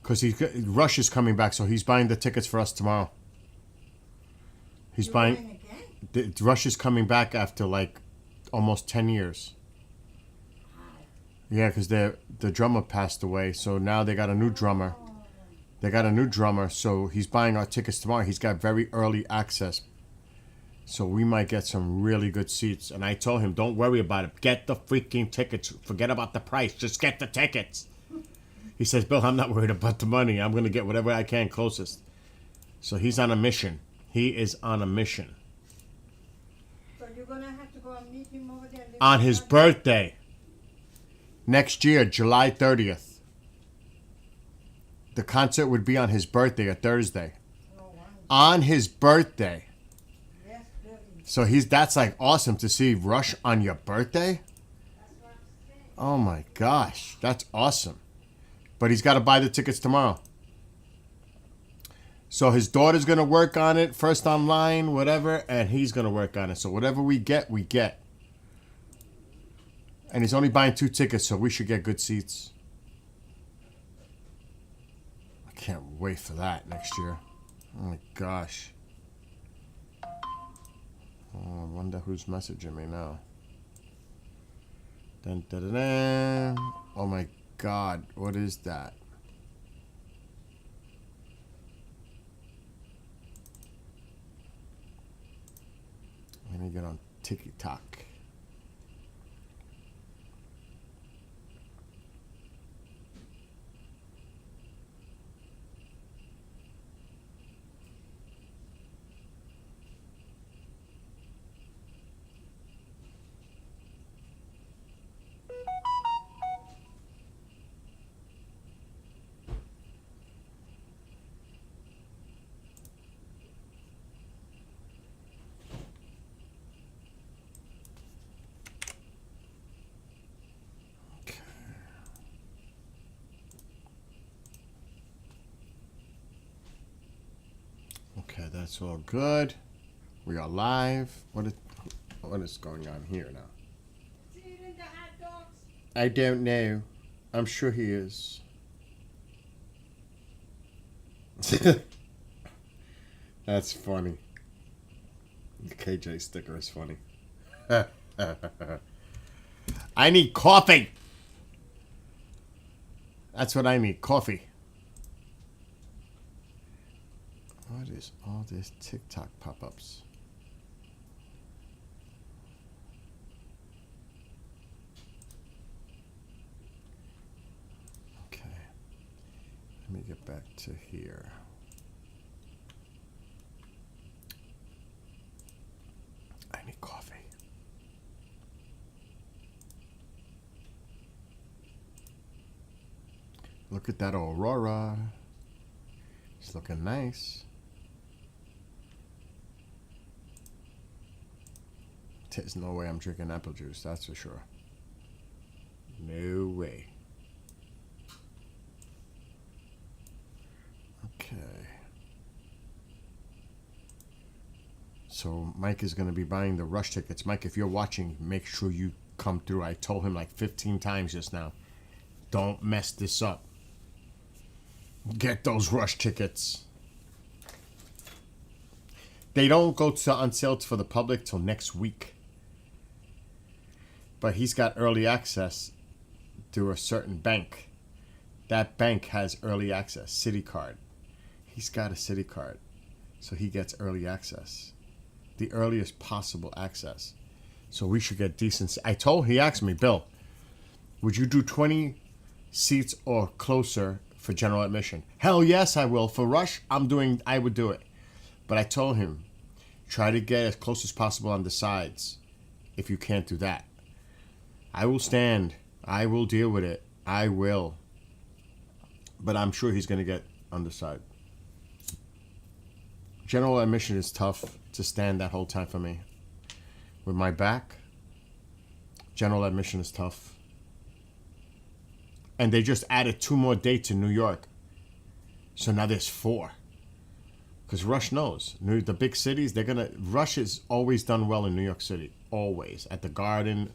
Because Rush is coming back, so he's buying the tickets for us tomorrow. He's buying. Rush is coming back after like almost 10 years. Yeah, because the drummer passed away, so now they got a new drummer. So he's buying our tickets tomorrow. He's got very early access. So we might get some really good seats. And I told him, don't worry about it. Get the freaking tickets. Forget about the price. Just get the tickets. He says, Bill, I'm not worried about the money. I'm going to get whatever I can closest. So he's on a mission. He is on a mission. So you're going to have to go and meet him over there? On his birthday. Next year, July 30th. The concert would be on his birthday, a Thursday. Oh, wow. On his birthday. Yes, really. So that's like awesome to see Rush on your birthday. That's what I'm saying. Oh my gosh, that's awesome. But he's got to buy the tickets tomorrow. So his daughter's going to work on it first online, whatever, and he's going to work on it. So whatever we get, we get. And he's only buying 2 tickets, so we should get good seats. I can't wait for that next year. Oh my gosh. Oh, I wonder who's messaging me now. Dun, dun, dun, dun. Oh my God, what is that? Let me get on TikTok. Okay, that's all good. We are live. What is going on here now? Is he eating the hot dogs? I don't know. I'm sure he is. That's funny. The KJ sticker is funny. I need coffee. That's what I need. Coffee. What is all this TikTok pop-ups? Okay. Let me get back to here. I need coffee. Look at that Aurora. It's looking nice. There's no way I'm drinking apple juice, that's for sure. No way. Okay. So Mike is going to be buying the Rush tickets. Mike, if you're watching, make sure you come through. I told him like 15 times just now. Don't mess this up. Get those Rush tickets. They don't go on sale for the public till next week. But he's got early access through a certain bank. That bank has early access, Citi card. He's got a Citi card, so he gets early access. The earliest possible access. So we should get decent. He asked me, Bill, would you do 20 seats or closer for general admission? Hell yes, I will. For Rush, I would do it. But I told him, try to get as close as possible on the sides if you can't do that. I will stand. I will deal with it. I will. But I'm sure he's going to get on the side. General admission is tough to stand that whole time for me. With my back, general admission is tough. And they just added 2 more dates in New York. So now there's 4. Because Rush knows. The big cities, Rush has always done well in New York City. Always. At the Garden,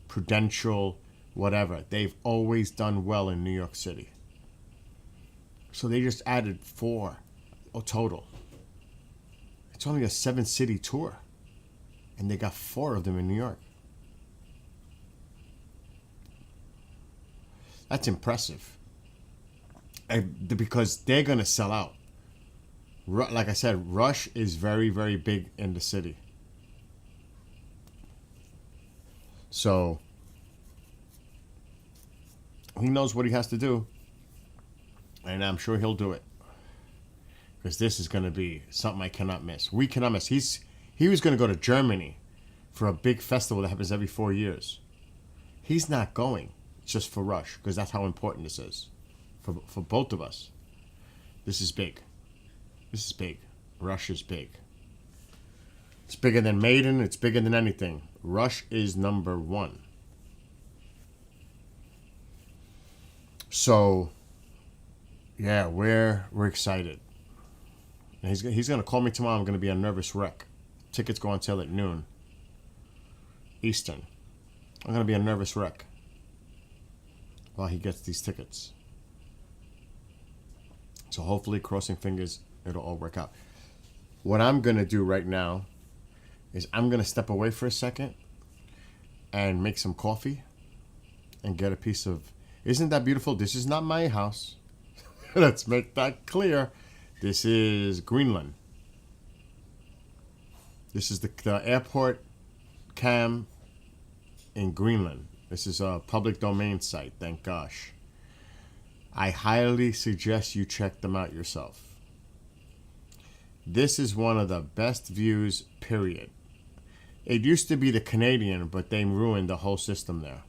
Prudential, whatever. They've always done well in New York City. So they just added 4 total. It's only a 7-city tour. And they got 4 of them in New York. That's impressive. Because they're going to sell out. Like I said, Rush is very, very big in the city. So he knows what he has to do. And I'm sure he'll do it. Because this is going to be something I cannot miss. We cannot miss. He was going to go to Germany for a big festival that happens every 4 years. He's not going just for Rush, because that's how important this is for both of us. This is big. This is big. Rush is big. It's bigger than Maiden. It's bigger than anything. Rush is number 1. So, yeah, we're excited. And he's going to call me tomorrow. I'm going to be a nervous wreck. Tickets go on sale at noon Eastern. I'm going to be a nervous wreck while he gets these tickets. So hopefully, crossing fingers, it'll all work out. What I'm going to do right now is I'm going to step away for a second and make some coffee and get a piece of... Isn't that beautiful? This is not my house. Let's make that clear. This is Greenland. This is the airport cam in Greenland. This is a public domain site, thank gosh. I highly suggest you check them out yourself. This is one of the best views, period. It used to be the Canadian, but they ruined the whole system there.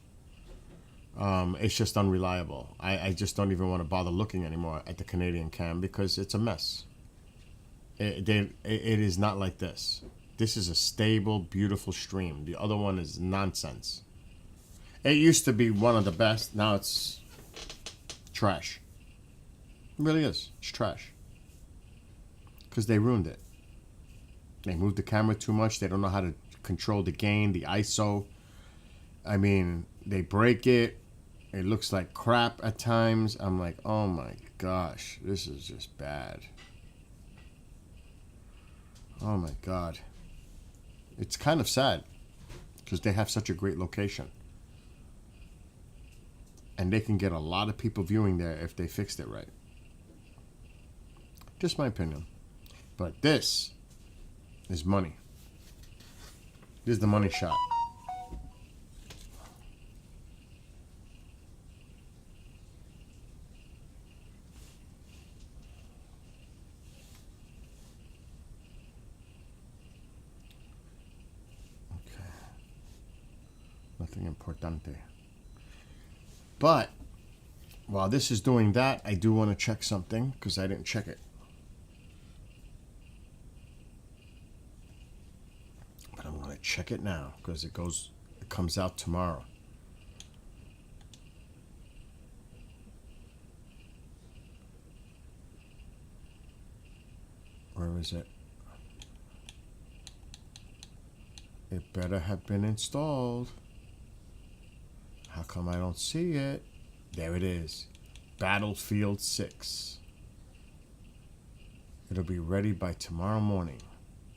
It's just unreliable. I just don't even want to bother looking anymore at the Canadian cam because it's a mess. It is not like this. This is a stable, beautiful stream. The other one is nonsense. It used to be one of the best. Now it's trash. It really is. It's trash. Because they ruined it. They moved the camera too much. They don't know how to control the gain, the ISO. I mean, they break it. It looks like crap at times. I'm like, oh my gosh, this is just bad. Oh my God. It's kind of sad because they have such a great location. And they can get a lot of people viewing there if they fixed it right. Just my opinion. But this is money. This is the money shot. Nothing importante. But while this is doing that, I do want to check something because I didn't check it. But I'm going to check it now because it comes out tomorrow. Where is it? It better have been installed. How come I don't see it? There it is. Battlefield 6. It'll be ready by tomorrow morning.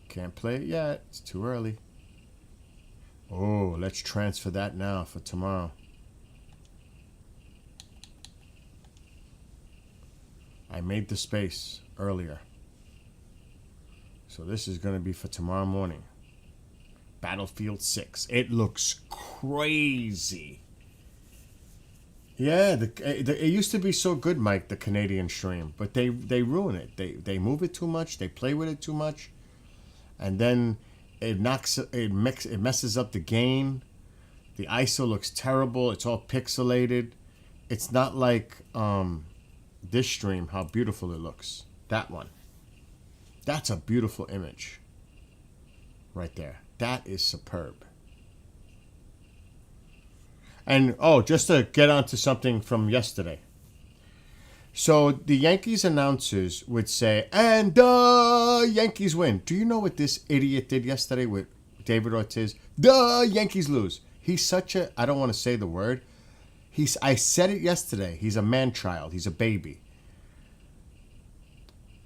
Can't play it yet. It's too early. Oh, let's transfer that now for tomorrow. I made the space earlier. So this is going to be for tomorrow morning. Battlefield 6. It looks crazy. Yeah, it used to be so good, Mike, the Canadian stream, but they ruin it. They move it too much. They play with it too much, and then it messes up the game. The ISO looks terrible. It's all pixelated. It's not like this stream. How beautiful it looks. That one. That's a beautiful image. Right there. That is superb. And, just to get onto something from yesterday. So, the Yankees announcers would say, and the Yankees win. Do you know what this idiot did yesterday with David Ortiz? The Yankees lose. He's such a, I don't want to say the word. I said it yesterday. He's a man-child. He's a baby.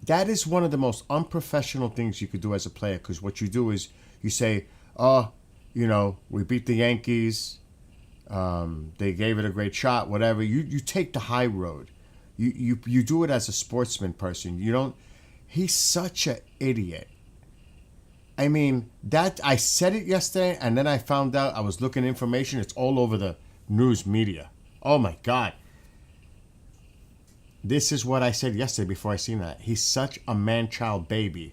That is one of the most unprofessional things you could do as a player, because what you do is you say, oh, we beat the Yankees. They gave it a great shot, whatever. You take the high road. You do it as a sportsman person. You don't. He's such an idiot. I mean, I said it yesterday, and then I found out, I was looking information. It's all over the news media. Oh, my God. This is what I said yesterday before I seen that. He's such a man-child baby.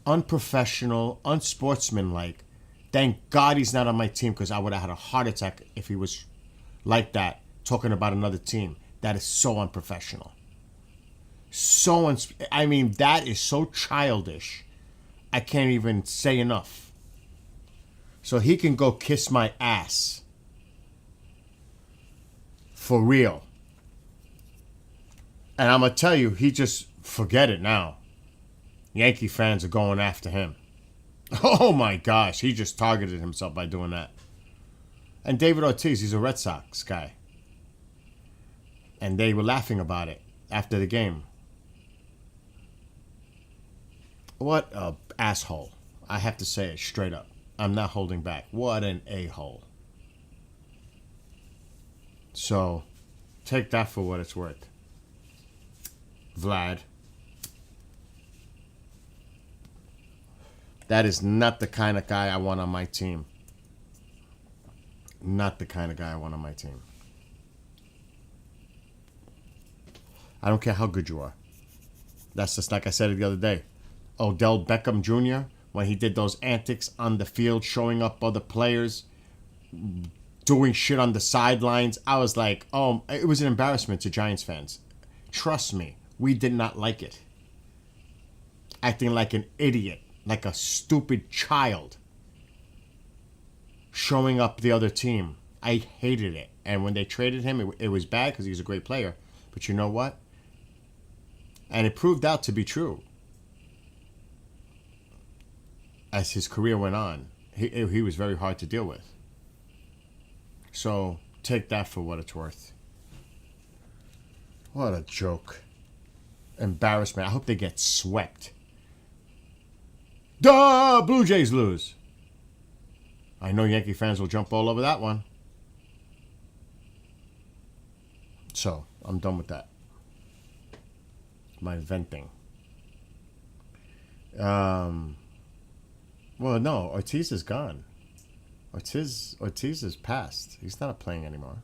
Unprofessional, unsportsmanlike. Thank God he's not on my team, because I would have had a heart attack if he was like that, talking about another team. That is so unprofessional. That is so childish. I can't even say enough. So he can go kiss my ass. For real. And I'm going to tell you, he just forget it now. Yankee fans are going after him. Oh my gosh, he just targeted himself by doing that. And David Ortiz, he's a Red Sox guy. And they were laughing about it after the game. What a asshole. I have to say it straight up. I'm not holding back. What an a-hole. So, take that for what it's worth. Vlad. That is not the kind of guy I want on my team. Not the kind of guy I want on my team. I don't care how good you are. That's just like I said it the other day. Odell Beckham Jr., when he did those antics on the field, showing up other players, doing shit on the sidelines, I was like, oh, it was an embarrassment to Giants fans. Trust me, we did not like it. Acting like an idiot, like a stupid child, showing up the other team. I hated it. And when they traded him, it was bad because he was a great player. But you know what? And it proved out to be true. As his career went on, he was very hard to deal with. So take that for what it's worth. What a joke. Embarrassment. I hope they get swept. Duh! Blue Jays lose. I know Yankee fans will jump all over that one. So, I'm done with that. My venting. Well, no, Ortiz is gone. Ortiz is passed. He's not playing anymore.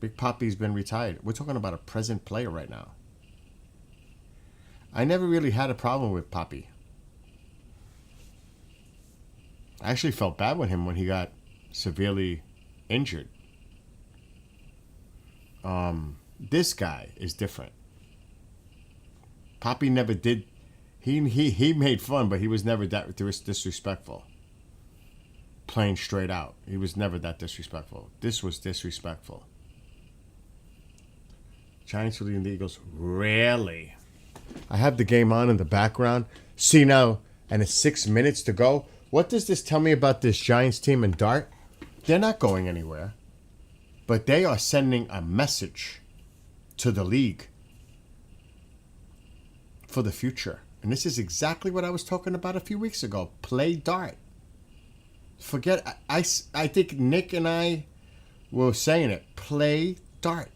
Big Papi's been retired. We're talking about a present player right now. I never really had a problem with Papi. I actually felt bad with him when he got severely injured. This guy is different. Papi never did. He made fun, but he was never that disrespectful. Plain straight out. He was never that disrespectful. This was disrespectful. Giants leading the Eagles. Really? I have the game on in the background. See now, and it's 6 minutes to go. What does this tell me about this Giants team in Dart? They're not going anywhere. But they are sending a message to the league for the future. And this is exactly what I was talking about a few weeks ago. Play Dart. Forget, I think Nick and I were saying it. Play Dart.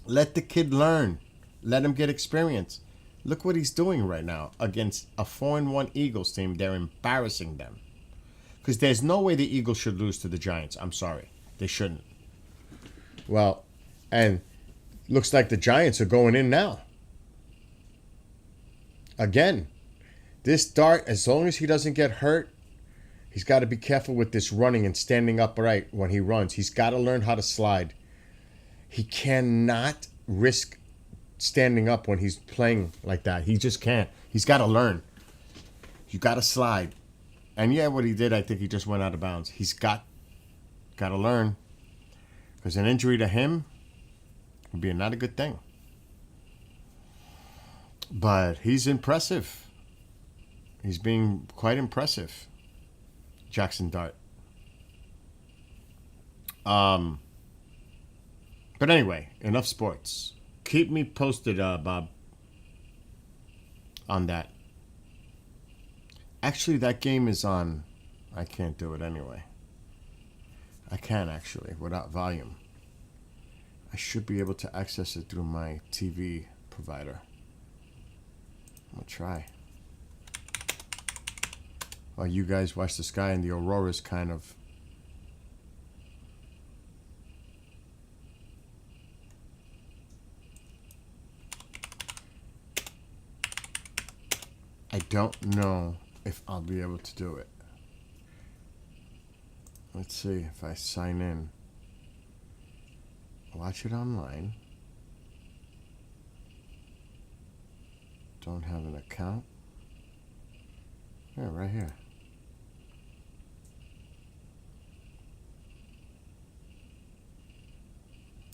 Let the kid learn. Let him get experience. Look what he's doing right now against a 4-1 Eagles team. They're embarrassing them. Because there's no way the Eagles should lose to the Giants. I'm sorry. They shouldn't. Well, and looks like the Giants are going in now. Again, this Dart, as long as he doesn't get hurt, he's got to be careful with this running and standing upright when he runs. He's got to learn how to slide. He cannot risk standing up when he's playing like that. He just can't. He's got to learn. You got to slide. And yeah, what he did, I think he just went out of bounds. He's got to learn. Because an injury to him would be not a good thing. But he's impressive. He's being quite impressive. Jackson Dart. But anyway, enough sports. Keep me posted, Bob. on that. Actually, that game is on. I can't do it anyway. I can actually, without volume. I should be able to access it through my TV provider. I'm gonna try. While you guys watch the sky and the auroras kind of. I don't know if I'll be able to do it. Let's see if I sign in. Watch it online. Don't have an account. Yeah, right here.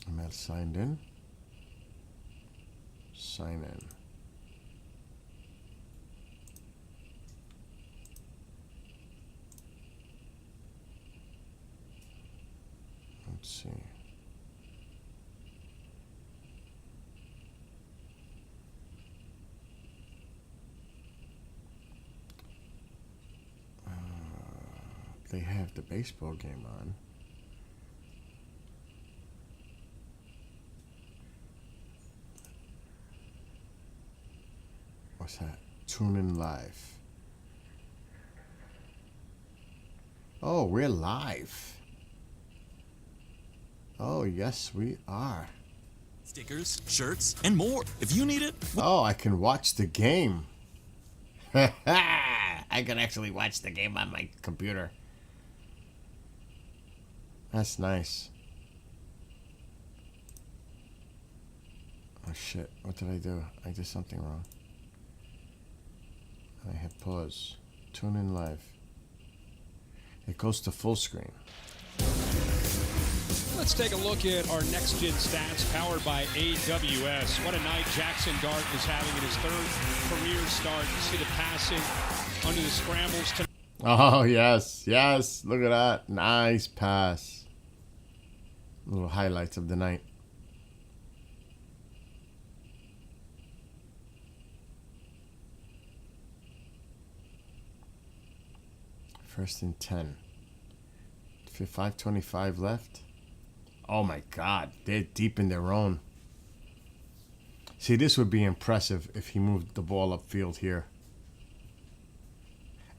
I'm at signed in. Sign in. Let's see. They have the baseball game on. What's that? Tune in live. Oh, we're live. Oh, yes, we are. Stickers, shirts, and more. If you need it. Oh, I can watch the game. I can actually watch the game on my computer. That's nice. Oh shit, what did I do? I did something wrong. I hit pause. Tune in live. It goes to full screen. Let's take a look at our next-gen stats powered by AWS. What a night Jackson Dart is having in his third career start. You see the passing under the scrambles. Oh, yes, yes. Look at that. Nice pass. Little highlights of the night. First and 10. 5:25 left. Oh my God, they're deep in their own. See, this would be impressive if he moved the ball upfield here.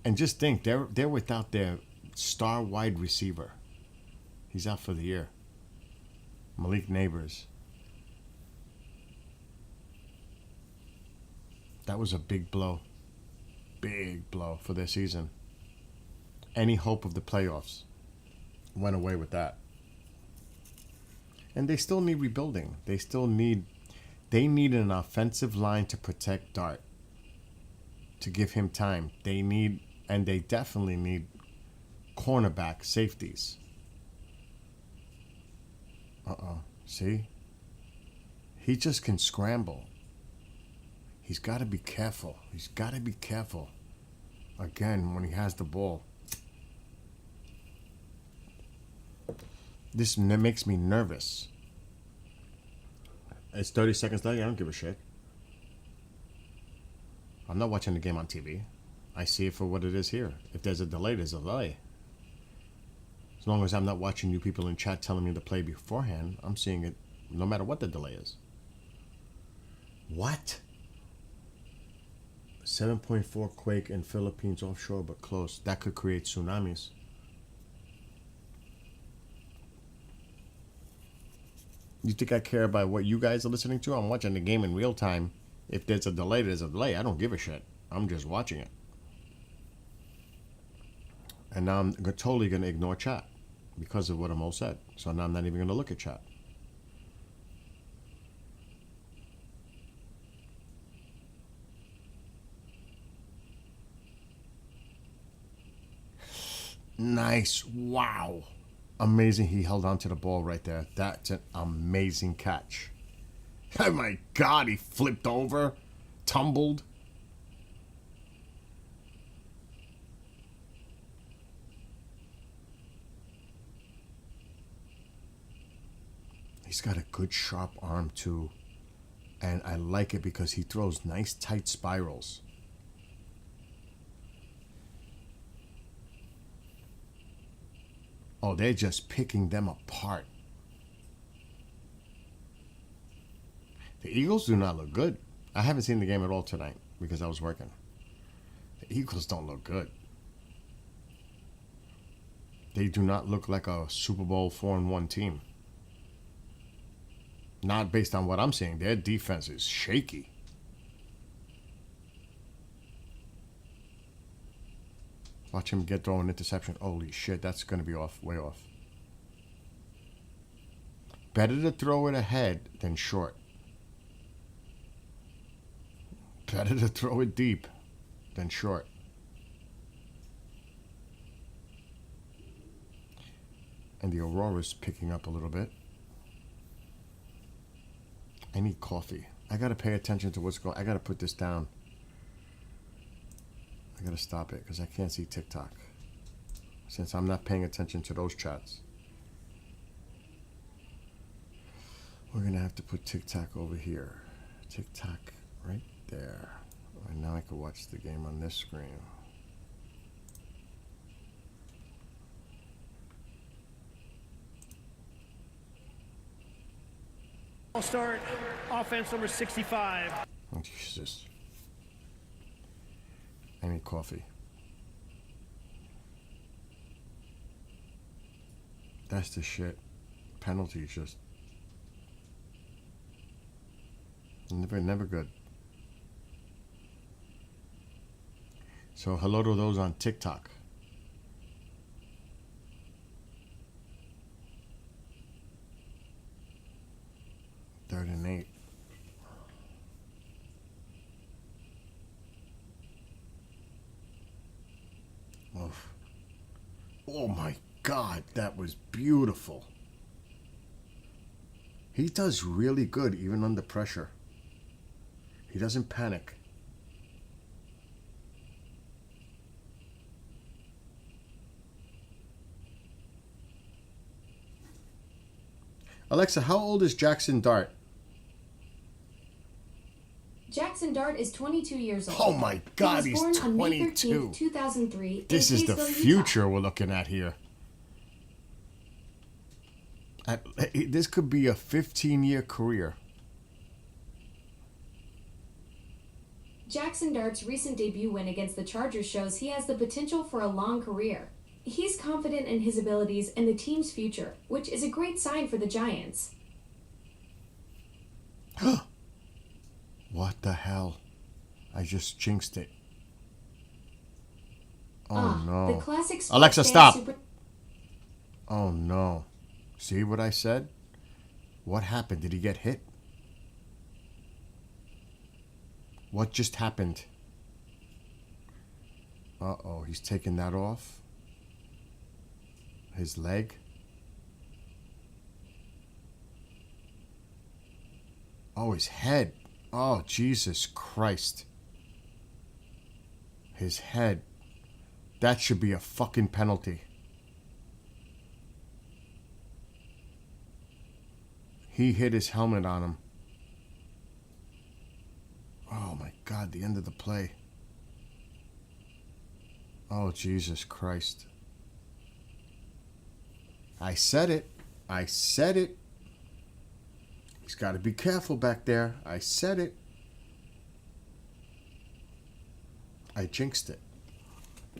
And just think, they're without their star wide receiver. He's out for the year. Malik Neighbors. That was a big blow. Big blow for their season. Any hope of the playoffs went away with that. And they still need rebuilding. They need an offensive line to protect Dart, to give him time. They definitely need cornerback safeties. See? He just can scramble. He's got to be careful. He's got to be careful. Again, when he has the ball. This makes me nervous. It's 30 seconds left. I don't give a shit. I'm not watching the game on TV. I see it for what it is here. If there's a delay, there's a delay. As long as I'm not watching you people in chat telling me the play beforehand, I'm seeing it no matter what the delay is. What? 7.4 quake in Philippines offshore but close. That could create tsunamis. You think I care about what you guys are listening to? I'm watching the game in real time. If there's a delay, there's a delay. I don't give a shit. I'm just watching it. And now I'm totally going to ignore chat because of what Amo said. So now I'm not even going to look at chat. Nice. Wow. Amazing. He held on to the ball right there. That's an amazing catch. Oh my God. He flipped over, tumbled. He's got a good sharp arm too. And I like it because he throws nice tight spirals. Oh, they're just picking them apart. The Eagles do not look good. I haven't seen the game at all tonight because I was working. The Eagles don't look good. They do not look like a Super Bowl 4-1 team. Not based on what I'm seeing. Their defense is shaky. Watch him get thrown an interception. Holy shit, that's going to be off, way off. Better to throw it ahead than short. Better to throw it deep than short. And the Aurora's picking up a little bit. I need coffee. I got to pay attention to what's going on. I got to put this down. I got to stop it because I can't see TikTok. Since I'm not paying attention to those chats. We're going to have to put TikTok over here. TikTok right there. And now I can watch the game on this screen. I'll start offense number 65. Oh, Jesus. I need coffee. That's the shit. Penalties just never good. So hello to those on TikTok. Third and 8. Oof. Oh my God, that was beautiful. He does really good even under pressure. He doesn't panic. Alexa, how old is Jackson Dart? Jackson Dart is 22 years old. Oh my God, he he's was born on May 22. 13th, 2003. This in is the Kaysville, future Utah. we're looking at here. This could be a 15-year career. Jackson Dart's recent debut win against the Chargers shows he has the potential for a long career. He's confident in his abilities and the team's future, which is a great sign for the Giants. What the hell? I just jinxed it. Oh no. The classic Alexa, fan stop. super- Oh no. See what I said? What happened? Did he get hit? What just happened? Uh-oh, he's taking that off. His leg. Oh, his head. Oh, Jesus Christ. His head. That should be a fucking penalty. He hit his helmet on him. Oh my God, the end of the play. Oh, Jesus Christ. I said it. I said it. He's got to be careful back there. I said it. I jinxed it.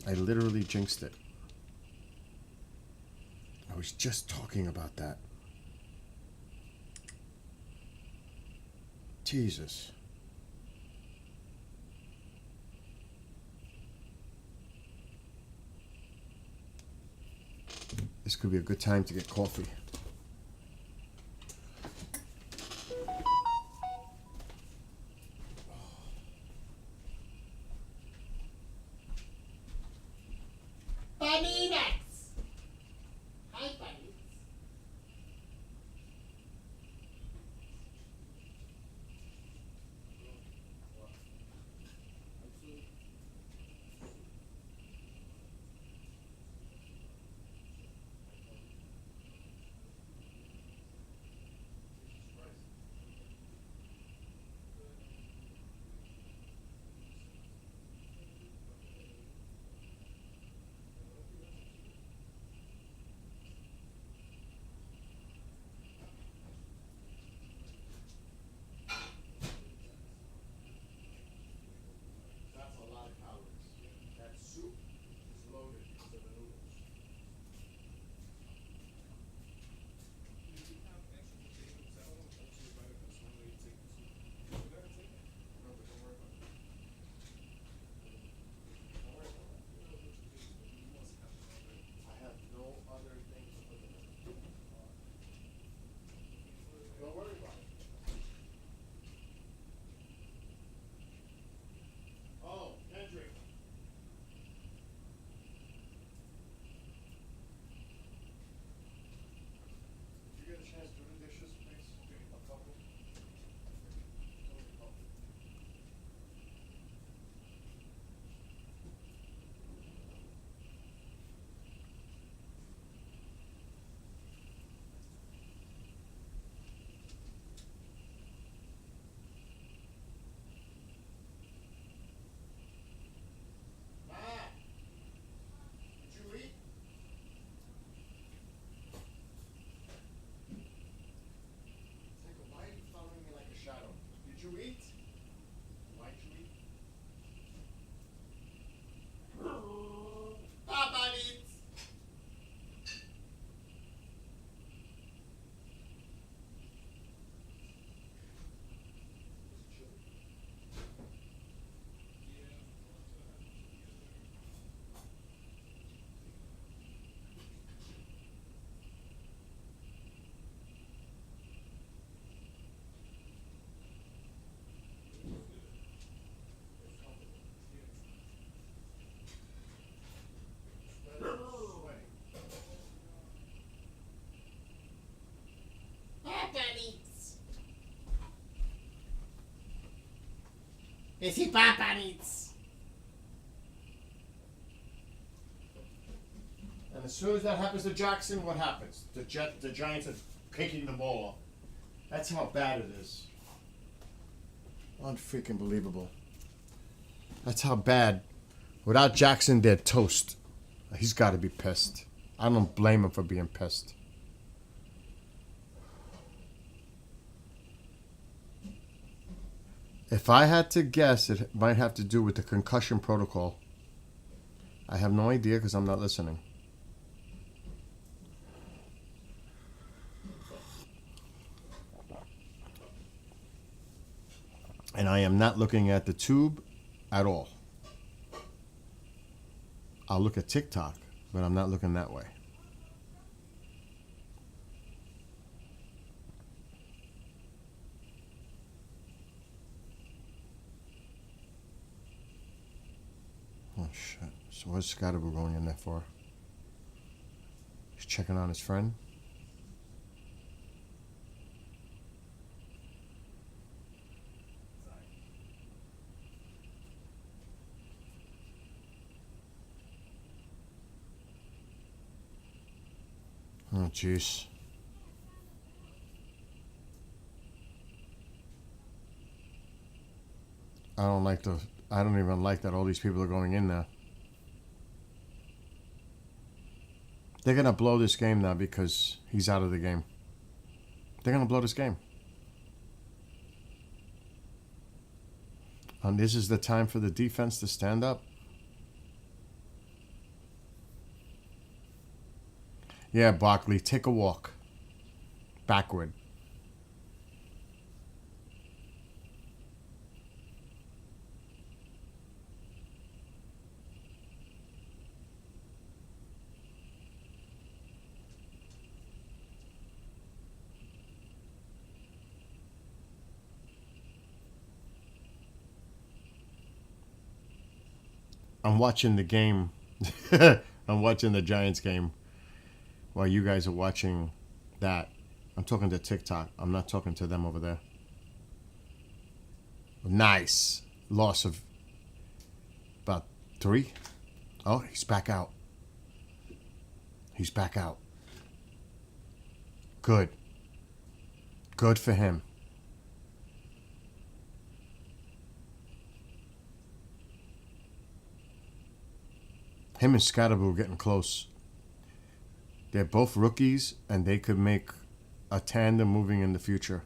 I literally jinxed it. I was just talking about that. Jesus. This could be a good time to get coffee. Bunny nuts. Hi, bunnies. soup is loaded because of the noodles. No, but don't worry about it. Don't worry about that. I have no other thing to put them in. Don't worry about it. Oh, Kendrick. Did you get a chance to do the dishes, please? A couple? Only a couple. Matt, did you eat? Jacob, why are you following me like a shadow? Did you eat? Why'd you eat? Papa eats. Is he Papa eats? And as soon as that happens to Jackson, what happens? The Giants are kicking the ball off. That's how bad it is. Unfreaking believable. That's how bad. Without Jackson, they're toast. He's got to be pissed. I don't blame him for being pissed. If I had to guess, it might have to do with the concussion protocol. I have no idea because I'm not listening. And I am not looking at the tube at all. I'll look at TikTok, but I'm not looking that way. Oh, shit. So what's Scottaboo going in there for? He's checking on his friend? Oh, jeez. I don't even like that all these people are going in there. They're going to blow this game now because he's out of the game. They're going to blow this game. And this is the time for the defense to stand up. Yeah, Barkley, take a walk. Backward. I'm watching the game. I'm watching the Giants game while you guys are watching that. I'm talking to TikTok. I'm not talking to them over there. Nice. Loss of about 3. Oh, he's back out. He's back out. Good. Good for him. Him and Scottaboo are getting close. They're both rookies, and they could make a tandem moving in the future.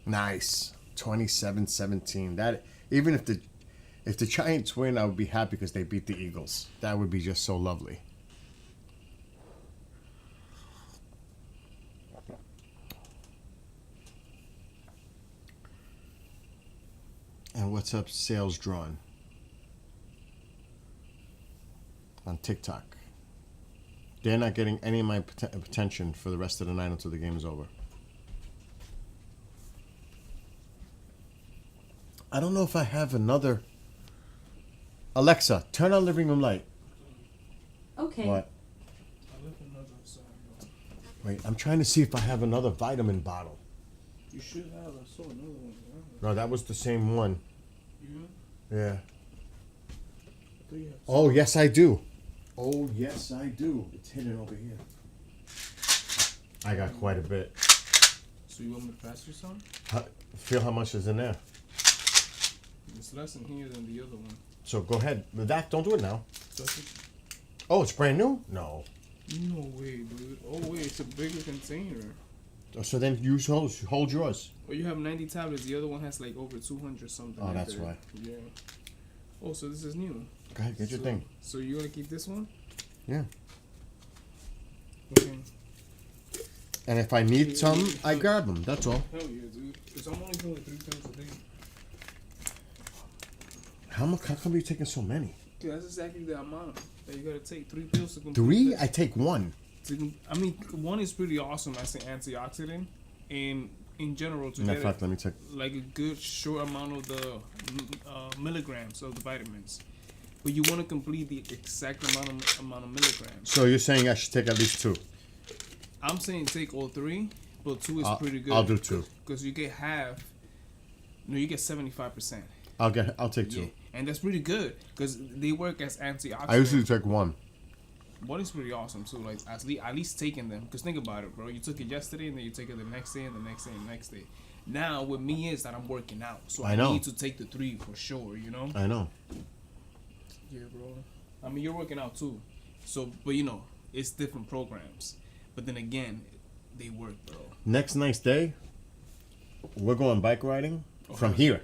Nice. 27-17. That even if the Giants win, I would be happy because they beat the Eagles. That would be just so lovely. And what's up, Sales Drawn? On TikTok. They're not getting any of my attention for the rest of the night until the game is over. I don't know if I have another. Alexa, turn on living room light. Okay. What? Wait, I'm trying to see if I have another vitamin bottle. You should have. I saw another one. No, that was the same one. Yeah. I thought you had Oh, yes, I do. Oh, yes, I do. It's hidden over here. I got quite a bit. So you want me to pass you some? Feel how much is in there. It's less in here than the other one. So go ahead. Don't do it now. Does it? Oh, it's brand new? No. No way, dude. Oh wait, it's a bigger container. So then hold yours. Well, you have 90 tablets. The other one has like over 200 something. Oh, right that's there. why. Yeah. Oh, so this is new. Go ahead, get your thing. So you want to keep this one? Yeah. Okay. And if I need some, I grab them. That's all. Hell yeah, dude. Because I'm only doing 3 pills a day. How come you taking so many? Dude, that's exactly the amount that you gotta take. 3 pills to complete. 3? this. I take 1. I mean, one is pretty awesome as an antioxidant, and in general, to In get fact, let me take. like a good short amount of the milligrams of the vitamins. But you want to complete the exact amount of milligrams. So you're saying I should take at least 2? I'm saying take all 3, but 2 is pretty good. I'll do 2. Because you get half. No, you get 75%. I'll take 2. Yeah, and that's pretty good because they work as antioxidants. I usually take 1. One is pretty awesome too. Like at least taking them. Because think about it, bro. You took it yesterday, and then you take it the next day, and the next day, and the next day. Now with me is that I'm working out, so I know. need to take the 3 for sure. You know. I know. Yeah, bro. I mean, you're working out too, so but you know it's different programs. But then again, they work, bro. Next nice day, we're going bike riding from here.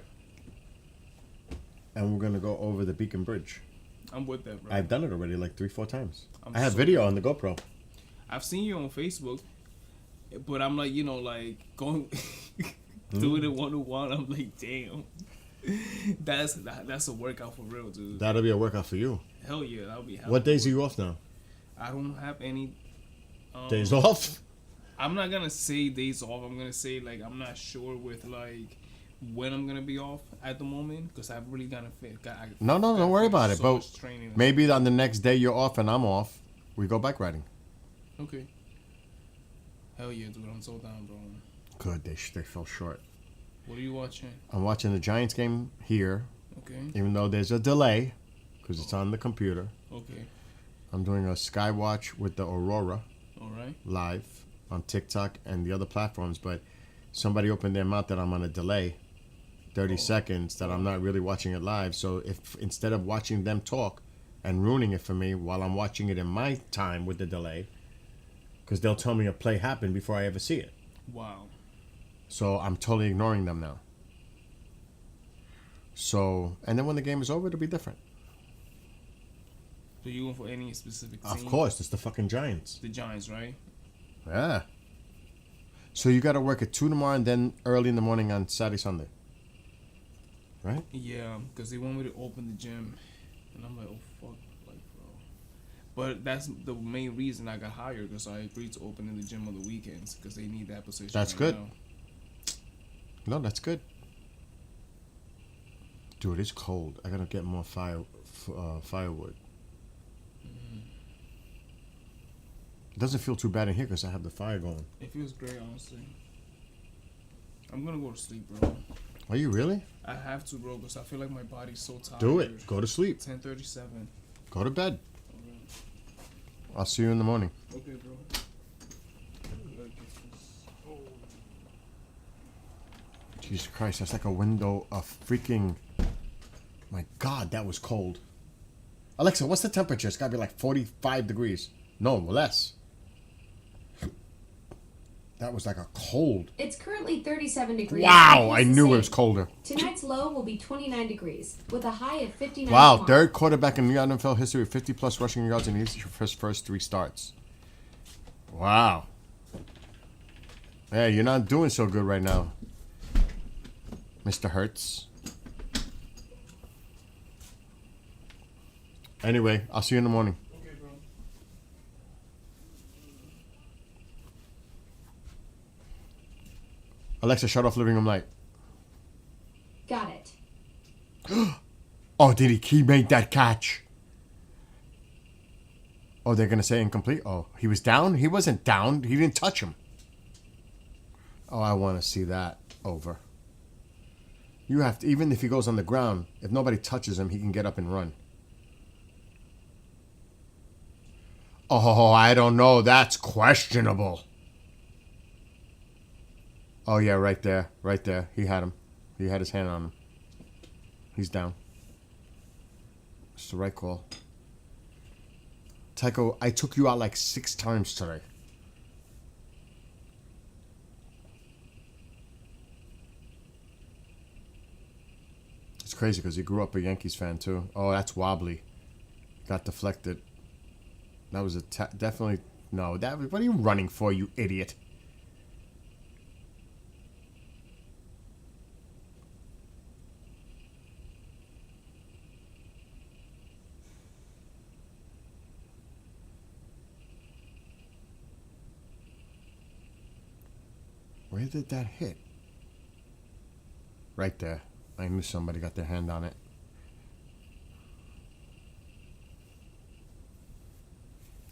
And we're going to go over the Beacon Bridge. I'm with that, bro. I've done it already like 3-4 times. I'm I have so video on the GoPro. I've seen you on Facebook, but I'm like, you know, like going doing it 1-on-1. I'm like, damn, that's a workout for real, dude. That'll be a workout for you. Hell yeah, that'll be. What days are you off now? I don't have any Days off? I'm not gonna say days off. I'm gonna say like I'm not sure with like when I'm gonna be off at the moment because I've really gotta fit. No, don't worry about it. So But maybe on the next day you're off and I'm off, we go bike riding. Okay. Hell yeah, dude! I'm so down, bro. Good, they fell short. What are you watching? I'm watching the Giants game here, Okay. even though there's a delay because it's on the computer. Okay. I'm doing a Sky Watch with the Aurora All right. live on TikTok and the other platforms, but somebody opened their mouth that I'm on a delay, 30 seconds, that I'm not really watching it live. So if instead of watching them talk and ruining it for me while I'm watching it in my time with the delay, because they'll tell me a play happened before I ever see it. Wow. So I'm totally ignoring them now. So, and then when the game is over, it'll be different. So you going for any specific team? Of course, it's the fucking Giants. The Giants, right? Yeah. So you got to work at 2 tomorrow and then early in the morning on Saturday, Sunday. Right? Yeah, because they want me to open the gym. And I'm like, oh, fuck. Like, bro. But that's the main reason I got hired because I agreed to open in the gym on the weekends because they need that position. That's right good. now. No, that's good. Dude, it's cold. I got to get more firewood. It doesn't feel too bad in here because I have the fire going. It feels great, honestly. I'm going to go to sleep, bro. Are you really? I have to, bro, because I feel like my body's so tired. Do it. Go to sleep. 10:37. Go to bed. Alright. I'll see you in the morning. Okay, bro. Jesus Christ, that's like a window of freaking... My God, that was cold. Alexa, what's the temperature? It's got to be like 45 degrees. No, less. That was like a cold. It's currently 37 degrees. Wow, and I feels the knew it same. was colder. Tonight's low will be 29 degrees, with a high of 59 Wow, tomorrow. third quarterback in NFL history with 50-plus rushing yards in his first 3 starts. Wow. Hey, you're not doing so good right now, Mr. Hertz. Anyway, I'll see you in the morning. Okay, bro. Alexa, shut off living room light. Got it. Oh, did he made that catch? Oh, they're going to say incomplete? Oh, he was down? He wasn't down. He didn't touch him. Oh, I want to see that over. You have to, even if he goes on the ground, if nobody touches him, he can get up and run. Oh, I don't know. That's questionable. Oh, yeah, right there. Right there. He had him. He had his hand on him. He's down. It's the right call. Tycho, I took you out like 6 times today. It's crazy because he grew up a Yankees fan too. Oh, that's wobbly. Got deflected. That was a definitely no. That what are you running for, you idiot? Where did that hit? Right there. I knew somebody got their hand on it.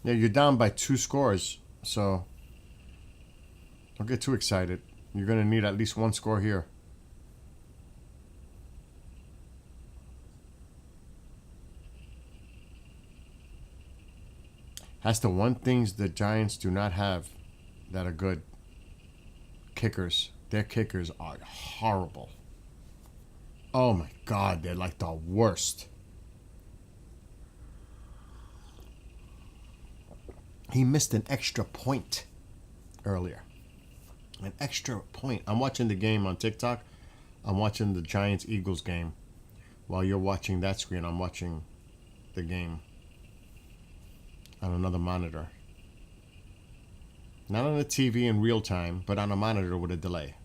Yeah, you're down by 2 scores, so don't get too excited. You're going to need at least 1 score here. That's the one things the Giants do not have that are good. Kickers. Their kickers are horrible. Oh my God, they're like the worst. He missed an extra point earlier. An extra point. I'm watching the game on TikTok. I'm watching the Giants-Eagles game. While you're watching that screen, I'm watching the game on another monitor. Not on the TV in real time, but on a monitor with a delay.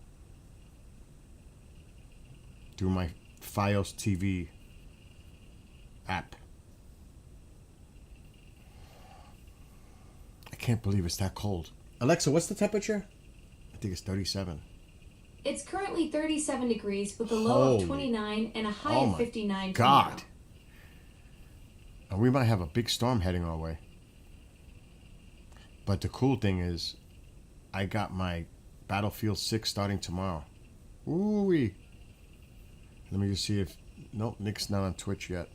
Through my Fios TV app. I can't believe it's that cold. Alexa, what's the temperature? I think it's 37. It's currently 37 degrees with a low Holy- of 29 and a high Oh of my 59 God. tomorrow. And we might have a big storm heading our way. But the cool thing is, I got my Battlefield 6 starting tomorrow. Ooh-wee. Let me just see if... Nope, Nick's not on Twitch yet.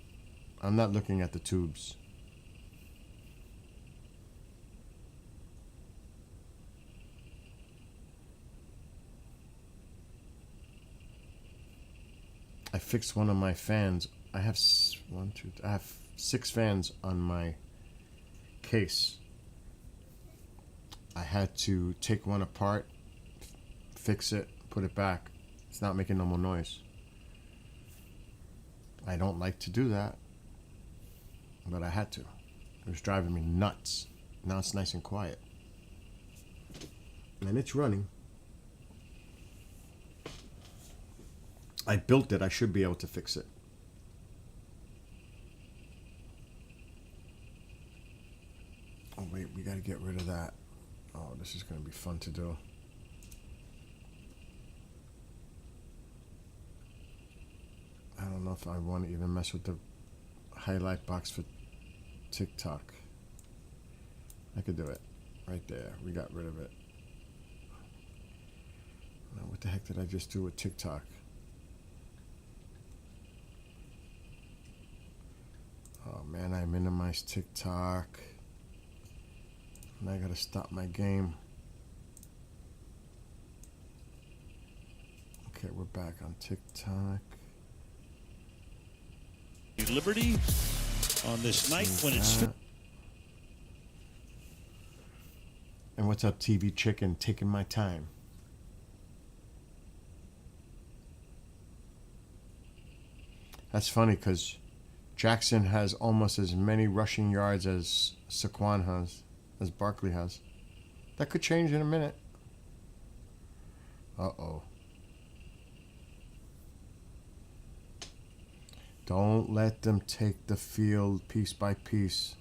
I'm not looking at the tubes. I fixed one of my fans. I have I have 6 fans on my case. I had to take one apart, fix it, put it back. It's not making no more noise. I don't like to do that, but I had to. It was driving me nuts. Now it's nice and quiet. And it's running. I built it. I should be able to fix it. Oh, wait. We got to get rid of that. Oh, this is going to be fun to do. I don't know if I want to even mess with the highlight box for TikTok. I could do it. Right there. We got rid of it. Now, what the heck did I just do with TikTok? Oh man, I minimized TikTok. And I gotta stop my game. Okay, we're back on TikTok. Liberty on this night when it's... And what's up, TV Chicken? Taking my time. That's funny because Jackson has almost as many rushing yards as Saquon has, as Barkley has. That could change in a minute. Uh-oh. Don't let them take the field piece by piece.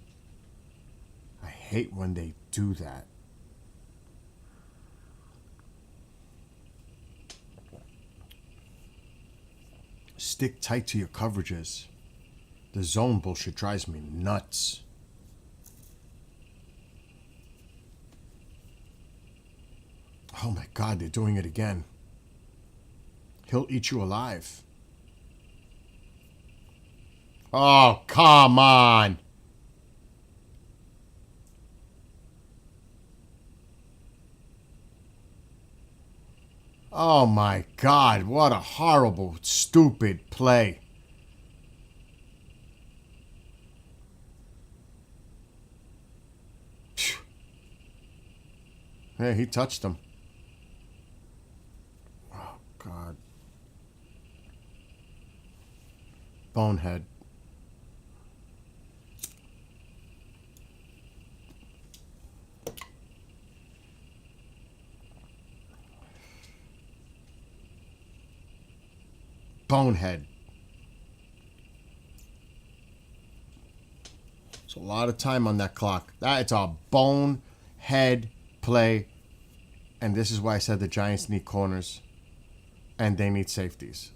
I hate when they do that. Stick tight to your coverages. The zone bullshit drives me nuts. Oh my God, they're doing it again. He'll eat you alive. Oh, come on. Oh my God, what a horrible, stupid play. Hey, he touched him. Oh God. Bonehead. Bonehead. It's a lot of time on that clock. It's a bonehead play. And this is why I said the Giants need corners. And they need safeties.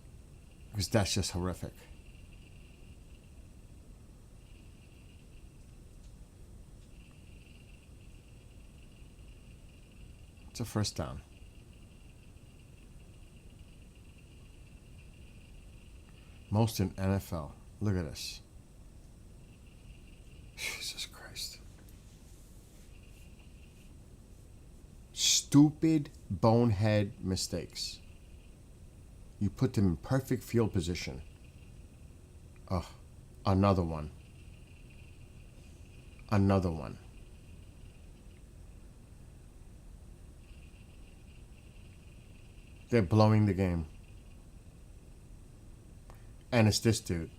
Because that's just horrific. It's a first down. Most in NFL. Look at this. Jesus Christ. Stupid bonehead mistakes. You put them in perfect field position. Oh, another one. Another one. They're blowing the game. And it's this dude.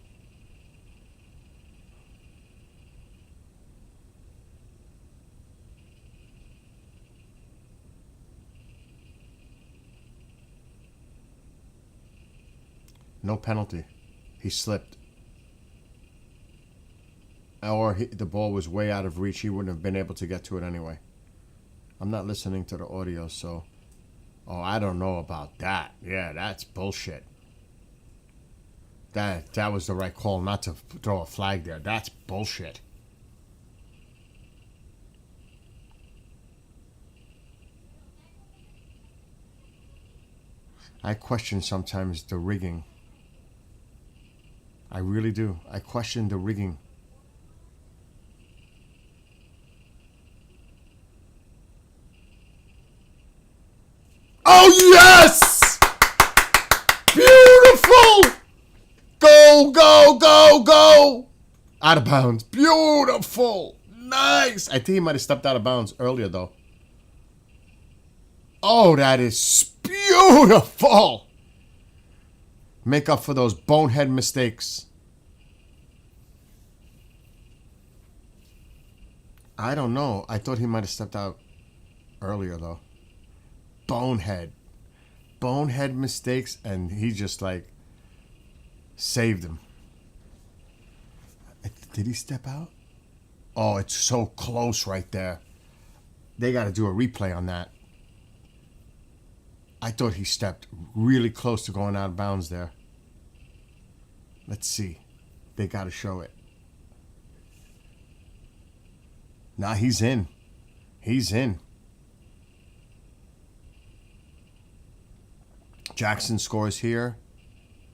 No penalty. He slipped. Or the ball was way out of reach. He wouldn't have been able to get to it anyway. I'm not listening to the audio, so... Oh, I don't know about that. Yeah, that's bullshit. That was the right call not to throw a flag there. That's bullshit. I question sometimes the rigging. I really do. I question the rigging. Oh, yes! Beautiful! Go, go, go, go! Out of bounds. Beautiful! Nice! I think he might have stepped out of bounds earlier, though. Oh, that is beautiful! Make up for those bonehead mistakes. I don't know. I thought he might have stepped out earlier, though. Bonehead. Bonehead mistakes, and he just, like, saved him. Did he step out? Oh, it's so close right there. They got to do a replay on that. I thought he stepped really close to going out of bounds there. Let's see. They got to show it. Nah, he's in. He's in. Jackson scores here.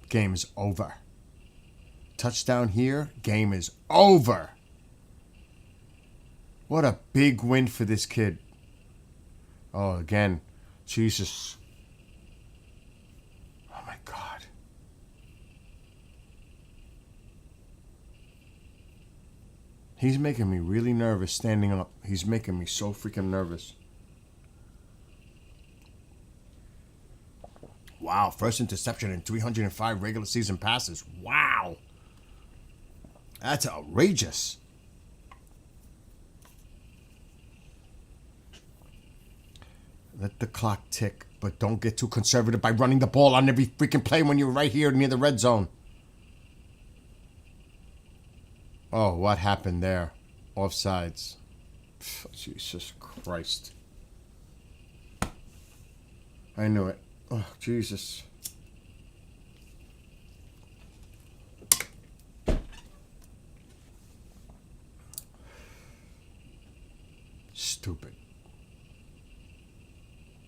Game is over. Touchdown here. Game is over. What a big win for this kid. Oh, again. Jesus. Oh, my God. He's making me really nervous standing up. He's making me so freaking nervous. Wow, first interception in 305 regular season passes. Wow. That's outrageous. Let the clock tick, but don't get too conservative by running the ball on every freaking play when you're right here near the red zone. Oh, what happened there? Offsides. Jesus Christ. I knew it. Oh, Jesus. Stupid.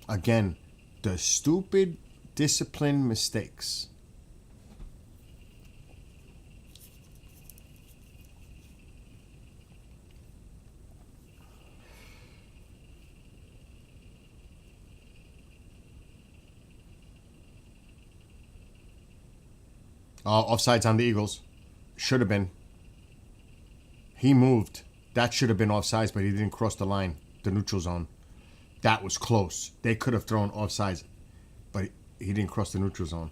Again, the stupid discipline mistakes. Offsides on the Eagles. Should have been. He moved. That should have been offsides, but he didn't cross the line, the neutral zone. That was close. They could have thrown offsides, but he didn't cross the neutral zone.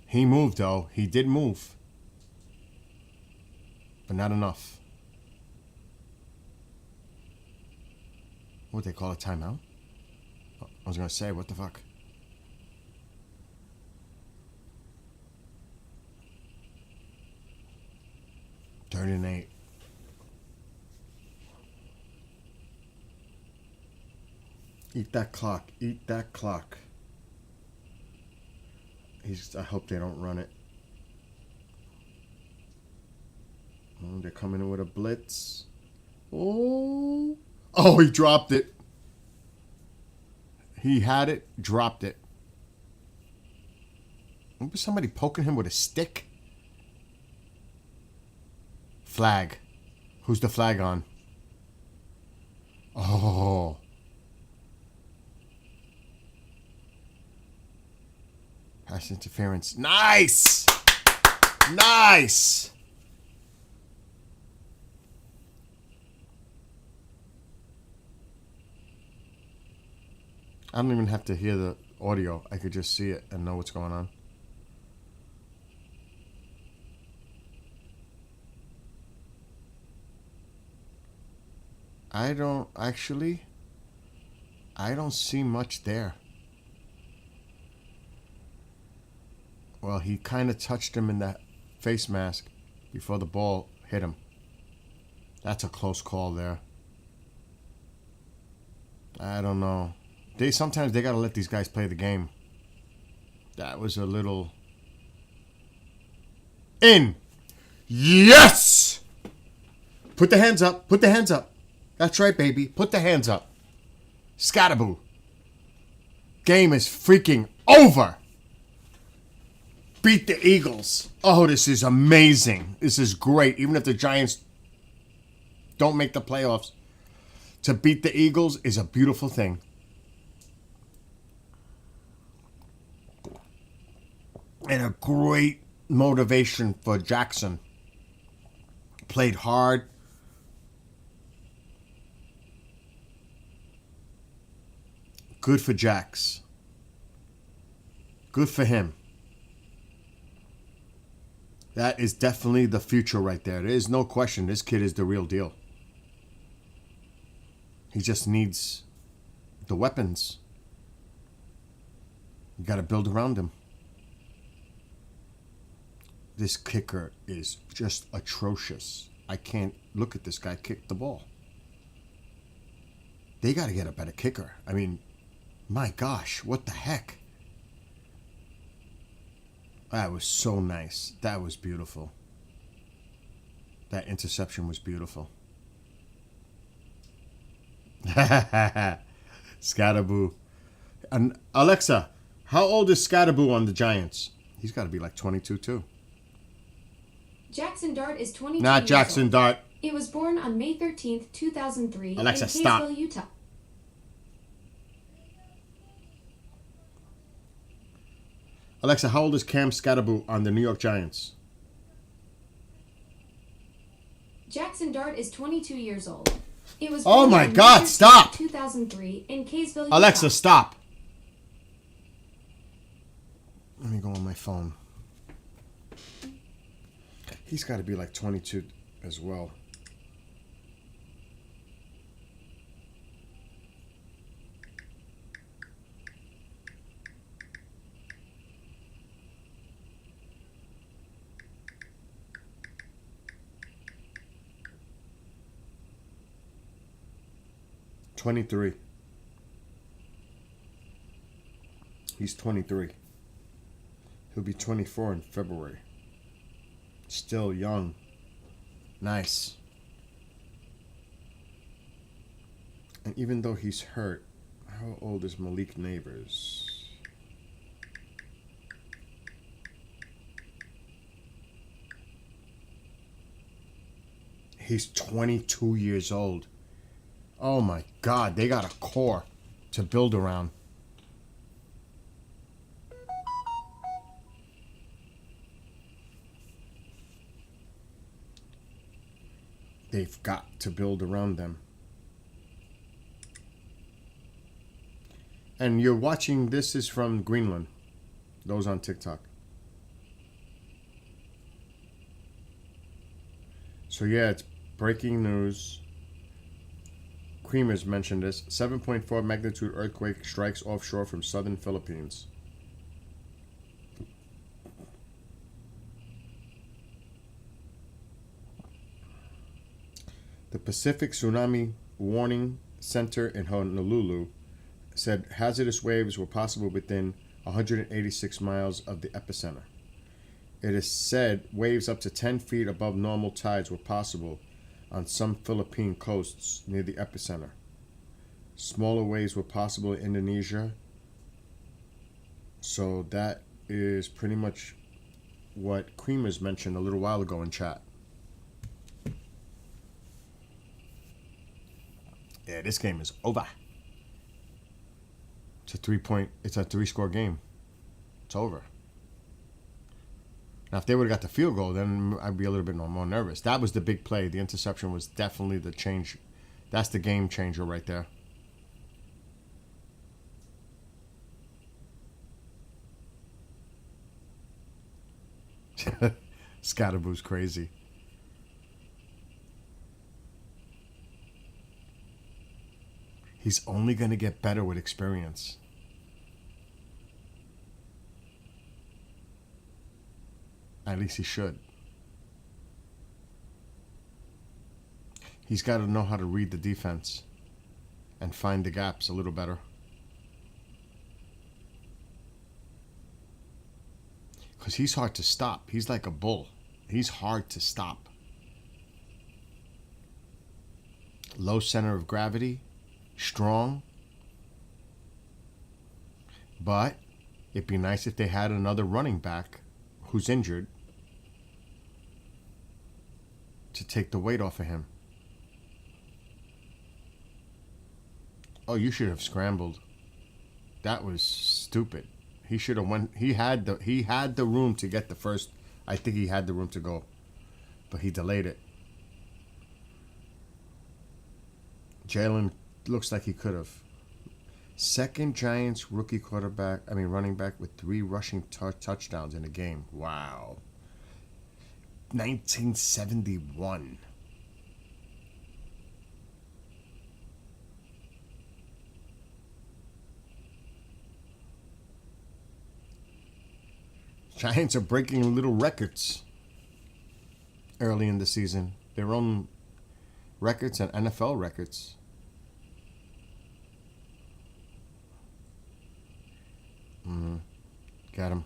He moved, though. He did move. But not enough. What they call a timeout? I was going to say, what the fuck? Third and 8. Eat that clock. Eat that clock. I hope they don't run it. Oh, they're coming in with a blitz. Oh, he dropped it. He had it, dropped it. Was somebody poking him with a stick? Flag. Who's the flag on? Oh. Pass interference. Nice! Nice! I don't even have to hear the audio. I could just see it and know what's going on. I don't see much there. Well, he kind of touched him in that face mask before the ball hit him. That's a close call there. I don't know. Sometimes they got to let these guys play the game. That was a little... In! Yes! Put the hands up. Put the hands up. That's right, baby. Put the hands up. Scataboo. Game is freaking over. Beat the Eagles. Oh, this is amazing. This is great. Even if the Giants don't make the playoffs, to beat the Eagles is a beautiful thing. And a great motivation for Jackson. Played hard. Good for Jax. Good for him. That is definitely the future right there. There is no question. This kid is the real deal. He just needs the weapons. You got to build around him. This kicker is just atrocious. I can't look at this guy kick the ball. They got to get a better kicker. I mean, my gosh, what the heck? That was so nice. That was beautiful. That interception was beautiful. Scataboo. And Alexa, how old is Scataboo on the Giants? He's got to be like 22 too. Jackson Dart is 22 Not years Jackson old. Dart. He was born on May 13th, 2003 Alexa, in stop. Kaysville, Utah. Alexa, how old is Cam Scataboo on the New York Giants? Jackson Dart is 22 years old. He was Oh born my on May God, 13th, stop. 2003 in Kaysville, Utah. Alexa, stop. Let me go on my phone. He's got to be like 22 as well. "23. He's 23. He'll be 24 in February. Still young. Nice. And even though he's hurt, how old is Malik Neighbors? He's 22 years old. Oh my God, they got a core to build around. They've got to build around them. And you're watching, this is from Greenland. Those on TikTok. So yeah, it's breaking news. Creamers mentioned this. 7.4 magnitude earthquake strikes offshore from southern Philippines. The Pacific Tsunami Warning Center in Honolulu said hazardous waves were possible within 186 miles of the epicenter. It is said waves up to 10 feet above normal tides were possible on some Philippine coasts near the epicenter. Smaller waves were possible in Indonesia. So that is pretty much what Creamers mentioned a little while ago in chat. Yeah, this game is over. It's a 3-score game. It's over. Now, if they would have got the field goal, then I'd be a little bit more nervous. That was the big play. The interception was definitely the change. That's the game changer right there. Scatterboo's crazy. He's only going to get better with experience. At least he should. He's got to know how to read the defense and find the gaps a little better. Because he's hard to stop. He's like a bull. He's hard to stop. Low center of gravity. Strong. But it'd be nice if they had another running back who's injured to take the weight off of him. Oh, you should have scrambled. That was stupid. He should have went. He had the room to get the first. I think he had the room to go, but he delayed it. Jalen looks like he could have. Second Giants rookie running back with 3 rushing touchdowns in a game. Wow. 1971. Giants are breaking little records early in the season. Their own records and NFL records. Got him.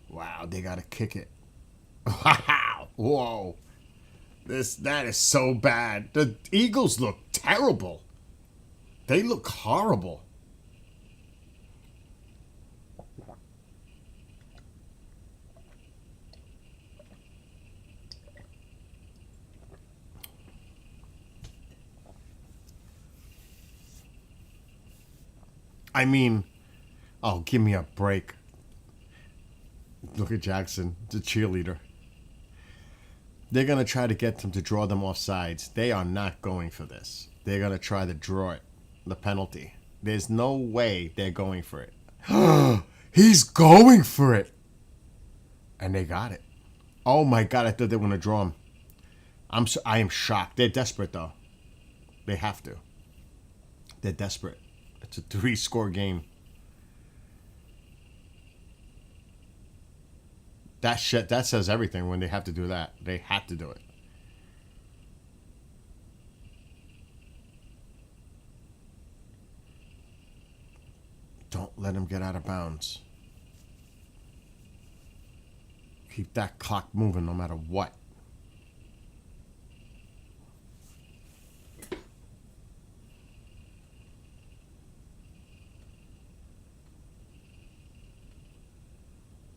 Wow, they gotta kick it. Wow. Whoa. That is so bad. The Eagles look terrible. They look horrible. I mean, oh, give me a break. Look at Jackson, the cheerleader. They're going to try to get them to draw them off sides. They are not going for this. They're going to try to draw it, the penalty. There's no way they're going for it. He's going for it. And they got it. Oh my God, I thought they were going to draw him. I am shocked. They're desperate, though. They have to. They're desperate. It's a 3-score game. That says everything when they have to do that. They had to do it. Don't let him get out of bounds. Keep that clock moving no matter what.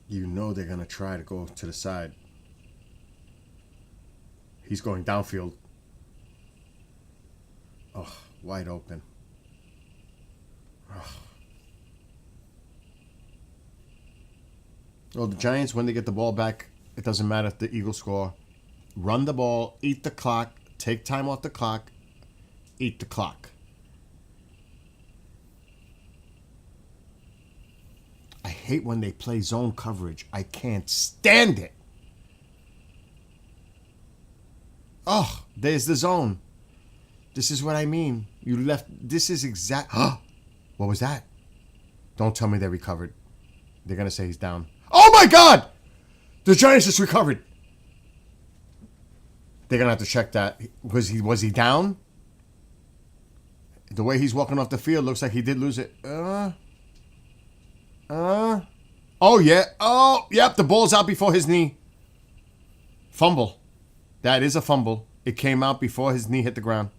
You know they're going to try to go to the side. He's going downfield. Oh, wide open. Oh. Well, the Giants, when they get the ball back, it doesn't matter if the Eagles score. Run the ball, eat the clock, take time off the clock, eat the clock. I hate when they play zone coverage. I can't stand it. Oh, there's the zone. This is what I mean. You left. This is exact. What was that? Don't tell me they recovered. They're going to say he's down. Oh my God! The Giants just recovered. They're going to have to check that. Was he down? The way he's walking off the field looks like he did lose it. Oh, yeah. Oh, yep. The ball's out before his knee. Fumble. That is a fumble. It came out before his knee hit the ground.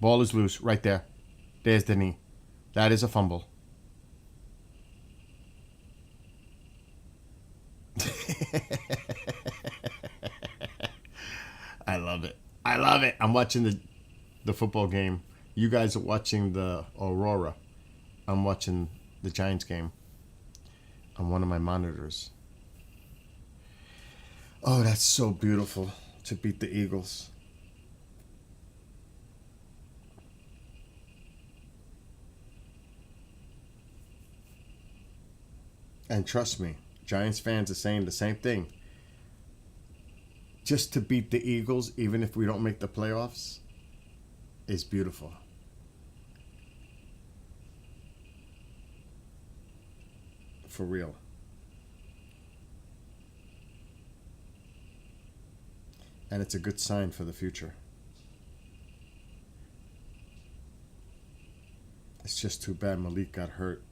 Ball is loose right there. There's the knee. That is a fumble. I love it. I love it. I'm watching the football game. You guys are watching the Aurora. I'm watching the Giants game on one of my monitors. Oh, that's so beautiful to beat the Eagles. And trust me, Giants fans are saying the same thing. Just to beat the Eagles, even if we don't make the playoffs, is beautiful. For real. And it's a good sign for the future. It's just too bad Malik got hurt.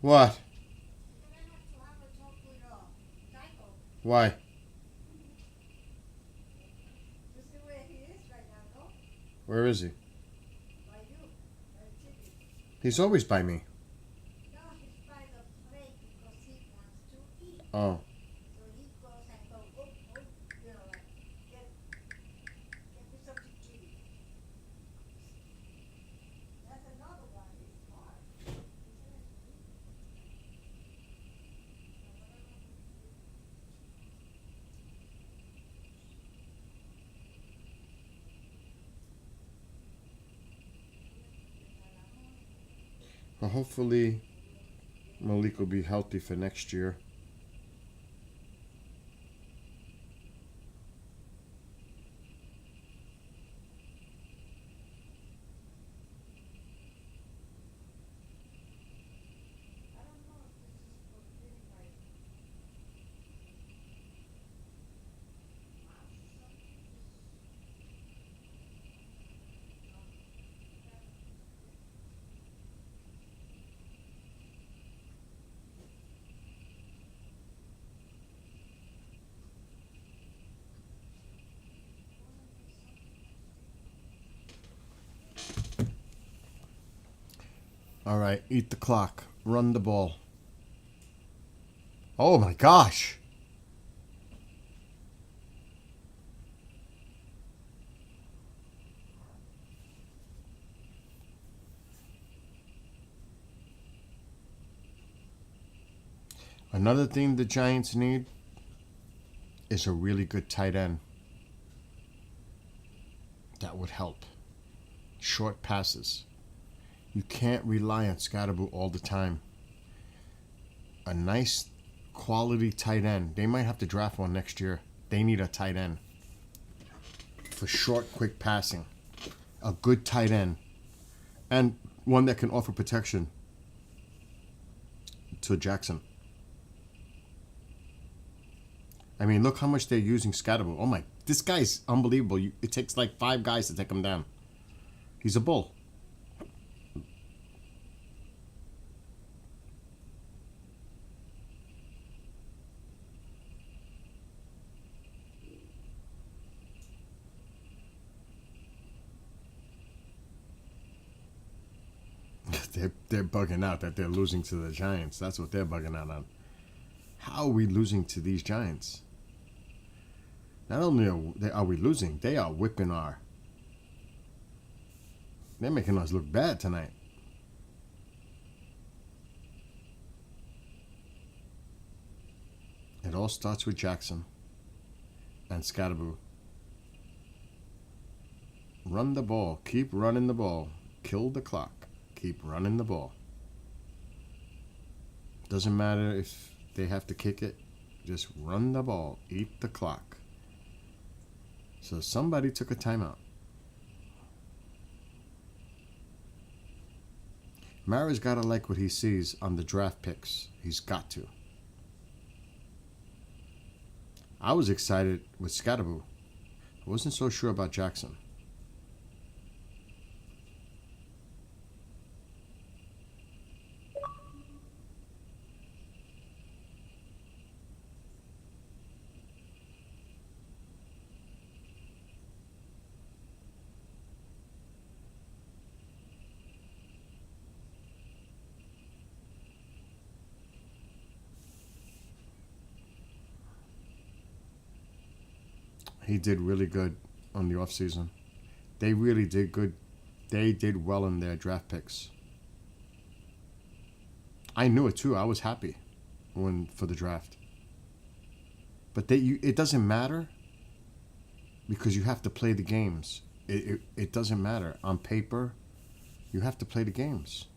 What? Why? Where is he? He's always by me. Oh. Well, hopefully Malik will be healthy for next year. All right, eat the clock. Run the ball. Oh my gosh. Another thing the Giants need is a really good tight end. That would help. Short passes. You can't rely on Scottaboo all the time. A nice quality tight end. They might have to draft one next year. They need a tight end for short, quick passing. A good tight end. And one that can offer protection to Jackson. I mean, look how much they're using Scottaboo. Oh my, this guy's unbelievable. It takes like 5 guys to take him down. He's a bull. They're bugging out that they're losing to the Giants. That's what they're bugging out on. How are we losing to these Giants? Not only are we losing, they are whipping our... They're making us look bad tonight. It all starts with Jackson and Scottaboo. Run the ball. Keep running the ball. Kill the clock. Keep running the ball. Doesn't matter if they have to kick it. Just run the ball. Eat the clock. So somebody took a timeout. Mara's got to like what he sees on the draft picks. He's got to. I was excited with Scottaboo. I wasn't so sure about Jackson. He did really good on the offseason. They really did good. They did well in their draft picks. I knew it too. I was happy for the draft. But it doesn't matter because you have to play the games. It doesn't matter. On paper, you have to play the games.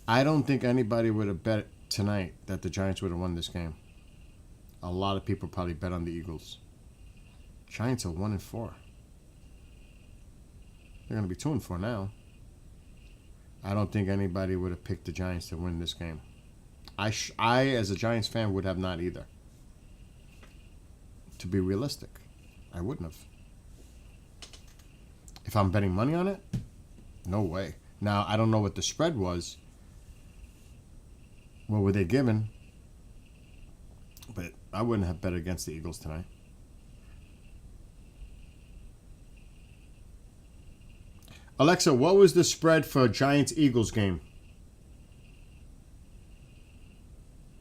I don't think anybody would have bet tonight that the Giants would have won this game. A lot of people probably bet on the Eagles. Giants are 1-4. They're going to be 2-4 now. I don't think anybody would have picked the Giants to win this game. I as a Giants fan, would have not either. To be realistic, I wouldn't have. If I'm betting money on it, no way. Now, I don't know what the spread was. What were they given? But I wouldn't have bet against the Eagles tonight. Alexa, what was the spread for Giants-Eagles game?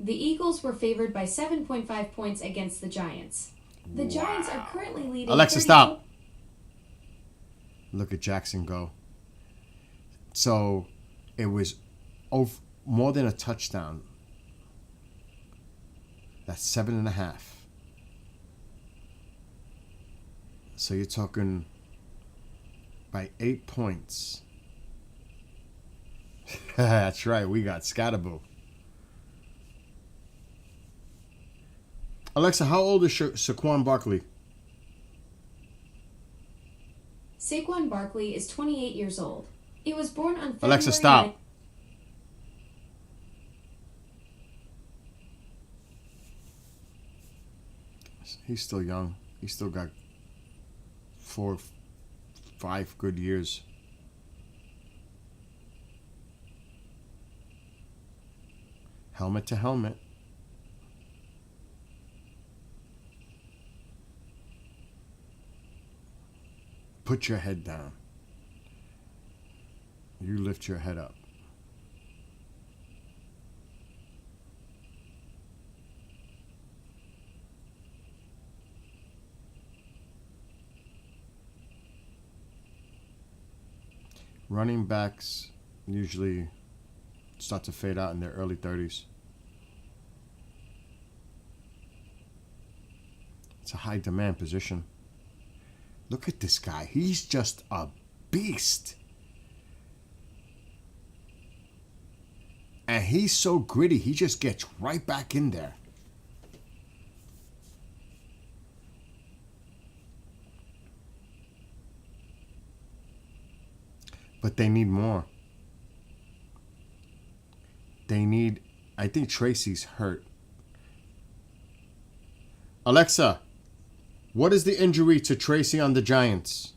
The Eagles were favored by 7.5 points against the Giants. The Giants are currently leading... Alexa, stop. Look at Jackson go. So, it was more than a touchdown. That's 7.5. So you're talking by 8 points. That's right, we got Scottaboo. Alexa, how old is Saquon Barkley? Saquon Barkley is 28 years old. He was born on February... Alexa, stop. He's still young. He's still got 4, 5 good years. Helmet to helmet. Put your head down. You lift your head up. Running backs usually start to fade out in their early 30s. It's a high demand position. Look at this guy. He's just a beast. And he's so gritty. He just gets right back in there. But they need more. I think Tracy's hurt. Alexa, what is the injury to Tracy on the Giants?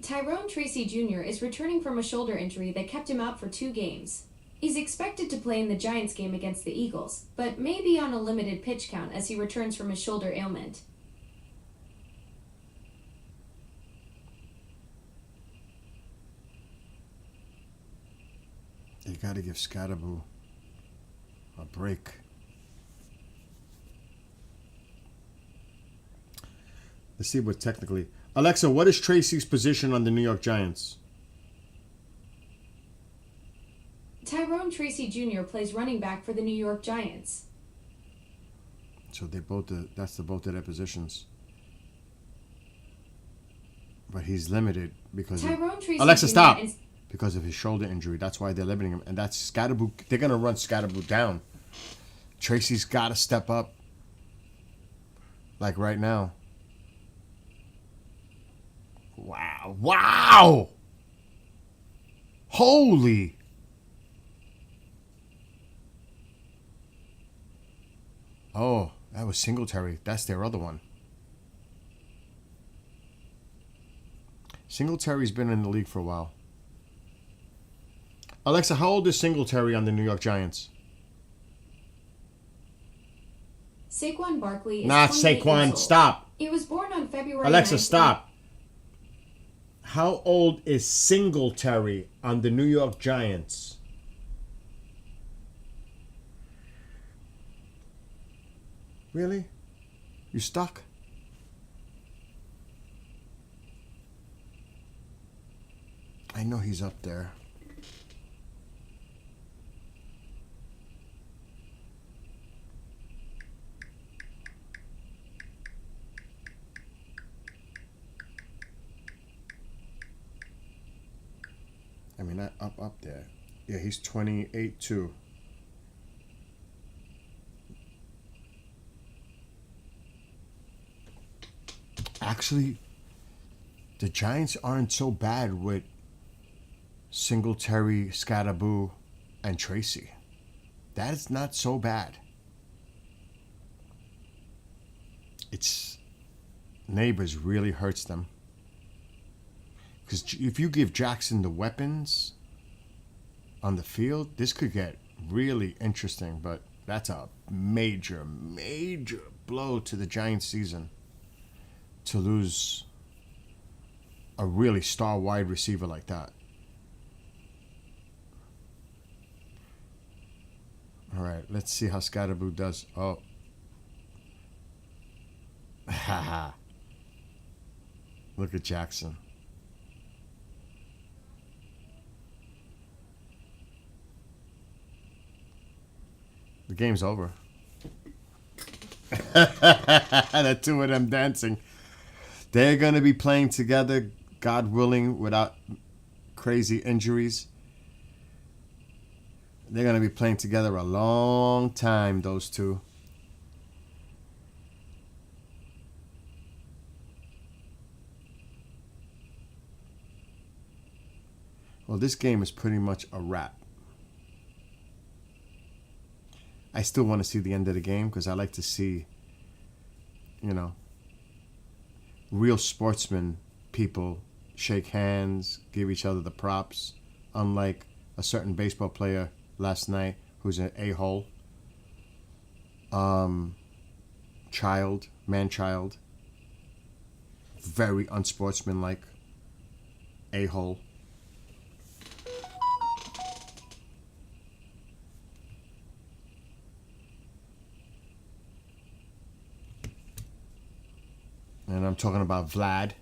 Tyrone Tracy Jr. is returning from a shoulder injury that kept him out for 2 games. He's expected to play in the Giants game against the Eagles, but may be on a limited pitch count as he returns from his shoulder ailment. They got to give Scatterboo a break. Let's see what technically. Alexa, what is Tracy's position on the New York Giants? Tyrone Tracy Jr. plays running back for the New York Giants. So they both. That's both of their positions. But he's limited because. Alexa, stop. Because of his shoulder injury. That's why they're limiting him. And that's Scatterboo. They're going to run Scatterboo down. Tracy's got to step up. Like right now. Wow. Wow. Holy. Oh, that was Singletary. That's their other one. Singletary's been in the league for a while. Alexa, how old is Singletary on the New York Giants? Saquon Barkley is Not 28 years Saquon. old. Stop. He was born on February Alexa, 9th. stop. How old is Singletary on the New York Giants? Really? You stuck? I know he's up there. I mean, not up there. Yeah, he's 28 too. Actually, the Giants aren't so bad with Singletary, Scatterboo, and Tracy. That is not so bad. It's Neighbors really hurts them. Because if you give Jackson the weapons on the field, this could get really interesting. But that's a major, major blow to the Giants season to lose a really star wide receiver like that. All right, let's see how Scatterboo does. Oh. Haha. Look at Jackson. The game's over. The two of them dancing. They're going to be playing together, God willing, without crazy injuries. They're going to be playing together a long time, those two. Well, this game is pretty much a wrap. I still want to see the end of the game because I like to see, real sportsmen people shake hands, give each other the props, unlike a certain baseball player last night who's an a-hole. Man-child. Very unsportsmanlike. A-hole. And I'm talking about Vlad.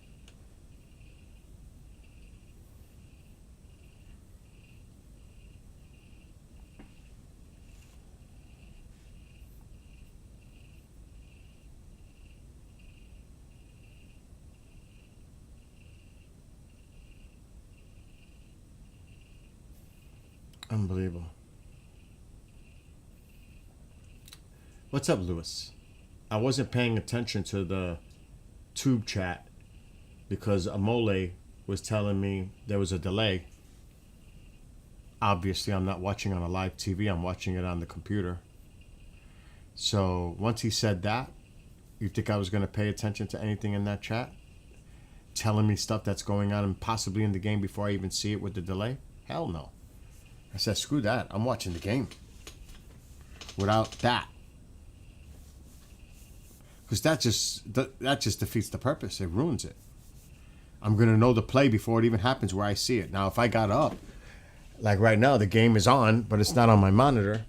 Unbelievable. What's up, Lewis? I wasn't paying attention to the tube chat because Amole was telling me there was a delay. Obviously, I'm not watching on a live TV. I'm watching it on the computer. So once he said that, you think I was going to pay attention to anything in that chat? Telling me stuff that's going on and possibly in the game before I even see it with the delay? Hell no. I said, screw that. I'm watching the game. Without that. Because that just defeats the purpose. It ruins it. I'm going to know the play before it even happens where I see it. Now, if I got up, like right now, the game is on, but it's not on my monitor.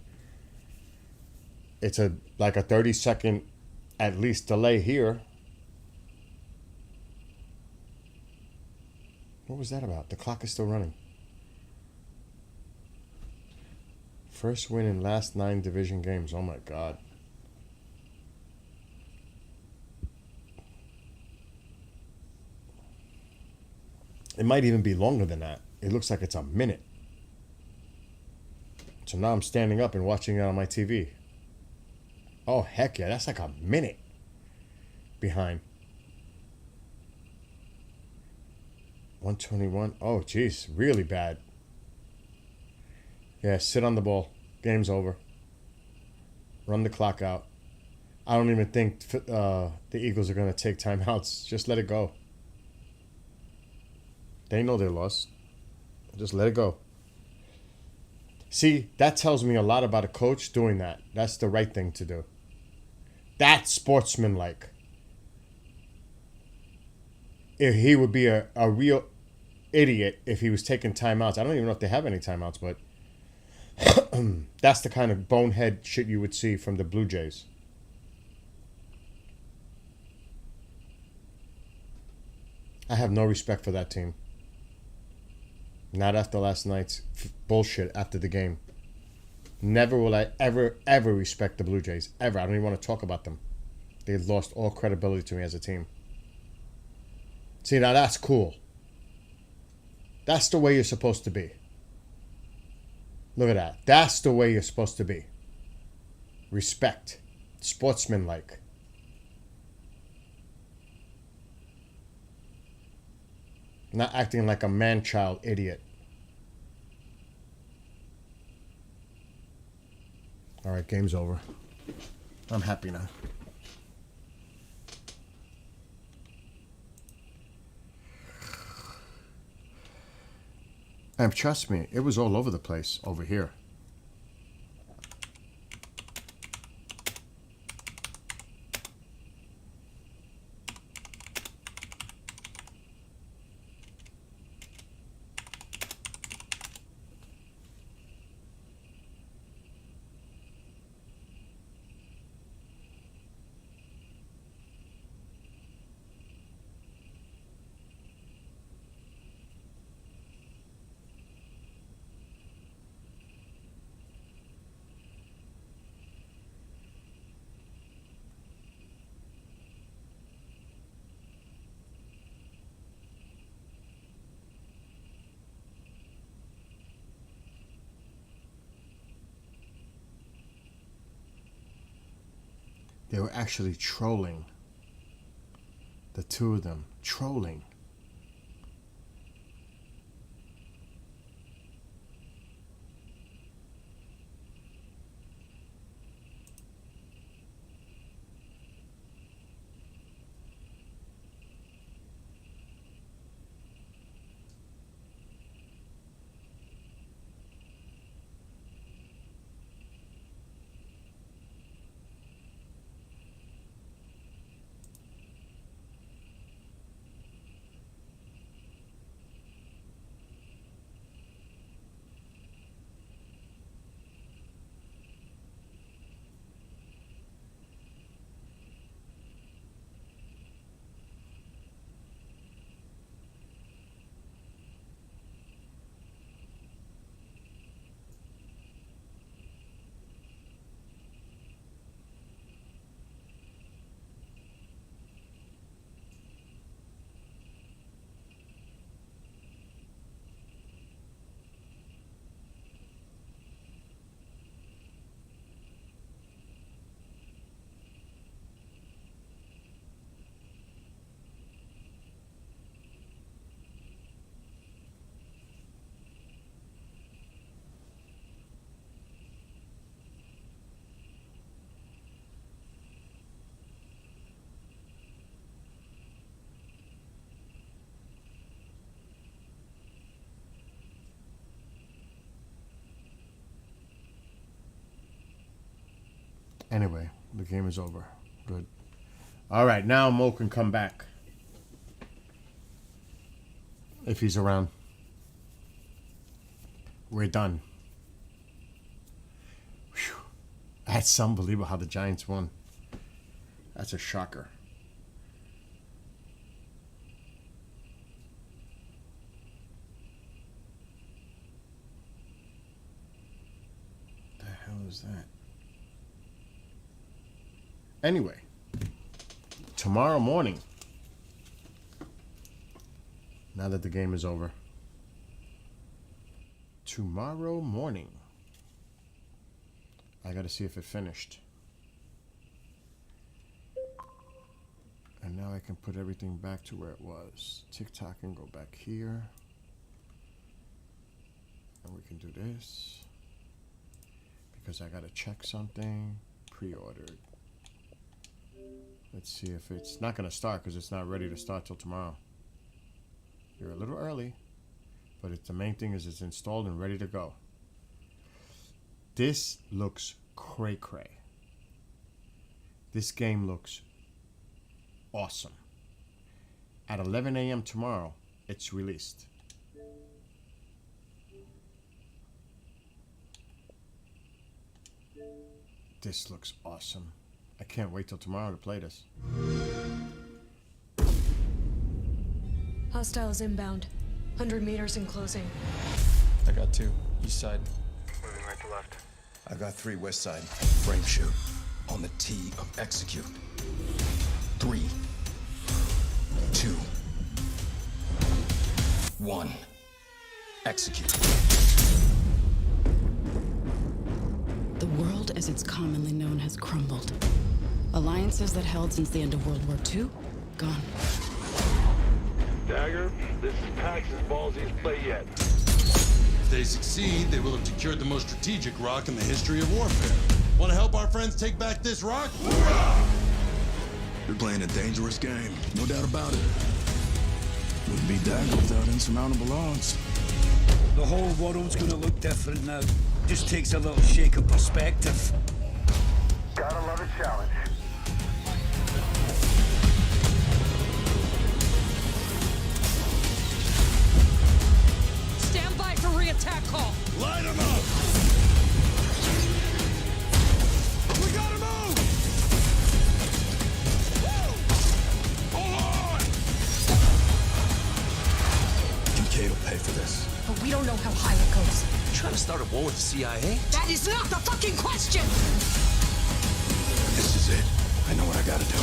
It's like a 30-second at least delay here. What was that about? The clock is still running. First win in last 9 division games. Oh my God. It might even be longer than that. It looks like it's a minute. So now I'm standing up and watching it on my TV. Oh, heck yeah. That's like a minute behind. 121. Oh, jeez. Really bad. Yeah, sit on the ball. Game's over. Run the clock out. I don't even think the Eagles are going to take timeouts. Just let it go. They know they lost. Just let it go. See, that tells me a lot about a coach doing that. That's the right thing to do. That's sportsmanlike. If he would be a real idiot if he was taking timeouts. I don't even know if they have any timeouts, but that's the kind of bonehead shit you would see from the Blue Jays. I have no respect for that team. Not after last night's bullshit after the game. Never will I ever respect the Blue Jays. Ever. I don't even want to talk about them. They've lost all credibility to me as a team. See, now that's cool. That's the way you're supposed to be. Look at that. That's the way you're supposed to be. Respect. Sportsmanlike. Not acting like a man-child idiot. All right, game's over. I'm happy now. And trust me, it was all over the place over here. They were actually trolling. The two of them. Trolling. Anyway, the game is over. Good. All right, now Mo can come back. If he's around. We're done. Whew. That's unbelievable how the Giants won. That's a shocker. The hell is that? Anyway, tomorrow morning, now that the game is over, tomorrow morning, I gotta see if it finished. And now I can put everything back to where it was. TikTok can go back here. And we can do this. Because I gotta check something. Pre-ordered. Let's see if it's not gonna start because it's not ready to start till tomorrow. You're a little early. But the main thing is it's installed and ready to go. This looks cray-cray. This game looks awesome. At 11 a.m. tomorrow, it's released. This looks awesome. I can't wait till tomorrow to play this. Hostiles inbound. 100 meters in closing. I got 2. East side. Moving right to left. I got 3 west side. Frame shoot. On the T of execute. 3, 2, 1. Execute. The world as it's commonly known has crumbled. Alliances that held since the end of World War II, gone. Dagger, this is Pax's ballsiest play yet. If they succeed, they will have secured the most strategic rock in the history of warfare. Want to help our friends take back this rock? Hoorah! You're playing a dangerous game, no doubt about it. Wouldn't be Dagger without insurmountable odds. The whole world's gonna look different now. Just takes a little shake of perspective. Gotta love a challenge. Stand by for re-attack call. Light them up! We gotta move! Woo! Hold on! Kincaid will pay for this. But we don't know how high it goes. You trying to start a war with the CIA? That is not the fucking question! This is it. I know what I gotta do.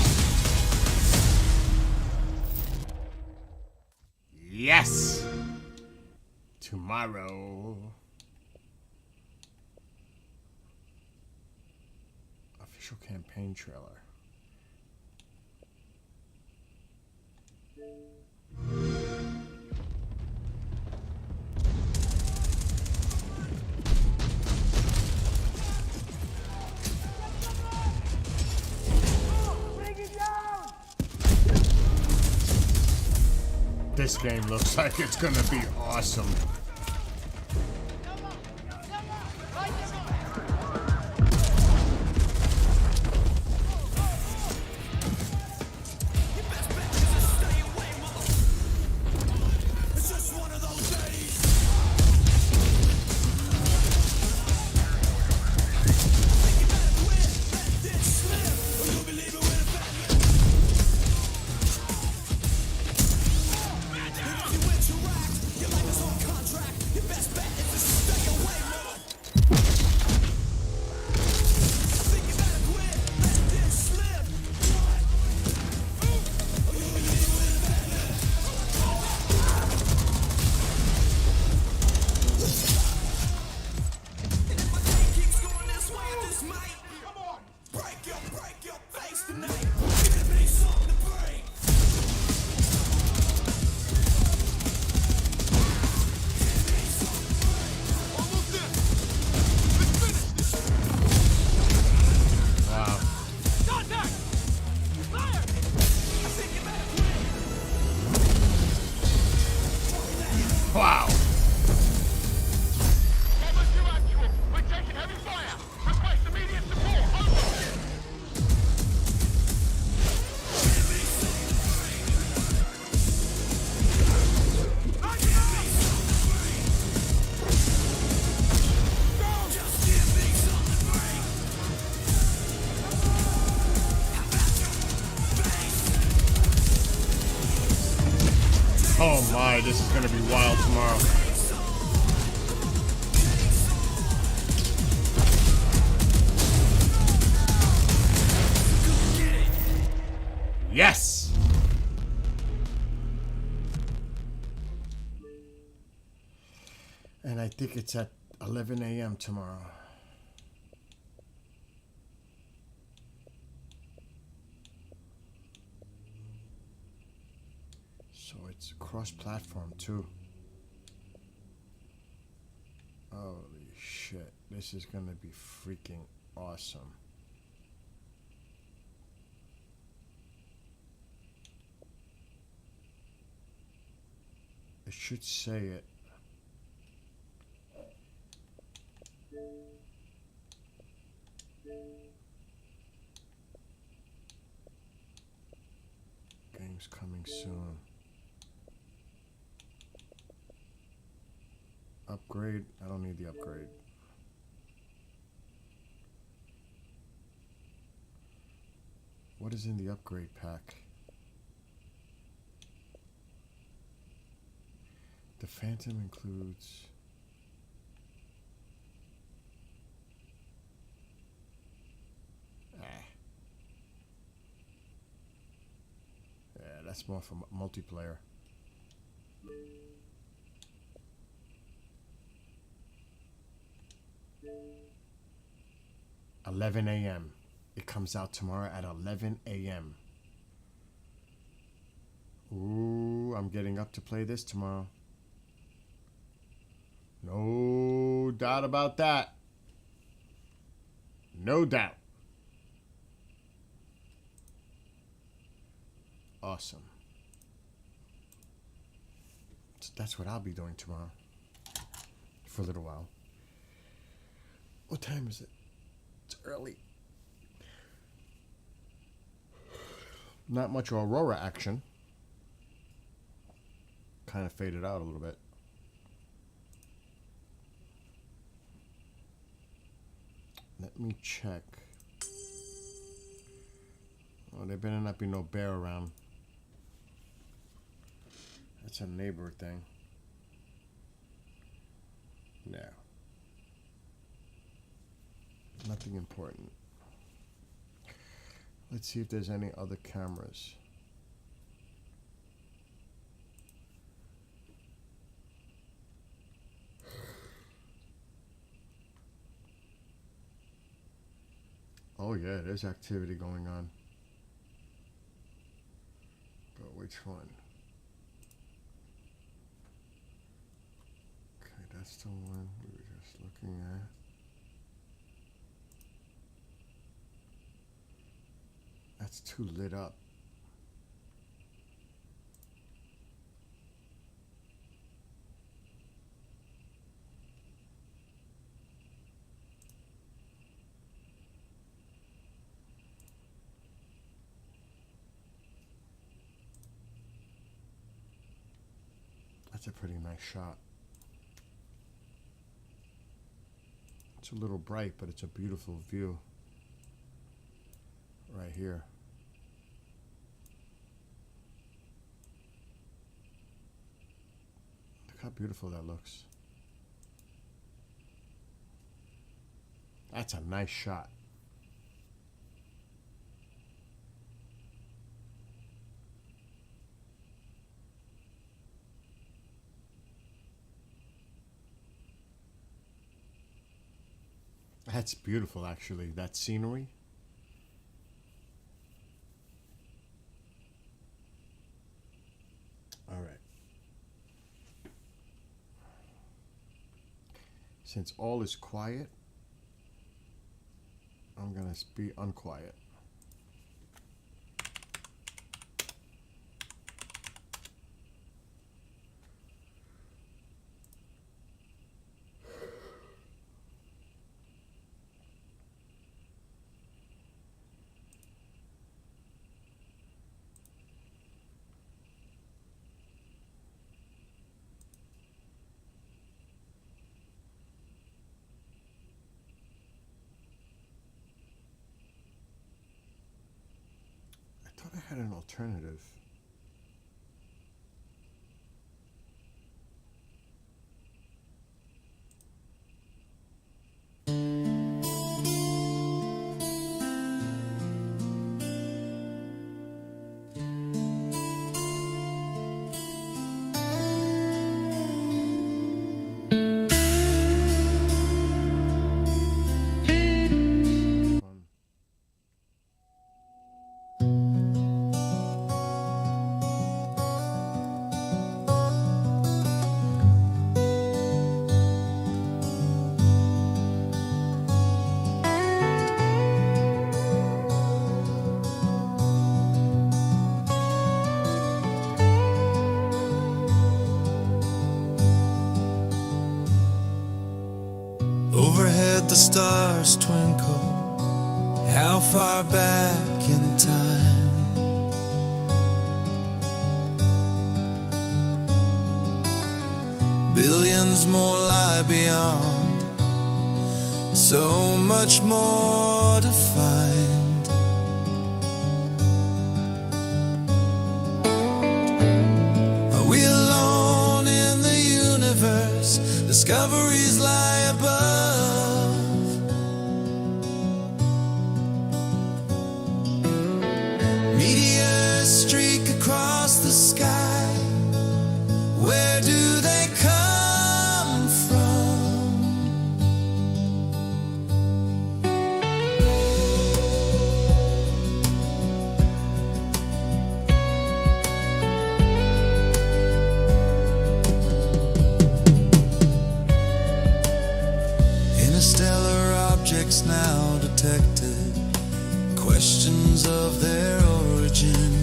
Yes! Tomorrow. Official campaign trailer. This game looks like it's gonna be awesome. Wow. We're taking heavy fire. Request immediate support. Oh my, this is gonna be wild tomorrow. Yes! And I think it's at 11 a.m. tomorrow. So it's cross-platform too. Holy shit. This is gonna be freaking awesome. It should say it. Game's coming soon. Upgrade? I don't need the upgrade. What is in the upgrade pack? The Phantom includes... Yeah, that's more for multiplayer. 11 a.m. It comes out tomorrow at 11 a.m. Ooh, I'm getting up to play this tomorrow. No doubt about that. No doubt. Awesome. So that's what I'll be doing tomorrow. For a little while. What time is it? It's early. Not much Aurora action. Kind of faded out a little bit. Let me check. Oh, there better not be no bear around. That's a neighbor thing. No. Nothing important. Let's see if there's any other cameras. Oh yeah, there's activity going on. But which one? Okay, that's the one we were just looking at. That's too lit up. That's a pretty nice shot. It's a little bright, but it's a beautiful view. Right here. Look how beautiful that looks. That's a nice shot. That's beautiful, actually. That scenery. All right. Since all is quiet, I'm gonna be unquiet. I thought I had an alternative. stars twinkle, how far back in time? Billions more lie beyond, so much more to find. Are we alone in the universe? Discoveries lie above. Meteors streak across the sky. Where do they come from? Interstellar objects now detected, questions of their origin.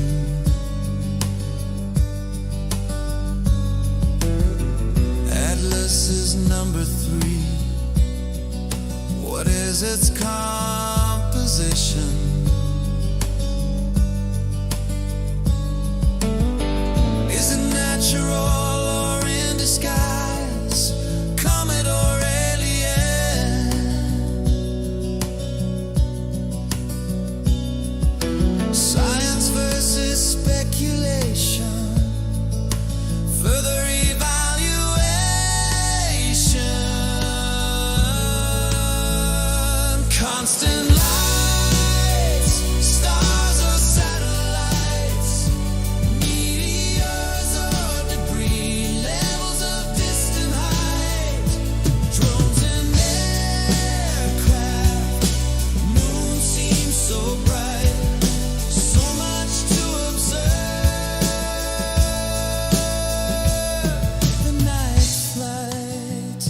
Atlas is number 3. What is its composition? Is it natural or in disguise? Comet or alien? Science versus speculation. Further constant lights, stars or satellites, meteors or debris, levels of distant height, drones and aircraft, moon seems so bright, so much to observe. The night flight.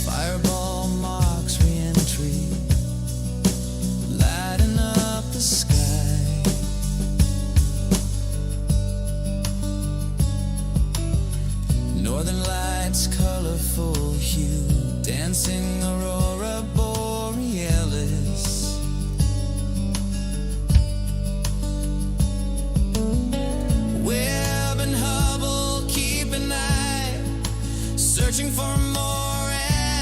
Fireball marks re-entry, lighting up the sky. Northern lights, colorful hue, dancing aurora borealis. Webb and Hubble keep an eye, searching for more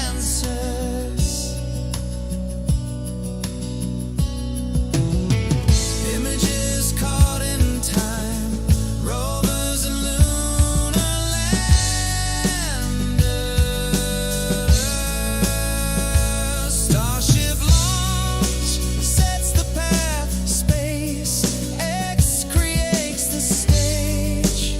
answers. Images caught in time, rovers and lunar landers. Starship launch sets the path, space X creates the stage.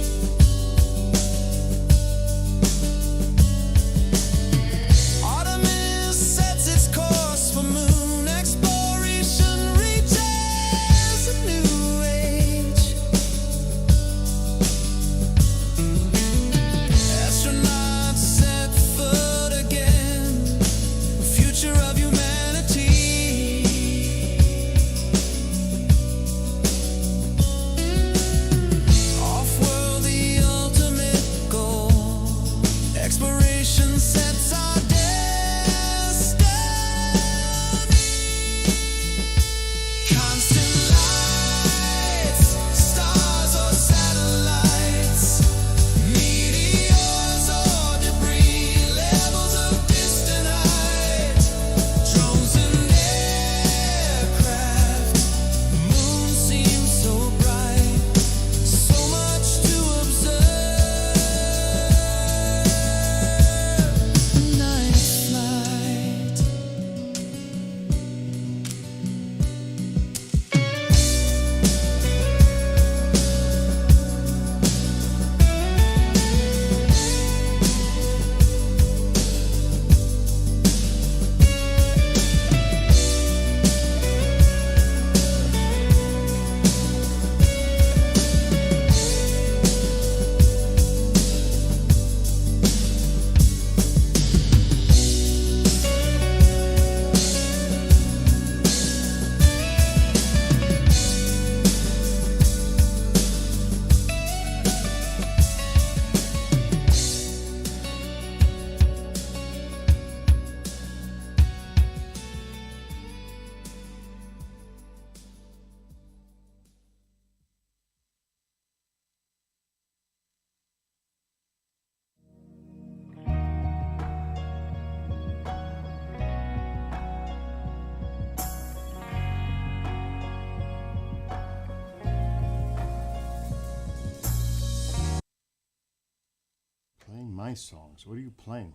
my songs. What are you playing?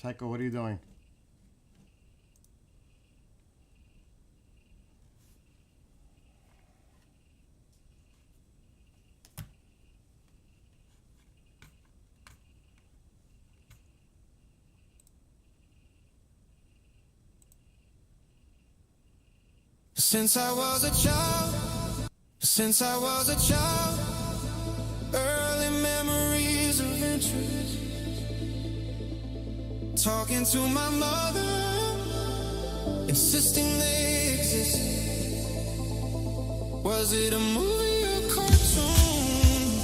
Tycho, what are you doing? Since I was a child, early memories of interest. Talking to my mother, insisting they exist. Was it a movie or cartoon?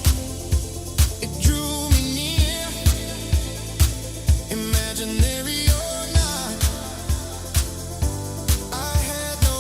It drew me near, imaginary or not. I had no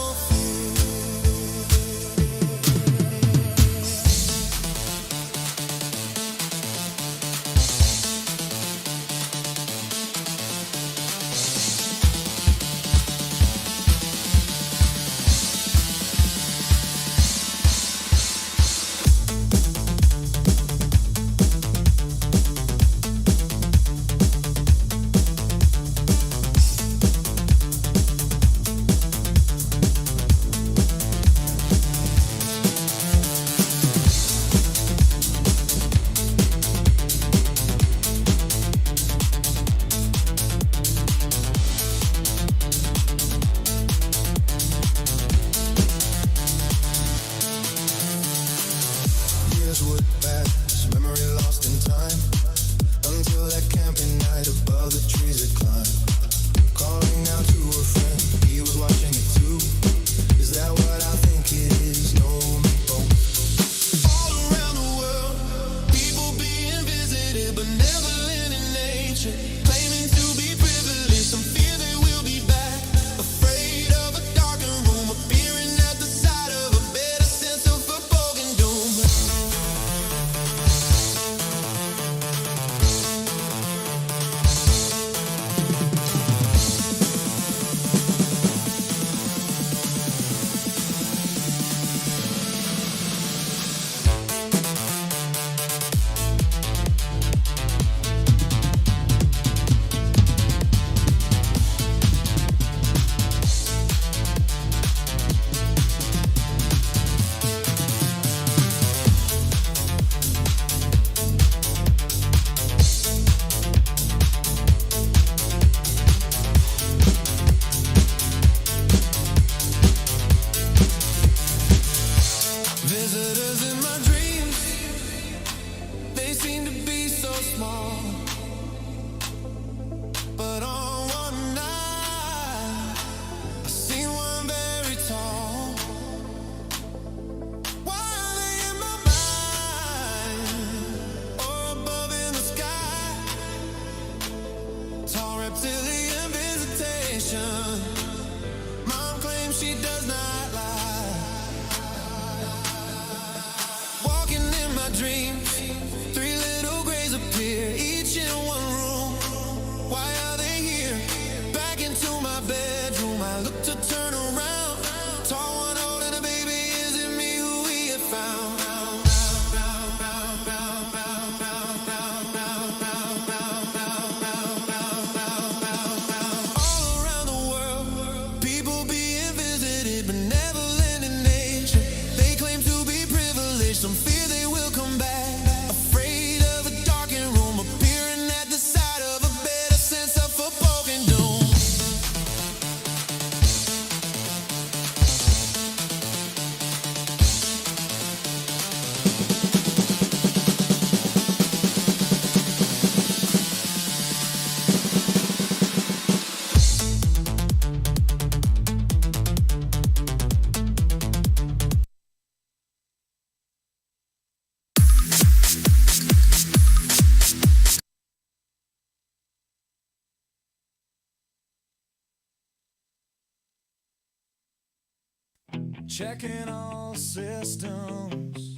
Checking all systems,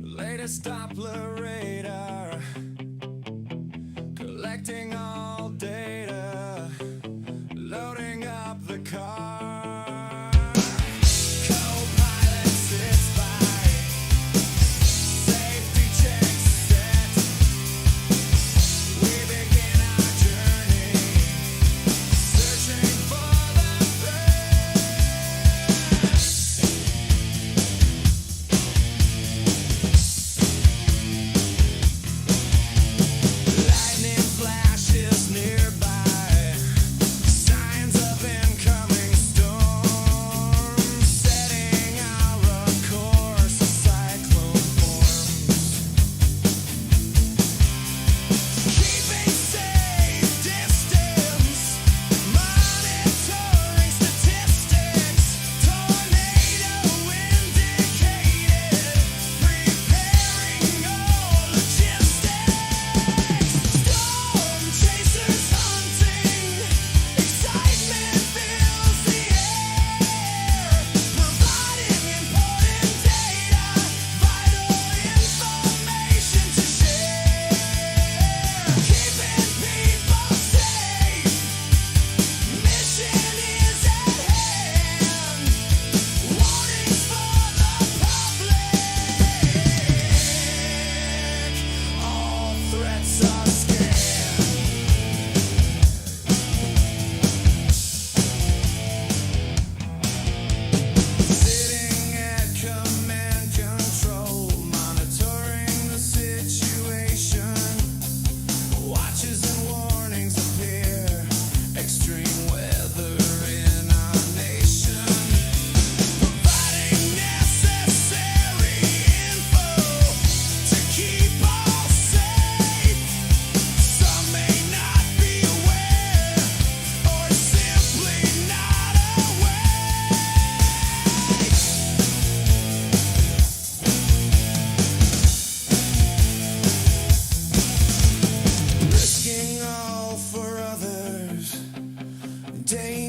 latest Doppler radar, collecting all data, loading up the car. Co-pilot sits by, safety check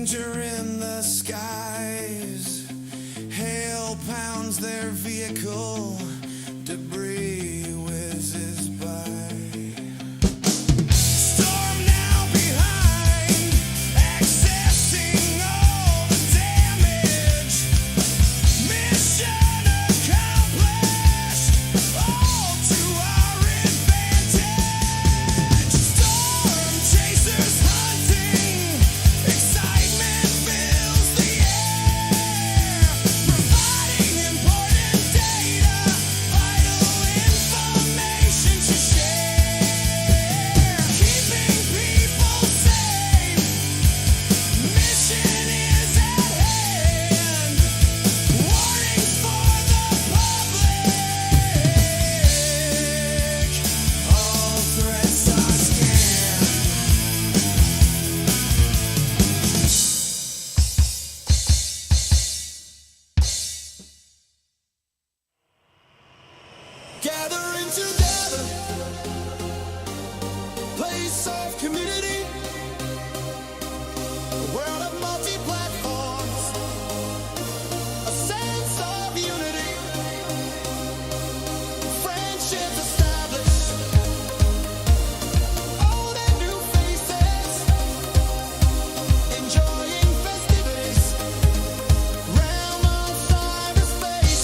danger in the skies. Hail pounds their vehicle, debris whizzes by. Storm now behind, accessing all the damage. Mission accomplished, all to our advantage. Storm chasers hunting, excitement fills the air, providing important data, vital information to share, keeping people safe. Mission is at hand. Warnings for the public. All threats are scanned. Gathering together, place of community, a world of multi-platforms, a sense of unity, friendships established, old and new faces, enjoying festivities, realm of cyberspaces,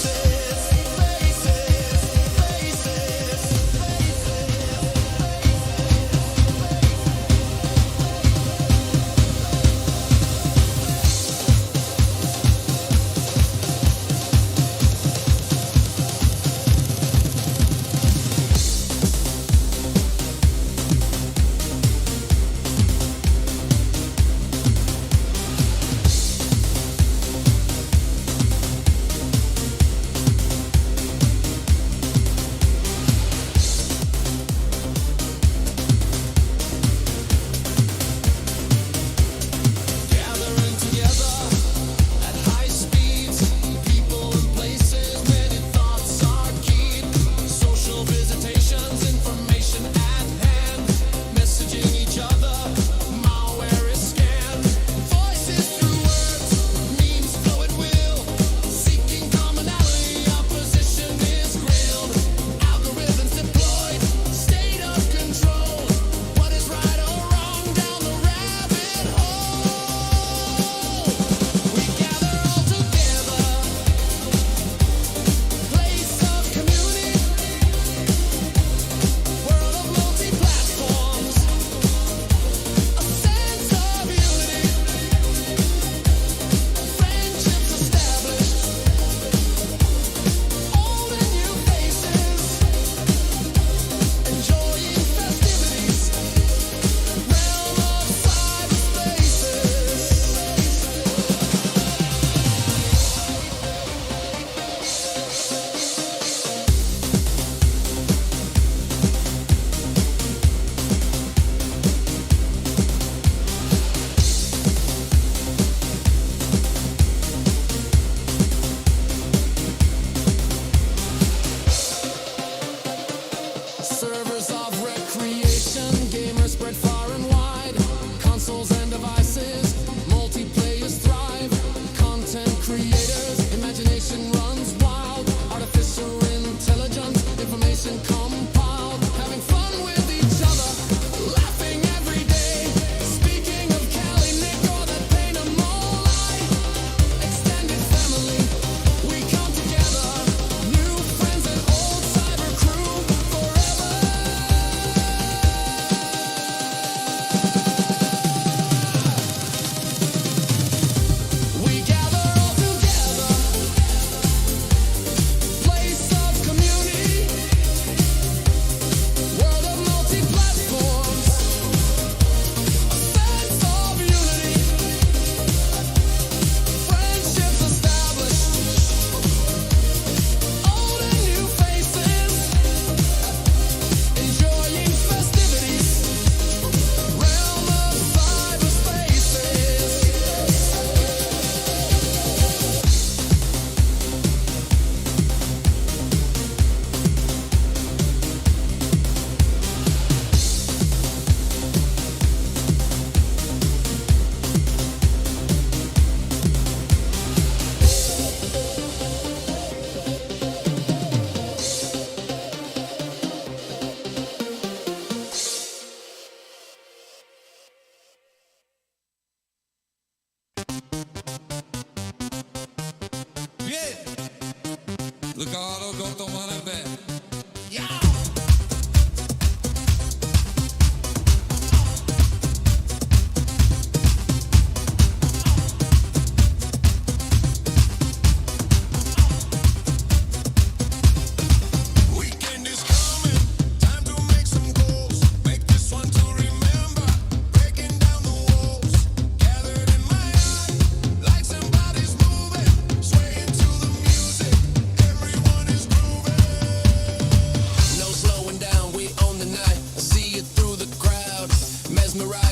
gathering together at high speeds, people and places, many thoughts are keyed, social visitations, information at hand, messaging each other, malware is scanned, voices through words, memes flow at will, seeking commonality, opposition is grilled, algorithms deployed, state of control, what is right or wrong down the rabbit hole. We gather all together, place of community, world of multi-platforms, a sense of unity, friendships established, old and new faces, enjoying festivities, realm of cyberspaces. Servers of recreation, gamers spread far and wide, consoles and devices, multiplayers thrive, content creators, imagination runs wild, artificial intelligence, information compiled, having fun with each other, laughing every day, speaking of Cali, Nick, or that pain of Molai, extended family, we come together, new friends and old cyber crew, forever.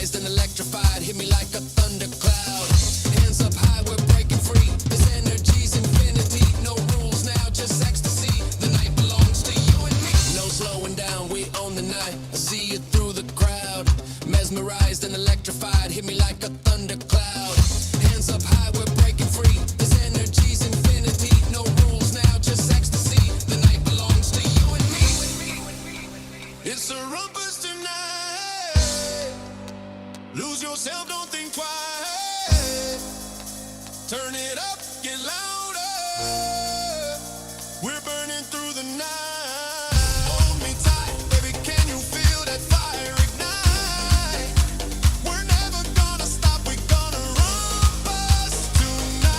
mesmerized and electrified, hit me like a thundercloud. Hands up high, we're breaking free. This energy's infinity, no rules now, just ecstasy. The night belongs to you and me. No slowing down, we own the night. I see you through the crowd. Mesmerized and electrified, hit me like a thundercloud. Hands up high, we're breaking free. This energy's infinity, no rules now, just ecstasy. The night belongs to you and me. It's a rumpus tonight. Lose yourself, don't think twice. Turn it up, get louder. We're burning through the night. Hold me tight, baby, can you feel that fire ignite? We're never gonna stop, we're gonna rumpus tonight.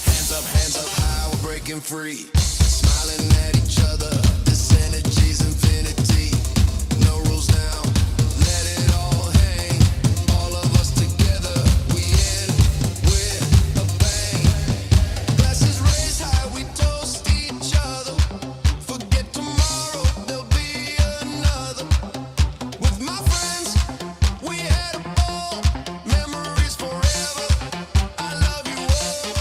Hands up high, we're breaking free. Smiling at each other. This energy's infinity. No rules now. Let it all hang. All of us together. We end with a bang. Glasses raised high, we toast each other. Forget tomorrow, there'll be another. With my friends, we had a ball. Memories forever. I love you all.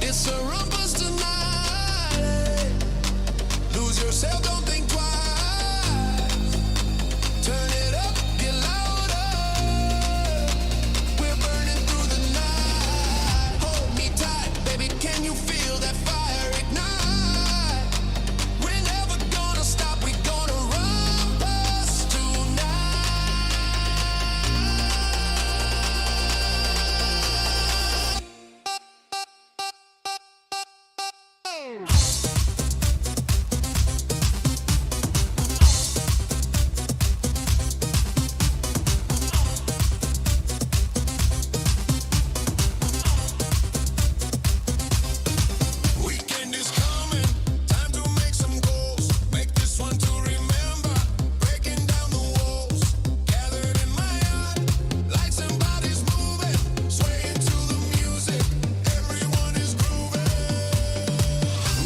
It's a rumpus tonight. Lose yourself, don't think twice. Turn it up, get louder. We're burning through the night. Hold me tight, baby, can you feel that fire ignite? We're never gonna stop, we're gonna rumpus tonight. Weekend is coming, time to make some goals. Make this one to remember, breaking down the walls. Gathered in my yard, lights and bodies moving, swaying to the music. Everyone is grooving.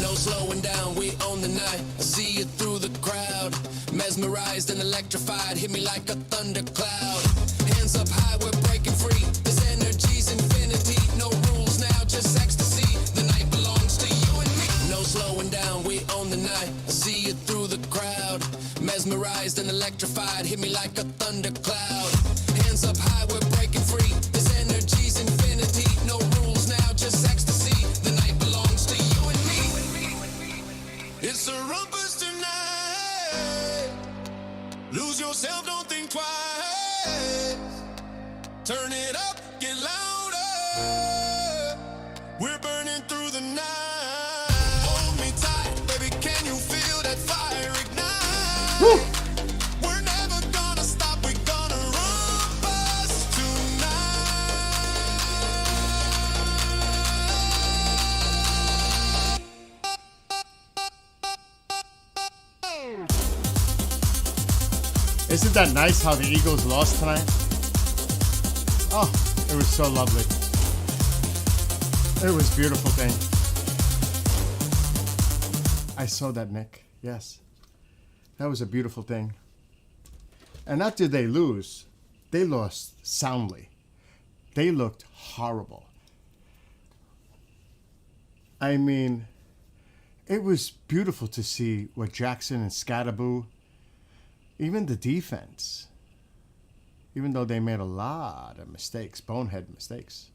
No slowing down, we own the night. I see you through the crowd. Mesmerized and electrified, hit me like a thundercloud. Hands up high, we're breaking free. This energy's infinity, no rules now, just ecstasy. The night belongs to you and me. No slowing down, we own the night. I see you through the crowd. Mesmerized and electrified, hit me like a thundercloud. Hands up high, we're breaking free. This energy's infinity, no rules now, just ecstasy. The night belongs to you and me. It's a rumpus tonight. Lose yourself, don't think twice. Turn it up, get louder. We're burning through the night. Hold me tight, baby, can you feel that fire ignite? We're never gonna stop, we're gonna rumpus tonight. Isn't that nice how the Eagles lost tonight? Oh, it was so lovely. It was a beautiful thing. I saw that, Nick. Yes. That was a beautiful thing. And not did they lose. They lost soundly. They looked horrible. I mean, it was beautiful to see what Jackson and Scatterboo, even the defense, even though they made a lot of mistakes, bonehead mistakes.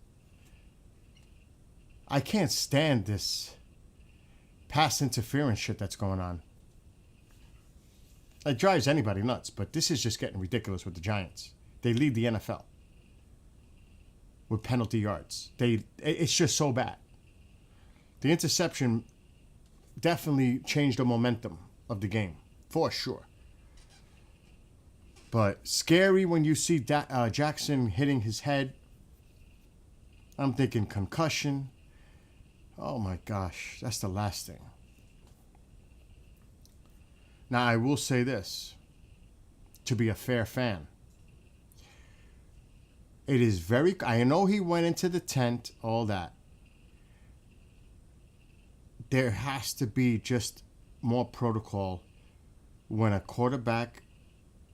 I can't stand this pass interference shit that's going on. It drives anybody nuts, but this is just getting ridiculous with the Giants. They lead the NFL with penalty yards. It's just so bad. The interception definitely changed the momentum of the game, for sure. But scary when you see Jackson hitting his head. I'm thinking concussion. Oh my gosh, that's the last thing. Now, I will say this, to be a fair fan. It is very, I know he went into the tent, all that. There has to be just more protocol when a quarterback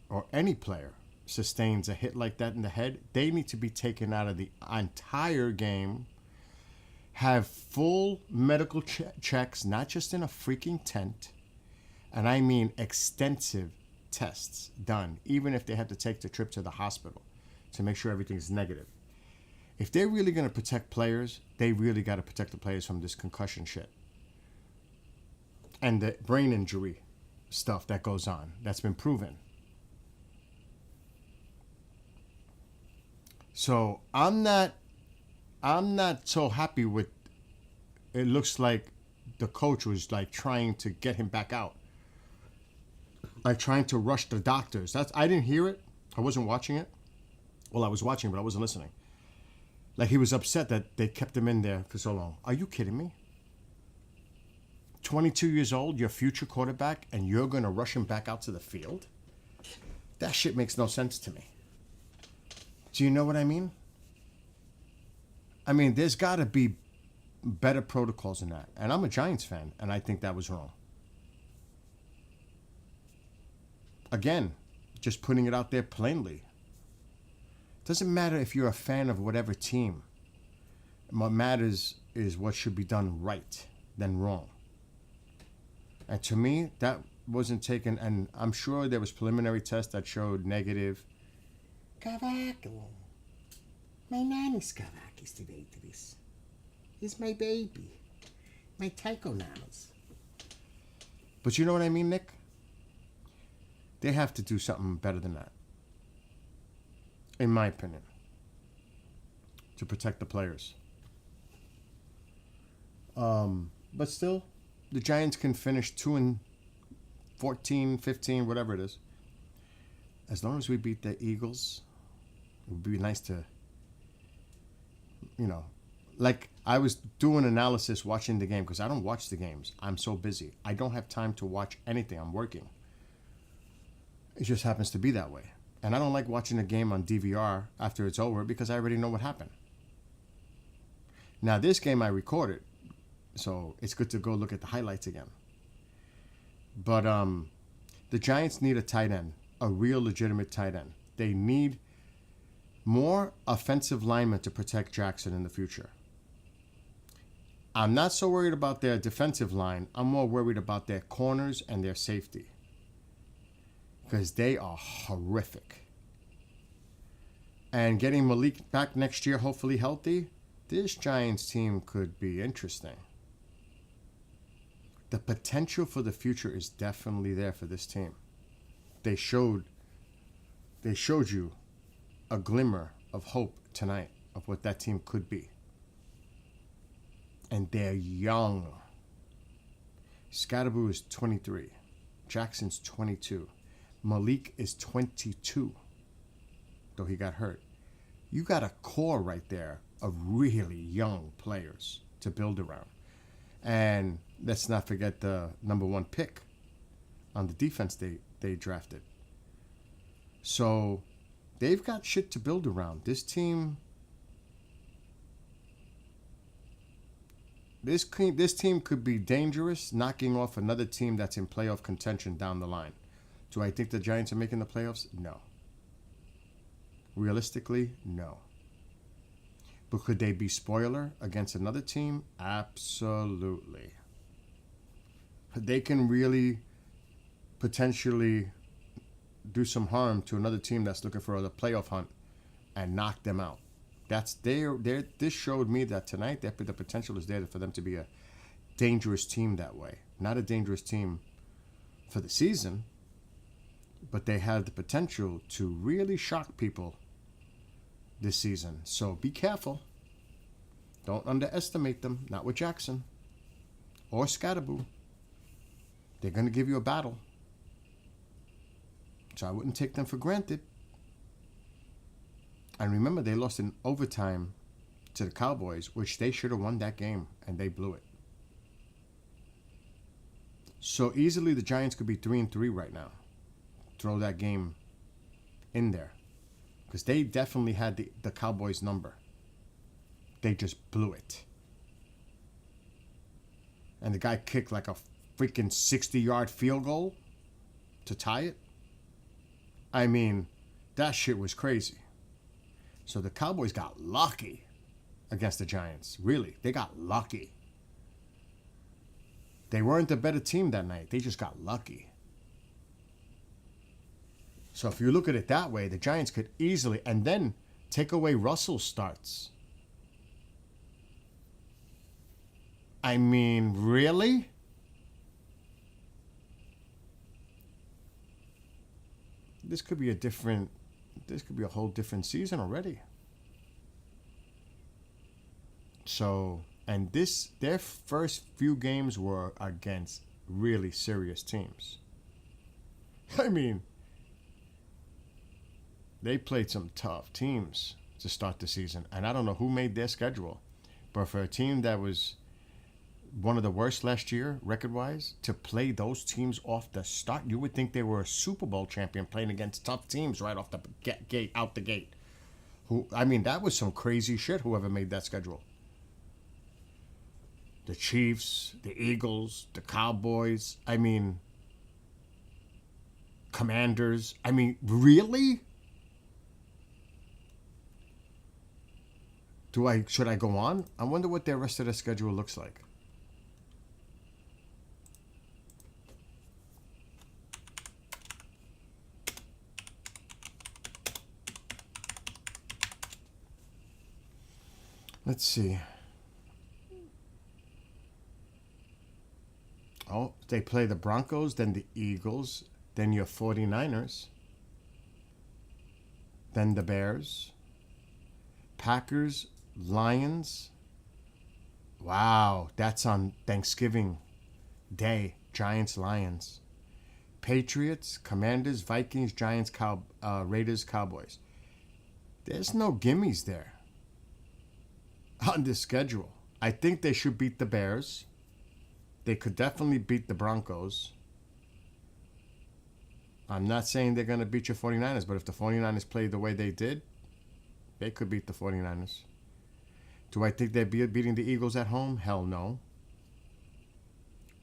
or any player sustains a hit like that in the head. They need to be taken out of the entire game, have full medical checks, not just in a freaking tent. And I mean extensive tests done, even if they have to take the trip to the hospital to make sure everything's negative. If they're really going to protect players, they really got to protect the players from this concussion shit. And the brain injury stuff that goes on, that's been proven. So I'm not so happy with, it looks like the coach was like trying to get him back out. Like trying to rush the doctors. I didn't hear it. I wasn't watching it. Well, I was watching, but I wasn't listening. Like he was upset that they kept him in there for so long. Are you kidding me? 22 years old, your future quarterback, and you're going to rush him back out to the field? That shit makes no sense to me. Do you know what I mean? I mean, there's got to be better protocols than that. And I'm a Giants fan, and I think that was wrong. Again, just putting it out there plainly. Doesn't matter if you're a fan of whatever team. What matters is what should be done right than wrong. And to me, that wasn't taken, and I'm sure there was preliminary tests that showed negative. Cavaco. My nanny's Cavakis today to this. He's my baby. My taco nanos. But you know what I mean, Nick? They have to do something better than that. In my opinion. To protect the players. But still, the Giants can finish 2-14, 15, whatever it is. As long as we beat the Eagles, it would be nice to, like I was doing analysis watching the game because I don't watch the games. I'm so busy. I don't have time to watch anything. I'm working. It just happens to be that way. And I don't like watching a game on DVR after it's over because I already know what happened. Now, this game I recorded, so it's good to go look at the highlights again. But the Giants need a tight end, a real legitimate tight end. They need more offensive linemen to protect Jackson in the future. I'm not so worried about their defensive line. I'm more worried about their corners and their safety. Because they are horrific. And getting Malik back next year, hopefully healthy, this Giants team could be interesting. The potential for the future is definitely there for this team. They showed you a glimmer of hope tonight of what that team could be. And they're young. Scadaboo is 23. Jackson's 22. Malik is 22, though he got hurt. You got a core right there of really young players to build around. And let's not forget the number 1 pick on the defense they drafted. So they've got shit to build around. This team could be dangerous, knocking off another team that's in playoff contention down the line. Do I think the Giants are making the playoffs? No. Realistically, no. But could they be spoiler against another team? Absolutely. They can really potentially do some harm to another team that's looking for a playoff hunt and knock them out. This showed me that tonight the potential is there for them to be a dangerous team that way. Not a dangerous team for the season, but they have the potential to really shock people this season. So be careful. Don't underestimate them. Not with Jackson or Scatterboo. They're going to give you a battle. So I wouldn't take them for granted. And remember, they lost in overtime to the Cowboys, which they should have won that game, and they blew it. So easily the Giants could be 3-3 right now. Throw that game in there. Because they definitely had the Cowboys number. They just blew it. And the guy kicked like a freaking 60-yard field goal to tie it. I mean, that shit was crazy. So the Cowboys got lucky against the Giants. Really, they got lucky. They weren't the better team that night. They just got lucky. So if you look at it that way, the Giants could easily, and then take away Russell's starts. I mean, really? This could be a whole different season already. So, and their first few games were against really serious teams. I mean, they played some tough teams to start the season. And I don't know who made their schedule. But for a team that was one of the worst last year, record-wise, to play those teams off the start, you would think they were a Super Bowl champion playing against tough teams right off the gate. That was some crazy shit, whoever made that schedule. The Chiefs, the Eagles, the Cowboys, Commanders. Really? Should I go on? I wonder what their rest of the schedule looks like. Let's see. Oh, they play the Broncos, then the Eagles, then your 49ers, then the Bears, Packers, Lions. Wow, that's on Thanksgiving Day. Giants, Lions. Patriots, Commanders, Vikings, Giants, Raiders, Cowboys. There's no gimmies there on this schedule. I think they should beat the Bears. They could definitely beat the Broncos. I'm not saying they're going to beat your 49ers, but if the 49ers play the way they did, they could beat the 49ers. Do I think they're beating the Eagles at home? Hell no.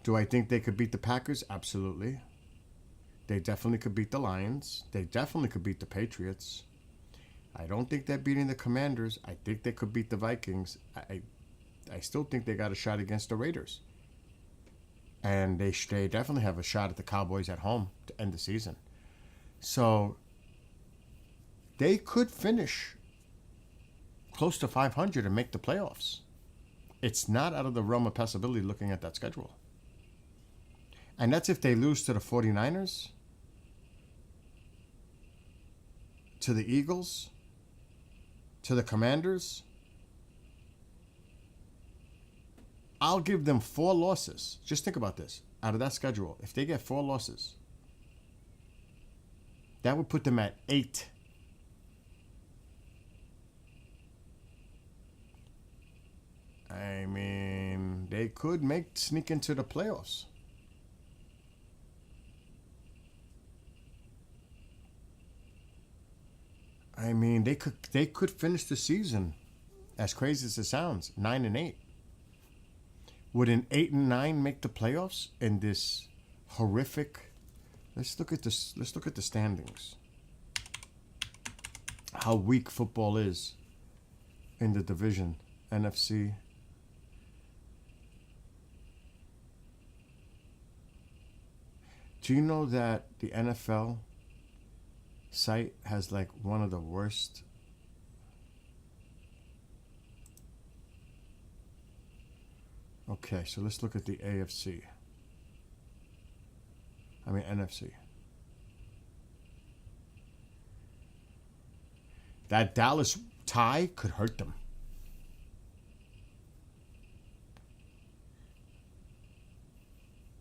Do I think they could beat the Packers? Absolutely. They definitely could beat the Lions. They definitely could beat the Patriots. I don't think they're beating the Commanders. I think they could beat the Vikings. I still think they got a shot against the Raiders. And they definitely have a shot at the Cowboys at home to end the season. So they could finish close to 500 and make the playoffs. It's not out of the realm of possibility looking at that schedule. And that's if they lose to the 49ers, to the Eagles, to the Commanders. I'll give them 4 losses. Just think about this. Out of that schedule, if they get 4 losses, that would put them at 8. They could sneak into the playoffs. They could finish the season, as crazy as it sounds, 9-8. Would an 8-9 make the playoffs in this horrific? Let's look at this. Let's look at the standings. How weak football is in the division, NFC. Do you know that the NFL site has like one of the worst? Okay, so let's look at the NFC. NFC. That Dallas tie could hurt them.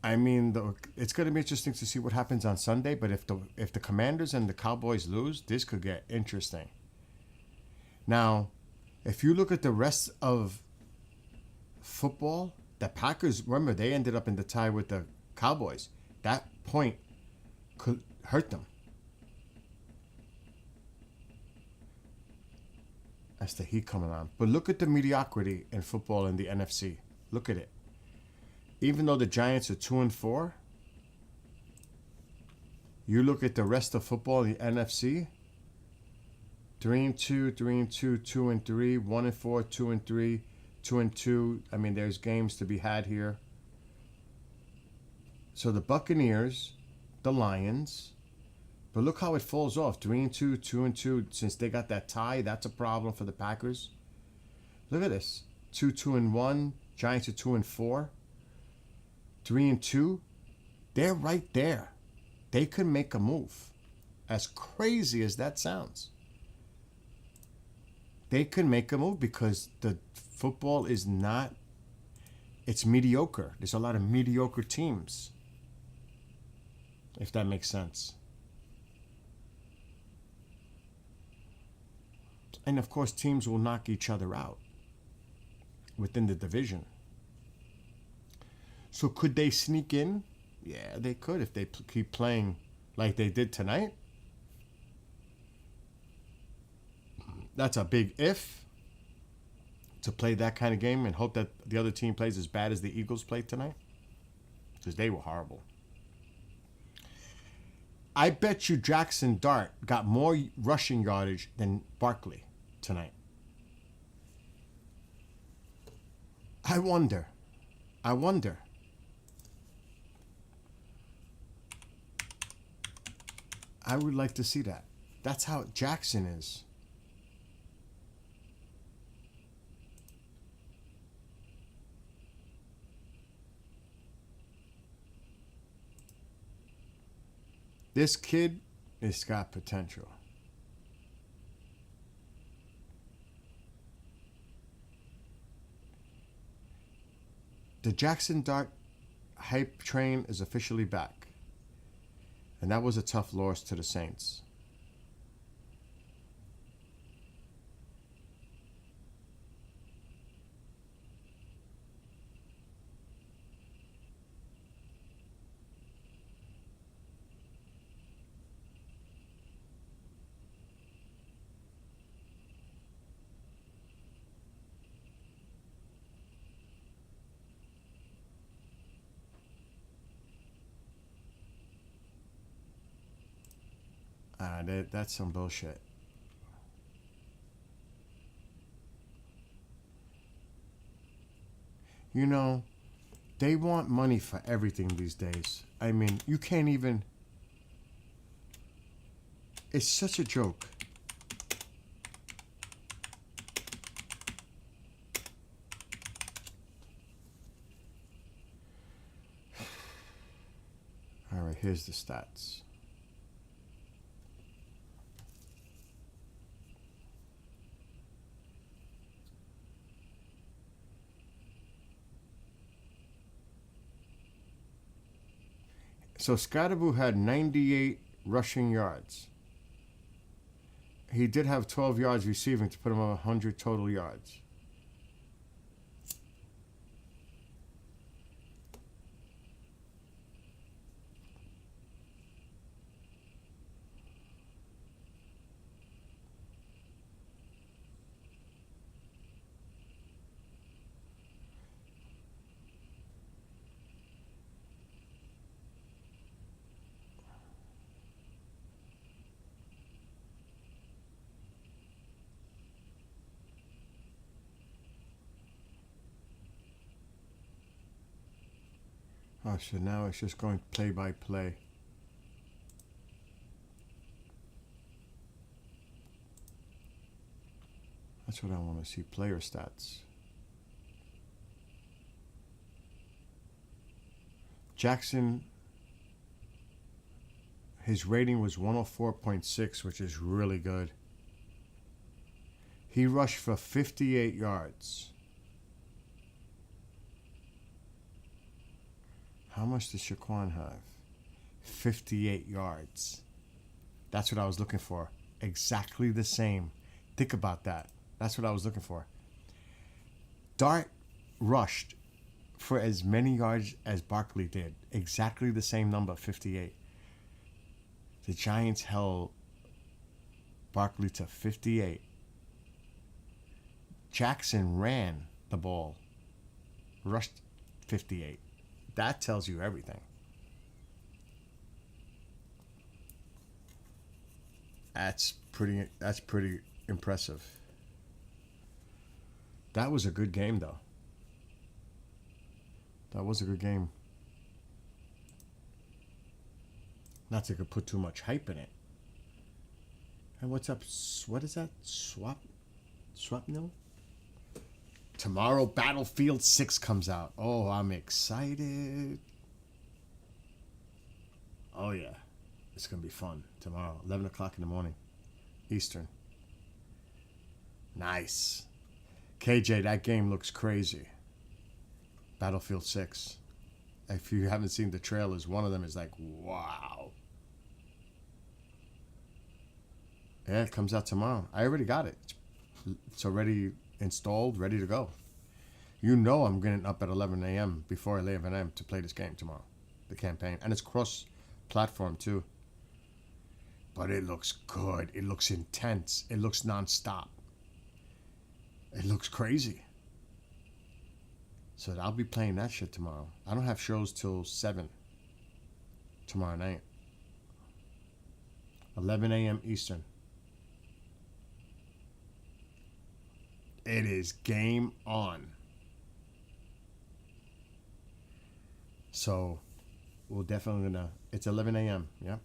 I mean, it's going to be interesting to see what happens on Sunday. But if the Commanders and the Cowboys lose, this could get interesting. Now, if you look at the rest of football, the Packers, remember, they ended up in the tie with the Cowboys. That point could hurt them. That's the heat coming on. But look at the mediocrity in football in the NFC. Look at it. Even though the Giants are 2-4, you look at the rest of football in the NFC, 3-2, 3-2, 2-3, 1-4, 2-3, 2-2. I mean, there's games to be had here. So the Buccaneers, the Lions, but look how it falls off. 3-2, 2-2. Since they got that tie, that's a problem for the Packers. Look at this. 2-2-1. Giants are 2-4. 3-2. They're right there. They could make a move. As crazy as that sounds. They could make a move because the football is not, it's mediocre. There's a lot of mediocre teams. If that makes sense. And of course, teams will knock each other out within the division. So could they sneak in? Yeah, they could if they keep playing like they did tonight. That's a big if, to play that kind of game and hope that the other team plays as bad as the Eagles played tonight, because they were horrible. I bet you Jackson Dart got more rushing yardage than Barkley tonight. I wonder. I would like to see that. That's how Jackson is. This kid has got potential. The Jackson Dart hype train is officially back. And that was a tough loss to the Saints. That's some bullshit. You know, they want money for everything these days. I mean, you can't even... It's such a joke. All right, here's the stats. So Scottaboo had 98 rushing yards. He did have 12 yards receiving to put him on 100 total yards. Oh, so now it's just going play by play. That's what I want to see, player stats. Jackson, his rating was 104.6, which is really good. He rushed for 58 yards. How much did Shaquan have? 58 yards. That's what I was looking for. Exactly the same. Think about that. That's what I was looking for. Dart rushed for as many yards as Barkley did. Exactly the same number, 58. The Giants held Barkley to 58. Jackson ran the ball, rushed 58. That tells you everything. That's pretty impressive. That was a good game, though. That was a good game. Not to put too much hype in it. And what's up? What is that? Swapnil? Tomorrow, Battlefield 6 comes out. Oh, I'm excited. Oh, yeah. It's going to be fun tomorrow. 11 o'clock in the morning. Eastern. Nice. KJ, that game looks crazy. Battlefield 6. If you haven't seen the trailers, one of them is like, wow. Yeah, it comes out tomorrow. I already got it. It's already installed, ready to go. You know I'm getting up at 11 a.m. before 11 a.m. to play this game tomorrow. The campaign. And it's cross-platform, too. But it looks good. It looks intense. It looks nonstop. It looks crazy. So I'll be playing that shit tomorrow. I don't have shows till 7 tomorrow night. 11 a.m. Eastern. It is game on. So we're definitely gonna. It's 11 a.m. Yeah.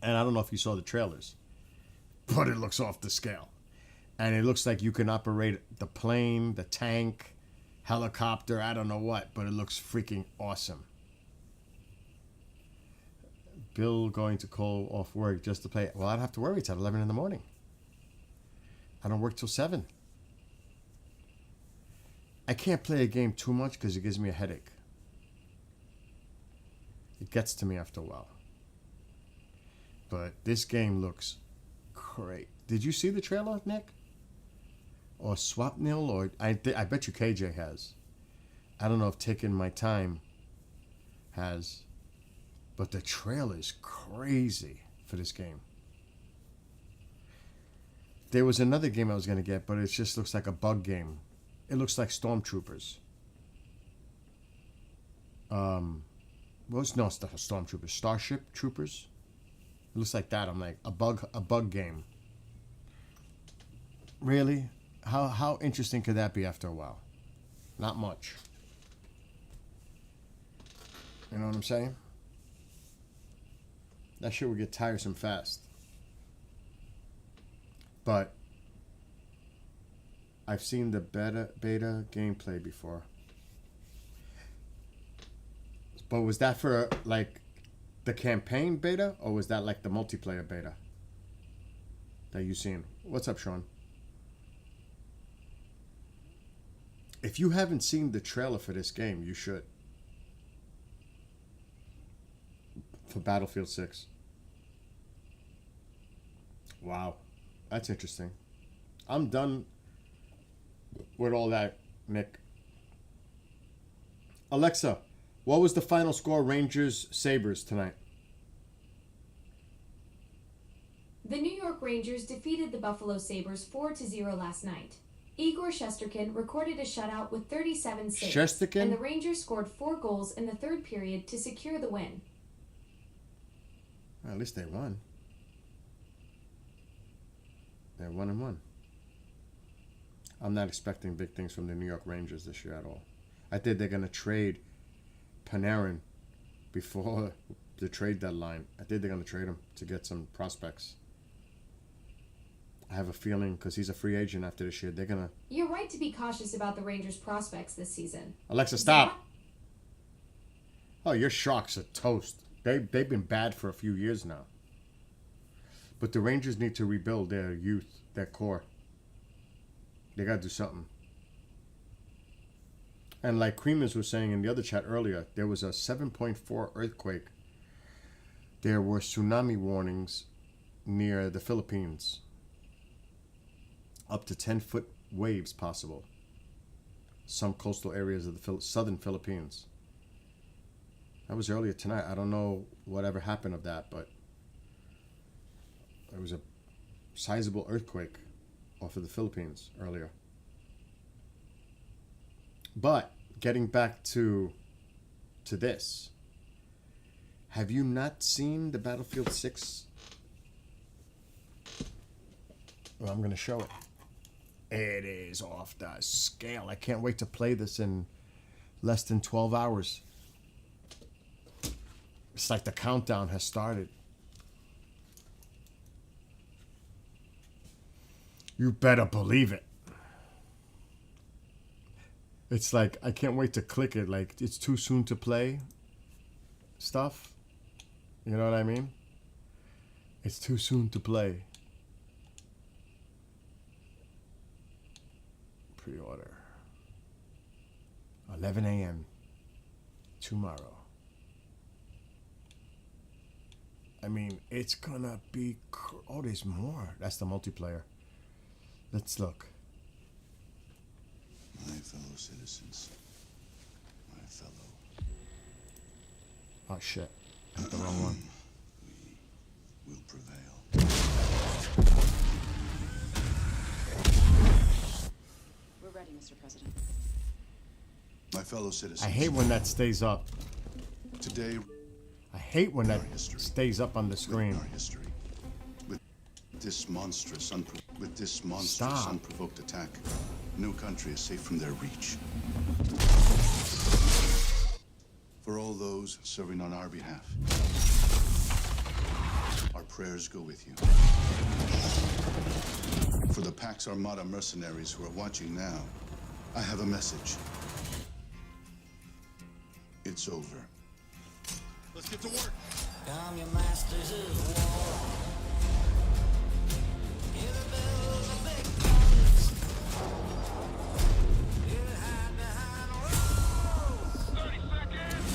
And I don't know if you saw the trailers, but it looks off the scale. And it looks like you can operate the plane, the tank, helicopter, I don't know what, but it looks freaking awesome. Bill going to call off work just to play. Well, I don't have to worry. It's at 11 in the morning. I don't work till 7. I can't play a game too much because it gives me a headache. It gets to me after a while. But this game looks great. Did you see the trailer, Nick? Or Swapnil? Or I bet you KJ has. I don't know if Taking My Time has. But the trailer's crazy for this game. There was another game I was going to get, but it just looks like a bug game. It looks like Stormtroopers. Stormtroopers? Starship Troopers? It looks like that. I'm like, a bug game. Really? How interesting could that be after a while? Not much. You know what I'm saying? That shit would get tiresome fast. But I've seen the beta gameplay before. But was that for like the campaign beta, or was that like the multiplayer beta that you seen? What's up, Sean? If you haven't seen the trailer for this game, you should. For Battlefield 6. Wow. That's interesting. I'm done with all that, Nick. Alexa, what was the final score Rangers-Sabres tonight? The New York Rangers defeated the Buffalo Sabres 4-0 last night. Igor Shesterkin recorded a shutout with 37 saves. Shesterkin? And the Rangers scored 4 goals in the third period to secure the win. Well, at least they won. They're 1-1. I'm not expecting big things from the New York Rangers this year at all. I think they're going to trade Panarin before the trade deadline. I think they're going to trade him to get some prospects. I have a feeling because he's a free agent after this year, they're going to... You're right to be cautious about the Rangers' prospects this season. Alexa, stop! Oh, your Sharks are toast. They've been bad for a few years now. But the Rangers need to rebuild their youth, their core. They got to do something. And like Creemers was saying in the other chat earlier, there was a 7.4 earthquake. There were tsunami warnings near the Philippines. Up to 10-foot waves possible. Some coastal areas of the southern Philippines. That was earlier tonight. I don't know whatever happened of that, but there was a sizable earthquake off of the Philippines earlier. But getting back to this, have you not seen the Battlefield 6? Well, I'm going to show it. It is off the scale. I can't wait to play this in less than 12 hours. It's like the countdown has started. You better believe it. It's like, I can't wait to click it. Like, it's too soon to play stuff. You know what I mean? It's too soon to play. Pre-order. 11 a.m. tomorrow. I mean, it's gonna be... Oh, there's more. That's the multiplayer. Let's look. My fellow citizens. My fellow... Oh, shit. That's the wrong one. We will prevail. We're ready, Mr. President. My fellow citizens. I hate when that stays up. Today... I hate when that stays up on the screen. Our history. With this monstrous unprovoked attack, no country is safe from their reach. For all those serving on our behalf, our prayers go with you. For the Pax Armada mercenaries who are watching now, I have a message. It's over. Let's get to work. I'm your masters of war. You're the bells of big guns. You hide behind walls. 30 seconds.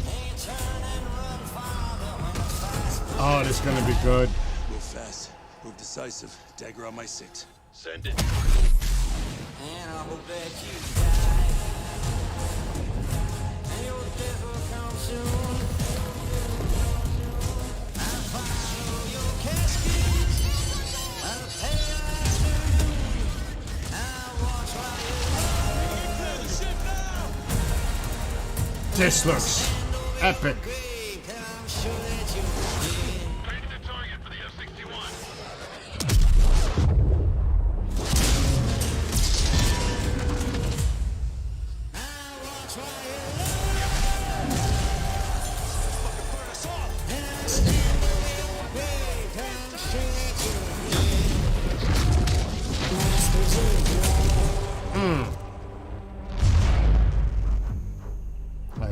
And you turn and run farther when the fast. Oh, this is gonna be good. Move fast. Move decisive. Dagger on my 6. Send it. And I hope that you die. And your death will come soon. This looks epic.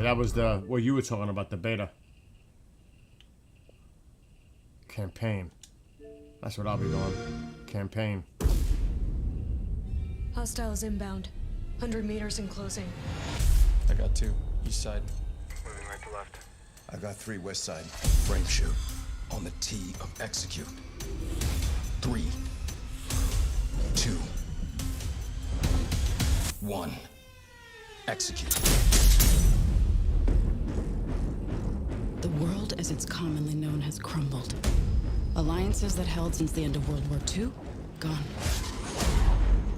That was the what you were talking about, the beta campaign. That's what I'll be doing. Campaign. Hostiles inbound. 100 meters in closing. I got 2. East side. Moving right to left. I got 3 west side. Frame shoot. On the T of execute. 3, 2, 1. Execute. The world as it's commonly known has crumbled. Alliances that held since the end of World War II, gone.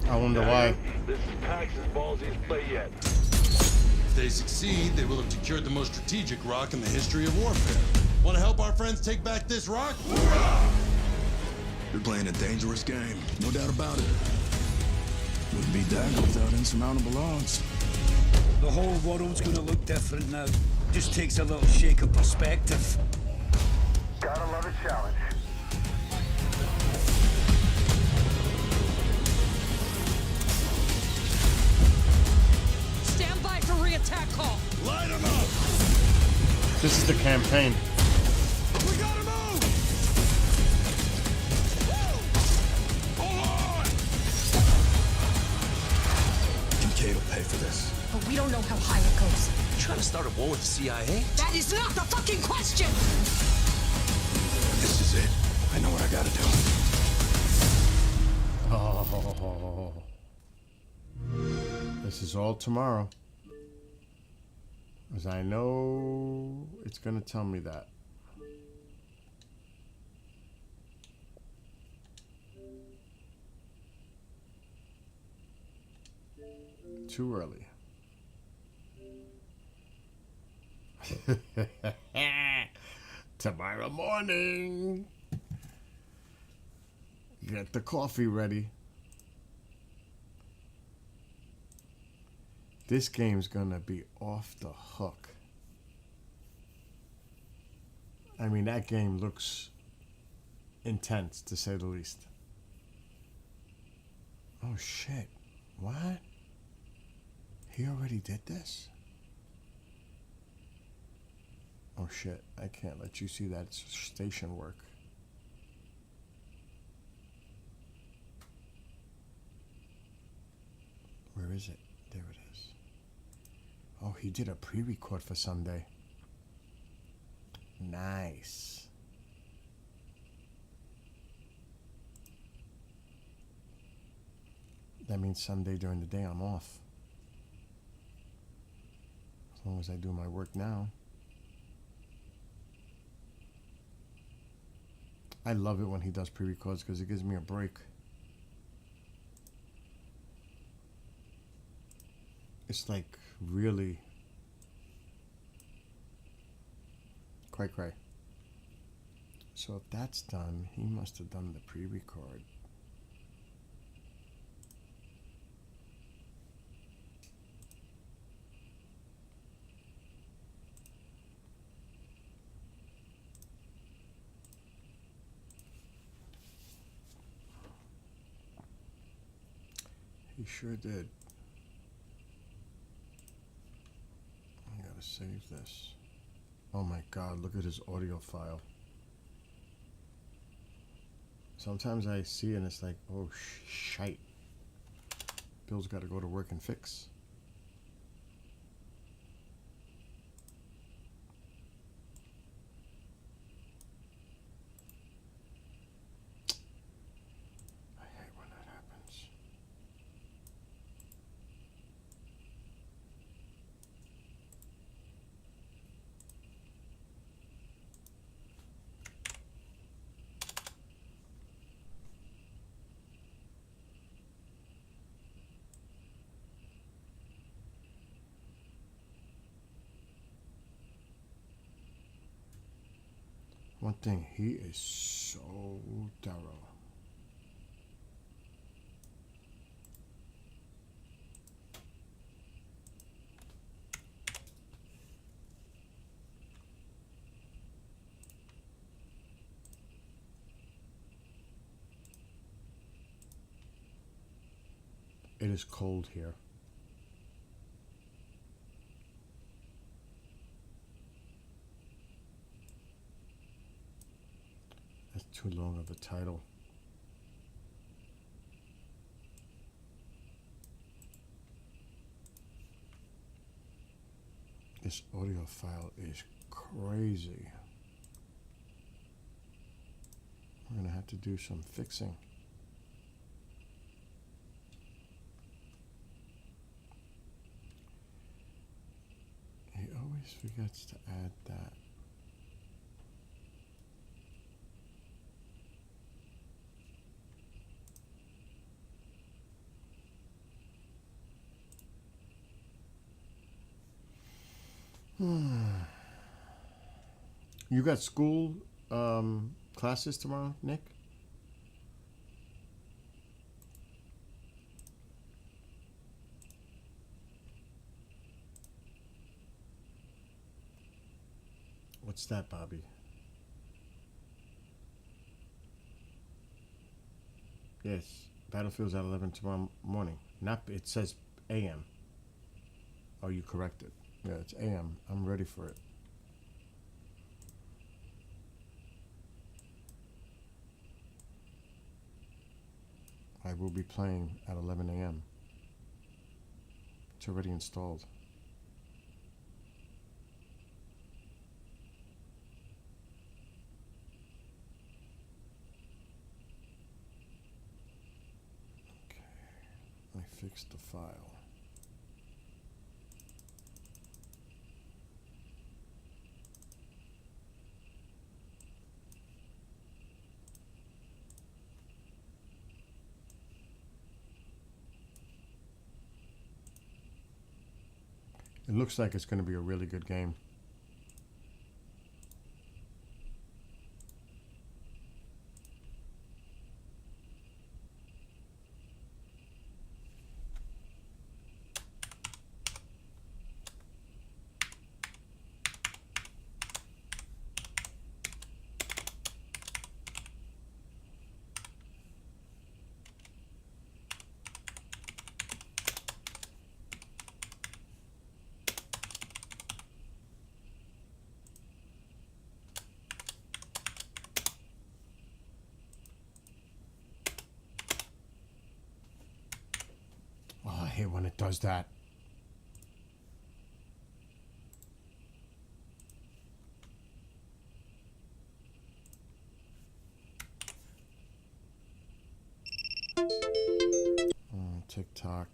I wonder why. This is Pax's ballsiest play yet. If they succeed, they will have secured the most strategic rock in the history of warfare. Want to help our friends take back this rock? You're playing a dangerous game, no doubt about it. Wouldn't be Dagger without insurmountable odds. The whole world's gonna look different now. Just takes a little shake of perspective. Gotta love a challenge. Stand by for re-attack call. Light them up! This is the campaign. We gotta move! start a war with the CIA? That is not the fucking question! This is it. I know what I gotta do. Oh. This is all tomorrow. Because I know it's going to tell me that. Too early. Tomorrow morning. Get the coffee ready. This game's gonna be off the hook. I mean, that game looks intense, to say the least. Oh shit. What? He already did this? Oh shit, I can't let you see that station work. Where is it? There it is. Oh, he did a pre-record for Sunday. Nice. That means Sunday during the day I'm off. As long as I do my work now. I love it when he does pre-records because it gives me a break. It's like really cray. So if that's done, he must have done the pre-record. He sure did. I gotta save this. Oh my god, look at his audio file. Sometimes I see it and it's like, oh shite. Bill's gotta go to work and fix. I hate when that happens. One thing, he is so thorough. It is cold here. That's too long of a title. This audio file is crazy. We're gonna have to do some fixing. He always forgets to add that. You got school classes tomorrow, Nick? What's that, Bobby? Yes, Battlefield's at 11 tomorrow morning. Not, it says AM. Oh, you corrected. Yeah, it's AM. I'm ready for it. I will be playing at 11 a.m. It's already installed. fix the file. It looks like it's going to be a really good game. Oh, I hate when it does that. Oh, TikTok.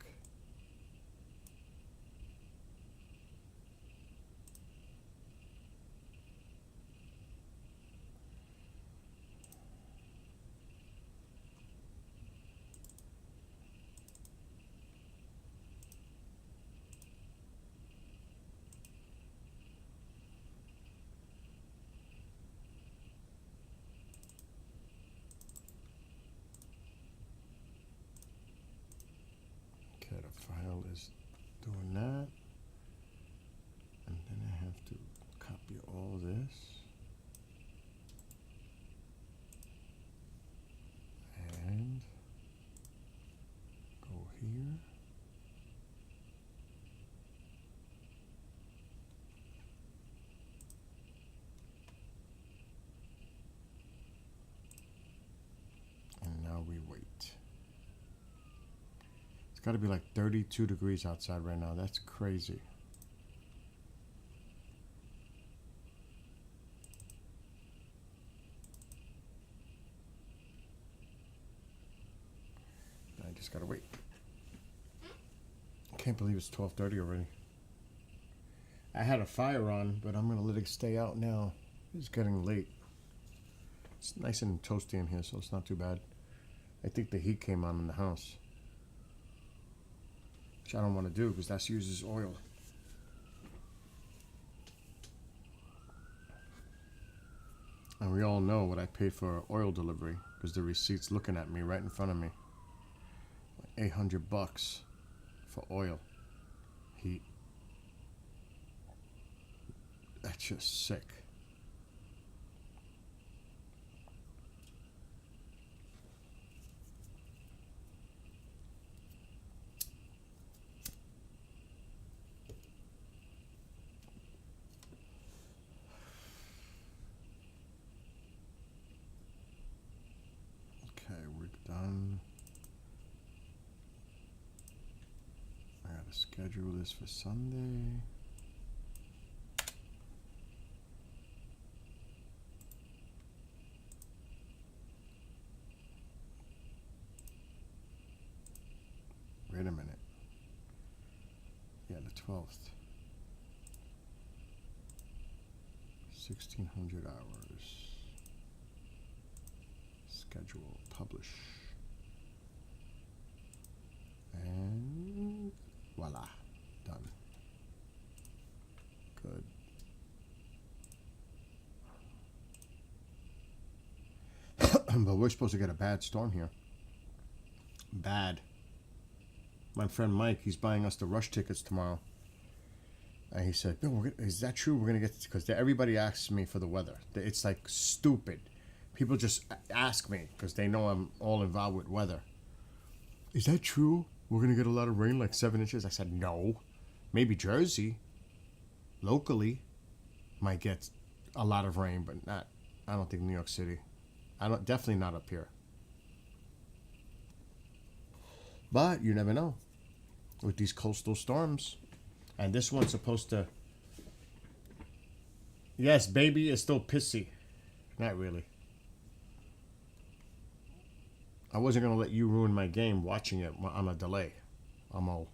Okay, the file is doing that. And then I have to copy all this. And go here. And now we wait. It's got to be like 32 degrees outside right now. That's crazy. I just got to wait. I can't believe it's 12:30 already. I had a fire on, but I'm going to let it stay out now. It's getting late. It's nice and toasty in here, so it's not too bad. I think the heat came on in the house, which I don't want to do because that uses oil. And we all know what I paid for oil delivery because the receipt's looking at me right in front of me. Like $800 for oil. Heat. That's just sick. Okay, we're done. I gotta schedule this for Sunday. Wait a minute. Yeah, the 12th. 1,600 hours. Schedule, publish. And voila, done. Good. But we're supposed to get a bad storm here. Bad. My friend Mike, he's buying us the rush tickets tomorrow. And he said, Bill, is that true? We're going to get, because everybody asks me for the weather. It's like stupid. People just ask me because they know I'm all involved with weather. Is that true? We're going to get a lot of rain, like 7 inches? I said, no. Maybe Jersey, locally, might get a lot of rain, but not, I don't think New York City. Definitely not up here. But you never know with these coastal storms. And this one's supposed to... Yes, baby is still pissy. Not really. I wasn't going to let you ruin my game watching it on a delay. Amo.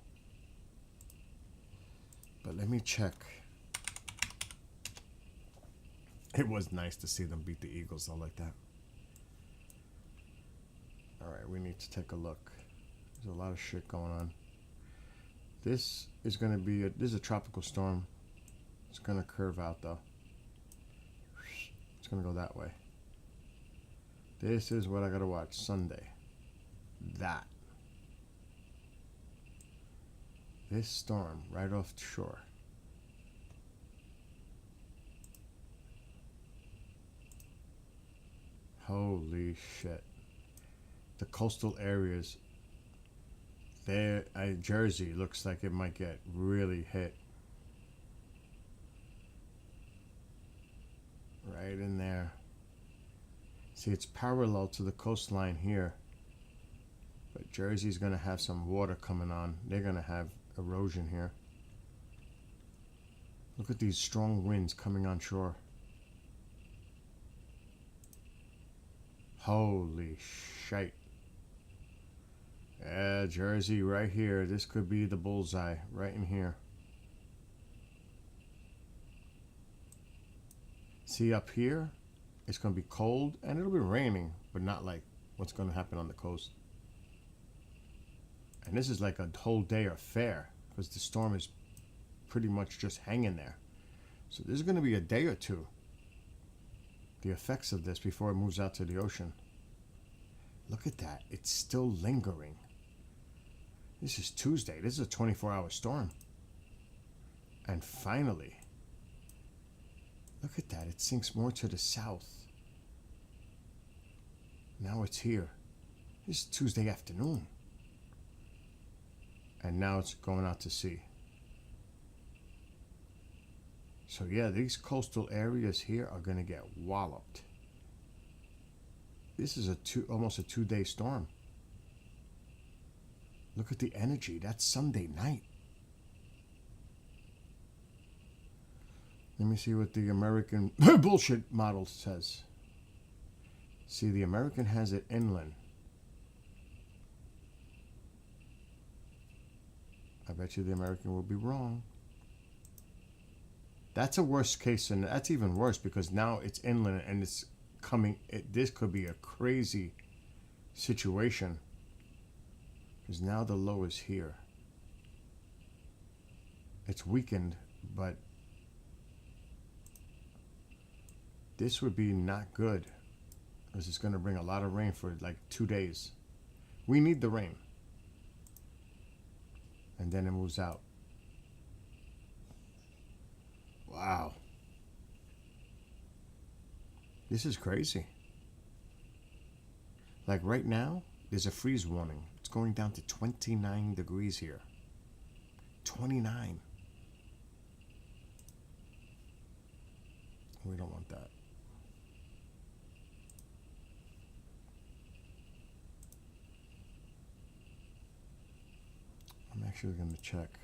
But let me check. It was nice to see them beat the Eagles though like that. Alright, we need to take a look. There's a lot of shit going on. This is going to be this is a tropical storm. It's going to curve out though. It's going to go that way. This is what I got to watch Sunday. That. This storm right offshore. Holy shit. The coastal areas there, Jersey looks like it might get really hit. Right in there. See, it's parallel to the coastline here. But Jersey's going to have some water coming on. They're going to have erosion here. Look at these strong winds coming on shore. Holy shite. Yeah, Jersey right here. This could be the bullseye right in here. See up here? It's going to be cold and it'll be raining, but not like what's going to happen on the coast. And this is like a whole day affair because the storm is pretty much just hanging there. So this is going to be a day or two. The effects of this before it moves out to the ocean. Look at that. It's still lingering. This is Tuesday. This is a 24-hour storm. And finally, look at that. It sinks more to the south. Now it's here. This is Tuesday afternoon. And now it's going out to sea. So yeah, these coastal areas here are going to get walloped. This is almost a 2-day storm. Look at the energy. That's Sunday night. Let me see what the American bullshit model says. See, the American has it inland. I bet you the American will be wrong. That's a worst case, and that's even worse because now it's inland and it's coming. This could be a crazy situation because now the low is here. It's weakened, but this would be not good because it's going to bring a lot of rain for like 2 days. We need the rain. And then it moves out. Wow. This is crazy. Like right now, there's a freeze warning. It's going down to 29 degrees here. 29. We don't want that. I'm actually going to check.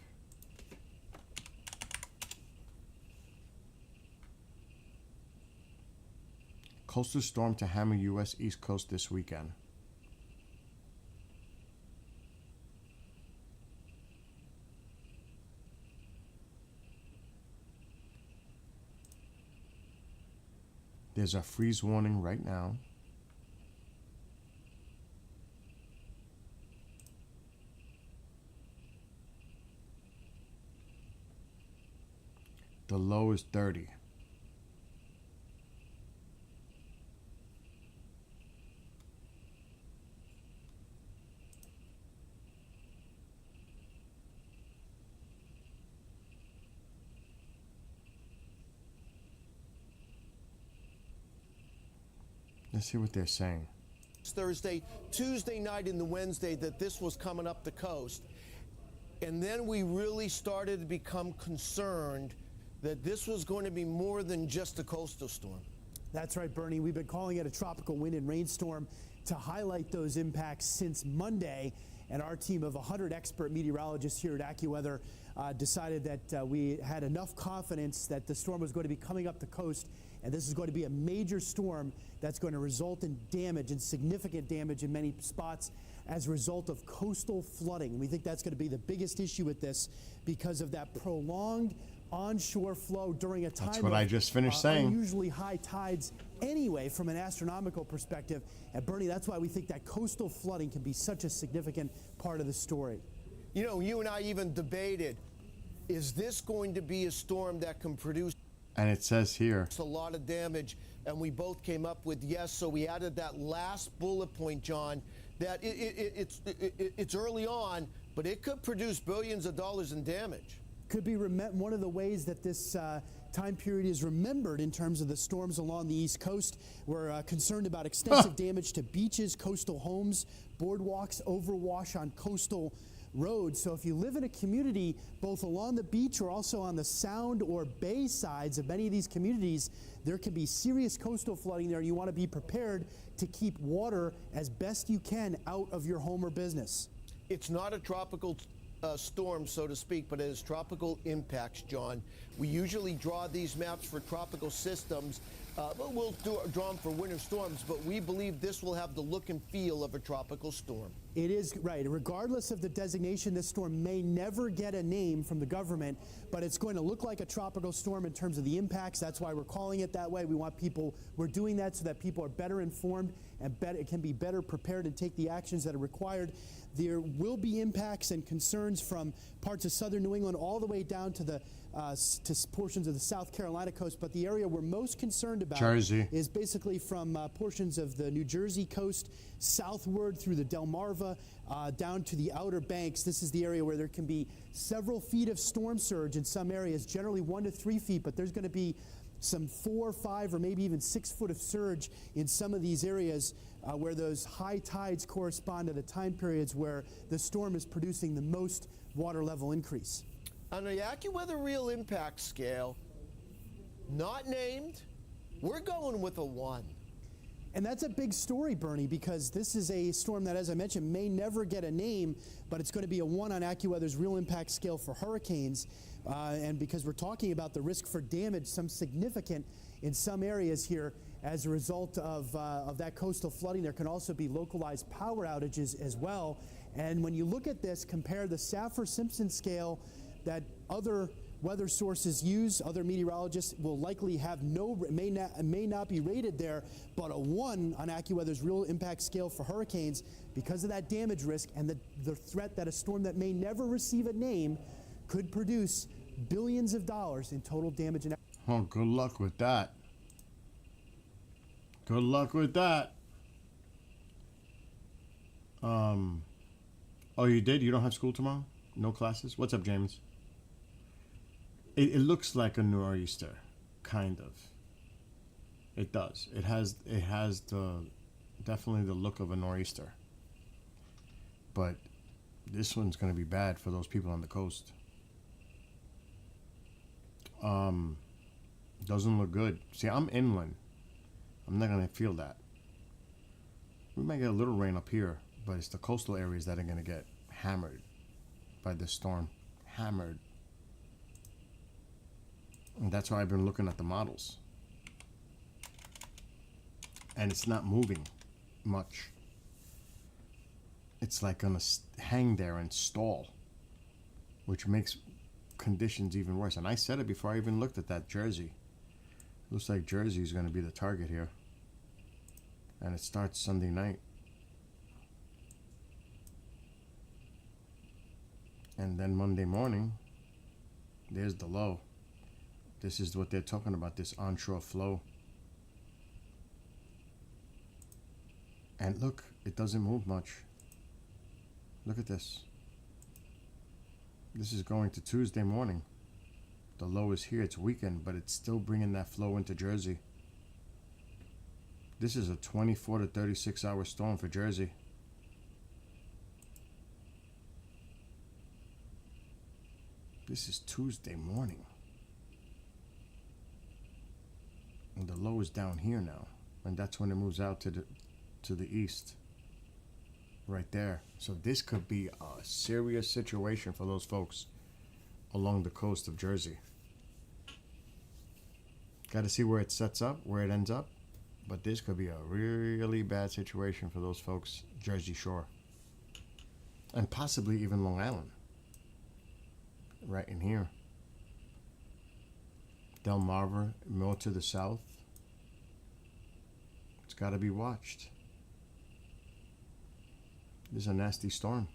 Coastal storm to hammer U.S. East Coast this weekend. There's a freeze warning right now. The low is 30. Let's see what they're saying. Thursday, Tuesday night into Wednesday that this was coming up the coast. And then we really started to become concerned that this was going to be more than just a coastal storm. That's right, Bernie. We've been calling it a tropical wind and rainstorm to highlight those impacts since Monday. And our team of 100 expert meteorologists here at AccuWeather decided that we had enough confidence that the storm was going to be coming up the coast. And this is going to be a major storm that's going to result in damage and significant damage in many spots. as a result of coastal flooding. And we think that's going to be the biggest issue with this because of that prolonged onshore flow during a time That's what I just finished saying. Unusually high tides anyway from an astronomical perspective. And Bernie, that's why we think that coastal flooding can be such a significant part of the story. You know, you and I even debated, is this going to be a storm that can produce And it says here, a lot of damage? And we both came up with yes, so we added that last bullet point, John, that it's early on, but it could produce billions of dollars in damage. Could be one of the ways that this time period is remembered in terms of the storms along the East Coast. We're concerned about extensive damage to beaches, coastal homes, boardwalks, overwash on coastal roads. So if you live in a community both along the beach or also on the sound or bay sides of many of these communities, there can be serious coastal flooding there, and you want to be prepared to keep water as best you can out of your home or business. It's not a tropical storm, so to speak, but it is tropical impacts, John. We usually draw these maps for tropical systems, but we'll draw them for winter storms, but we believe this will have the look and feel of a tropical storm. It is, right. Regardless of the designation, this storm may never get a name from the government, but it's going to look like a tropical storm in terms of the impacts. That's why we're calling it that way. We want people, we're doing that so that people are better informed and can be better prepared and take the actions that are required. There will be impacts and concerns from parts of southern New England all the way down to the portions of the South Carolina coast, but the area we're most concerned about is basically from portions of the New Jersey coast southward through the Delmarva down to the Outer Banks. This is the area where there can be several feet of storm surge in some areas, generally 1 to 3 feet, but there's going to be some 4, 5, or maybe even 6 foot of surge in some of these areas where those high tides correspond to the time periods where the storm is producing the most water level increase. On the AccuWeather Real Impact Scale, not named, we're going with a 1. And that's a big story, Bernie, because this is a storm that, as I mentioned, may never get a name, but it's going to be a 1 on AccuWeather's Real Impact Scale for hurricanes. And because we're talking about the risk for damage, some significant in some areas here as a result of that coastal flooding. There can also be localized power outages as well. And when you look at this, compare the Saffir-Simpson scale that other weather sources use, other meteorologists will likely have may not be rated there, but a 1 on AccuWeather's Real Impact Scale for hurricanes because of that damage risk and the threat that a storm that may never receive a name could produce billions of dollars in total damage. Oh, good luck with that. Good luck with that. Oh, you did? You don't have school tomorrow? No classes? What's up, James? It looks like a nor'easter, kind of. It does. It has definitely the look of a nor'easter. But this one's going to be bad for those people on the coast. Doesn't look good. See, I'm inland. I'm not going to feel that. We might get a little rain up here, but it's the coastal areas that are going to get hammered by this storm. Hammered. And that's why I've been looking at the models. And it's not moving much. It's like going to hang there and stall, which makes conditions even worse. And I said it before I even looked at that Jersey. Looks like Jersey is going to be the target here. And it starts Sunday night. And then Monday morning, there's the low. This is what they're talking about, this onshore flow. And look, it doesn't move much. Look at this. This is going to Tuesday morning. The low is here, it's weekend, but it's still bringing that flow into Jersey. This is a 24 to 36 hour storm for Jersey. This is Tuesday morning. And the low is down here now. And that's when it moves out to the east. Right there. So this could be a serious situation for those folks along the coast of Jersey. Got to see where it sets up, where it ends up. But this could be a really bad situation for those folks, Jersey Shore. And possibly even Long Island. Right in here. Delmarva, more to the south. It's got to be watched. This is a nasty storm.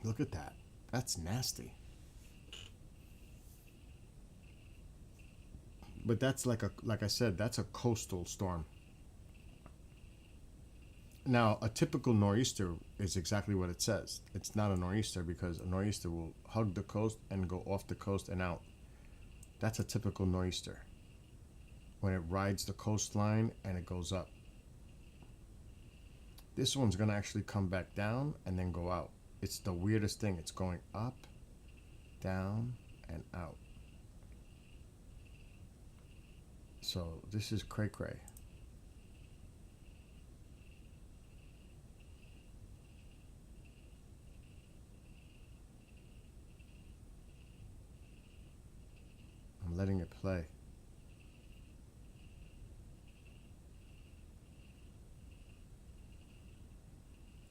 Look at that. That's nasty. But that's like I said, that's a coastal storm. Now, a typical nor'easter is exactly what it says. It's not a nor'easter because a nor'easter will hug the coast and go off the coast and out. That's a typical nor'easter. When it rides the coastline and it goes up. This one's going to actually come back down and then go out. It's the weirdest thing. It's going up, down, and out. So this is cray-cray. I'm letting it play.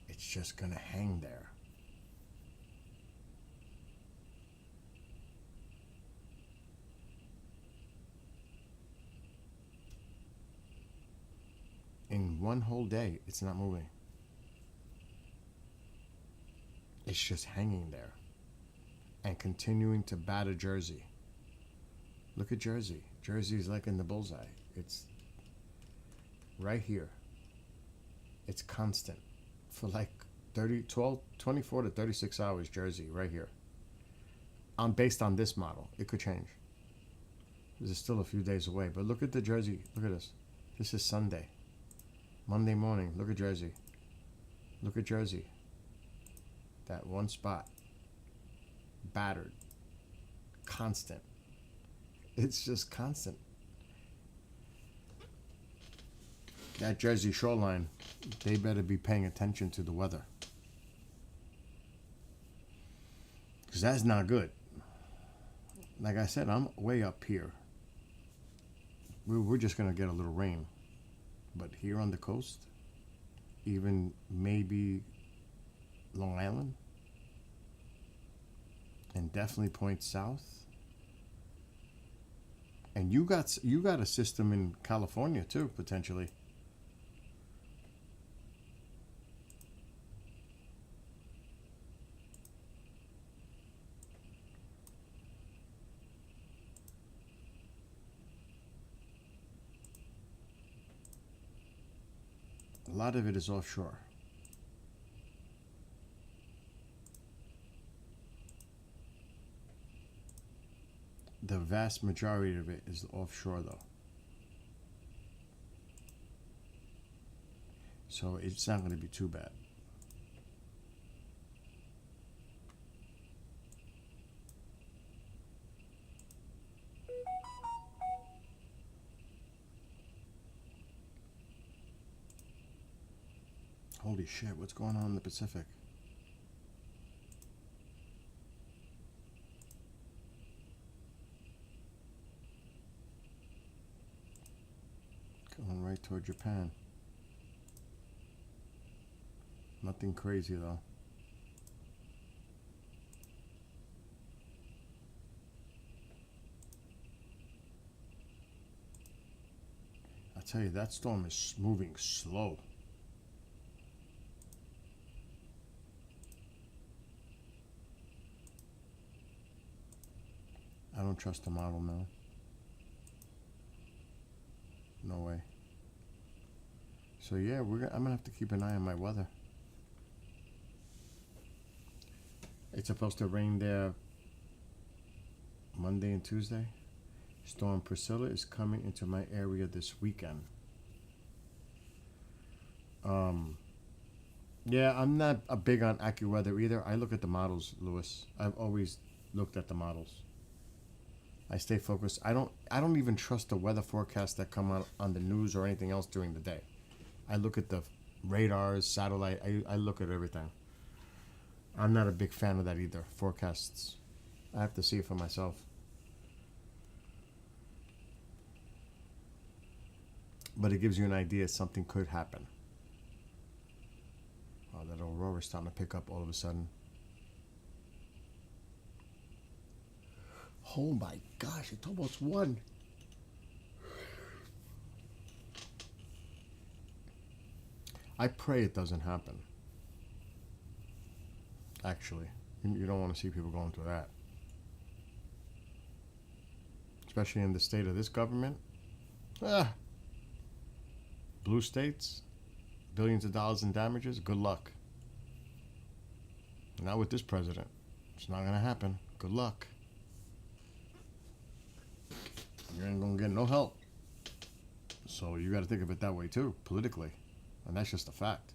It's just gonna hang there. In one whole day, it's not moving. It's just hanging there and continuing to batter Jersey. Look at Jersey. Jersey's like in the bullseye. It's right here. It's constant for like 24 to 36 hours, Jersey, right here. Based on this model. It could change. This is still a few days away, but look at the Jersey. Look at this. This is Sunday. Monday morning, look at Jersey. Look at Jersey. That one spot. Battered. Constant. It's just constant. That Jersey shoreline, they better be paying attention to the weather. Because that's not good. Like I said, I'm way up here. We're just going to get a little rain. But here on the coast, even maybe Long Island, and definitely points south. And you got a system in California too, potentially. A lot of it is offshore. The vast majority of it is offshore though. So it's not going to be too bad. Holy shit, what's going on in the Pacific? Going right toward Japan. Nothing crazy though. I tell you, that storm is moving slow. I don't trust the model now. No way. So yeah, I'm gonna have to keep an eye on my weather. It's supposed to rain there Monday and Tuesday. Storm Priscilla is coming into my area this weekend. Yeah, I'm not a big on AccuWeather either. I look at the models, Lewis. I've always looked at the models. I stay focused. I don't even trust the weather forecasts that come out on the news or anything else during the day. I look at the radars, satellite. I look at everything. I'm not a big fan of that either. Forecasts. I have to see it for myself. But it gives you an idea something could happen. Oh, that Aurora's starting to pick up all of a sudden. Oh my gosh, it's almost 1. I pray it doesn't happen. Actually, you don't want to see people going through that. Especially in the state of this government. Blue states, billions of dollars in damages, good luck. Not with this president. It's not going to happen. Good luck. You ain't going to get no help. So you got to think of it that way too, politically. And that's just a fact.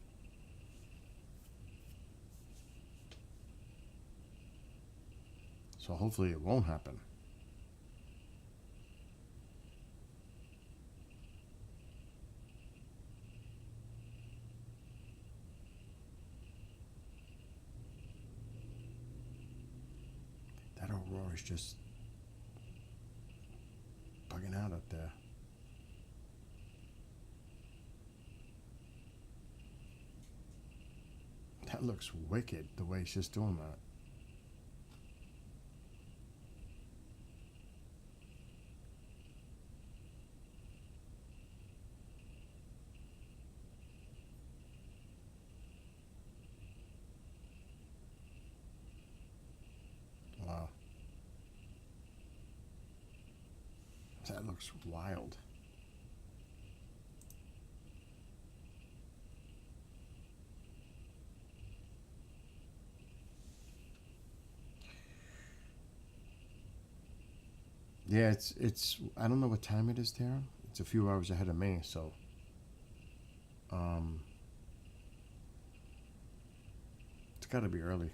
So hopefully it won't happen. That Aurora's just bugging out up there. That looks wicked, the way she's doing that. Wow. That looks wild. Yeah, it's I don't know what time it is there. It's a few hours ahead of me, so it's got to be early.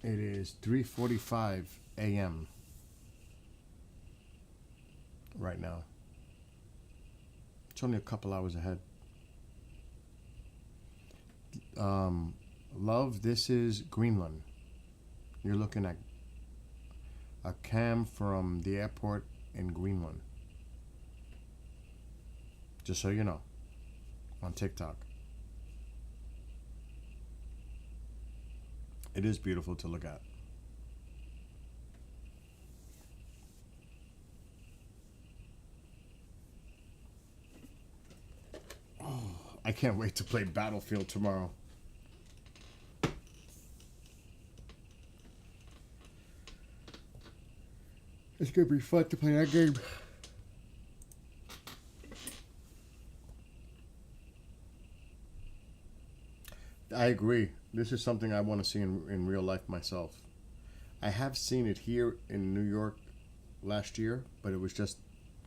It is 3:45 a.m. right now. It's only a couple hours ahead. Love, this is Greenland. You're looking at a cam from the airport in Greenland. Just so you know, on TikTok. It is beautiful to look at. Oh, I can't wait to play Battlefield tomorrow. It's gonna be fun to play that game. I agree. This is something I want to see in real life myself. I have seen it here in New York last year, but it was just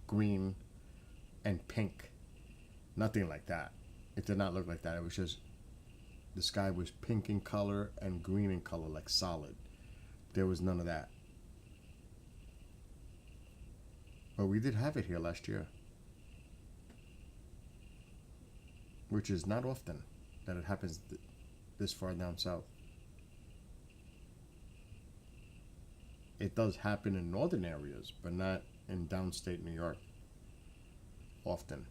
green and pink. Nothing like that. It did not look like that. It was just, the sky was pink in color and green in color, like solid. There was none of that. But we did have it here last year, which is not often that it happens this far down south. It does happen in northern areas, but not in downstate New York often.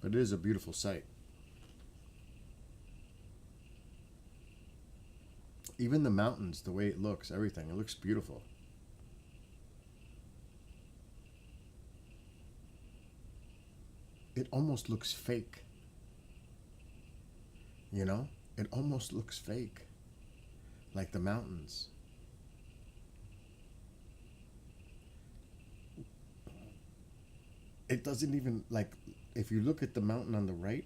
But it is a beautiful sight. Even the mountains, the way it looks, everything, it looks beautiful. It almost looks fake. You know? It almost looks fake. Like the mountains. It doesn't even, like, if you look at the mountain on the right,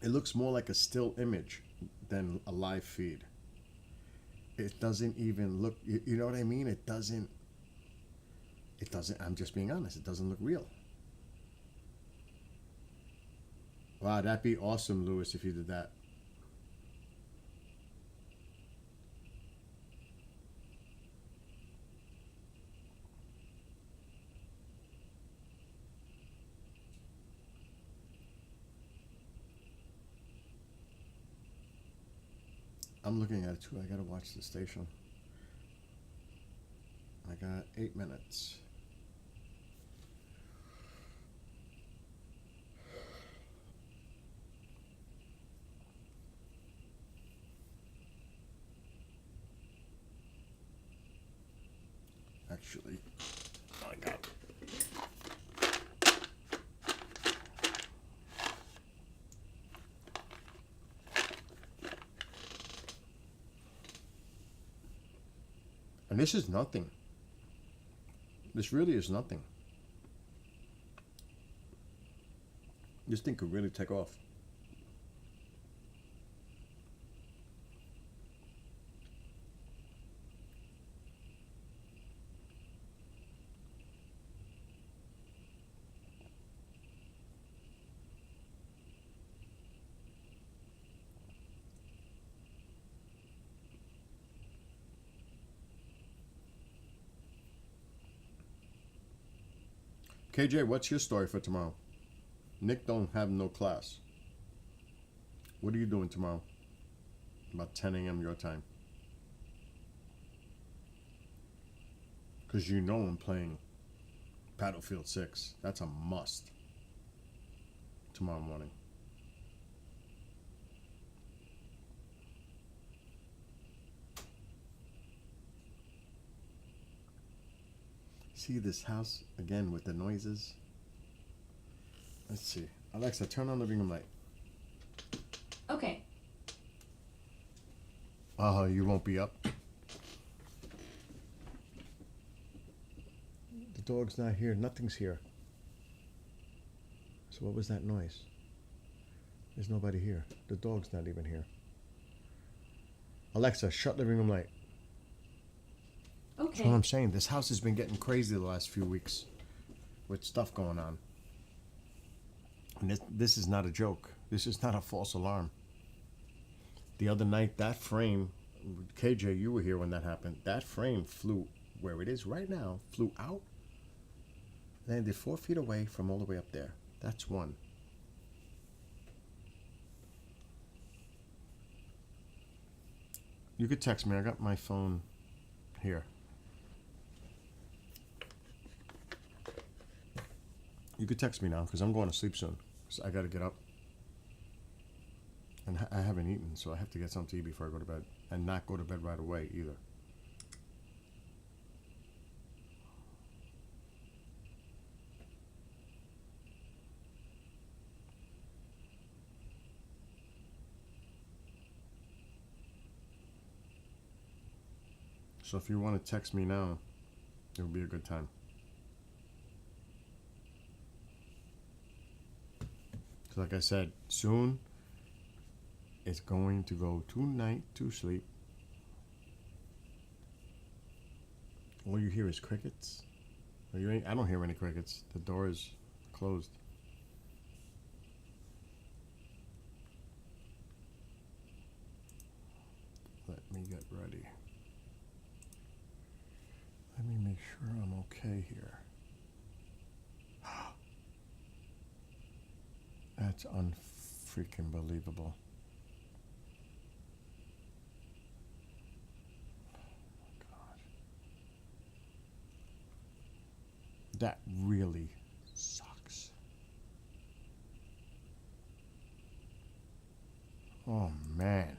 it looks more like a still image than a live feed. It doesn't even look, you know what I mean? It doesn't, I'm just being honest, it doesn't look real. Wow, that'd be awesome, Lewis, if you did that. I'm looking at it too. I gotta watch the station. I got 8 minutes. Actually, I got it. And this is nothing. This really is nothing. This thing could really take off. KJ, what's your story for tomorrow? Nick don't have no class. What are you doing tomorrow? About 10 a.m. your time. Because you know I'm playing Battlefield 6. That's a must. Tomorrow morning. See this house again with the noises? Let's see. Alexa, turn on the living room light. Okay. You won't be up. The dog's not here. Nothing's here. So what was that noise? There's nobody here. The dog's not even here. Alexa, shut living room light. Okay. That's what I'm saying. This house has been getting crazy the last few weeks with stuff going on. And this is not a joke. This is not a false alarm. The other night, that frame, KJ, you were here when that happened. That frame flew where it is right now, flew out, landed 4 feet away from all the way up there. That's one. You could text me. I got my phone here. You could text me now because I'm going to sleep soon. So I got to get up. And I haven't eaten, so I have to get something to eat before I go to bed. And not go to bed right away either. So if you want to text me now, it would be a good time. So like I said, soon it's going to go tonight to sleep. All you hear is crickets. I don't hear any crickets. The door is closed. Let me get ready. Let me make sure I'm okay here. That's unfreaking believable. Oh, God. That really sucks. Oh, man.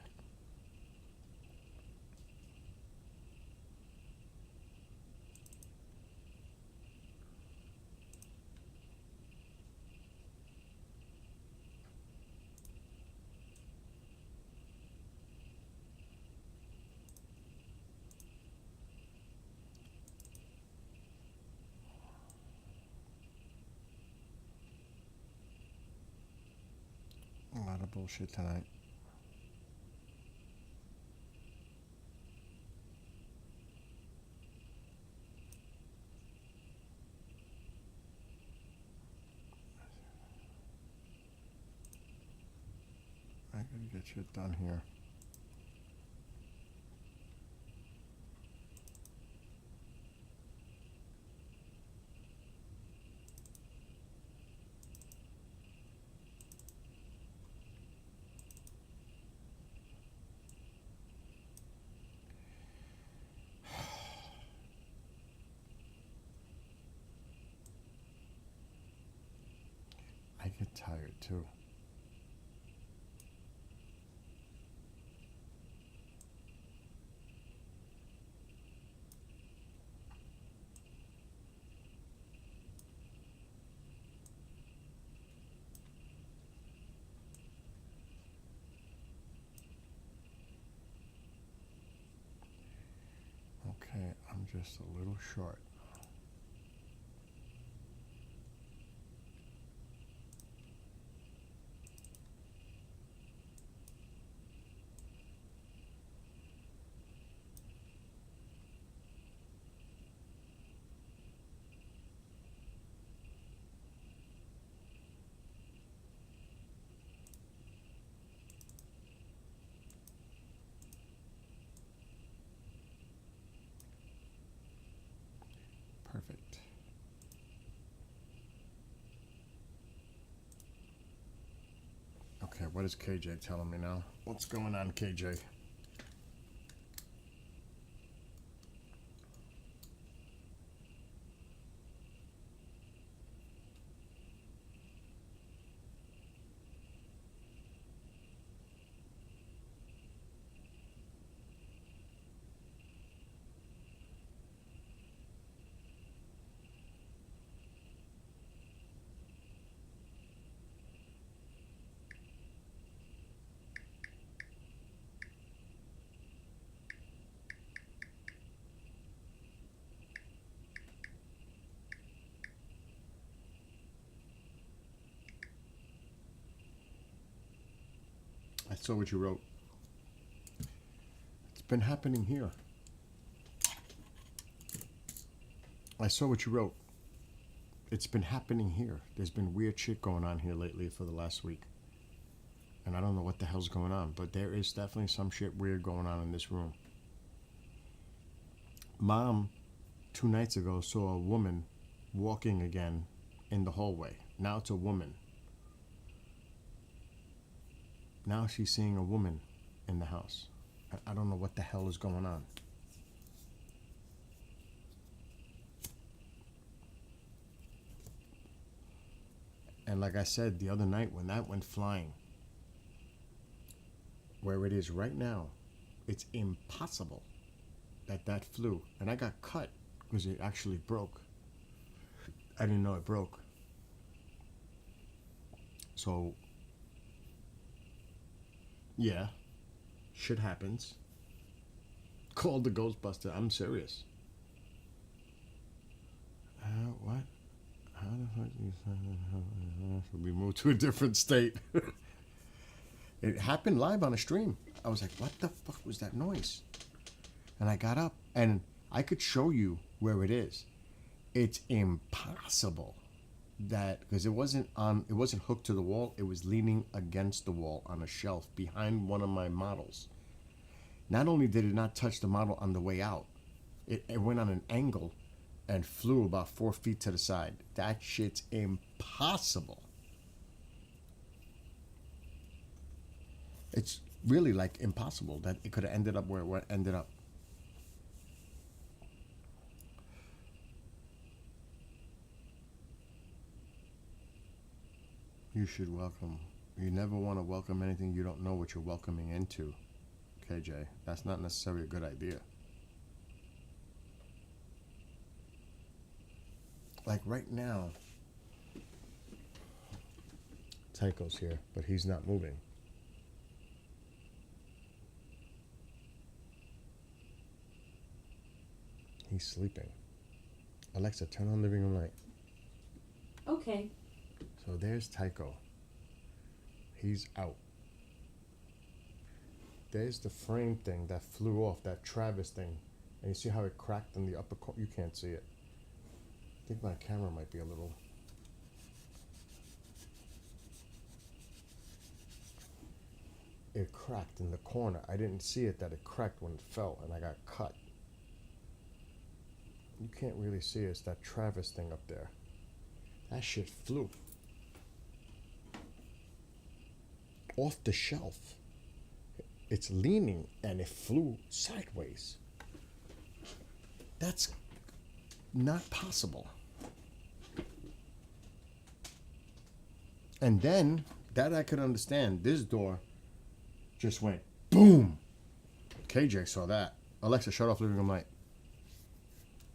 A lot of bullshit tonight. I gotta get shit done here. get tired too. Okay, I'm just a little short. Perfect. Okay, what is KJ telling me now? What's going on, KJ? I saw what you wrote. It's been happening here. I saw what you wrote. It's been happening here. There's been weird shit going on here lately for the last week. And I don't know what the hell's going on, but there is definitely some shit weird going on in this room. Mom, 2 nights ago, saw a woman walking again in the hallway. Now it's a woman. Now she's seeing a woman in the house. I don't know what the hell is going on. And like I said the other night when that went flying, where it is right now, it's impossible that that flew. And I got cut because it actually broke. I didn't know it broke. So, yeah, shit happens. Called the Ghostbuster. I'm serious. What? How the fuck do you we moved to a different state? It happened live on a stream. I was like, what the fuck was that noise? And I got up and I could show you where it is. It's impossible that, because it wasn't hooked to the wall, it was leaning against the wall on a shelf behind one of my models. Not only did it not touch the model on the way out, it went on an angle and flew about 4 feet to the side. That shit's impossible. It's really like impossible that it could have ended up where it ended up. You should welcome. You never want to welcome anything you don't know what you're welcoming into, KJ. That's not necessarily a good idea. Like right now, Tycho's here, but he's not moving. He's sleeping. Alexa, turn on living room light. Okay. So there's Tycho. He's out. There's the frame thing that flew off, that Travis thing. And you see how it cracked in the upper corner? You can't see it. I think my camera might be a little... It cracked in the corner. I didn't see it that it cracked when it fell and I got cut. You can't really see it. It's that Travis thing up there. That shit flew. Off the shelf. It's leaning and it flew sideways. That's not possible. And then, that I could understand. This door just went boom. KJ saw that. Alexa, shut off living room light.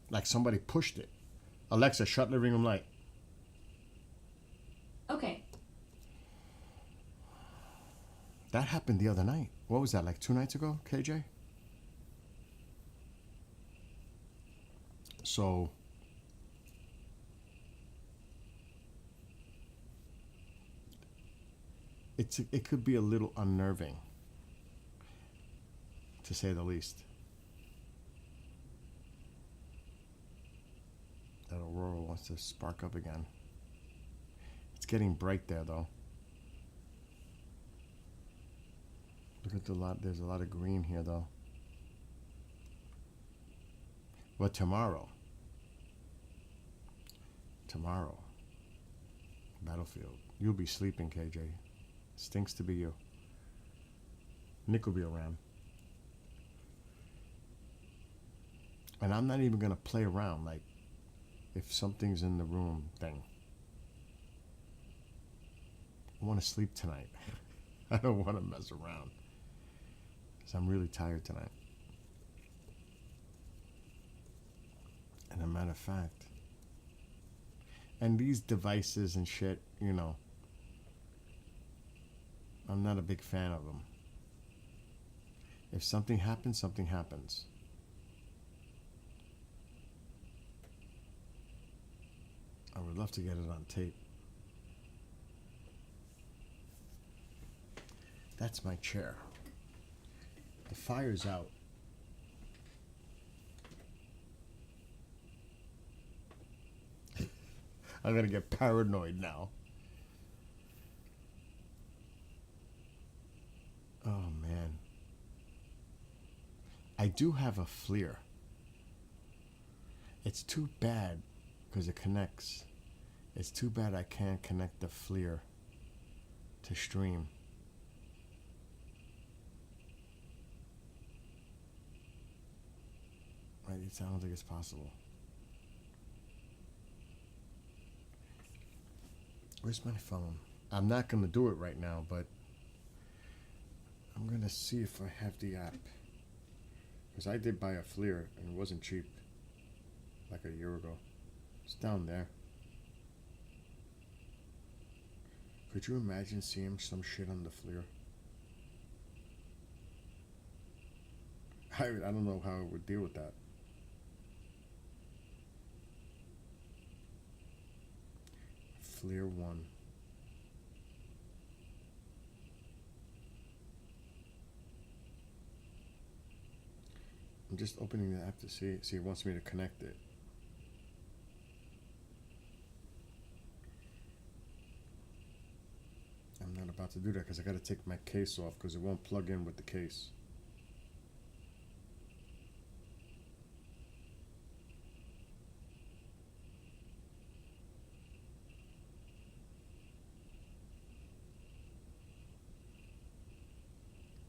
Like somebody pushed it. Alexa, shut living room light. Okay. That happened the other night. What was that, like 2 nights ago, KJ? So, it could be a little unnerving, to say the least. That Aurora wants to spark up again. It's getting bright there, though. Look at the lot. There's a lot of green here, though. But tomorrow, Battlefield, you'll be sleeping, KJ. Stinks to be you. Nick will be around. And I'm not even going to play around, like, if something's in the room thing. I want to sleep tonight. I don't want to mess around. Because I'm really tired tonight. And a matter of fact, and these devices and shit, you know, I'm not a big fan of them. If something happens, something happens. I would love to get it on tape. That's my chair. The fire's out. I'm gonna get paranoid now. Oh man. I do have a FLIR. It's too bad because it connects. It's too bad I can't connect the FLIR to stream. Right, I don't think it's possible. Where's my phone? I'm not going to do it right now, but I'm going to see if I have the app. Because I did buy a FLIR, and it wasn't cheap. Like a year ago. It's down there. Could you imagine seeing some shit on the FLIR? I don't know how I would deal with that. FLIR 1. I'm just opening the app to see it wants me to connect it. I'm not about to do that because I got to take my case off because it won't plug in with the case.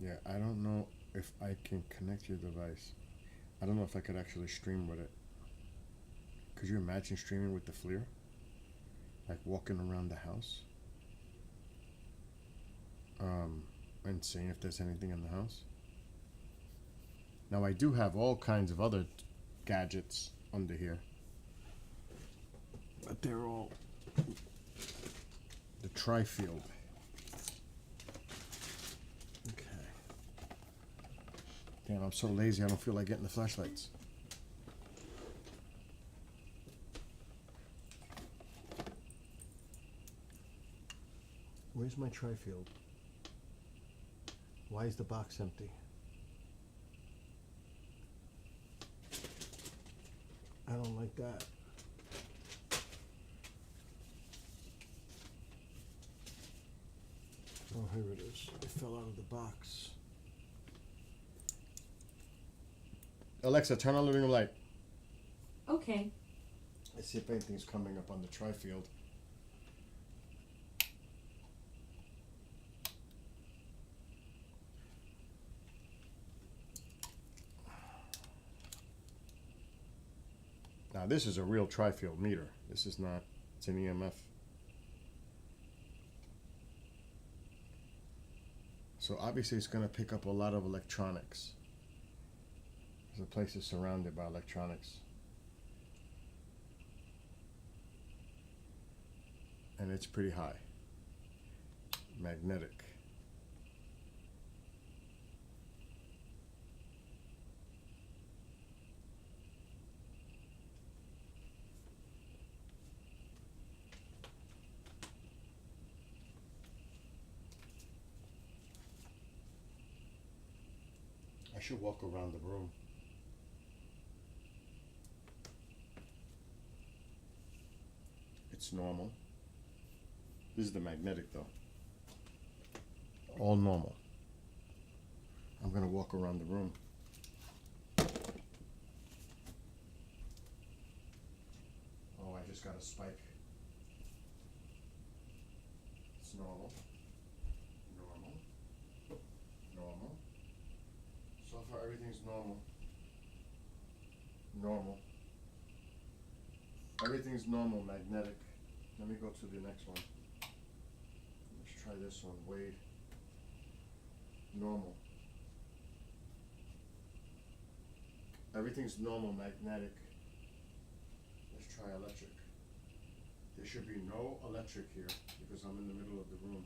Yeah, I don't know if I can connect your device. I don't know if I could actually stream with it. Could you imagine streaming with the FLIR? Like walking around the house? And seeing if there's anything in the house. Now I do have all kinds of other gadgets under here. But they're all the tri-field. Damn, I'm so lazy I don't feel like getting the flashlights. Where's my tri-field? Why is the box empty? I don't like that. Oh, here it is. It fell out of the box. Alexa, turn on living room light. Okay. Let's see if anything's coming up on the tri-field. Now this is a real tri-field meter. This is not, it's an EMF. So obviously it's going to pick up a lot of electronics. The place is surrounded by electronics. And it's pretty high. Magnetic. I should walk around the room. It's normal. This is the magnetic though. All normal. I'm gonna walk around the room. Oh, I just got a spike. It's normal. Normal. Normal. So far everything's normal. Normal. Everything's normal, magnetic. Let me go to the next one. Let's try this one. Wade. Normal. Everything's normal, magnetic. Let's try electric. There should be no electric here because I'm in the middle of the room.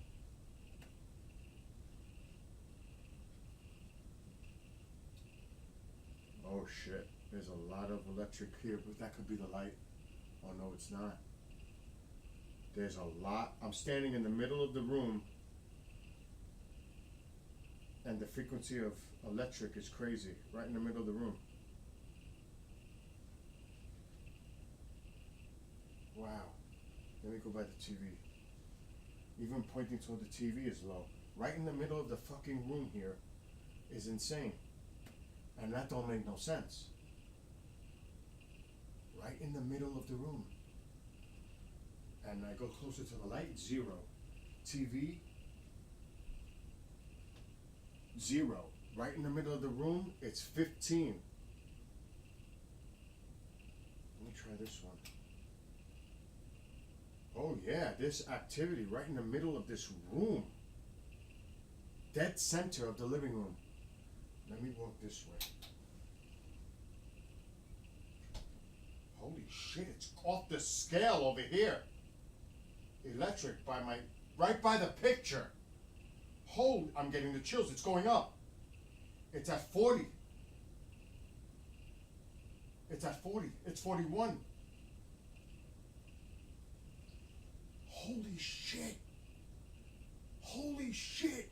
Oh shit, there's a lot of electric here, but that could be the light. Oh no, it's not. There's a lot. I'm standing in the middle of the room and the frequency of electric is crazy, right in the middle of the room. Wow. Let me go by the TV. Even pointing toward the TV is low. Right in the middle of the fucking room here is insane. And that don't make no sense. Right in the middle of the room. And I go closer to the light, 0. TV, 0. Right in the middle of the room, it's 15. Let me try this one. Oh yeah, this activity right in the middle of this room. Dead center of the living room. Let me walk this way. Holy shit, it's off the scale over here. Electric by my, right by the picture. Holy, I'm getting the chills, it's going up. It's at 40. It's at 40, it's 41. Holy shit. Holy shit.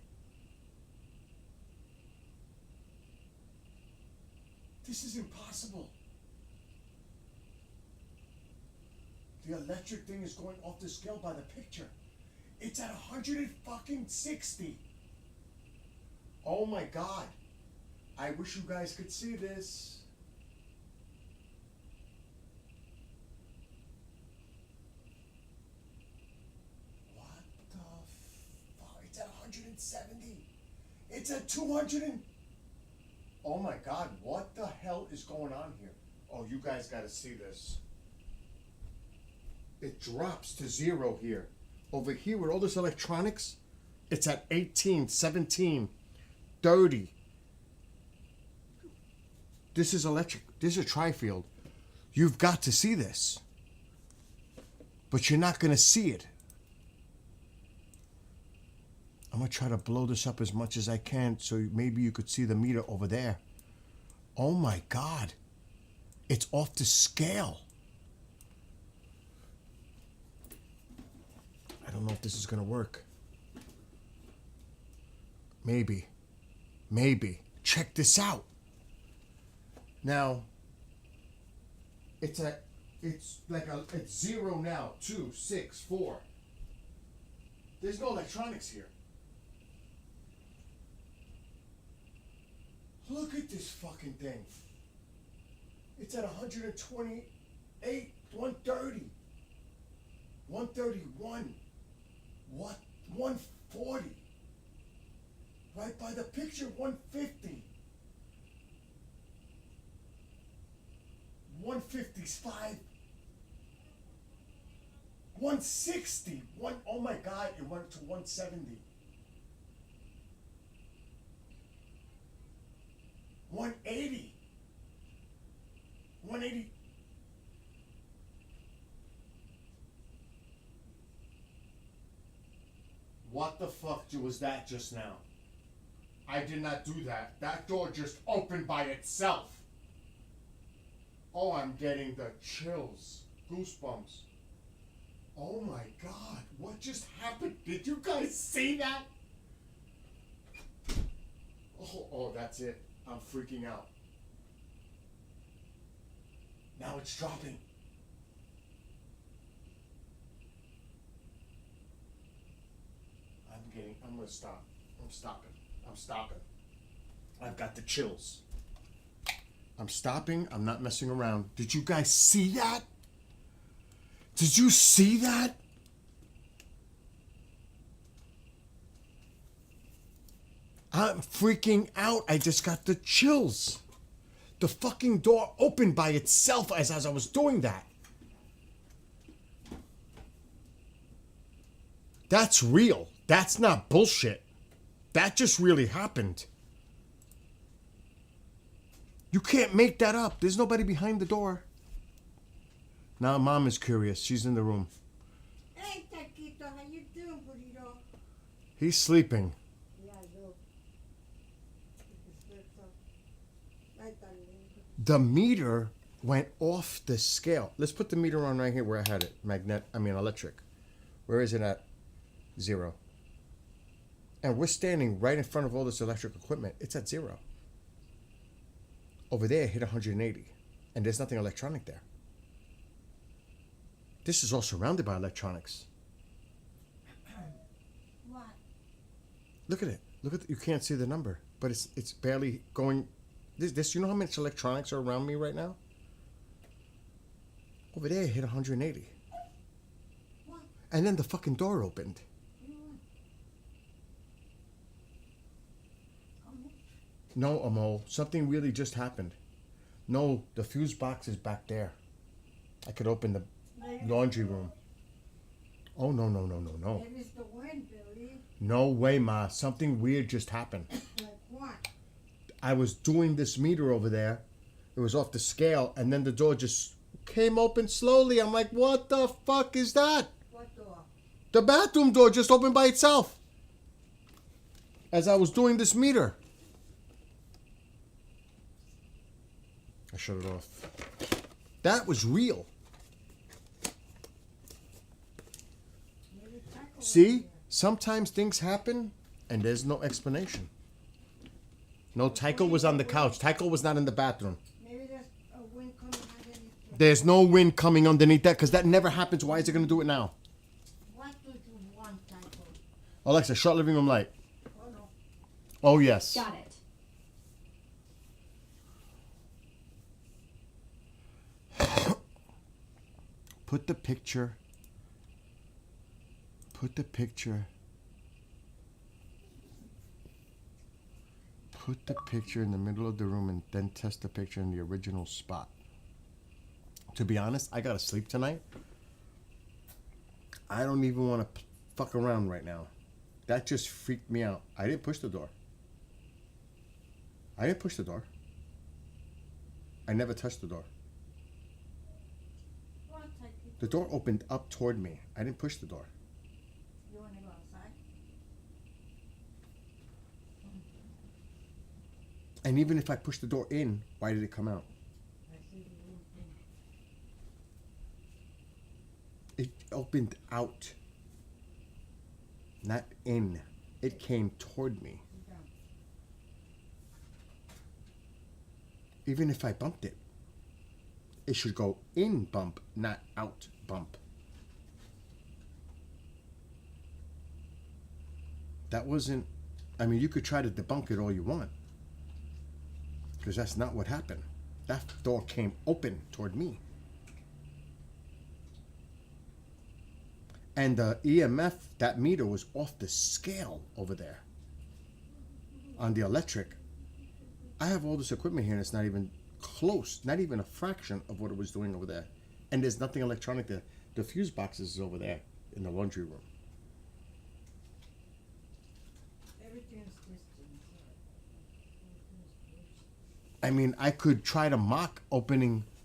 This is impossible. The electric thing is going off the scale by the picture. It's at 160. Oh my God. I wish you guys could see this. What the fuck? It's at 170. It's at 200 and... Oh my God, what the hell is going on here? Oh, you guys gotta see this. It drops to 0 here. Over here with all this electronics, it's at 18, 17, 30. This is electric. This is a tri-field. You've got to see this. But you're not gonna see it. I'm gonna try to blow this up as much as I can so maybe you could see the meter over there. Oh my God. It's off the scale. I don't know if this is gonna work. Maybe. Maybe. Check this out. Now, it's it's 0 now, 2, 6, 4. There's no electronics here. Look at this fucking thing. It's at 128, 130, 131, what? 140. Right by the picture, 150. 155. 160. Oh my God, it went to 170. 180. 180. What the fuck was that just now? I did not do that. That door just opened by itself. Oh, I'm getting the chills. Goosebumps. Oh my God. What just happened? Did you guys see that? Oh, that's it. I'm freaking out. Now it's dropping. I'm gonna stop. I'm stopping. I've got the chills. I'm stopping. I'm not messing around. Did you guys see that? Did you see that? I'm freaking out. I just got the chills. The fucking door opened by itself as I was doing that. That's real. That's not bullshit. That just really happened. You can't make that up. There's nobody behind the door. Now Mom is curious. She's in the room. Hey, Taquito, how you doing, burrito? He's sleeping. Yeah, I know. The meter went off the scale. Let's put the meter on right here where I had it. Electric. Where is it at? 0. And we're standing right in front of all this electric equipment. It's at 0. Over there, it hit 180. And there's nothing electronic there. This is all surrounded by electronics. What? Look at it. You can't see the number, but it's barely going. This. You know how much electronics are around me right now? Over there, it hit 180. What? And then the fucking door opened. No, Amo, something really just happened. No, the fuse box is back there. I could open the laundry room. Oh, no. It is the wind, Billy. No way, Ma. Something weird just happened. Like what? I was doing this meter over there. It was off the scale, and then the door just came open slowly. I'm like, what the fuck is that? What door? The bathroom door just opened by itself. As I was doing this meter. I shut it off. That was real. See? Sometimes things happen and there's no explanation. No, Tycho was on the couch. Tycho was not in the bathroom. Maybe there's a wind coming underneath. There's no wind coming underneath that because that never happens. Why is it going to do it now? What do you want, Tycho? Alexa, shut living room light. Oh, no. Oh, yes. Got it. Put the picture in the middle of the room and then test the picture in the original spot. To be honest, I gotta sleep tonight. I don't even want to fuck around right now. That just freaked me out. I didn't push the door. I never touched the door. What, Tycho? The door opened up toward me. I didn't push the door. You want to go outside? And even if I pushed the door in, why did it come out? I see the room thing. It opened out. Not in. It came toward me. Even if I bumped it, it should go in bump, not out bump. That wasn't, you could try to debunk it all you want. Because that's not what happened. That door came open toward me. And the EMF, that meter was off the scale over there. On the electric. I have all this equipment here and it's not even close, not even a fraction of what it was doing over there. And there's nothing electronic there. The fuse boxes is over there in the laundry room. Everything's distant. I mean, I could try to mock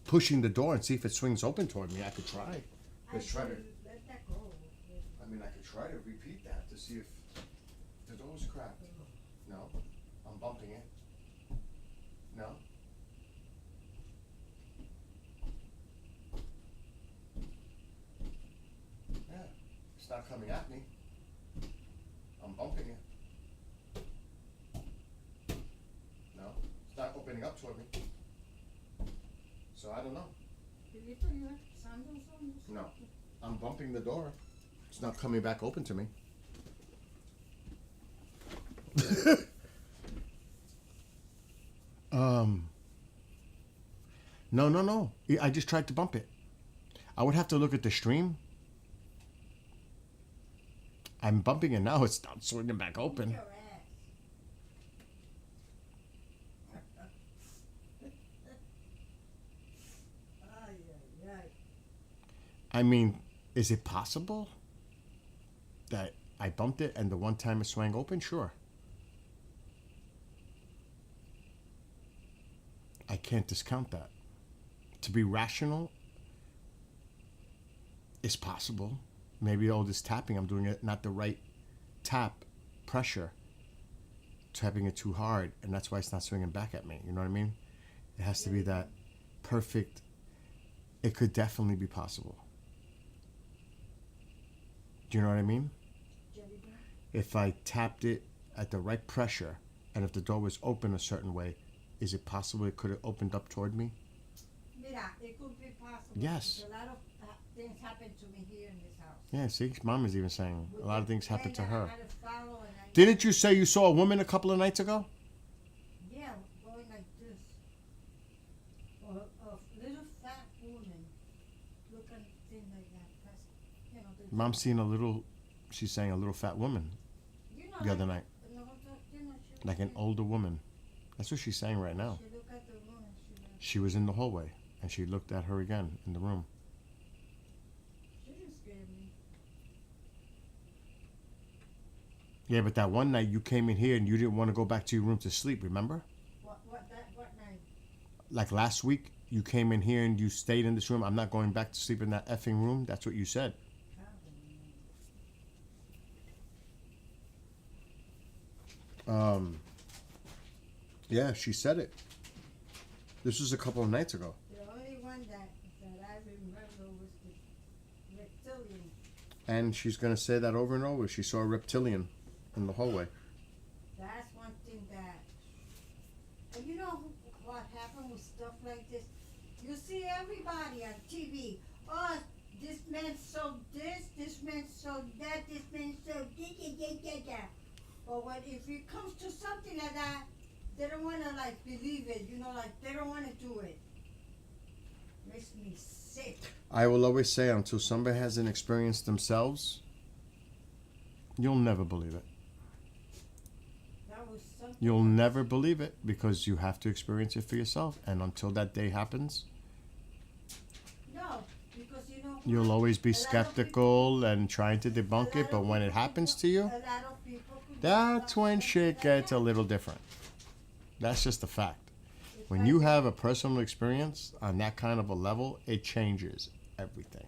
pushing the door and see if it swings open toward me. I could try. Let's try to. Let that go. I mean, I could try to repeat that to see if the door's cracked. No, I'm bumping it. No. Yeah, it's not coming at me. I'm bumping it. No, it's not opening up toward me. So I don't know. No, I'm bumping the door. It's not coming back open to me. No. I just tried to bump it. I would have to look at the stream. I'm bumping it now. It's not swinging back open. I mean, is it possible that I bumped it and the one time it swung open? Sure. I can't discount that. To be rational is possible. Maybe all this tapping, I'm doing it not the right tap pressure, tapping it too hard, and that's why it's not swinging back at me. You know what I mean? It has to be that perfect. It could definitely be possible. Do you know what I mean? If I tapped it at the right pressure, and if the door was open a certain way, is it possible it could have opened up toward me? Mira, it could be possible. Yes. A lot of things happen to me here in this house. Yeah, see, Mom is even saying a lot of things happened to her. I had to follow and Didn't you say you saw a woman a couple of nights ago? Yeah, going like this. Or a little fat woman looking thing like that. That's, you know, Mom's seen she's saying a little fat woman the other night. Like an older woman. That's what she's saying right now. She looked at the room and She was in the hallway, and she looked at her again in the room. she just scared me. Yeah, but that one night you came in here and you didn't want to go back to your room to sleep, remember? What night? Like last week, you came in here and you stayed in this room. I'm not going back to sleep in that effing room. That's what you said. Yeah, she said it. This was a couple of nights ago. The only one that I remember was the reptilian. And she's going to say that over and over. She saw a reptilian in the hallway. That's one thing that... And you know what happened with stuff like this? You see everybody on TV. Oh, this man sold this man sold that, this man sold that. But if it comes to something like that, they don't want to like believe it, you know, like they don't want to do it. Makes me sick. I will always say, until somebody hasn't experienced themselves, you'll never believe it. That was something. You'll never believe it because you have to experience it for yourself. And until that day happens, No, because you know. you'll always be skeptical and trying to debunk it. But when it happens to you, that's when shit gets a little different. That's just a fact. When you have a personal experience on that kind of a level, it changes everything.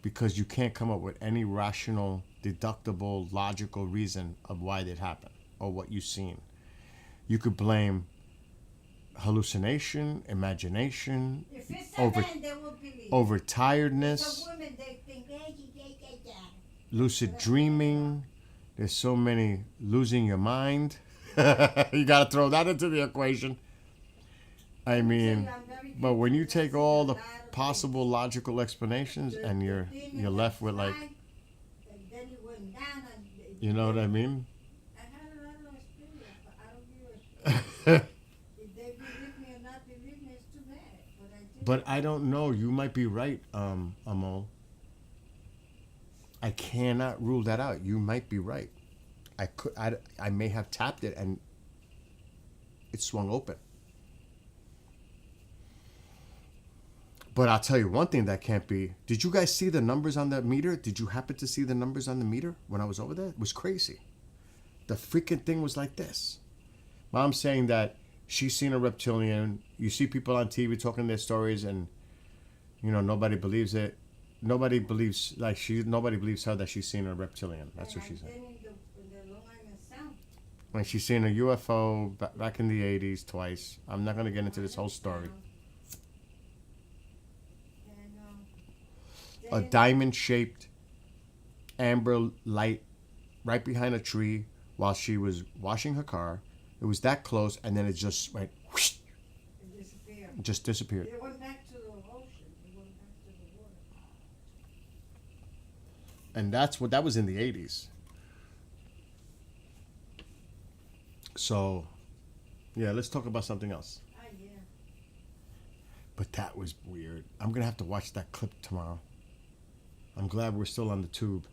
Because you can't come up with any rational, deductible, logical reason of why it happened or what you've seen. You could blame hallucination, imagination, If it's a man, they will believe. overtiredness, If it's a woman, they think, lucid dreaming. There's so many losing your mind. You got to throw that into the equation. I mean, but when you take all the possible logical explanations and you're left with like, you know what I mean? I had a lot of experience, but I don't give a shit. If they believe me or not believe me, it's too bad. But I don't know. You might be right, Amol. I cannot rule that out. You might be right. I may have tapped it and it swung open. But I'll tell you one thing that can't be. Did you guys see the numbers on the meter? Did you happen to see the numbers on the meter when I was over there? It was crazy. The freaking thing was like this. Mom's saying that She's seen a reptilian. You see people on TV talking their stories, and nobody believes it. Nobody believes nobody believes her that she's seen a reptilian. That's what she said. When she's seen a UFO back in the 80s twice. I'm not going to get into this whole story. A diamond-shaped amber light right behind a tree while she was washing her car. It was that close, and then it just went whoosh, It just disappeared. It went back to the ocean. It went back to the water. And that was in the 80s. So, yeah, let's talk about something else. Yeah. But that was weird. I'm going to have to watch that clip tomorrow. I'm glad we're still on the tube.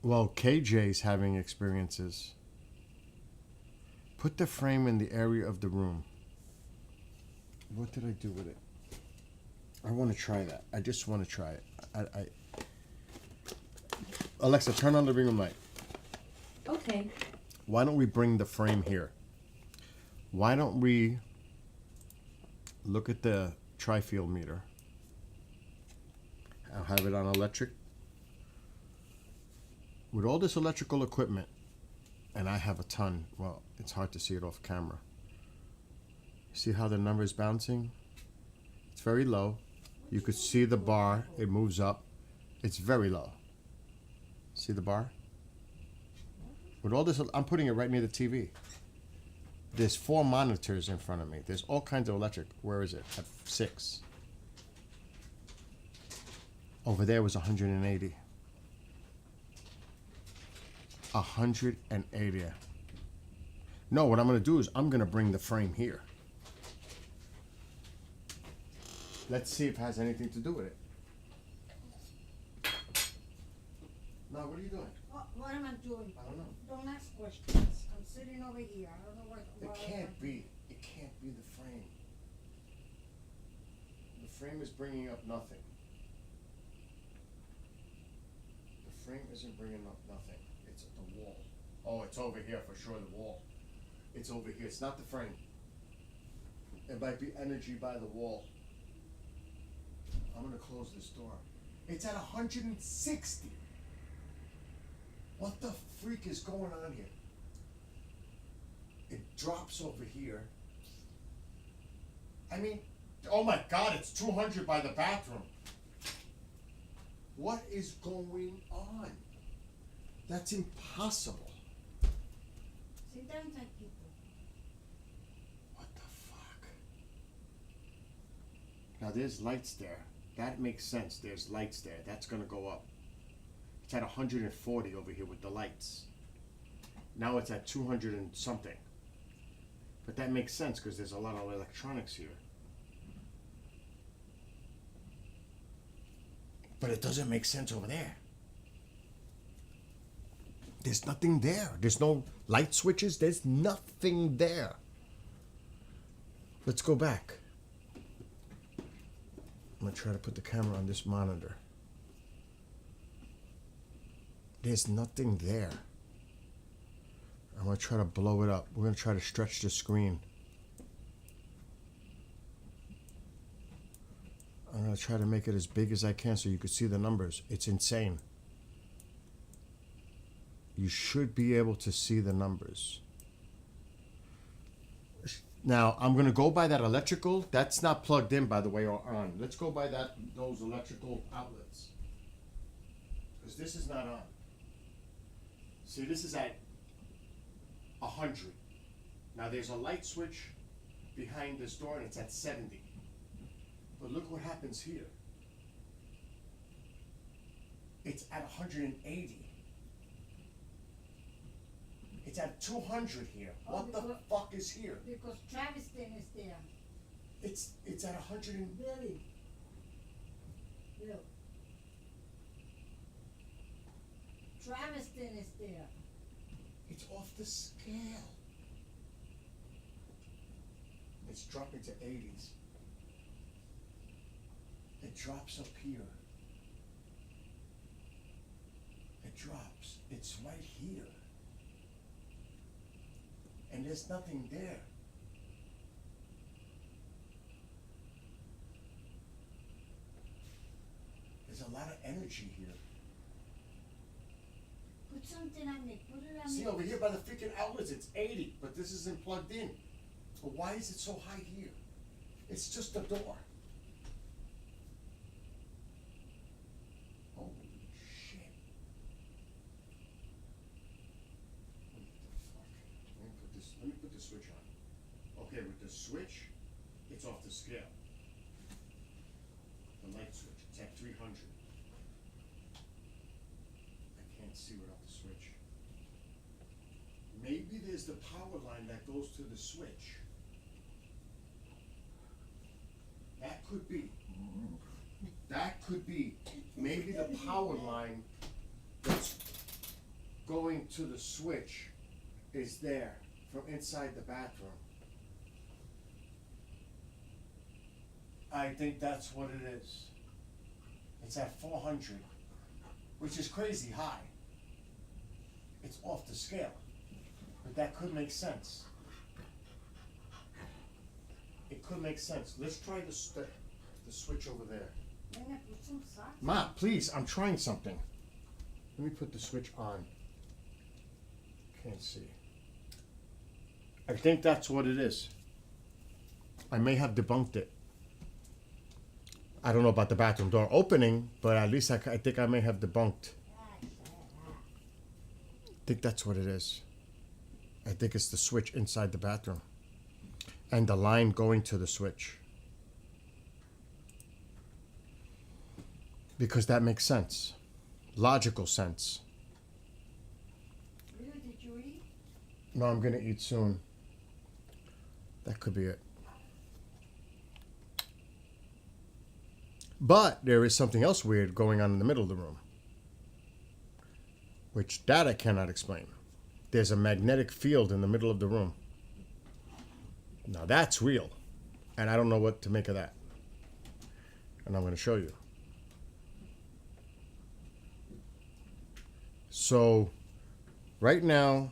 Well, KJ's having experiences. Put the frame in the area of the room. What did I do with it? I want to try that. I just want to try it. Alexa, turn on the living room light. Okay. Why don't we bring the frame here? Why don't we look at the tri-field meter? I'll have it on electric. With all this electrical equipment, and I have a ton, well, it's hard to see it off camera. See how the number is bouncing? It's very low. You could see the bar, it moves up. It's very low. See the bar? With all this, I'm putting it right near the TV. There's 4 monitors in front of me. There's all kinds of electric. Where is it? At 6. Over there was 180. 180. No, what I'm going to do is I'm going to bring the frame here. Let's see if it has anything to do with it. No, what are you doing? What am I doing? I don't know. Don't ask questions. I'm sitting over here. I don't know what. It can't be the frame. The frame is bringing up nothing. The frame isn't bringing up nothing. It's at the wall. Oh, it's over here for sure, the wall. It's over here. It's not the frame. It might be energy by the wall. I'm going to close this door. It's at 160. What the freak is going on here? It drops over here. I mean, oh my God, it's 200 by the bathroom. What is going on? That's impossible. Sit down, Taquito. What the fuck? Now there's lights there. That makes sense. There's lights there. That's gonna go up. It's at 140 over here with the lights. Now it's at 200 and something. But that makes sense because there's a lot of electronics here. But it doesn't make sense over there. There's nothing there. There's no light switches. There's nothing there. Let's go back. I'm gonna try to put the camera on this monitor. There's nothing there. I'm gonna try to blow it up. We're gonna try to stretch the screen. I'm gonna try to make it as big as I can so you can see the numbers. It's insane. You should be able to see the numbers. Now, I'm going to go by that electrical. That's not plugged in, by the way, or on. Let's go by those electrical outlets. Because this is not on. See, this is at 100. Now, there's a light switch behind this door, and it's at 70. But look what happens here. It's at 180. It's at 200 here. What the fuck is here? Because Traviston is there. It's at 100 and... Billy. Bill. Traviston is there. It's off the scale. It's dropping to 80s. It drops up here. It drops. It's right here. And there's nothing there. There's a lot of energy here. Put something on it. Put it on See, it. over here by the freaking outlets, it's 80, but this isn't plugged in. But why is it so high here? It's just a door. Holy shit. What the fuck? Let me put this switch on. Okay, with the switch, it's off the scale. The light switch, it's at 300. I can't see without the switch. Maybe there's the power line that goes to the switch. That could be. That could be. Maybe the power line that's going to the switch is there from inside the bathroom. I think that's what it is. It's at 400, which is crazy high. It's off the scale, but that could make sense. It could make sense. Let's try the switch over there. Nena, put some socks. Ma, please, I'm trying something. Let me put the switch on. Can't see. I think that's what it is. I may have debunked it. I don't know about the bathroom door opening, but at least I think I may have debunked. I think that's what it is. I think it's the switch inside the bathroom. And the line going to the switch. Because that makes sense. Logical sense. Really, did you eat? No, I'm gonna eat soon. That could be it. But there is something else weird going on in the middle of the room. Which that I cannot explain. There's a magnetic field in the middle of the room. Now that's real. And I don't know what to make of that. And I'm going to show you. So, right now,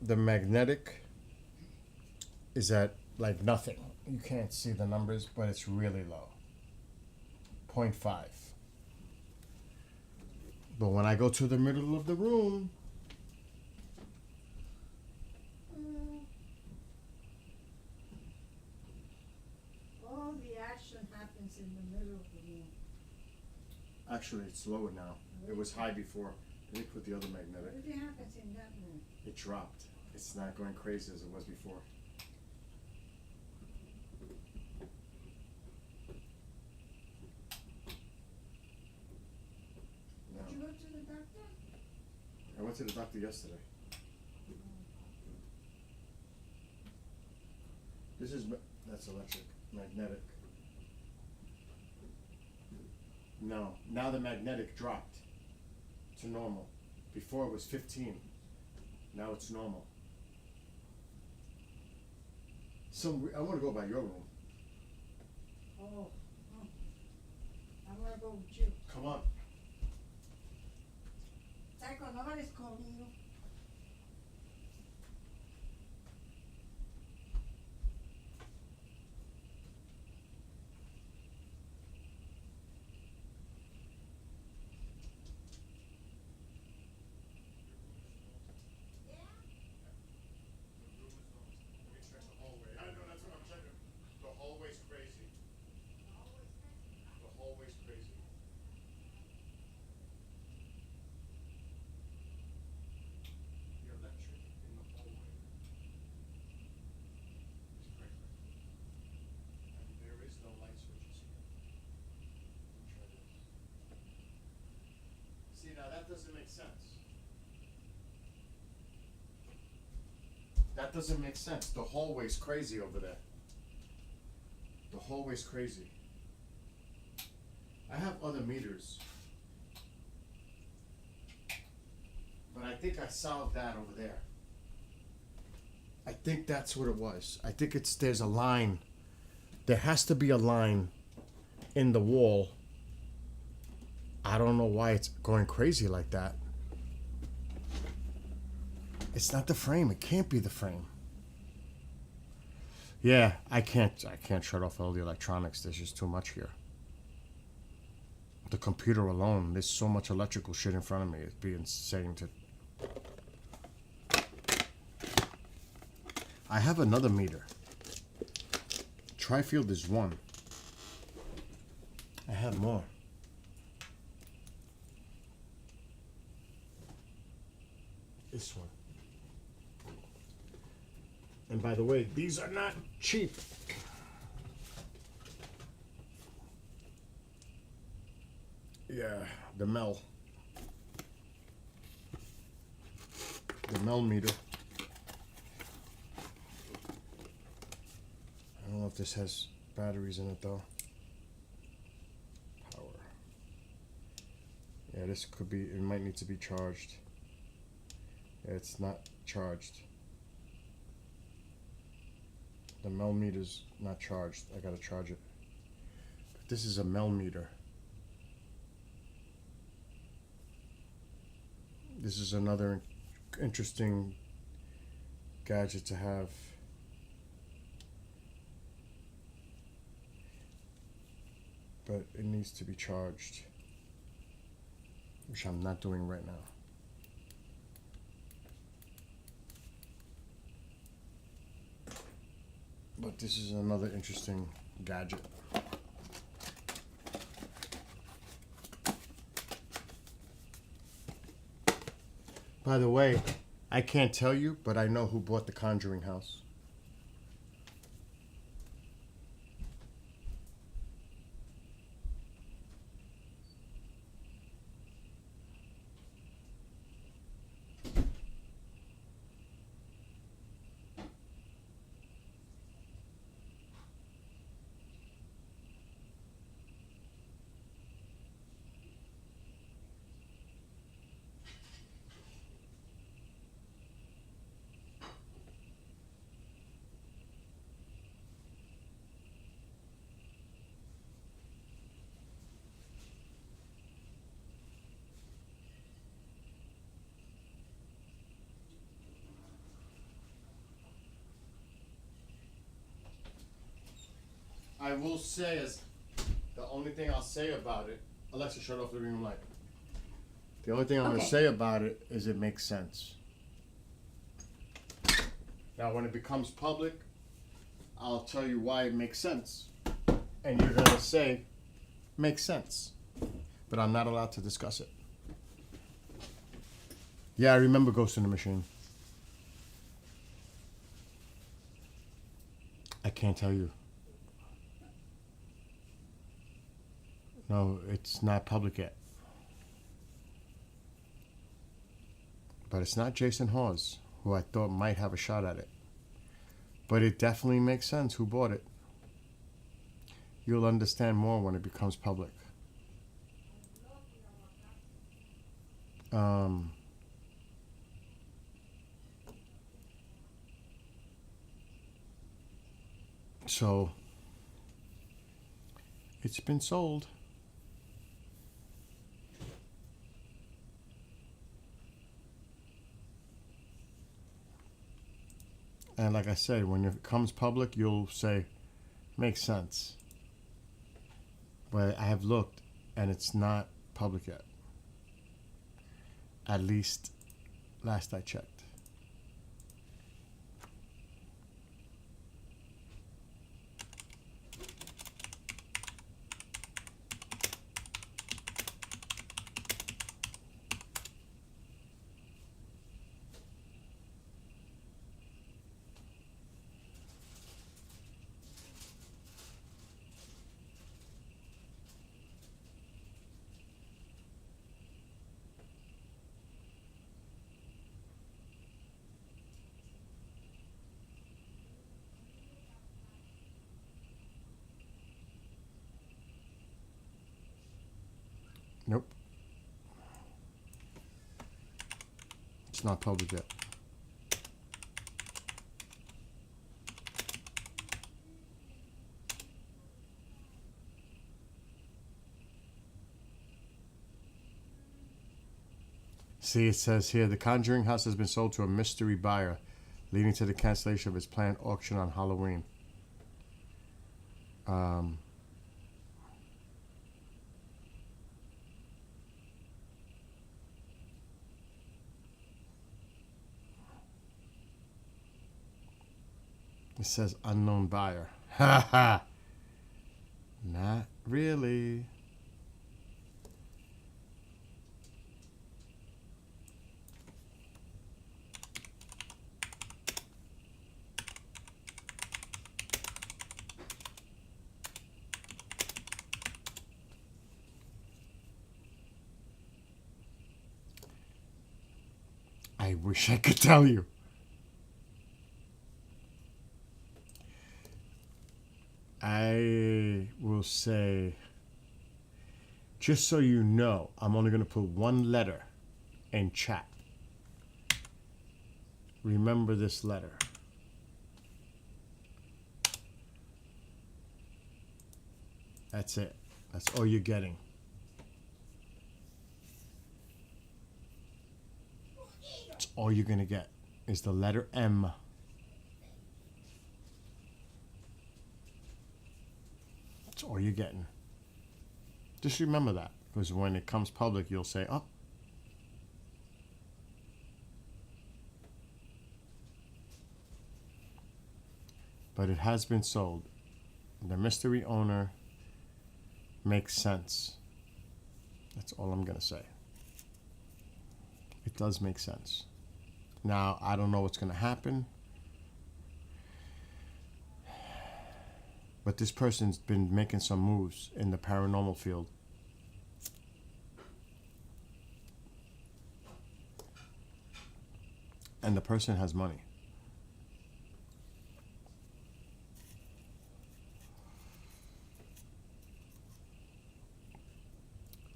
the magnetic is at like nothing. You can't see the numbers, but it's really low. 0.5. But when I go to the middle of the room, all the action happens in the middle of the room. actually it's lower now. It was high before. Let me put the other magnetic. What really happens in that room? It dropped. It's not going crazy as it was before. No. Did you go to the doctor? I went to the doctor yesterday. This is, that's electric, magnetic. No, now the magnetic dropped to normal. Before it was 15. Now it's normal. So I want to go by your room. Oh. I want to go with you. Come on. Psycho, nobody's calling you. The hallway's crazy. The hallway's crazy. The electric in the hallway is crazy. And there is no light switches here. Let me try this. See, now that doesn't make sense. That doesn't make sense. The hallway's crazy over there. The hallway's crazy. I have other meters. But I think I solved that over there. I think that's what it was. I think there's a line. There has to be a line in the wall. I don't know why it's going crazy like that. It's not the frame. It can't be the frame. Yeah, I can't shut off all the electronics. There's just too much here. The computer alone, there's so much electrical shit in front of me. It'd be insane to... I have another meter. Trifield is one. I have more. This one. And by the way, these are not cheap. Yeah, the Mel meter. I don't know if this has batteries in it though. Power. Yeah, this could be, it might need to be charged. Yeah, it's not charged. The Mel meter's not charged. I gotta charge it. But this is a Mel meter. This is another interesting gadget to have. But it needs to be charged, which I'm not doing right now. But this is another interesting gadget. By the way, I can't tell you, but I know who bought the Conjuring house. I will say, as the only thing I'll say about it, Alexa, shut off the living room light. The only thing I'm going to say about it is it makes sense. Now, when it becomes public, I'll tell you why it makes sense. And you're going to say, makes sense. But I'm not allowed to discuss it. Yeah, I remember Ghost in the Machine. I can't tell you. No, it's not public yet. But it's not Jason Hawes, who I thought might have a shot at it. But it definitely makes sense who bought it. You'll understand more when it becomes public. So, it's been sold. And like I said, when it comes public, you'll say, makes sense. But I have looked, and it's not public yet. At least last I checked. Nope. It's not public yet. See, it says here, the Conjuring house has been sold to a mystery buyer, leading to the cancellation of its planned auction on Halloween. It says unknown buyer. Ha ha. Not really. I wish I could tell you. I will say, just so you know, I'm only going to put one letter in chat. Remember this letter. That's it. That's all you're getting. That's all you're going to get is the letter M. That's all you're getting. Just remember that, because when it comes public, you'll say, oh. But it has been sold. The mystery owner makes sense. That's all I'm going to say. It does make sense. Now, I don't know what's going to happen. But this person's been making some moves in the paranormal field. And the person has money.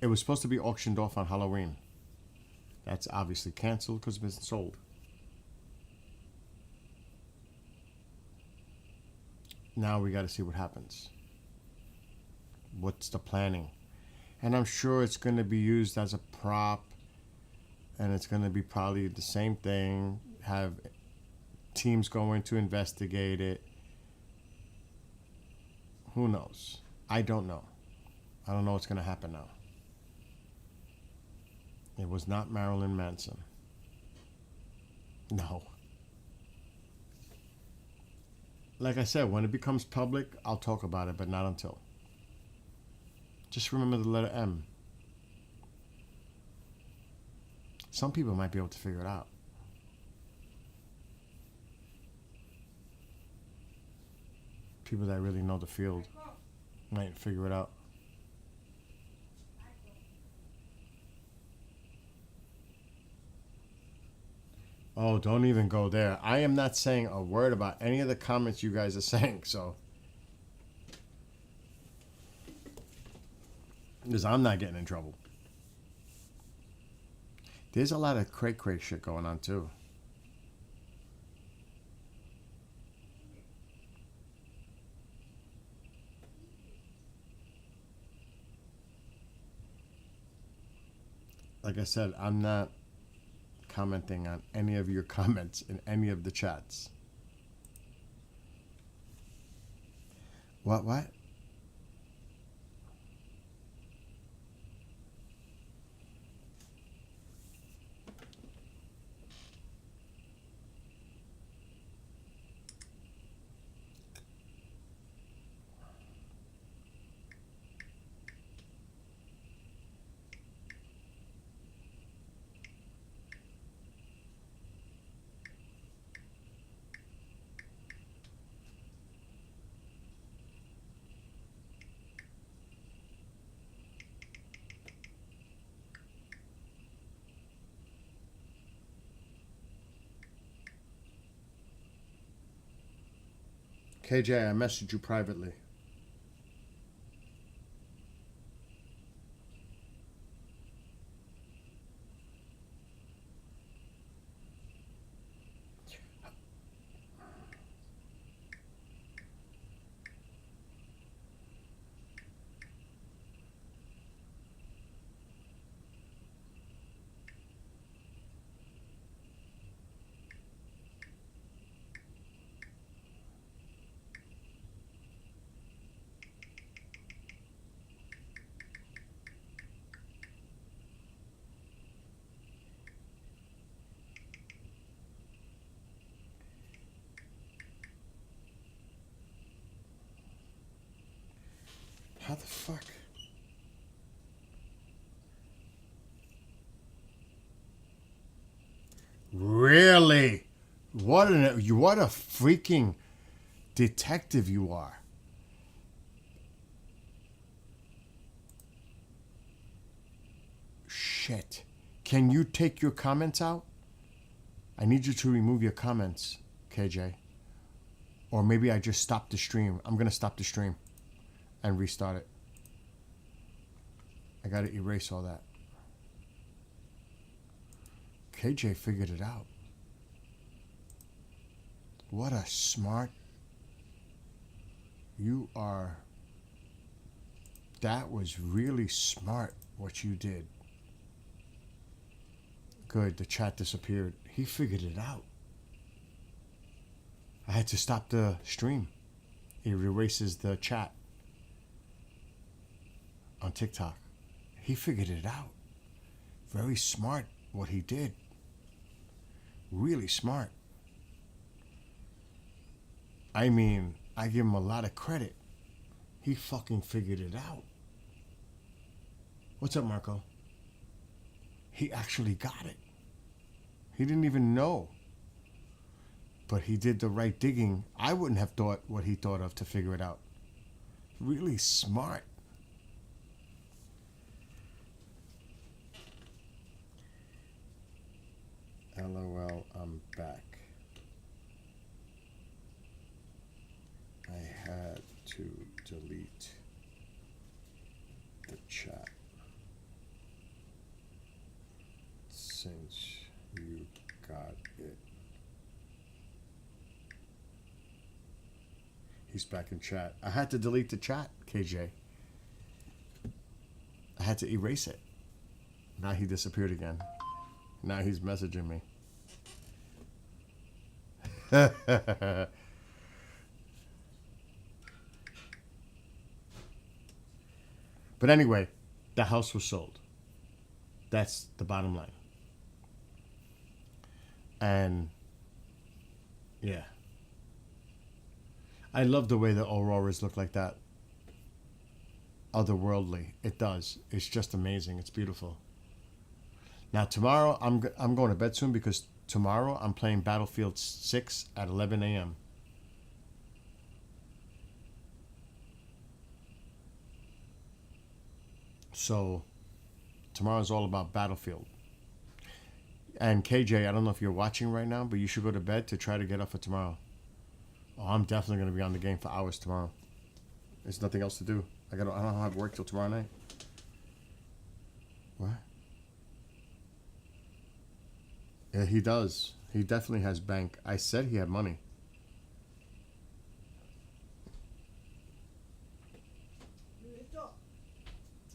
It was supposed to be auctioned off on Halloween. That's obviously canceled because it's been sold. Now we got to see what happens. What's the planning? And I'm sure it's going to be used as a prop. And it's going to be probably the same thing. Have teams going to investigate it. Who knows? I don't know. I don't know what's going to happen now. It was not Marilyn Manson. No. Like I said, when it becomes public, I'll talk about it, but not until. Just remember the letter M. Some people might be able to figure it out. People that really know the field might figure it out. Oh, don't even go there. I am not saying a word about any of the comments you guys are saying, so. Because I'm not getting in trouble. There's a lot of cray-cray shit going on, too. Like I said, I'm not commenting on any of your comments in any of the chats. What? KJ, I messaged you privately. How the fuck? Really? What a freaking detective you are. Shit. Can you take your comments out? I need you to remove your comments, KJ. Or maybe I just stop the stream. I'm going to stop the stream and restart it. I got to erase all that. KJ figured it out. What a smart... You are... That was really smart what you did. Good, the chat disappeared. He figured it out. I had to stop the stream. It erases the chat on TikTok. He figured it out. Very smart what he did. Really smart. I mean, I give him a lot of credit. He fucking figured it out. What's up, Marco? He actually got it. He didn't even know. But he did the right digging. I wouldn't have thought what he thought of to figure it out. Really smart. LOL, I'm back. I had to delete the chat since you got it. He's back in chat. I had to delete the chat, KJ. I had to erase it. Now he disappeared again. Now he's messaging me. But anyway, the house was sold. That's the bottom line. And yeah. I love the way the auroras look like that. Otherworldly. It does. It's just amazing. It's beautiful. Now tomorrow, I'm going to bed soon because tomorrow I'm playing Battlefield 6 at 11 a.m. So tomorrow's all about Battlefield. And KJ, I don't know if you're watching right now, but you should go to bed to try to get up for tomorrow. Oh, I'm definitely going to be on the game for hours tomorrow. There's nothing else to do. I don't have work till tomorrow night. What? Yeah, he does. He definitely has bank. I said he had money.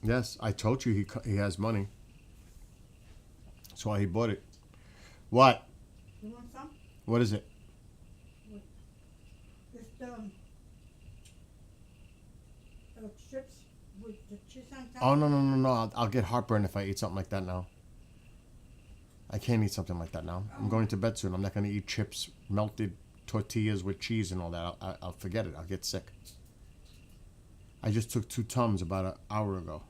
Yes, I told you he has money. That's why he bought it. What? You want some? What is it? It's the chips with the cheese on top. Oh, no. I'll get heartburn if I eat something like that now. I can't eat something like that now. I'm going to bed soon. I'm not going to eat chips, melted tortillas with cheese and all that. I'll forget it. I'll get sick. I just took 2 Tums about an hour ago.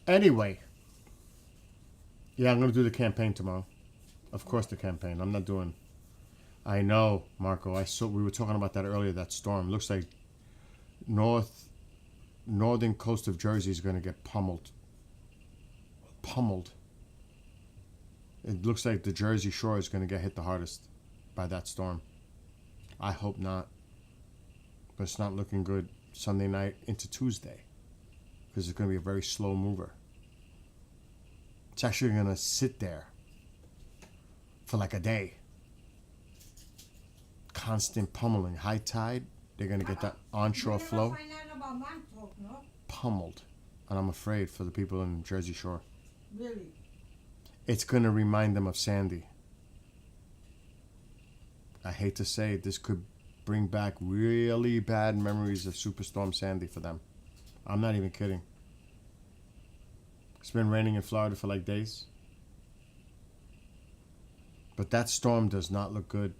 Anyway. Yeah, I'm going to do the campaign tomorrow. Of course the campaign. I'm not doing... I know, Marco. We were talking about that earlier, that storm. Looks like northern coast of Jersey is going to get pummeled. It looks like the Jersey Shore is going to get hit the hardest by that storm. I hope not. But it's not looking good Sunday night into Tuesday. Because it's going to be a very slow mover. It's actually going to sit there for like a day. Constant pummeling. High tide, they're going to get that onshore flow. Pummeled. And I'm afraid for the people in Jersey Shore. Really? It's going to remind them of Sandy. I hate to say it, this could bring back really bad memories of Superstorm Sandy for them. I'm not even kidding. It's been raining in Florida for like days. But that storm does not look good.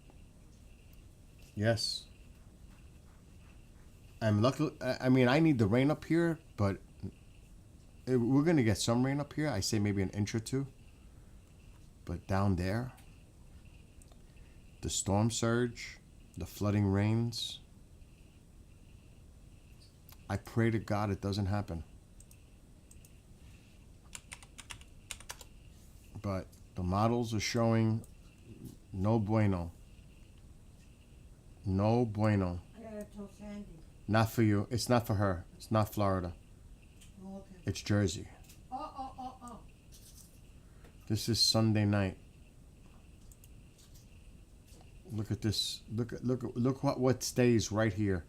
Yes. I'm lucky. I mean, I need the rain up here, but we're gonna get some rain up here. I say maybe an inch or two. But down there, the storm surge, the flooding rains. I pray to God it doesn't happen. But the models are showing no bueno. No bueno. I gotta tell Sandy. Not for you. It's not for her. It's not Florida. Oh, okay. It's Jersey. Oh. This is Sunday night. Look at this. Look what stays right here.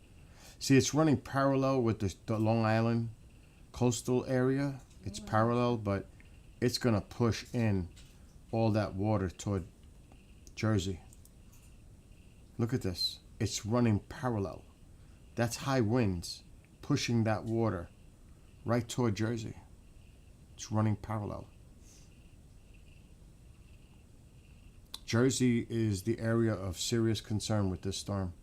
See, it's running parallel with the Long Island coastal area. It's parallel, but it's gonna push in all that water toward Jersey. Look at this. It's running parallel. That's high winds pushing that water right toward Jersey. It's running parallel. Jersey is the area of serious concern with this storm.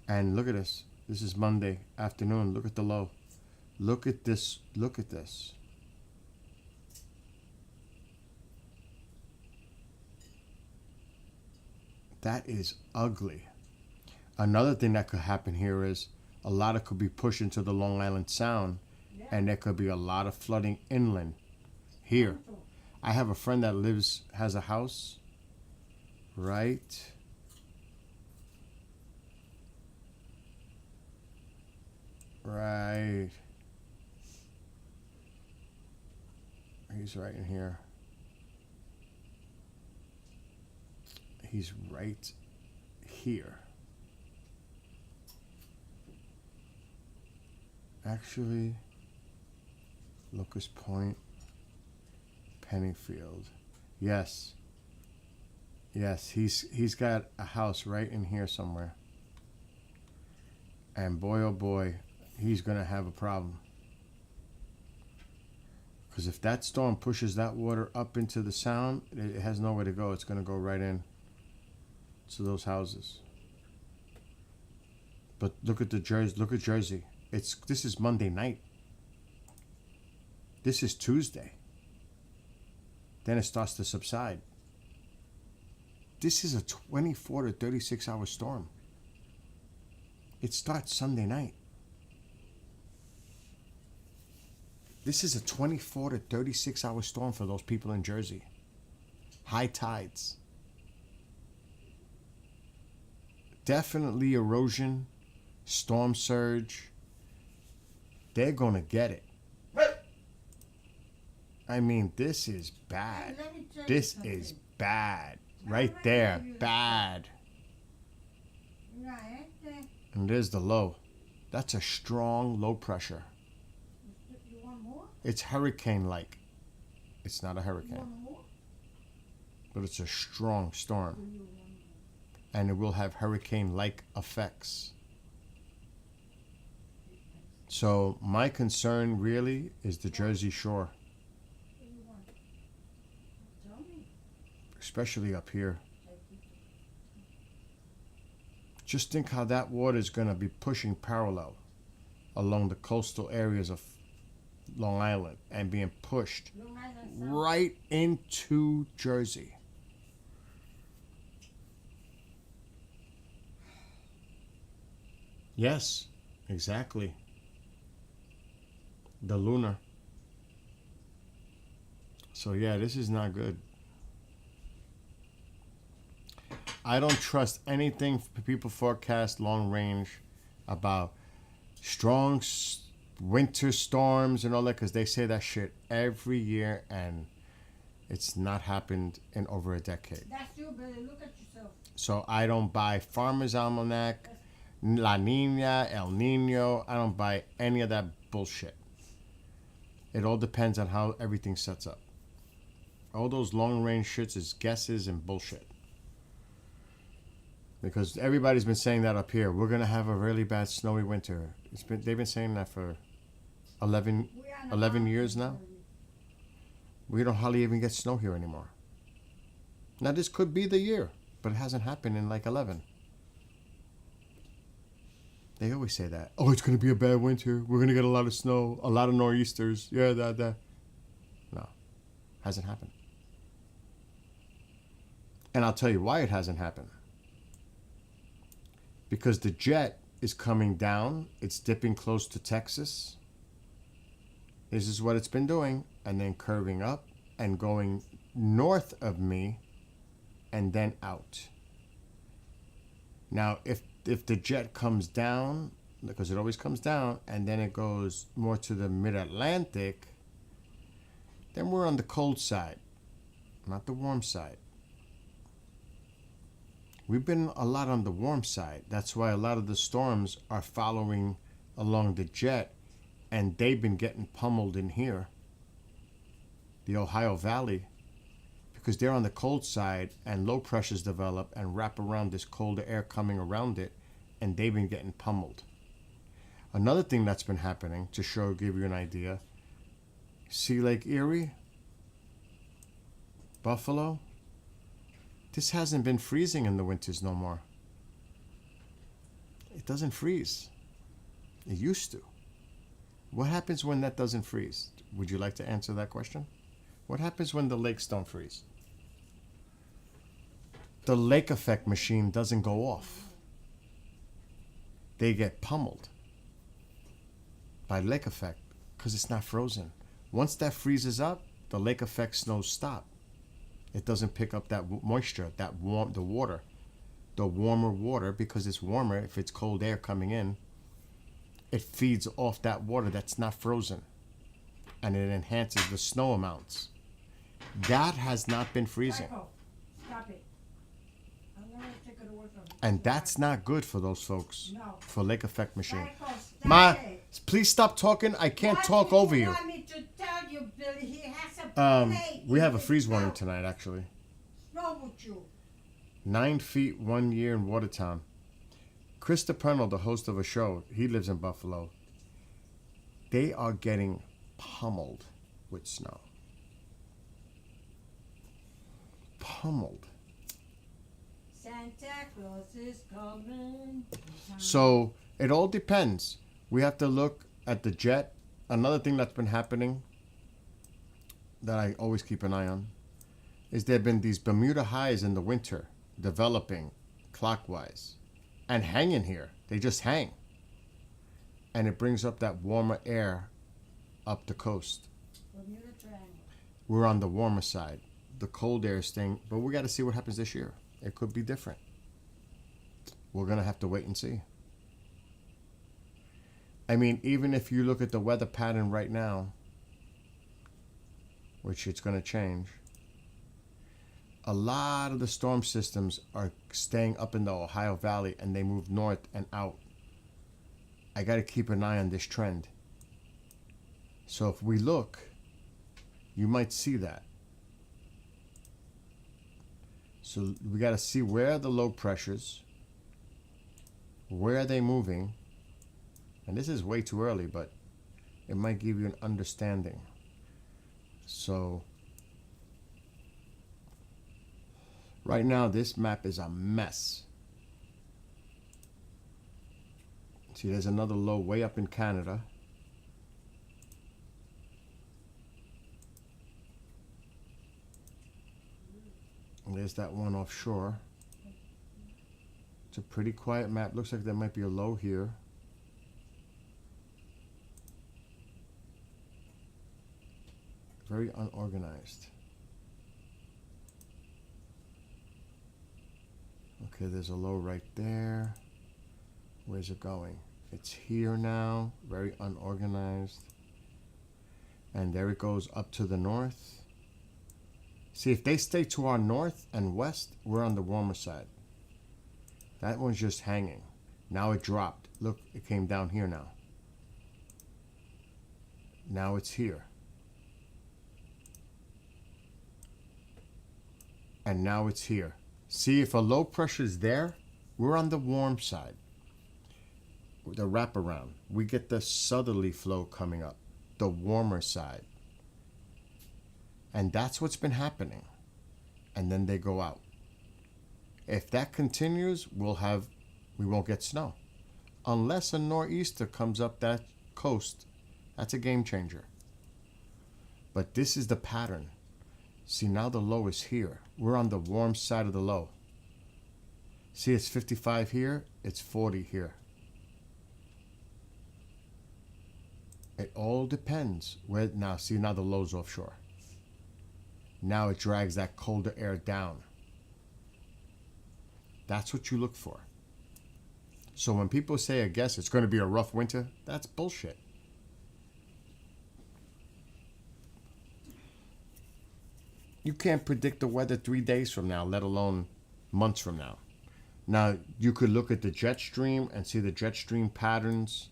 And look at this. This is Monday afternoon. Look at the low. Look at this. Look at this. That is ugly. Another thing that could happen here is a lot of could be pushed into the Long Island Sound, and there could be a lot of flooding inland here. I have a friend that has a house right he's right in here. He's right here. Actually, Locust Point, Pennyfield. Yes. Yes, he's got a house right in here somewhere. And boy, oh boy, he's going to have a problem. Because if that storm pushes that water up into the Sound, it has nowhere to go. It's going to go right in to those houses. But look at Jersey. This is Monday night. This is Tuesday. Then it starts to subside. This is a 24 to 36 hour storm. It starts Sunday night. This is a 24 to 36 hour storm for those people in Jersey. High tides. Definitely erosion, storm surge. They're going to get it. I mean, this is bad. This is bad. Right there. Bad. And there's the low. That's a strong low pressure. You want more? It's hurricane-like. It's not a hurricane. You want more? But it's a strong storm. And it will have hurricane-like effects. So my concern really is the Jersey Shore. Especially up here. Just think how that water is going to be pushing parallel along the coastal areas of Long Island and being pushed right into Jersey. Yes, exactly. The lunar. So yeah, this is not good. I don't trust anything people forecast long range about strong winter storms and all that, because they say that shit every year and it's not happened in over a decade. That's you, Billy. Look at yourself. So I don't buy Farmer's Almanac, La Nina, El Nino. I don't buy any of that bullshit. It all depends on how everything sets up. All those long range shits is guesses and bullshit. Because everybody's been saying that up here. We're going to have a really bad snowy winter. They've been saying that for 11 years now. We don't hardly even get snow here anymore. Now this could be the year, but it hasn't happened in like 11. They always say that. Oh, it's going to be a bad winter. We're going to get a lot of snow, a lot of nor'easters. Yeah, that. No, hasn't happened. And I'll tell you why it hasn't happened. Because the jet is coming down. It's dipping close to Texas. This is what it's been doing. And then curving up and going north of me and then out. Now, if the jet comes down, because it always comes down, and then it goes more to the mid-Atlantic, then we're on the cold side, not the warm side. We've been a lot on the warm side. That's why a lot of the storms are following along the jet, and they've been getting pummeled in here, the Ohio Valley, because they're on the cold side and low pressures develop and wrap around this colder air coming around it, and they've been getting pummeled. Another thing that's been happening, to give you an idea, see Lake Erie, Buffalo, this hasn't been freezing in the winters no more. It doesn't freeze. It used to. What happens when that doesn't freeze? Would you like to answer that question? What happens when the lakes don't freeze? The lake effect machine doesn't go off. They get pummeled by lake effect because it's not frozen. Once that freezes up, the lake effect snows stop. It doesn't pick up that moisture, the water, the warmer water, because it's warmer. If it's cold air coming in, it feeds off that water that's not frozen, and it enhances the snow amounts. That has not been freezing. Stop it. I'm gonna take it away from you. And that's not good for those folks. No. For lake effect machine. Michael, stop it. Please stop talking. I can't What talk did you over you. want me to tell you, Billy? He has a plate We have a in his freeze warning mouth. tonight, actually. What's wrong with you? 9 feet 1 year in Watertown. Chris DePernell, the host of a show, he lives in Buffalo. They are getting pummeled with snow. Pummeled. Santa Claus is coming. So it all depends. We have to look at the jet. Another thing that's been happening that I always keep an eye on is there have been these Bermuda highs in the winter developing clockwise and hanging here. They just hang. And it brings up that warmer air up the coast. Bermuda Triangle. We're on the warmer side. The cold air is staying, but we got to see what happens this year. It could be different. We're going to have to wait and see. I mean, even if you look at the weather pattern right now, which it's going to change, a lot of the storm systems are staying up in the Ohio Valley and they move north and out. I got to keep an eye on this trend. So if we look, you might see that. So we got to see where are the low pressures, where are they moving, and this is way too early, but it might give you an understanding. So right now this map is a mess. See, there's another low way up in Canada. And there's that one offshore. It's a pretty quiet map. Looks like there might be a low here. Very unorganized. Okay, there's a low right there. Where's it going? It's here now. Very unorganized. And there it goes up to the north. See, if they stay to our north and west, we're on the warmer side. That one's just hanging. Now it dropped. Look, it came down here now. Now it's here. And now it's here. See, if a low pressure is there, we're on the warm side. The wraparound. We get the southerly flow coming up. The warmer side. And that's what's been happening. And then they go out. If that continues, we won't get snow. unless a nor'easter comes up that coast, that's a game changer. But this is the pattern. See, now the low is here. We're on the warm side of the low. See, it's 55 here, it's 40 here. It all depends where. Now, see, now the low's offshore. Now it drags that colder air down. That's what you look for. So when people say, I guess it's going to be a rough winter, that's bullshit. You can't predict the weather 3 days from now, let alone months from now. Now, you could look at the jet stream and see the jet stream patterns,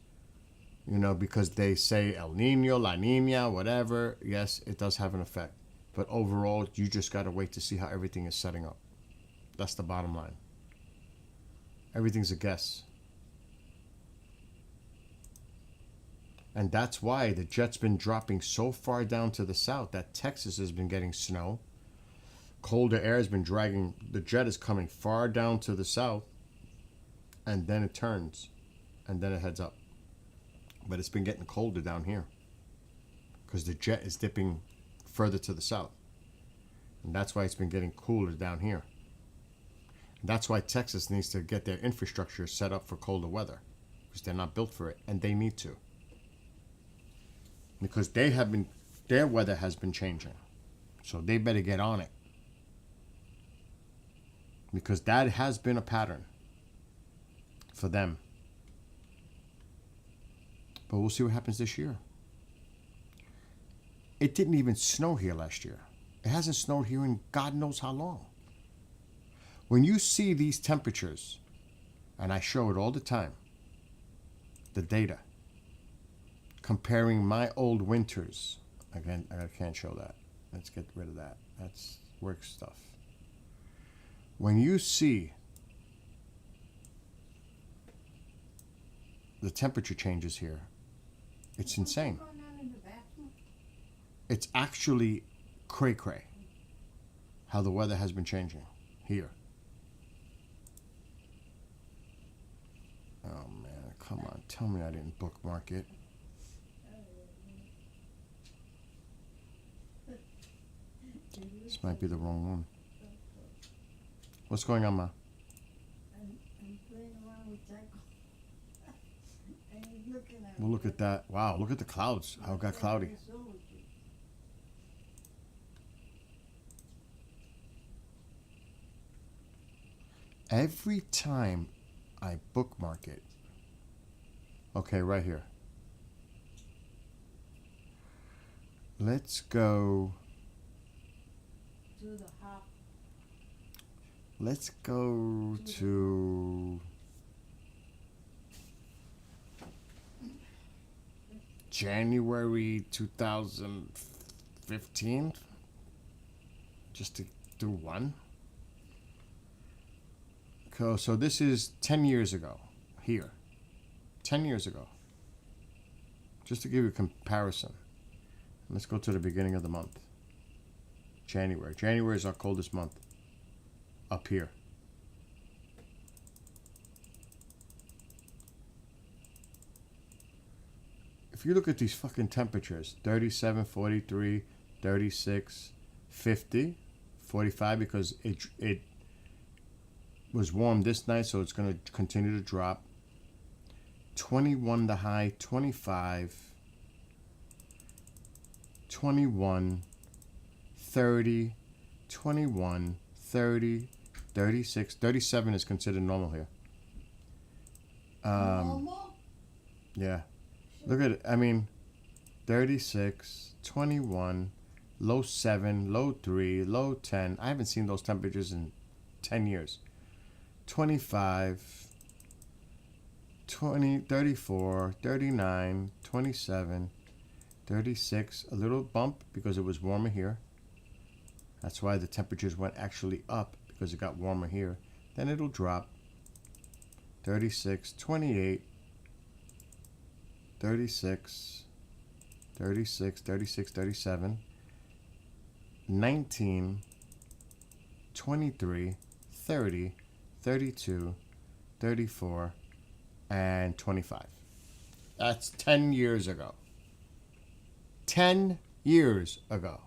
you know, because they say El Nino, La Nina, whatever. Yes, it does have an effect. But overall, you just got to wait to see how everything is setting up. That's the bottom line. Everything's a guess. And that's why the jet's been dropping so far down to the south that Texas has been getting snow. Colder air has been dragging. The jet is coming far down to the south. And then it turns. And then it heads up. But it's been getting colder down here. Because the jet is dipping further to the south. And that's why it's been getting cooler down here. And that's why Texas needs to get their infrastructure set up for colder weather. Because they're not built for it. And they need to. Because they have been, their weather has been changing. So they better get on it. Because that has been a pattern for them. But we'll see what happens this year. It didn't even snow here last year. It hasn't snowed here in God knows how long. When you see these temperatures, and I show it all the time, the data, comparing my old winters. Again, I can't show that. Let's get rid of that. That's work stuff. When you see the temperature changes here, it's insane. It's actually cray-cray how the weather has been changing here. Oh man, come on. Tell me I didn't bookmark it. This might be the wrong one. What's going on, Ma? I'm playing around with Jacob. And he's looking at We'll look at that. Wow, look at the clouds. How it got cloudy. Every time I bookmark it. Okay, right here. Let's go. To the hop. Let's go to January 2015. Just to do one. So this is 10 years ago here. 10 years ago. Just to give you a comparison. Let's go to the beginning of the month. January. January is our coldest month. Up here. If you look at these fucking temperatures, 37, 43, 36, 50, 45, because it was warm this night, so it's going to continue to drop. 21 the high, 25, 21, 30, 21, 30, 36, 37 is considered normal here. Normal? Yeah. Look at it. I mean, 36, 21, low 7, low 3, low 10. I haven't seen those temperatures in 10 years. 25, 20, 34, 39, 27, 36. A little bump because it was warmer here. That's why the temperatures went actually up, because it got warmer here. Then it'll drop. 36, 28, 36, 36, 36, 37, 19, 23, 30, 32, 34, and 25. That's 10 years ago. 10 years ago.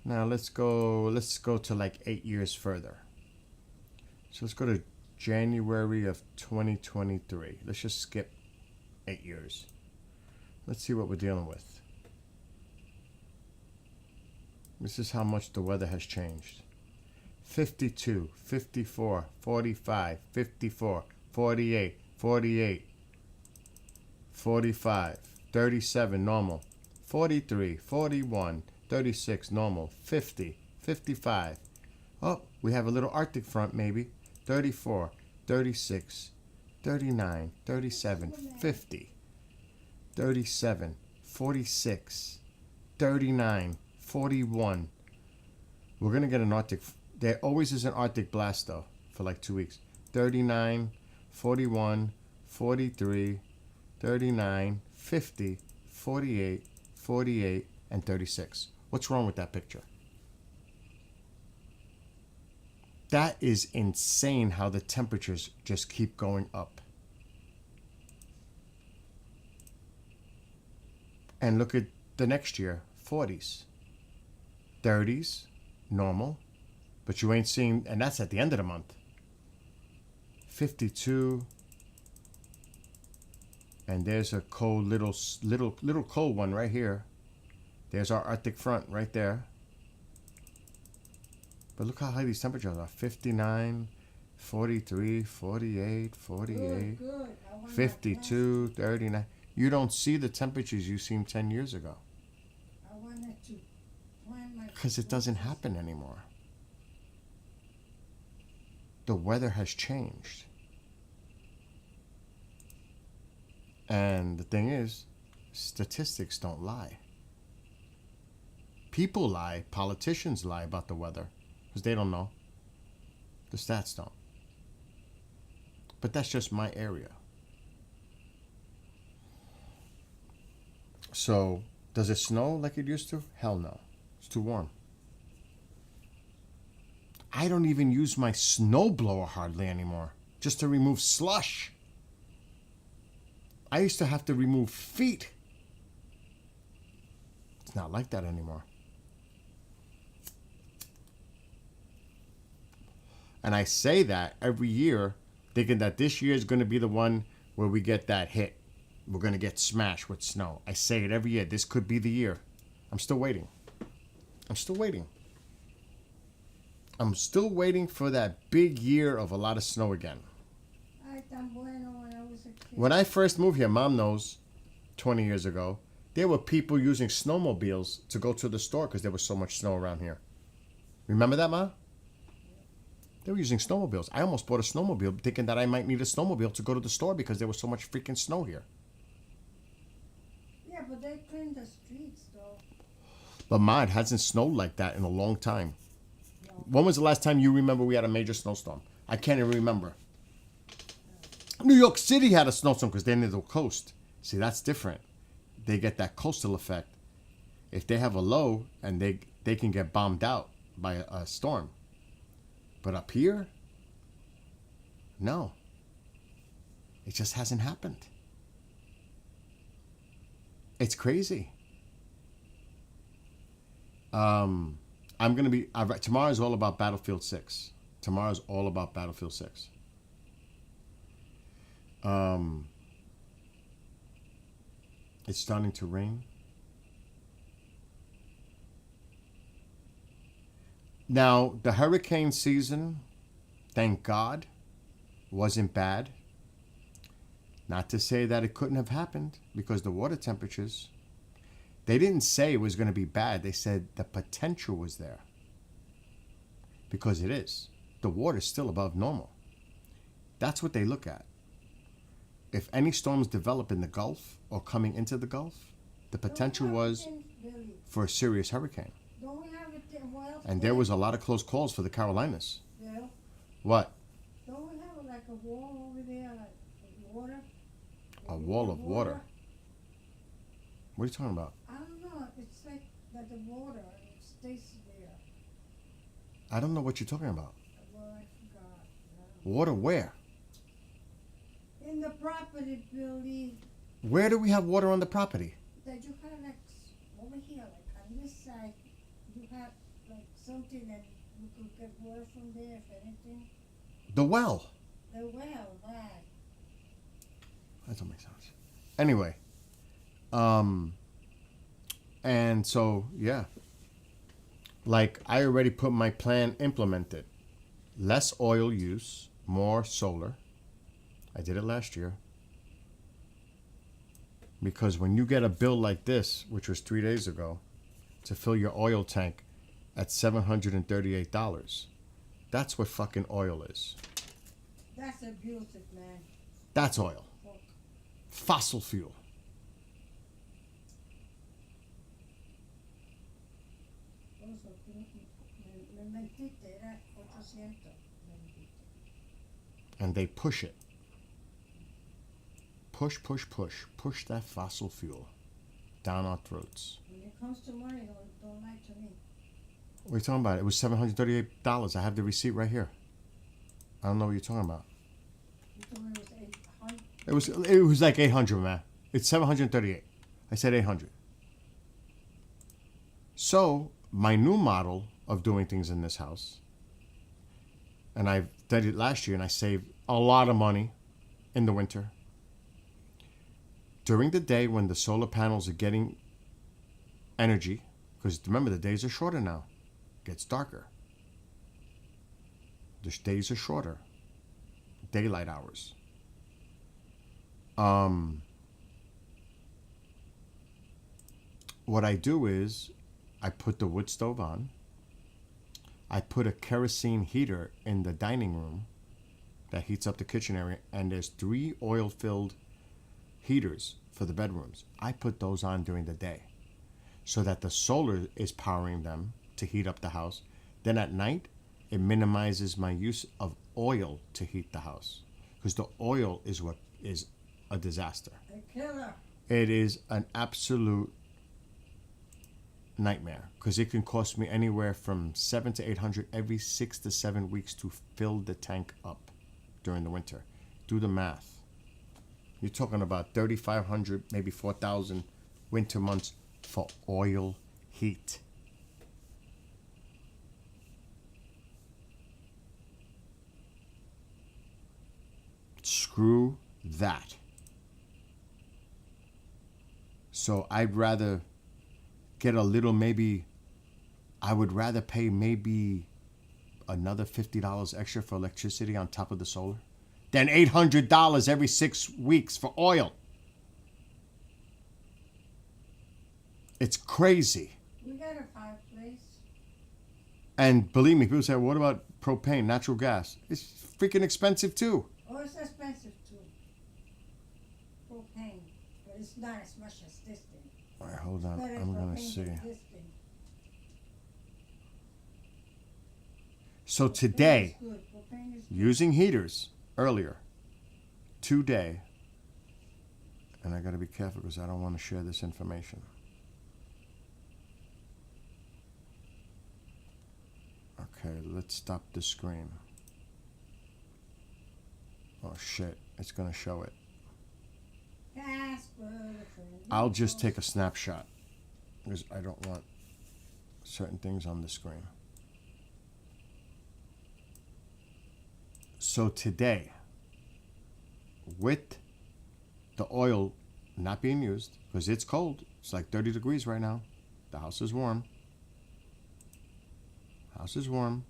Now let's go to like 8 years further. So let's go to January of 2023. Let's just skip 8 years. Let's see what we're dealing with. This is how much the weather has changed. 52, 54, 45, 54, 48, 48, 45, 37 normal, 43, 41, 36 normal, 50, 55. Oh, we have a little Arctic front maybe. 34, 36, 39, 37, 50, 37, 46, 39, 41. We're going to get an Arctic. There always is an Arctic blast though for like 2 weeks. 39, 41, 43, 39, 50, 48, 48, and 36. What's wrong with that picture? That is insane how the temperatures just keep going up. And look at the next year, 40s. 30s, normal. But you ain't seeing, and that's at the end of the month. 52. And there's a cold little cold one right here. There's our Arctic front right there. But look how high these temperatures are. 59, 43, 48, 48, 52, 39. You don't see the temperatures you seen 10 years ago. Because it doesn't happen anymore. The weather has changed. And the thing is, statistics don't lie. People lie, politicians lie about the weather. Because they don't know. The stats don't. But that's just my area. So, does it snow like it used to? Hell no. It's too warm. I don't even use my snowblower hardly anymore. Just to remove slush. I used to have to remove feet. It's not like that anymore. And I say that every year, thinking that this year is going to be the one where we get that hit. We're going to get smashed with snow. I say it every year. This could be the year. I'm still waiting. I'm still waiting. I'm still waiting for that big year of a lot of snow again. When I first moved here, Mom knows, 20 years ago, there were people using snowmobiles to go to the store because there was so much snow around here. Remember that, Ma? They were using snowmobiles. I almost bought a snowmobile thinking that I might need a snowmobile to go to the store because there was so much freaking snow here. Yeah, but they cleaned the streets, though. But Ma, it hasn't snowed like that in a long time. No. When was the last time you remember we had a major snowstorm? I can't even remember. New York City had a snowstorm because they're near the coast. See, that's different. They get that coastal effect. If they have a low and they can get bombed out by a storm. But up here, no. It just hasn't happened. It's crazy. I'm going to be, tomorrow's all about Battlefield 6. Tomorrow's all about Battlefield 6. It's starting to rain. Now, the hurricane season, thank God, wasn't bad. Not to say that it couldn't have happened, because the water temperatures, they didn't say it was going to be bad. They said the potential was there. Because it is. The water's still above normal. That's what they look at. If any storms develop in the Gulf or coming into the Gulf, the potential was for a serious hurricane. And there was a lot of close calls for the Carolinas. Bill? What? Don't we have like a wall over there, like water? A wall of water? What are you talking about? I don't know. It's like that the water it stays there. I don't know what you're talking about. Well, I forgot. Water where? property, Billy, Where do we have water on the property? that you have like over here, like on this side, you have like something that you could get water from there if anything. The well. The well, right. That don't make sense. Anyway. And so, yeah. Like, I already put my plan implemented. Less oil use, more solar. I did it last year. Because when you get a bill like this, which was 3 days ago, to fill your oil tank at $738, that's what fucking oil is. That's abusive, man. That's oil. Fossil fuel. Me mentiste, era 800. And they push it. Push, push, push. Push that fossil fuel down our throats. When it comes to money, don't lie to me. What are you talking about? It was $738. I have the receipt right here. I don't know what you're talking about. You told me it was 800. It was like 800, man. It's 738. I said 800. So, my new model of doing things in this house, and I did it last year, and I saved a lot of money in the winter. During the day when the solar panels are getting energy, because remember, the days are shorter now. It gets darker. The days are shorter. Daylight hours. What I do is I put the wood stove on. I put a kerosene heater in the dining room that heats up the kitchen area, and there's 3 oil-filled heaters for the bedrooms. I put those on during the day so that the solar is powering them to heat up the house. Then at night, it minimizes my use of oil to heat the house, because the oil is what is a disaster. A killer. It is an absolute nightmare, because it can cost me anywhere from $700 to $800 every 6 to 7 weeks to fill the tank up during the winter. Do the math. You're talking about $3,500, maybe $4,000 winter months for oil heat. Screw that. So I'd rather get a little, maybe I would rather pay maybe another $50 extra for electricity on top of the solar than $800 every 6 weeks for oil. It's crazy. We got a fireplace. And believe me, people say, what about propane, natural gas? It's freaking expensive too. Oh, it's expensive too. Propane. But it's not as much as this thing. All right, hold on. I'm going to see. So today, using heaters earlier, today, and I got to be careful because I don't want to share this information. Okay, let's stop the screen. Oh shit, it's going to show it. I'll just take a snapshot because I don't want certain things on the screen. So today, with the oil not being used, because it's cold, it's like 30 degrees right now. The house is warm. House is warm.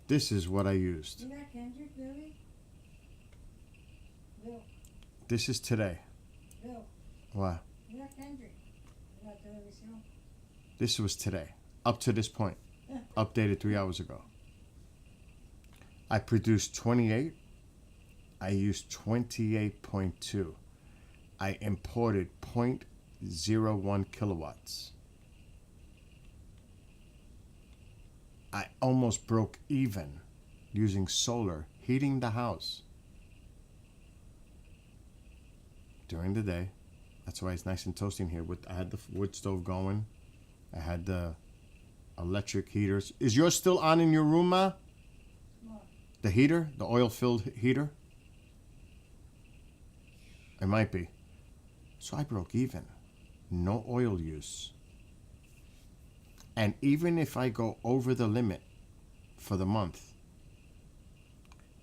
This is what I used. You got Kendrick, Billy? Bill. This is today. Bill. What? You got Kendrick. You got televisión. This was today, up to this point. Updated 3 hours ago. I produced 28. I used 28.2. I imported 0.01 kilowatts. I almost broke even using solar heating the house during the day. That's why it's nice and toasty in here. I had the wood stove going. I had the electric heaters. Is yours still on in your room, Ma? What? The heater, the oil-filled heater. It might be. So I broke even. No oil use. And even if I go over the limit for the month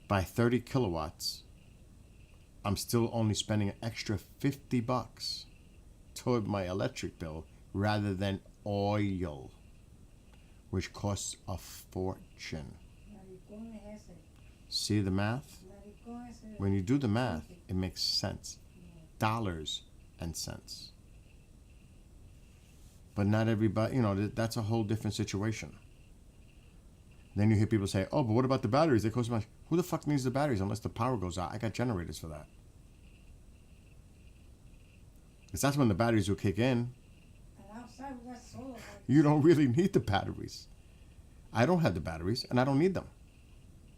by 30 kilowatts, I'm still only spending an extra $50 toward my electric bill rather than oil, which costs a fortune. See the math? When you do the math, it makes sense. Dollars and cents. But not everybody, that's a whole different situation. Then you hear people say, oh, but what about the batteries? They cost much. Who the fuck needs the batteries unless the power goes out? I got generators for that. Because that's when the batteries will kick in. You don't really need the batteries. I don't have the batteries, and I don't need them.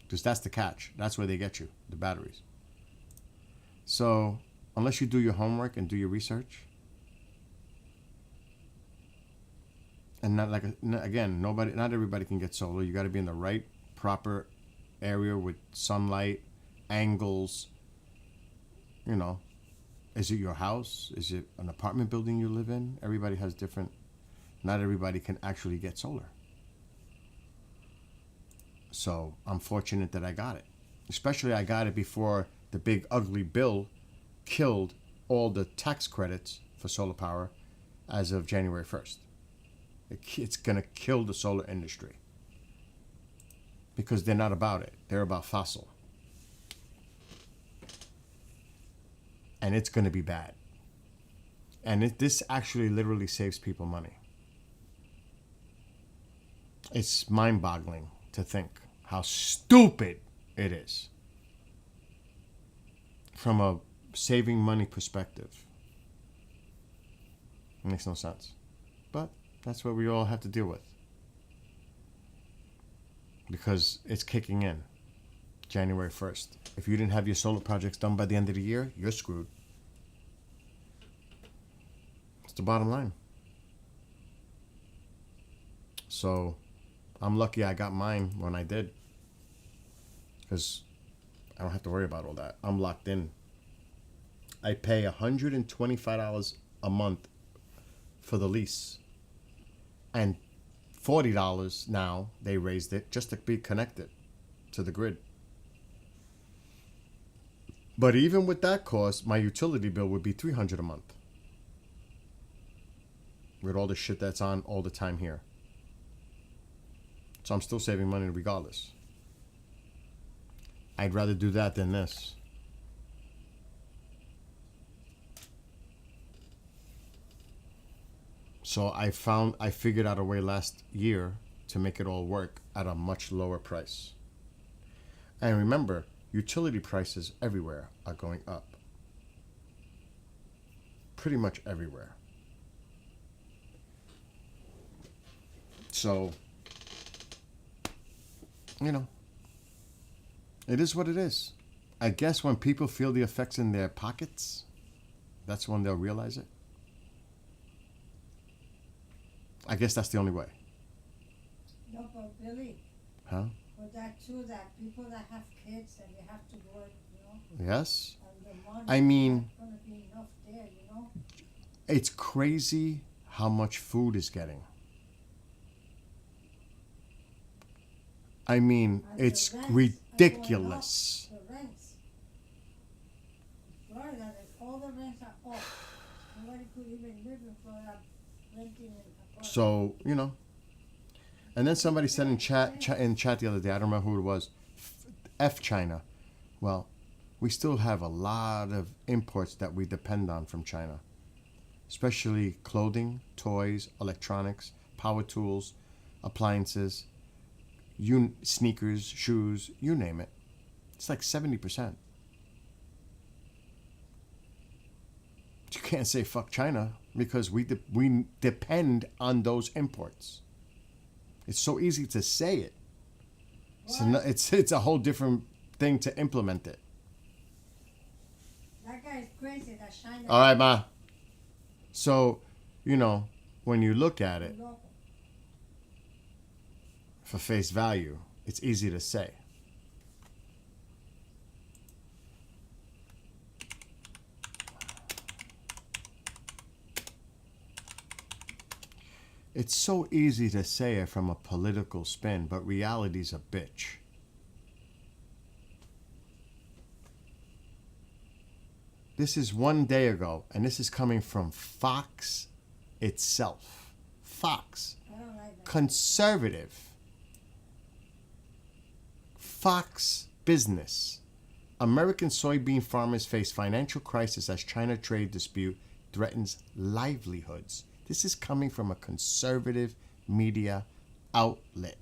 Because that's the catch. That's where they get you, the batteries. So, unless you do your homework and do your research, and not everybody can get solar. You got to be in the right, proper area with sunlight, angles. Is it your house? Is it an apartment building you live in? Everybody has different. Not everybody can actually get solar. So I'm fortunate that I got it. Especially I got it before the big ugly bill killed all the tax credits for solar power as of January 1st. It's going to kill the solar industry. Because they're not about it. They're about fossil. And it's going to be bad. And this actually literally saves people money. It's mind-boggling to think how stupid it is from a saving money perspective. It makes no sense. But that's what we all have to deal with. Because it's kicking in January 1st. If you didn't have your solar projects done by the end of the year, you're screwed. It's the bottom line. So I'm lucky I got mine when I did. Because I don't have to worry about all that. I'm locked in. I pay $125 a month for the lease. And $40 now, they raised it just to be connected to the grid. But even with that cost, my utility bill would be $300 a month. With all the shit that's on all the time here. So I'm still saving money regardless. I'd rather do that than this. So I figured out a way last year to make it all work at a much lower price. And remember, utility prices everywhere are going up. Pretty much everywhere. So, it is what it is. I guess when people feel the effects in their pockets, that's when they'll realize it. I guess that's the only way. No, but Billy. Huh? But that too, that people that have kids and they have to work, Yes. And the money I mean, is not going to be enough there, It's crazy how much food is getting. I mean, And it's the rents ridiculous. are going up. The rents. Florida, all the rents are up. Nobody could even live in Florida renting an apartment. So, And then somebody said in chat the other day, I don't remember who it was, F China. Well, we still have a lot of imports that we depend on from China. Especially clothing, toys, electronics, power tools, appliances, sneakers, shoes, you name it. It's like 70%. You can't say fuck China because we depend on those imports. It's so easy to say it. It's a whole different thing to implement it. That guy is crazy. That China. All right, Ma. So, when you look at it for face value, it's easy to say. It's so easy to say it from a political spin, but reality's a bitch. This is 1 day ago, and this is coming from Fox itself. Fox. Conservative. Fox Business. American soybean farmers face financial crisis as China trade dispute threatens livelihoods. This is coming from a conservative media outlet.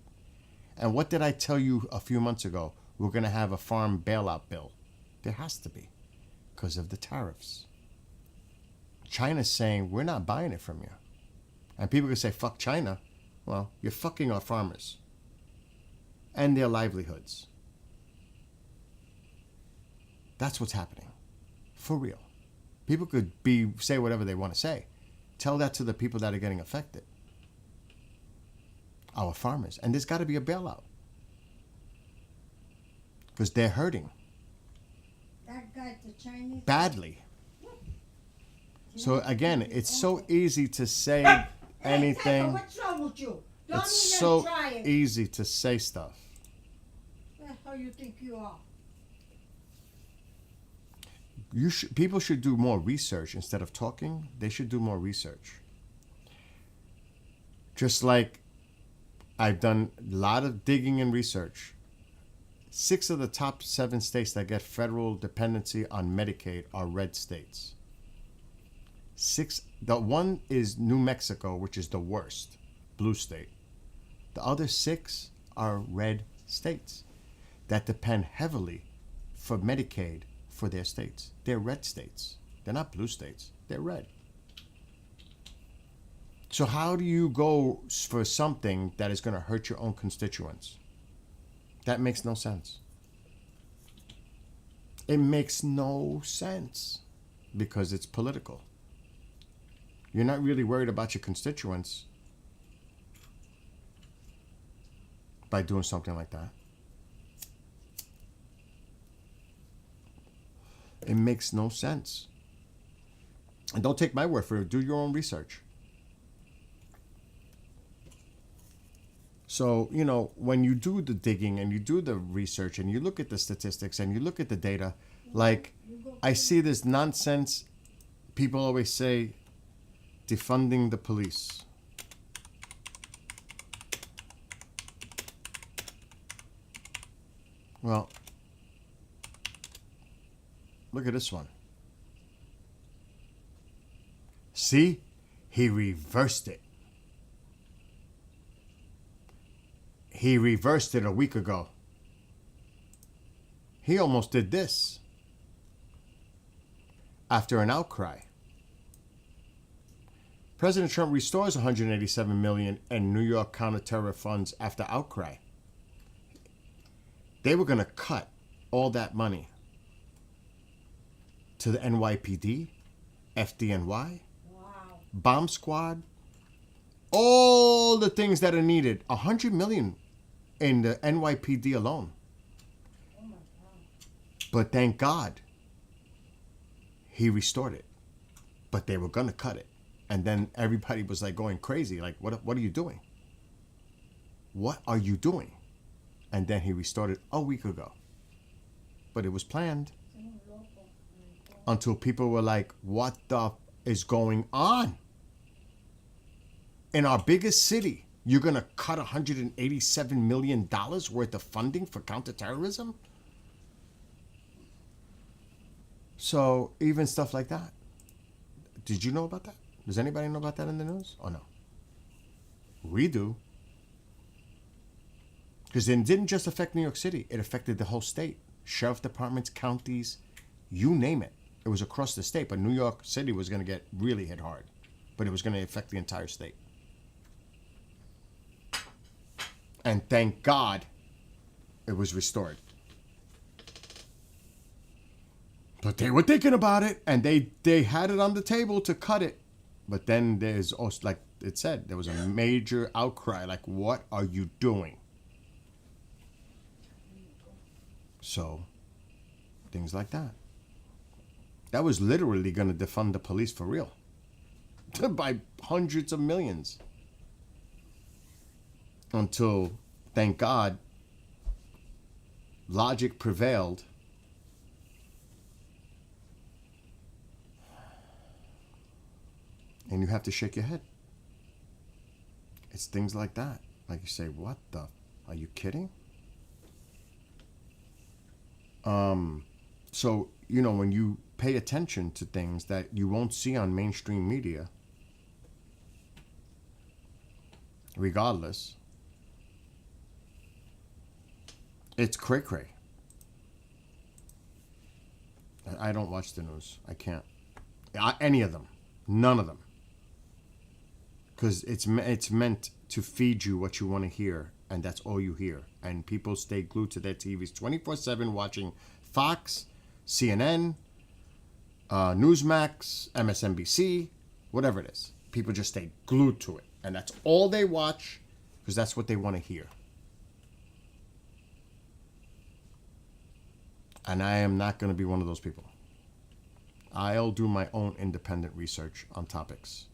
And what did I tell you a few months ago? We're going to have a farm bailout bill. There has to be, because of the tariffs. China's saying, we're not buying it from you. And people can say, fuck China. Well, you're fucking our farmers and their livelihoods. That's what's happening. For real. People could say whatever they want to say. Tell that to the people that are getting affected. Our farmers. And there's got to be a bailout. Because they're hurting. That guy, the Chinese. Badly. So again, it's so easy to say anything. Hey, what's wrong with you? Don't It's even so try it. easy to say stuff. That's how you think you are. People should do more research instead of talking. They should do more research. Just like I've done a lot of digging and research. 6 of the top 7 states that get federal dependency on Medicaid are red states. 6. The one is New Mexico, which is the worst, blue state. The other 6 are red states that depend heavily for Medicaid for their states. They're red states. They're not blue states. They're red. So how do you go for something that is going to hurt your own constituents? That makes no sense. It makes no sense because it's political. You're not really worried about your constituents by doing something like that. It makes no sense. And don't take my word for it. Do your own research. So, when you do the digging and you do the research and you look at the statistics and you look at the data, like I see this nonsense. People always say defunding the police. Well, look at this one. See? He reversed it. He reversed it a week ago. He almost did this after an outcry. President Trump restores $187 million in New York counter-terror funds after outcry. They were going to cut all that money to the NYPD, FDNY, bomb squad, all the things that are needed. $100 million in the NYPD alone. But thank God he restored it. But they were going to cut it. And then everybody was like going crazy. Like, what are you doing? What are you doing? And then he restored it a week ago. But it was planned. Until people were like, what the is going on? In our biggest city, you're going to cut $187 million worth of funding for counterterrorism? So even stuff like that. Did you know about that? Does anybody know about that in the news? Oh, no. We do. Because it didn't just affect New York City. It affected the whole state. Sheriff departments, counties, you name it. It was across the state. But New York City was going to get really hit hard. But it was going to affect the entire state. And thank God it was restored. But they were thinking about it. And they had it on the table to cut it. But then there's also, like it said, there was a major outcry. Like, what are you doing? So, things like that. That was literally going to defund the police for real. By hundreds of millions. until, thank God, logic prevailed. And you have to shake your head. It's things like that. Like you say, what the? Are you kidding? So, when you pay attention to things that you won't see on mainstream media, regardless, it's cray-cray. I don't watch the news. I can't. Any of them. None of them. Because it's meant to feed you what you want to hear, and that's all you hear. And people stay glued to their TVs 24/7 watching Fox, CNN, Newsmax, MSNBC, whatever it is. People just stay glued to it. And that's all they watch because that's what they want to hear. And I am not going to be one of those people. I'll do my own independent research on topics.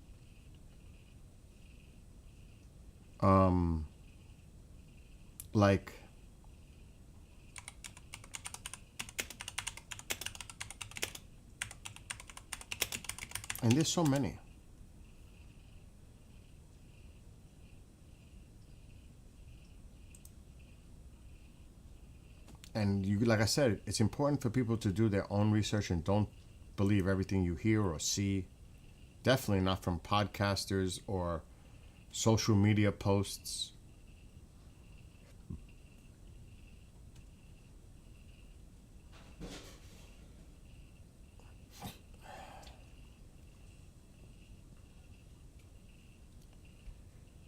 Like, and there's so many. And you, like I said, it's important for people to do their own research and don't believe everything you hear or see. Definitely not from podcasters or social media posts.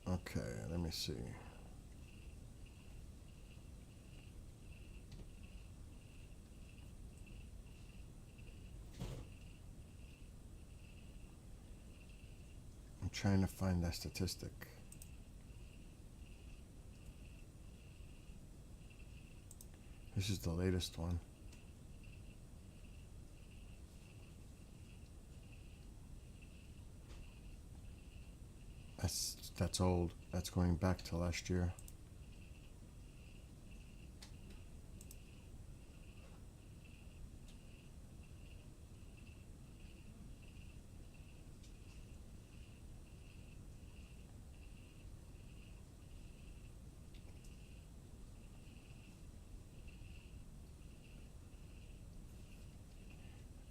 Okay, let me see. I'm trying to find that statistic. This is the latest one. That's old. That's going back to last year.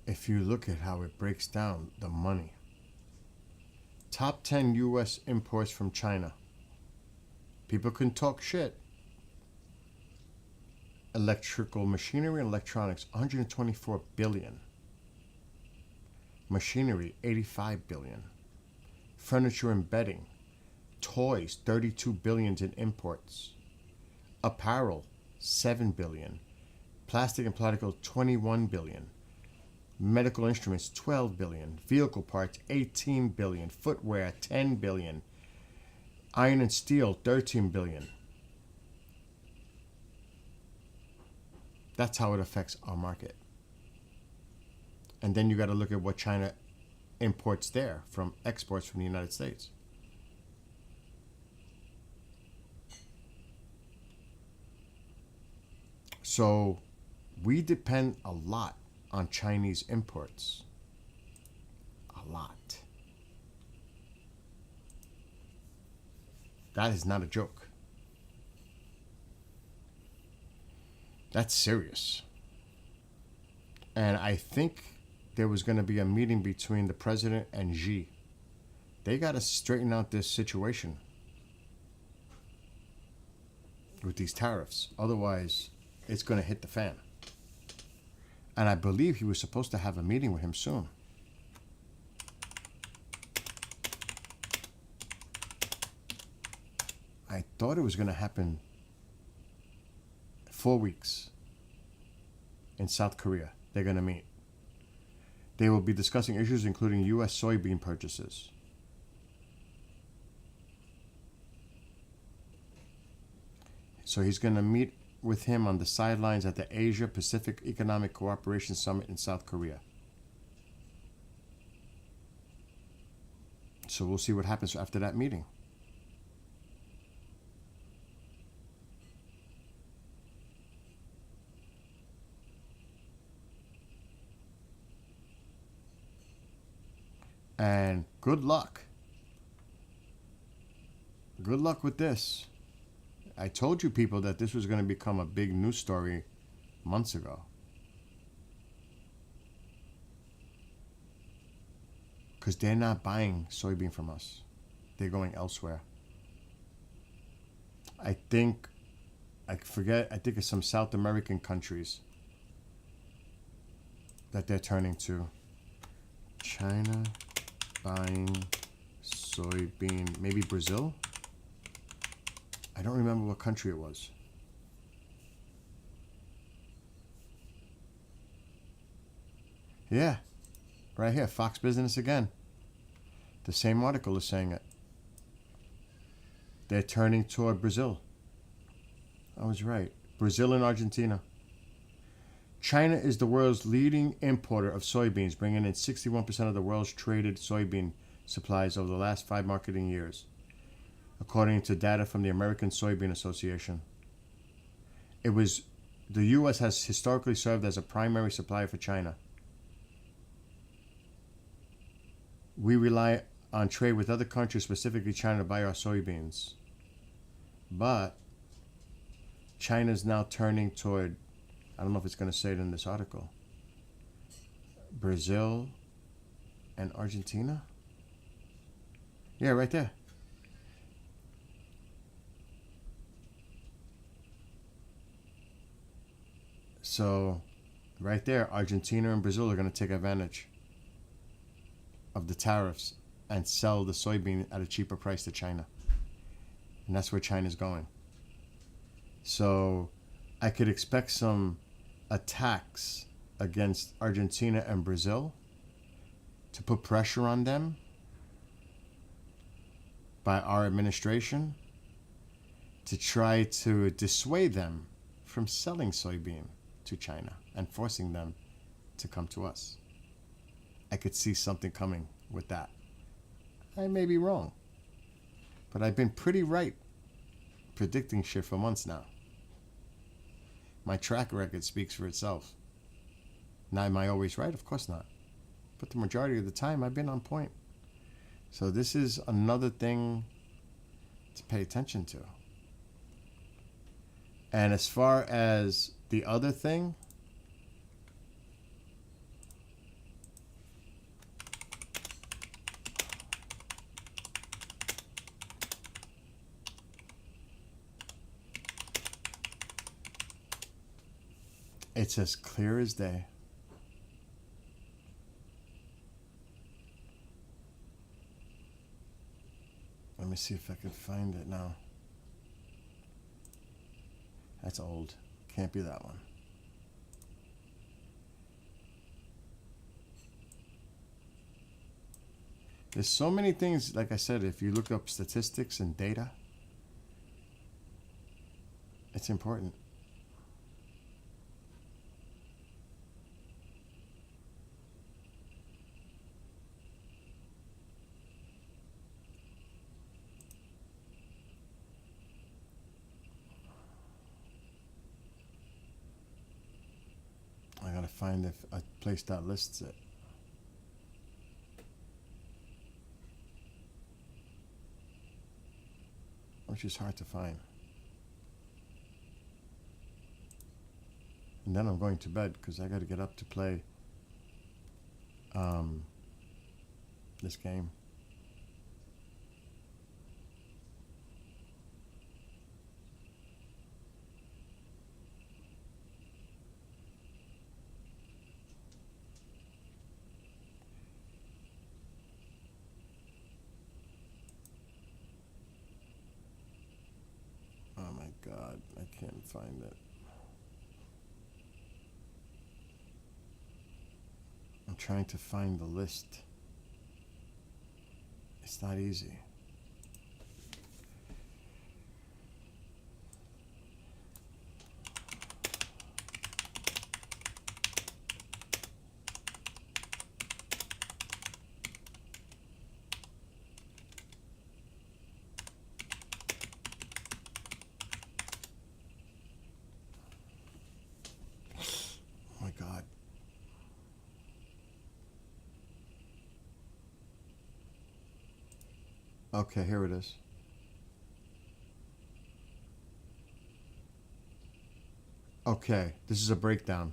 If you look at how it breaks down the money. Top 10 U.S. imports from China. People can talk shit. Electrical machinery and electronics, 124 billion. Machinery, 85 billion. Furniture and bedding. Toys, 32 billion in imports. Apparel, 7 billion. Plastic and particle, 21 billion. Medical instruments, 12 billion. Vehicle parts, 18 billion. Footwear, 10 billion. Iron and steel, 13 billion. That's how it affects our market. And then you got to look at what China imports there from exports from the United States. So we depend a lot on Chinese imports. A lot. That is not a joke. That's serious. And I think there was going to be a meeting between the president and Xi. They got to straighten out this situation with these tariffs. Otherwise, it's going to hit the fan. And I believe he was supposed to have a meeting with him soon. I thought it was going to happen 4 weeks in South Korea. They're going to meet. They will be discussing issues including U.S. soybean purchases. So he's going to meet with him on the sidelines at the Asia Pacific Economic Cooperation Summit in South Korea. So we'll see what happens after that meeting. And good luck. Good luck with this. I told you people that this was going to become a big news story months ago. Because they're not buying soybean from us. They're going elsewhere. I think it's some South American countries that they're turning to. China buying soybean, maybe Brazil? I don't remember what country it was. Yeah, right here, Fox Business again. The same article is saying it. They're turning toward Brazil. I was right. Brazil and Argentina. China is the world's leading importer of soybeans, bringing in 61% of the world's traded soybean supplies over the last 5 marketing years, according to data from the American Soybean Association. The U.S. has historically served as a primary supplier for China. We rely on trade with other countries, specifically China, to buy our soybeans. But China's now turning toward, I don't know if it's going to say it in this article, Brazil and Argentina? Yeah, right there. So, right there, Argentina and Brazil are going to take advantage of the tariffs and sell the soybean at a cheaper price to China. And that's where China's going. So, I could expect some attacks against Argentina and Brazil to put pressure on them by our administration to try to dissuade them from selling soybean to China and forcing them to come to us. I could see something coming with that. I may be wrong, but I've been pretty right predicting shit for months now. My track record speaks for itself. Now, am I always right? Of course not. But the majority of the time, I've been on point. So this is another thing to pay attention to. And as far as the other thing, it's as clear as day. Let me see if I can find it now. That's old. Can't be that one. There's so many things, like I said, if you look up statistics and data, it's important. I gotta find a place that lists it. Which is hard to find. And then I'm going to bed because I gotta get up to play this game. Oh my God, I can't find it. I'm trying to find the list. It's not easy. Oh my God. Okay, here it is. Okay, this is a breakdown.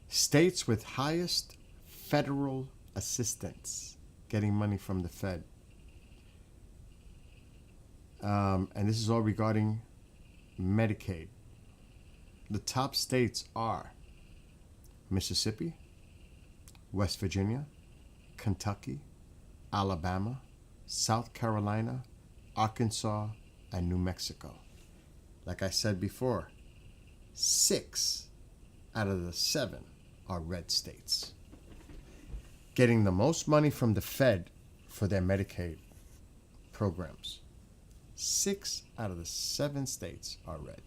States with highest federal assistance getting money from the Fed. And this is all regarding Medicaid. The top states are Mississippi, West Virginia, Kentucky, Alabama, South Carolina, Arkansas, and New Mexico. Like I said before, 6 out of the 7 are red states. Getting the most money from the Fed for their Medicaid programs. 6 out of the 7 states are red.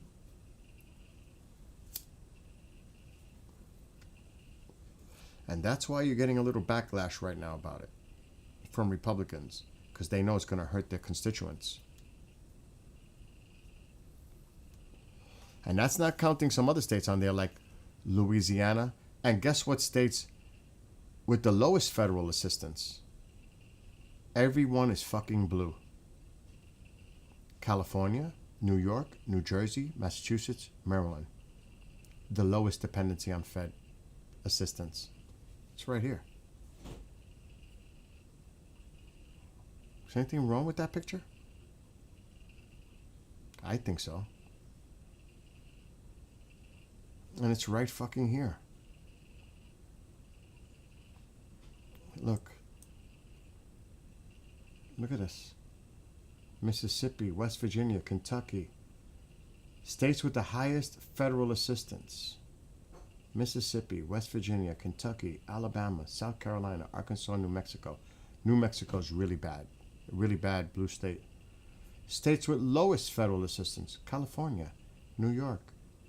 And that's why you're getting a little backlash right now about it from Republicans, because they know it's going to hurt their constituents. And that's not counting some other states on there like Louisiana. And guess what states with the lowest federal assistance? Everyone is fucking blue. California, New York, New Jersey, Massachusetts, Maryland. The lowest dependency on Fed assistance. It's right here. Is anything wrong with that picture? I think so. And it's right fucking here. Look. Look at this. Mississippi, West Virginia, Kentucky. States with the highest federal assistance. Mississippi, West Virginia, Kentucky, Alabama, South Carolina, Arkansas, New Mexico. New Mexico is really bad. A really bad blue state. States with lowest federal assistance. California, New York,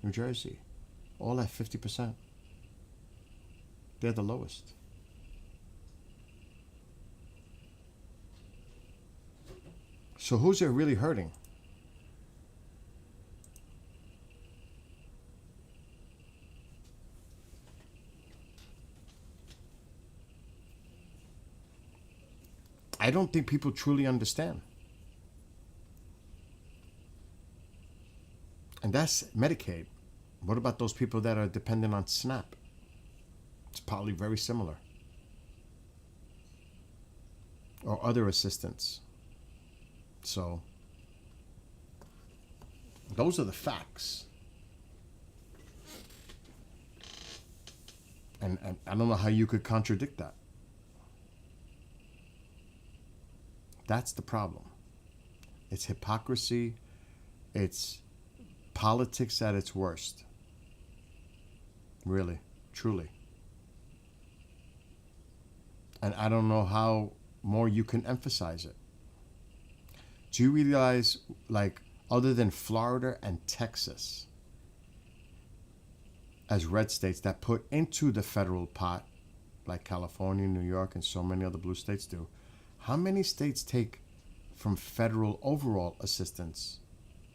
New Jersey. All at 50%. They're the lowest. So who's it really hurting? I don't think people truly understand. And that's Medicaid. What about those people that are dependent on SNAP? It's probably very similar. Or other assistance. So, those are the facts. And I don't know how you could contradict that. That's the problem. It's hypocrisy. It's politics at its worst. Really, truly. And I don't know how more you can emphasize it. Do you realize, like, other than Florida and Texas as red states that put into the federal pot, like California, New York, and so many other blue states do, how many states take from federal overall assistance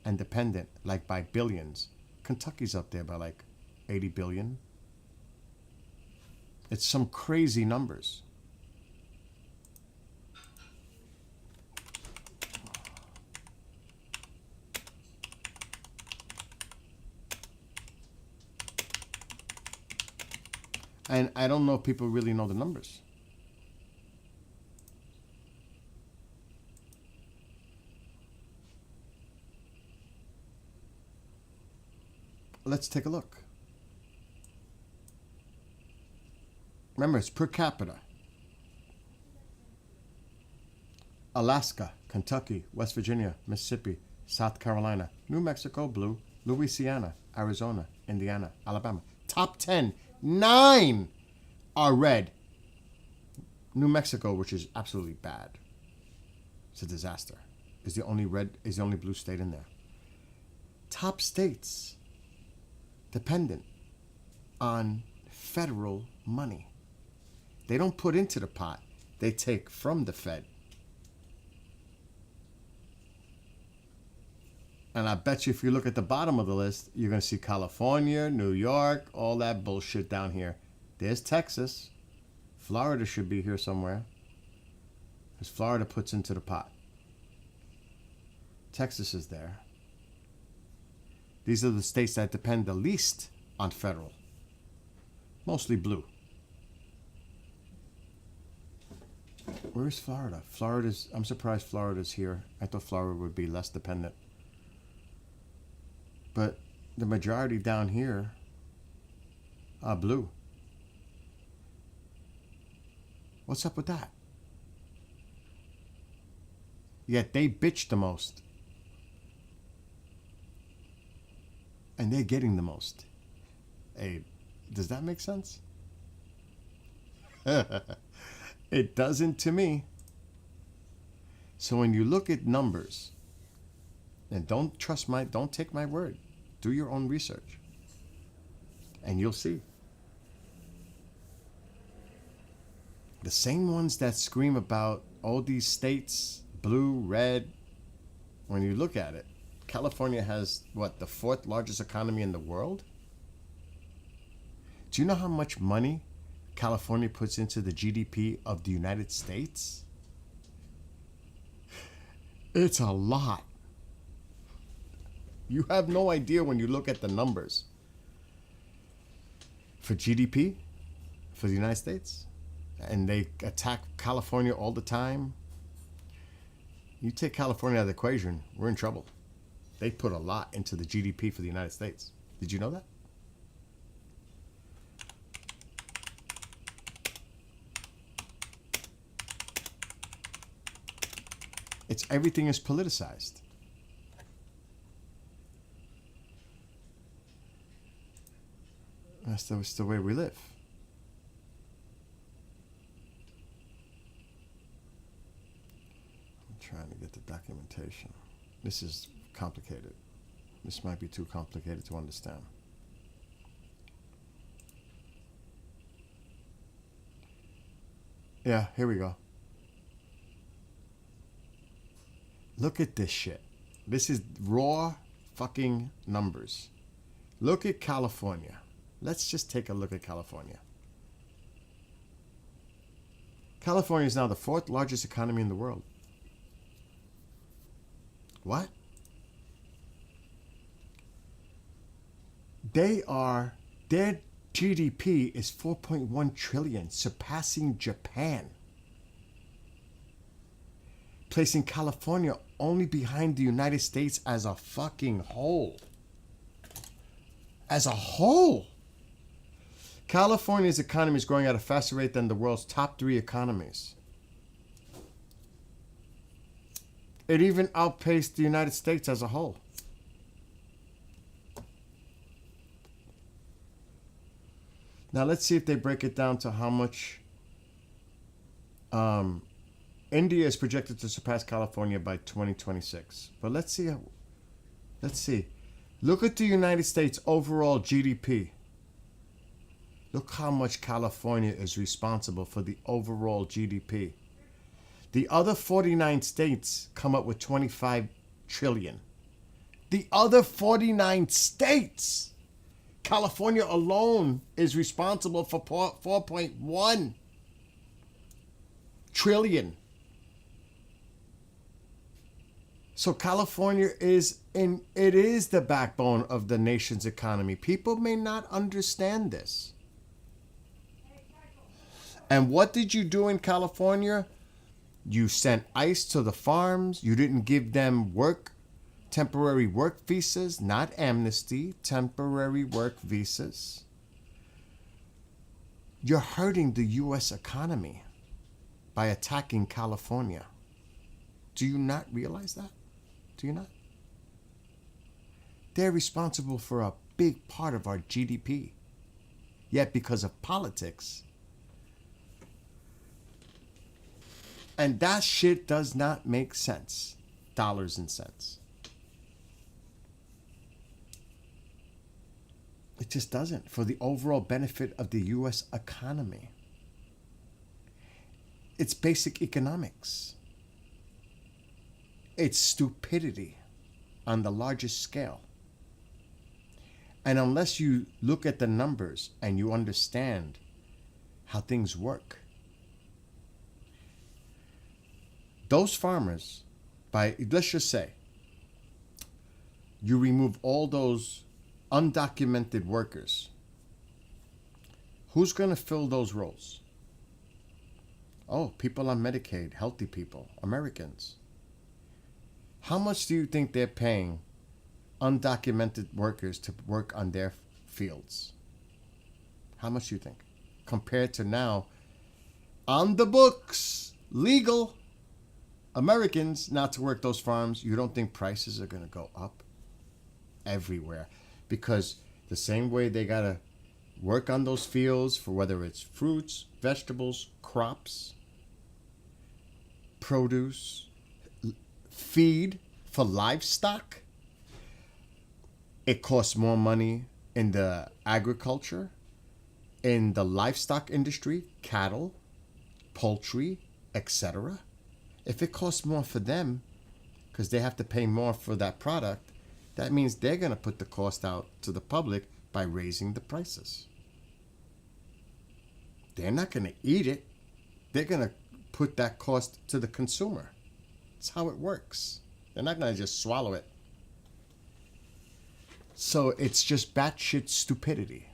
and dependent, like by billions? Kentucky's up there by like 80 billion. It's some crazy numbers. And I don't know if people really know the numbers. Let's take a look. Remember, it's per capita. Alaska, Kentucky, West Virginia, Mississippi, South Carolina, New Mexico, blue, Louisiana, Arizona, Indiana, Alabama. Top 10, 9 are red. New Mexico, which is absolutely bad. It's a disaster. Is the only blue state in there. Top states dependent on federal money. They don't put into the pot. They take from the Fed. And I bet you if you look at the bottom of the list, you're going to see California, New York, all that bullshit down here. There's Texas. Florida should be here somewhere. Because Florida puts into the pot. Texas is there. These are the states that depend the least on federal. Mostly blue. Where is Florida? I'm surprised Florida's here. I thought Florida would be less dependent. But the majority down here are blue. What's up with that? Yet they bitch the most. And they're getting the most. Hey, does that make sense? It doesn't to me. So when you look at numbers, and don't take my word. Do your own research. And you'll see. The same ones that scream about all these states, blue, red, when you look at it, California has, what, the 4th largest economy in the world? Do you know how much money California puts into the GDP of the United States? It's a lot. You have no idea when you look at the numbers. For GDP, for the United States, and they attack California all the time. You take California out of the equation, we're in trouble. They put a lot into the GDP for the United States. Did you know that? Everything is politicized. That's the way we live. I'm trying to get the documentation. This is complicated. This might be too complicated to understand. Yeah, here we go. Look at this shit. This is raw fucking numbers. Look at California. Let's just take a look at California. California is now the 4th largest economy in the world. What? Their GDP is 4.1 trillion, surpassing Japan, placing California only behind the United States as a fucking whole. As a whole. California's economy is growing at a faster rate than the world's top 3 economies. It even outpaced the United States as a whole. Now let's see if they break it down to how much India is projected to surpass California by 2026. But let's see. Look at the United States overall GDP. Look how much California is responsible for the overall GDP. The other 49 states come up with 25 trillion. The other 49 states. California alone is responsible for 4.1 trillion. So California is the backbone of the nation's economy. People may not understand this. And what did you do in California? You sent ICE to the farms. You didn't give them temporary work visas, not amnesty, temporary work visas. You're hurting the U.S. economy by attacking California. Do you not realize that? Do you not? They're responsible for a big part of our GDP. Yet because of politics, and that shit does not make sense. Dollars and cents. It just doesn't, for the overall benefit of the U.S. economy. It's basic economics. It's stupidity on the largest scale. And unless you look at the numbers and you understand how things work, those farmers, let's just say, you remove all those undocumented workers, who's going to fill those roles? Oh, people on Medicaid, healthy people, Americans. How much do you think they're paying undocumented workers to work on their fields? How much do you think? Compared to now, on the books, legal, Americans not to work those farms, you don't think prices are going to go up everywhere? Because the same way they got to work on those fields for whether it's fruits, vegetables, crops, produce, feed for livestock, it costs more money in the agriculture, in the livestock industry, cattle, poultry, etc. If it costs more for them because they have to pay more for that product, that means they're going to put the cost out to the public by raising the prices. They're not going to eat it. They're going to put that cost to the consumer. That's how it works. They're not going to just swallow it. So it's just batshit stupidity.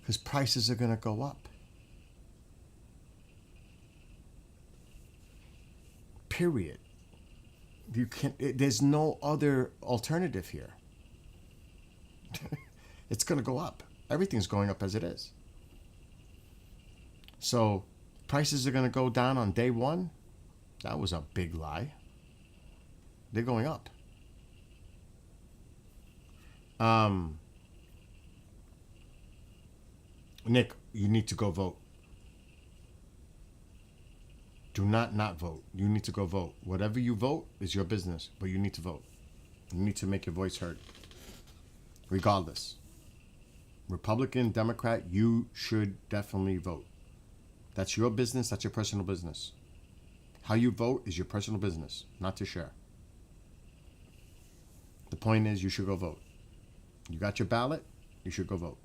Because prices are going to go up. Period. You can't. There's no other alternative here. It's going to go up. Everything's going up as it is. So prices are going to go down on day one? That was a big lie. They're going up. Nick, you need to go vote. Do not vote. You need to go vote. Whatever you vote is your business, but you need to vote. You need to make your voice heard. Regardless. Republican, Democrat, you should definitely vote. That's your business. That's your personal business. How you vote is your personal business, not to share. The point is you should go vote. You got your ballot, you should go vote.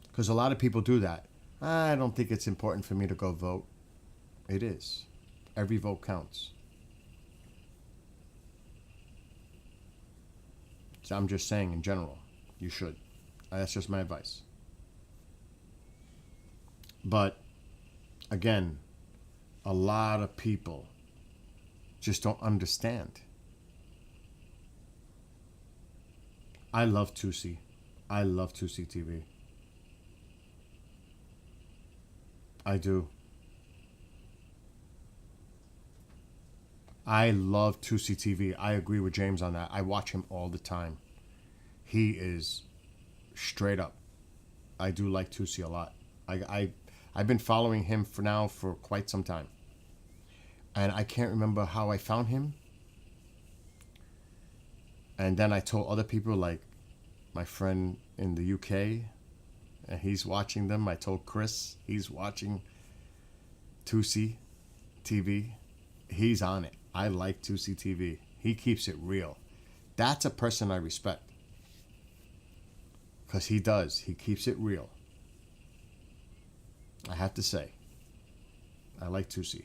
Because a lot of people do that. I don't think it's important for me to go vote. It is. Every vote counts. So I'm just saying in general, you should. That's just my advice. But again, a lot of people just don't understand. I love Tusi. I love Tusi TV. I do. I love Tusi TV. I agree with James on that. I watch him all the time. He is straight up. I do like Tusi a lot. I've been following him for quite some time. And I can't remember how I found him. And then I told other people, like my friend in the UK, and he's watching them. I told Chris, he's watching Tusi TV. He's on it. I like Tusi TV. He keeps it real. That's a person I respect. Because he does. He keeps it real. I have to say. I like Tusi.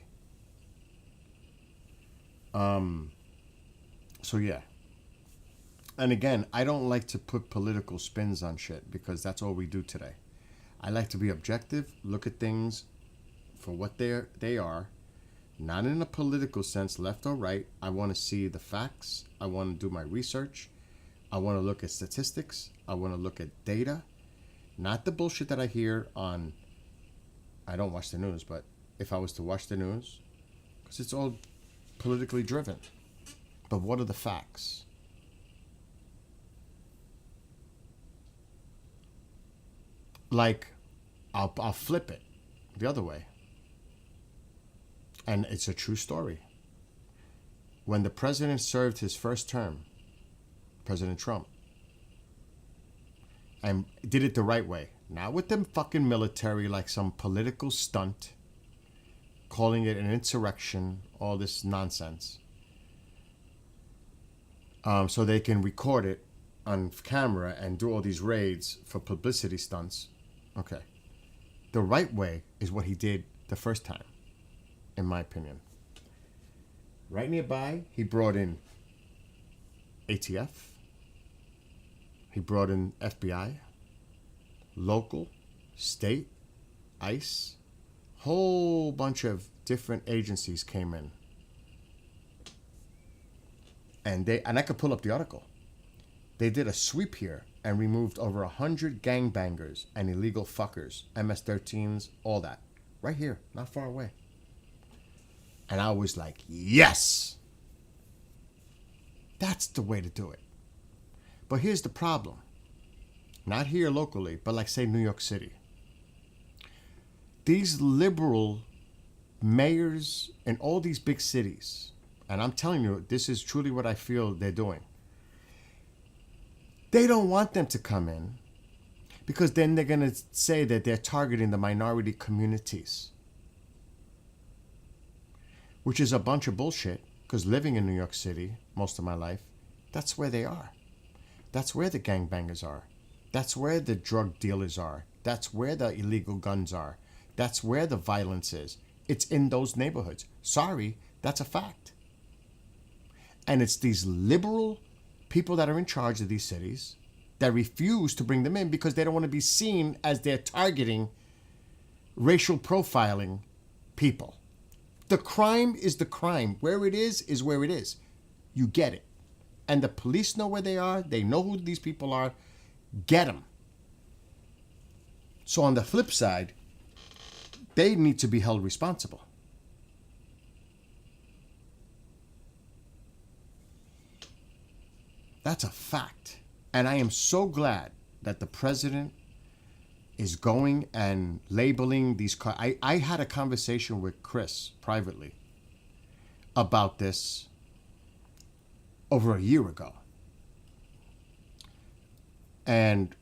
So yeah. And again, I don't like to put political spins on shit because that's all we do today. I like to be objective, look at things for what they are, not in a political sense, left or right. I want to see the facts. I want to do my research. I want to look at statistics. I want to look at data, not the bullshit that I hear on. I don't watch the news, but if I was to watch the news, because it's all politically driven. But what are the facts? Like, I'll flip it the other way. And it's a true story. When the president served his first term, President Trump, and did it the right way, not with them fucking military like some political stunt, calling it an insurrection, all this nonsense, so they can record it on camera and do all these raids for publicity stunts. Okay. The right way is what he did the first time, in my opinion. Right nearby, he brought in ATF. He brought in FBI, local, state, ICE. Whole bunch of different agencies came in. And I could pull up the article. They did a sweep here and removed over 100 gangbangers and illegal fuckers, MS-13s, all that. Right here, not far away. And I was like, yes! That's the way to do it. But here's the problem. Not here locally, but like, say, New York City. These liberal mayors in all these big cities, and I'm telling you, this is truly what I feel they're doing. They don't want them to come in because then they're going to say that they're targeting the minority communities, which is a bunch of bullshit, because living in New York City most of my life, that's where they are. That's where the gangbangers are. That's where the drug dealers are. That's where the illegal guns are. That's where the violence is. It's in those neighborhoods. Sorry, that's a fact. And it's these liberal people that are in charge of these cities that refuse to bring them in because they don't want to be seen as they're targeting racial profiling people. The crime is the crime. Where it is where it is. You get it. And the police know where they are. They know who these people are. Get them. So on the flip side, they need to be held responsible. That's a fact. And I am so glad that the president is going and labeling these cars. I had a conversation with Chris privately about this over a year ago. And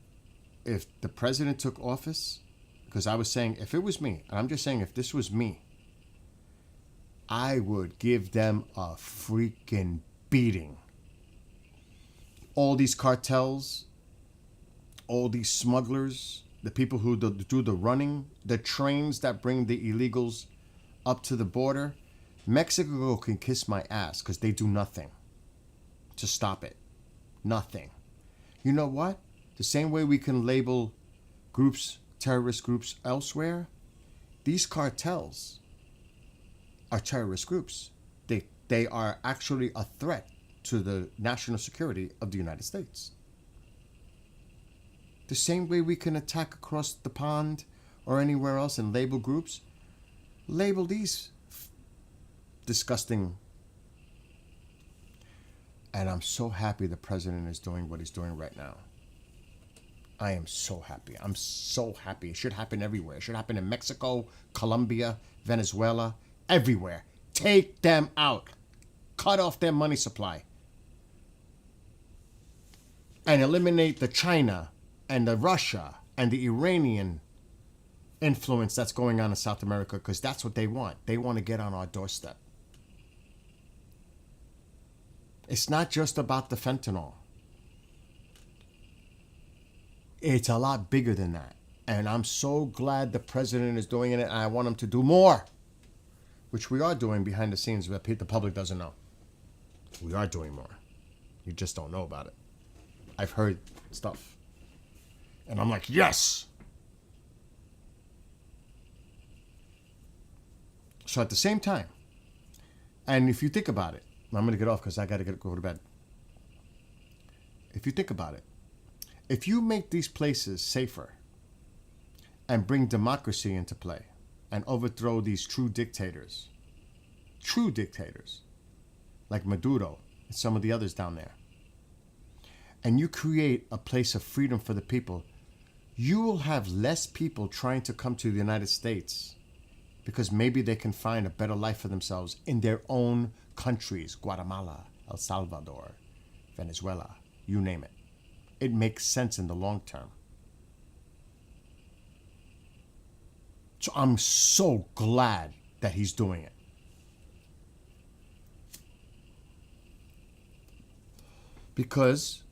if the president took office, because I was saying, if it was me, and I'm just saying, if this was me, I would give them a freaking beating. All these cartels, all these smugglers, the people who do the running, the trains that bring the illegals up to the border, Mexico can kiss my ass because they do nothing to stop it. Nothing. You know what? The same way we can label groups, terrorist groups elsewhere, these cartels are terrorist groups. They are actually a threat to the national security of the United States. The same way we can attack across the pond or anywhere else and label groups, label these disgusting. And I'm so happy the president is doing what he's doing right now. I am so happy. I'm so happy. It should happen everywhere. It should happen in Mexico, Colombia, Venezuela, everywhere. Take them out. Cut off their money supply. And eliminate the China and the Russia and the Iranian influence that's going on in South America, because that's what they want. They want to get on our doorstep. It's not just about the fentanyl. It's a lot bigger than that. And I'm so glad the president is doing it, and I want him to do more, which we are doing behind the scenes that the public doesn't know. We are doing more. You just don't know about it. I've heard stuff. And I'm like, yes! So at the same time, and if you think about it, I'm going to get off because I got to go to bed. If you think about it, if you make these places safer and bring democracy into play and overthrow these true dictators like Maduro and some of the others down there, and you create a place of freedom for the people, you will have less people trying to come to the United States because maybe they can find a better life for themselves in their own countries, Guatemala, El Salvador, Venezuela, you name it. It makes sense in the long term. So I'm so glad that he's doing it. Because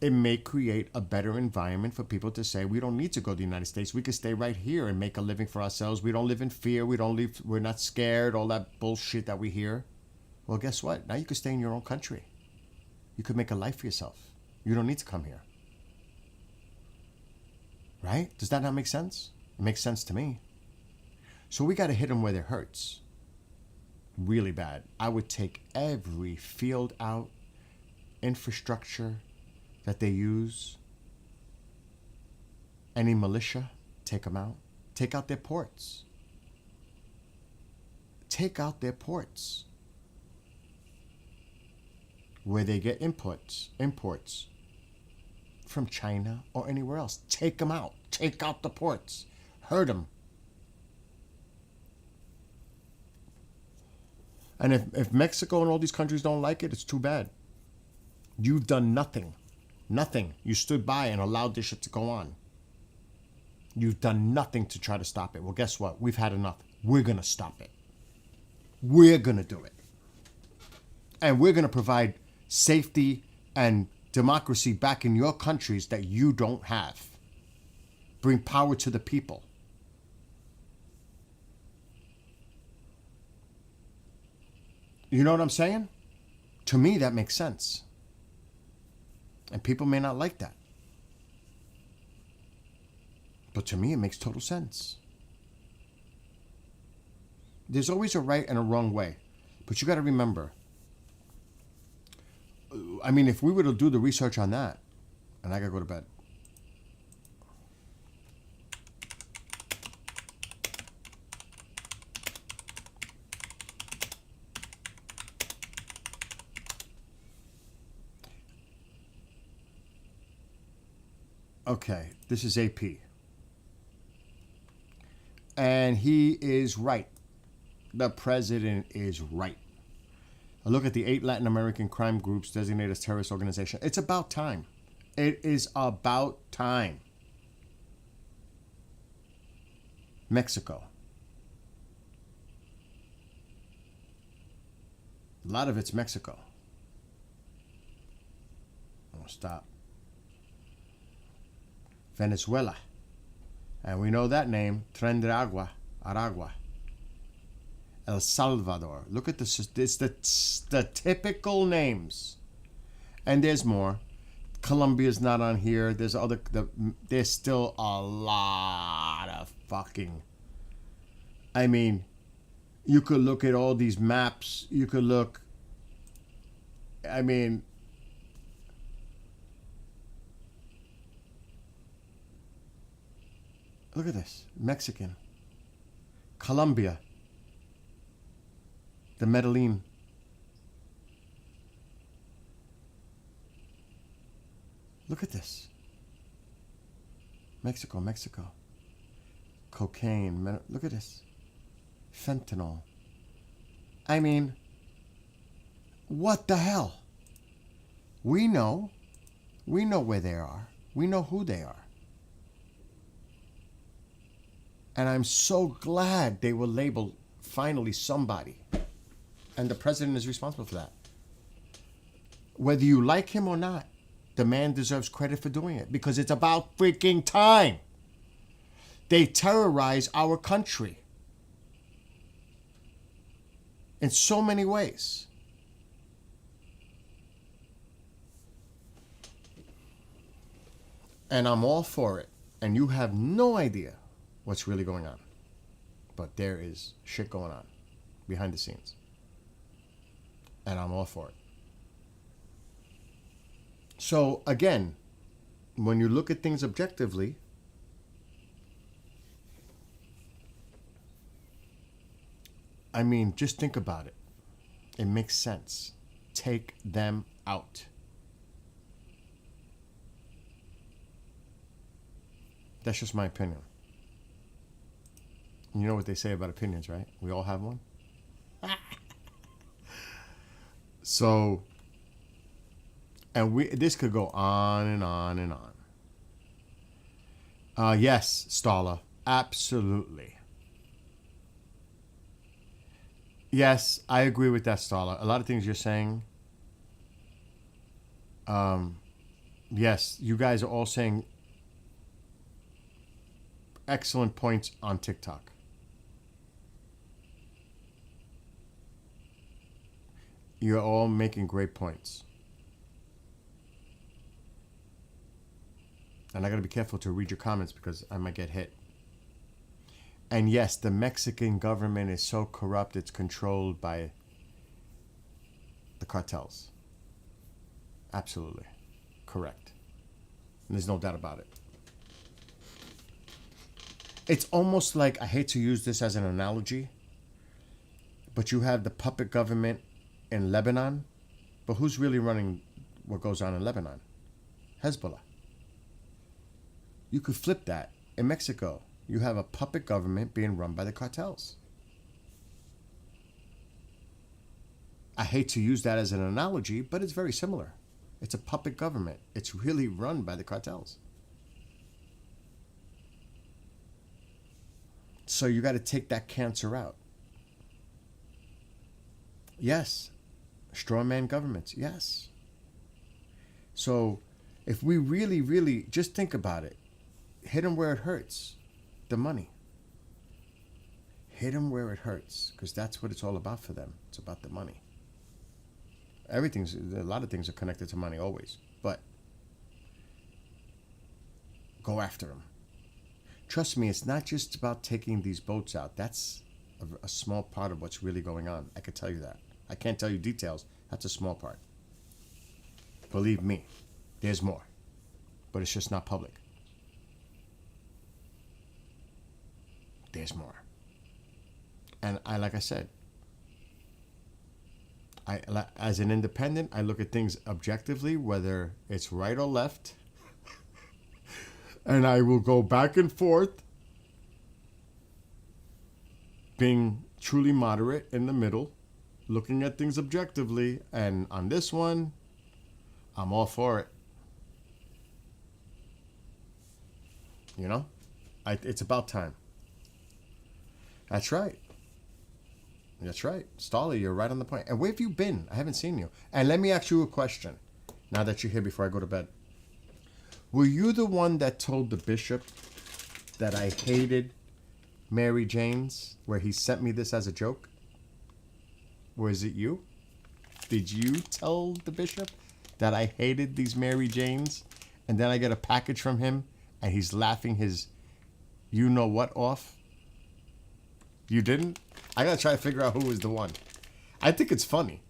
it may create a better environment for people to say, we don't need to go to the United States. We can stay right here and make a living for ourselves. We don't live in fear. We're not scared, all that bullshit that we hear. Well, guess what? Now you can stay in your own country. You could make a life for yourself. You don't need to come here. Right? Does that not make sense? It makes sense to me. So we got to hit them where it hurts. Really bad. I would take every field out, infrastructure that they use, any militia, take them out. Take out their ports. Take out their ports. Where they get imports from China or anywhere else. Take them out. Take out the ports. Hurt them. And if Mexico and all these countries don't like it, it's too bad. You've done nothing. Nothing. You stood by and allowed this shit to go on. You've done nothing to try to stop it. Well, guess what? We've had enough. We're going to stop it. We're going to do it. And we're going to provide safety and democracy back in your countries that you don't have. Bring power to the people. You know what I'm saying? To me, that makes sense. And people may not like that. But to me, it makes total sense. There's always a right and a wrong way. But you got to remember, I mean, if we were to do the research on that, and I got to go to bed. Okay, this is AP. And he is right. The president is right. A look at the 8 Latin American crime groups designated as terrorist organizations. It's about time. It is about time. Mexico. A lot of it's Mexico. Oh, stop. Venezuela. And we know that name, Tren de Aragua. El Salvador. Look at this. It's the typical names. And there's more. Colombia's not on here. There's there's still a lot of fucking. I mean, you could look at all these maps. You could look. I mean, look at this. Mexican. Colombia. The Medellin. Look at this. Mexico. Cocaine. Look at this. Fentanyl. I mean, what the hell? We know where they are. We know who they are. And I'm so glad they were labeled finally somebody. And the president is responsible for that. Whether you like him or not, the man deserves credit for doing it because it's about freaking time. They terrorize our country in so many ways. And I'm all for it. And you have no idea what's really going on. But there is shit going on behind the scenes. And I'm all for it. So, again, when you look at things objectively, I mean, just think about it. It makes sense. Take them out. That's just my opinion. You know what they say about opinions, right? We all have one. So, and this could go on and on and on. Yes, Stala, absolutely. Yes, I agree with that, Stala. A lot of things you're saying, Yes, you guys are all saying excellent points on TikTok. You're all making great points. And I got to be careful to read your comments because I might get hit. And yes, the Mexican government is so corrupt, it's controlled by the cartels. Absolutely. Correct. And there's no doubt about it. It's almost like, I hate to use this as an analogy, but you have the puppet government in Lebanon, but who's really running what goes on in Lebanon? Hezbollah. You could flip that. In Mexico, you have a puppet government being run by the cartels. I hate to use that as an analogy, but it's very similar. It's a puppet government. It's really run by the cartels. So you got to take that cancer out. Yes. Strawman governments. Yes. So if we really, really just think about it, hit them where it hurts. The money. Hit them where it hurts, because that's what it's all about for them. It's about the money. A lot of things are connected to money always, but go after them. Trust me, it's not just about taking these boats out. That's a small part of what's really going on. I can tell you that. I can't tell you details. That's a small part. Believe me, there's more, but it's just not public. There's more. And like I said, as an independent, I look at things objectively, whether it's right or left, and I will go back and forth, being truly moderate in the middle, looking at things objectively, and on this one, I'm all for it. You know? It's about time. That's right. That's right. Stolly, you're right on the point. And where have you been? I haven't seen you. And let me ask you a question, now that you're here before I go to bed. Were you the one that told the bishop that I hated Mary Jane's, where he sent me this as a joke? Or is it you? Did you tell the bishop that I hated these Mary Janes? And then I get a package from him and he's laughing his you-know-what off? You didn't? I gotta try to figure out who was the one. I think it's funny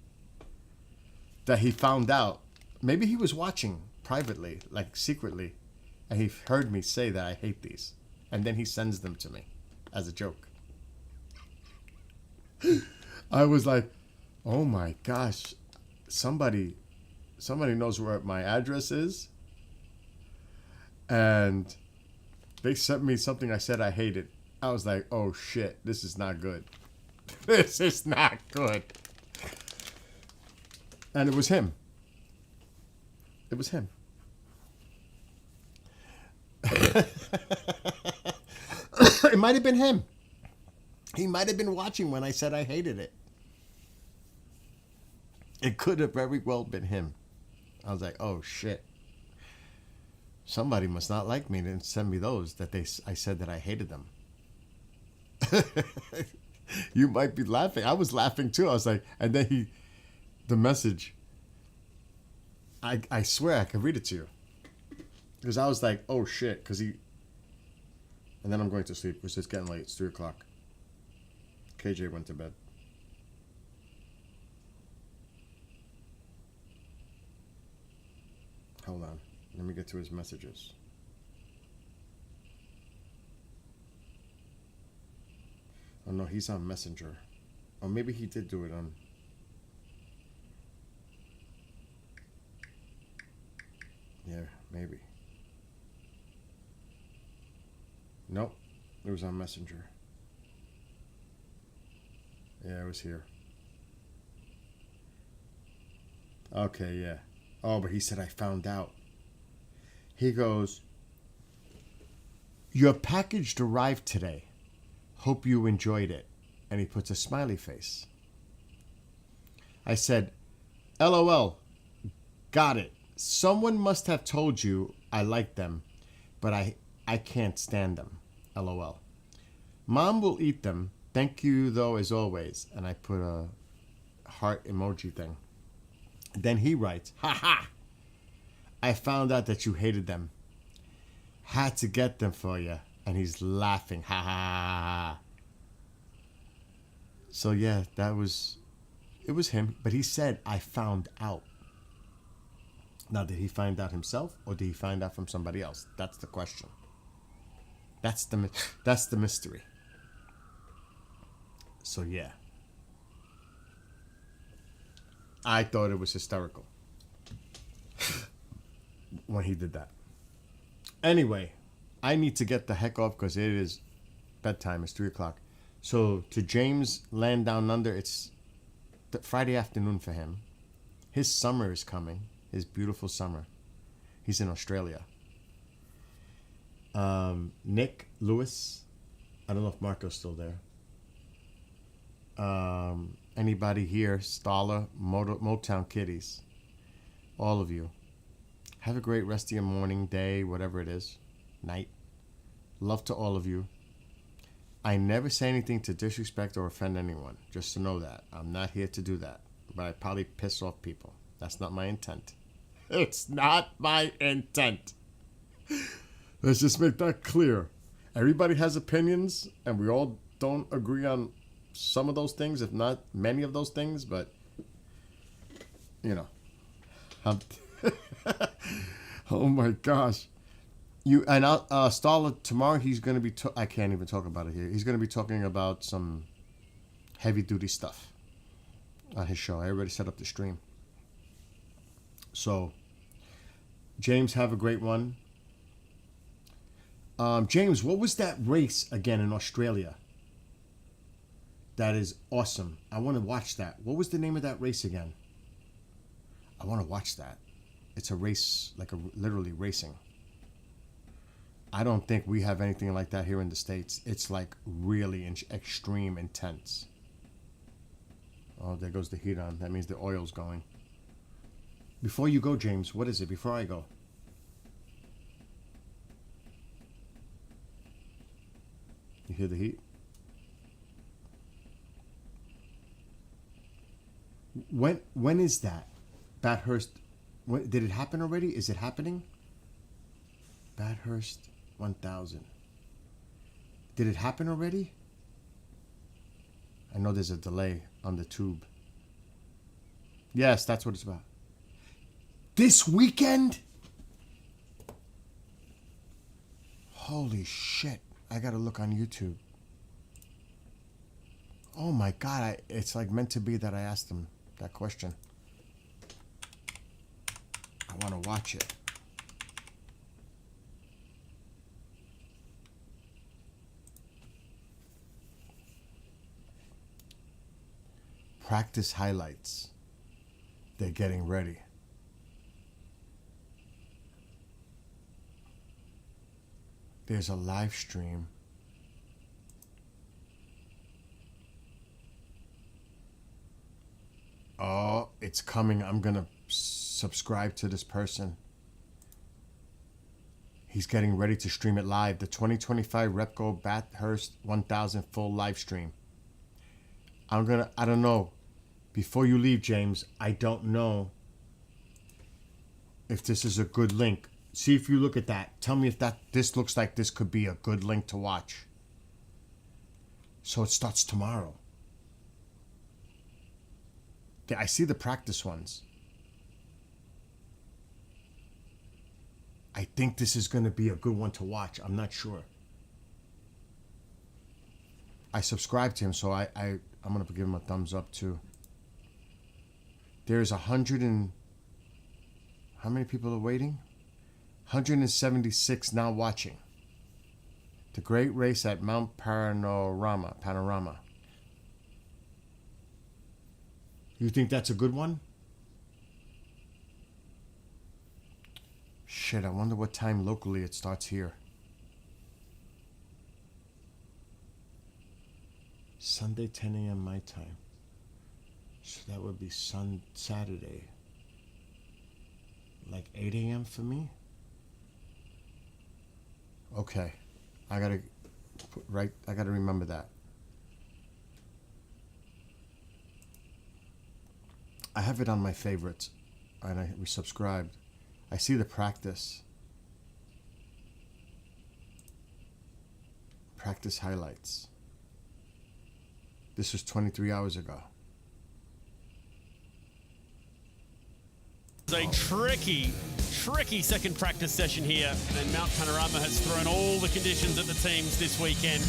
that he found out. Maybe he was watching privately, like secretly, and he heard me say that I hate these. And then he sends them to me as a joke. I was like, oh my gosh, somebody knows where my address is. And they sent me something I said I hated. I was like, oh shit, this is not good. This is not good. And it was him. It was him. It might have been him. He might have been watching when I said I hated it. It could have very well been him. I was like, oh shit. Somebody must not like me and send me those that I said that I hated them. You might be laughing. I was laughing too. I was like, and then the message, I swear I could read it to you. Because I was like, oh shit, and then I'm going to sleep because it's getting late. It's 3 o'clock. KJ went to bed. Hold on. Let me get to his messages. Oh no, he's on Messenger. Or maybe he did do it on... Yeah, maybe. Nope, it was on Messenger. Yeah, it was here. Okay, yeah. Oh, but he said I found out. He goes, your package arrived today. Hope you enjoyed it. And he puts a smiley face. I said, LOL. Got it. Someone must have told you I like them, but I can't stand them. LOL. Mom will eat them. Thank you, though, as always. And I put a heart emoji thing. Then he writes, ha ha! I found out that you hated them. Had to get them for you. And he's laughing. Ha ha ha ha. So yeah, it was him. But he said, I found out. Now, did he find out himself or did he find out from somebody else? That's the question. That's the mystery. So yeah. I thought it was hysterical when he did that. Anyway, I need to get the heck off because it is bedtime. It's 3 o'clock. So to James Land Down Under, it's Friday afternoon for him. His summer is coming. His beautiful summer. He's in Australia. Nick, Lewis. I don't know if Marco's still there. Anybody here, Stala, Motown Kiddies, all of you, have a great rest of your morning, day, whatever it is, night. Love to all of you. I never say anything to disrespect or offend anyone, just to know that. I'm not here to do that, but I probably piss off people. That's not my intent. It's not my intent. Let's just make that clear. Everybody has opinions, and we all don't agree on some of those things, if not many of those things, but you know. Oh my gosh. You and Stala tomorrow he's going to be I can't even talk about it here. He's going to be talking about some heavy duty stuff on his show. I already set up the stream. So James, have a great one. James, what was that race again in Australia? That is awesome. I want to watch that. What was the name of that race again? I want to watch that. It's a race, like literally racing. I don't think we have anything like that here in the States. It's like really extreme intense. Oh, there goes the heat on. That means the oil's going. Before you go, James, what is it? Before I go. You hear the heat? When is that? Bathurst. Did it happen already? Is it happening? Bathurst 1000. Did it happen already? I know there's a delay on the tube. Yes, that's what it's about. This weekend? Holy shit. I gotta look on YouTube. Oh my God. It's like meant to be that I asked him that question. I want to watch it. Practice highlights. They're getting ready. There's a live stream. Oh, it's coming. I'm going to subscribe to this person. He's getting ready to stream it live. The 2025 Repco Bathurst 1000 full live stream. I don't know. Before you leave, James, I don't know if this is a good link. See if you look at that. Tell me if this looks like this could be a good link to watch. So it starts tomorrow. I see the practice ones. I think this is going to be a good one to watch. I'm not sure. I subscribed to him, so I'm going to give him a thumbs up too. There's 100 and... How many people are waiting? 176 now watching. The Great Race at Mount Panorama. You think that's a good one? Shit, I wonder what time locally it starts here. Sunday, 10 a.m. my time. So that would be Saturday. Like 8 a.m. for me? Okay. I gotta remember that. I have it on my favorites. And I resubscribed. I see the practice. Practice highlights. This was 23 hours ago. It's a tricky second practice session here, and Mount Panorama has thrown all the conditions at the teams this weekend.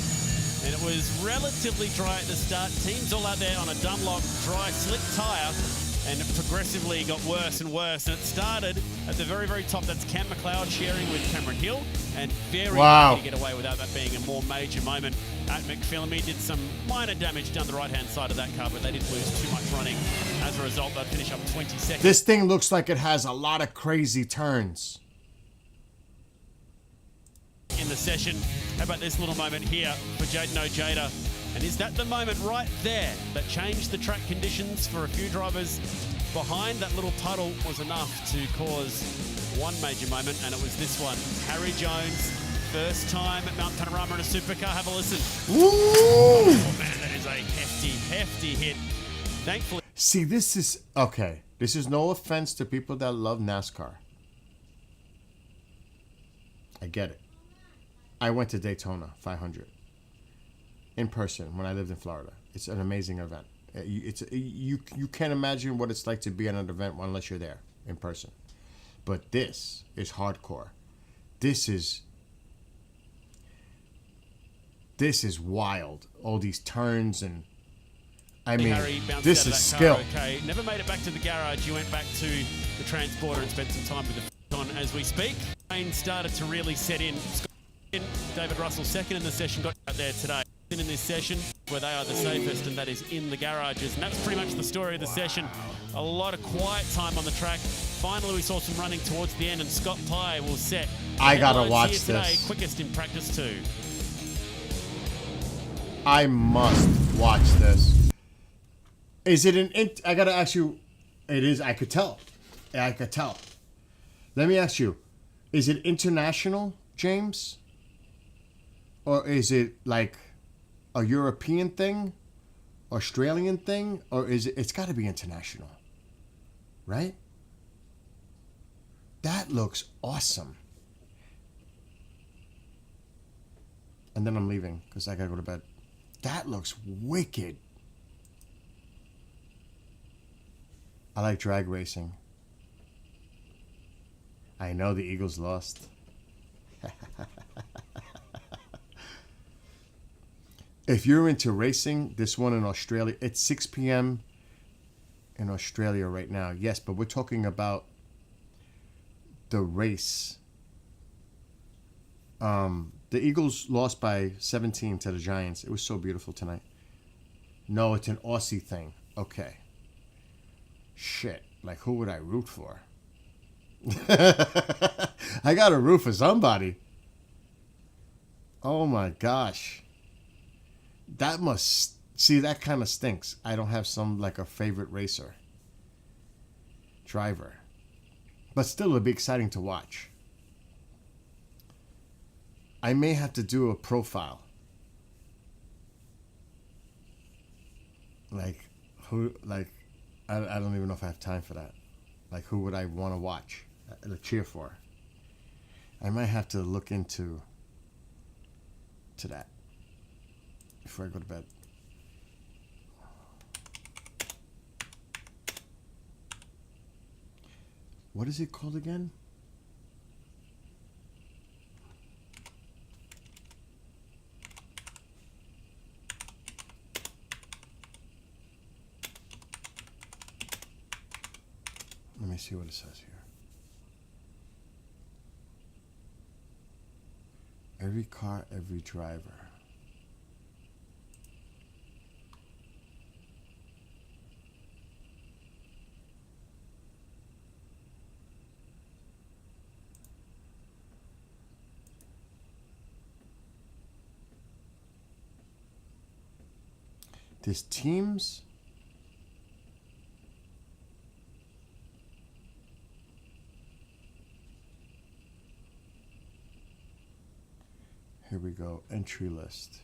And it was relatively dry at the start. Teams all out there on a Dunlop dry, slick tyre, and it progressively got worse and worse. And it started at the very, very top. That's Cam McLeod sharing with Cameron Hill, and very lucky to get away without that being a more major moment. At McPhillamy did some minor damage down the right-hand side of that car, but they didn't lose too much running. As a result, they'll finish up 22nd. This thing looks like it has a lot of crazy turns. In the session, how about this little moment here for Jaden Ojeda? And is that the moment right there that changed the track conditions for a few drivers behind? That little puddle was enough to cause one major moment, and it was this one. Harry Jones, first time at Mount Panorama in a supercar. Have a listen. Ooh. Oh man, that is a hefty hit. Thankfully. See, this is okay. This is no offense to people that love NASCAR. I get it. I went to Daytona 500 in person when I lived in Florida. It's an amazing event. You can't imagine what it's like to be at an event unless you're there in person. But this is hardcore. This is wild. All these turns and I mean, Harry bounced this out of is that skill. car, okay. Never made it back to the garage. You went back to the transporter and spent some time with the on as we speak. Rain started to really set in. David Russell second in the session, got out there today. In this session where they are the safest, and that is in the garages. And that's pretty much the story of the session. A lot of quiet time on the track. Finally, we saw some running towards the end, and Scott Pye will set. I gotta headlines watch here today, this. Quickest in practice too. I must watch this. Is it I gotta ask you. It is. I could tell. I could tell. Let me ask you. Is it international, James? Or is it like a European thing? Australian thing? Or is it? It's got to be international. Right? That looks awesome. And then I'm leaving because I gotta go to bed. That looks wicked. I like drag racing. I know the Eagles lost. If you're into racing, this one in Australia, it's 6 p.m. in Australia right now. Yes, but we're talking about the race. The Eagles lost by 17 to the Giants. It was so beautiful tonight. No, it's an Aussie thing. Okay. Shit. Like, who would I root for? I got to root for somebody. Oh, my gosh. That must... See, that kind of stinks. I don't have like a favorite racer. Driver. But still, it'll be exciting to watch. I may have to do a profile. Like, who... Like, I don't even know if I have time for that. Like, who would I want to watch? Cheer for? I might have to look into that before I go to bed. What is it called again? Let me see what it says here. Every car, every driver. There's teams. Here we go. Entry list.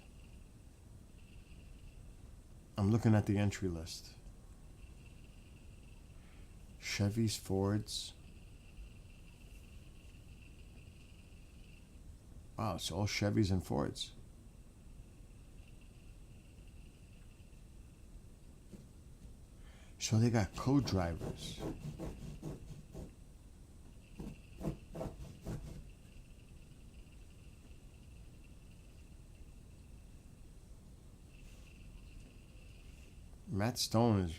I'm looking at the entry list. Chevys, Fords. Wow, it's all Chevys and Fords. So they got co-drivers. Matt Stone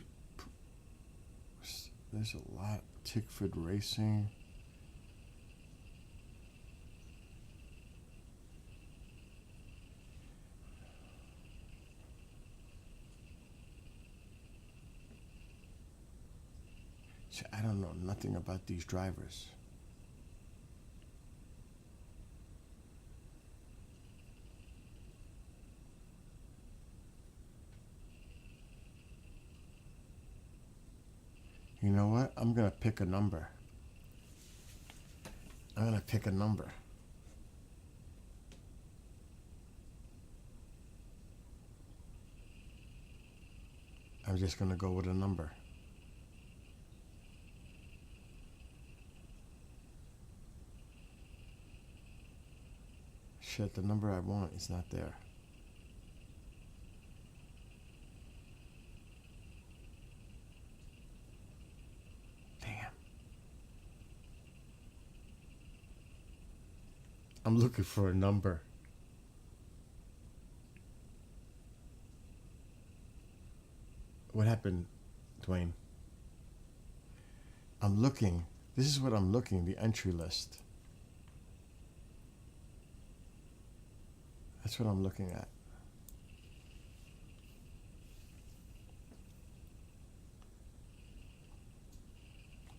is... There's a lot. Tickford Racing. See, I don't know nothing about these drivers. You know what? I'm going to pick a number. I'm going to pick a number. I'm just going to go with a number. Shit, the number I want is not there. I'm looking for a number. What happened, Dwayne? I'm looking. This is what I'm looking, the entry list. That's what I'm looking at.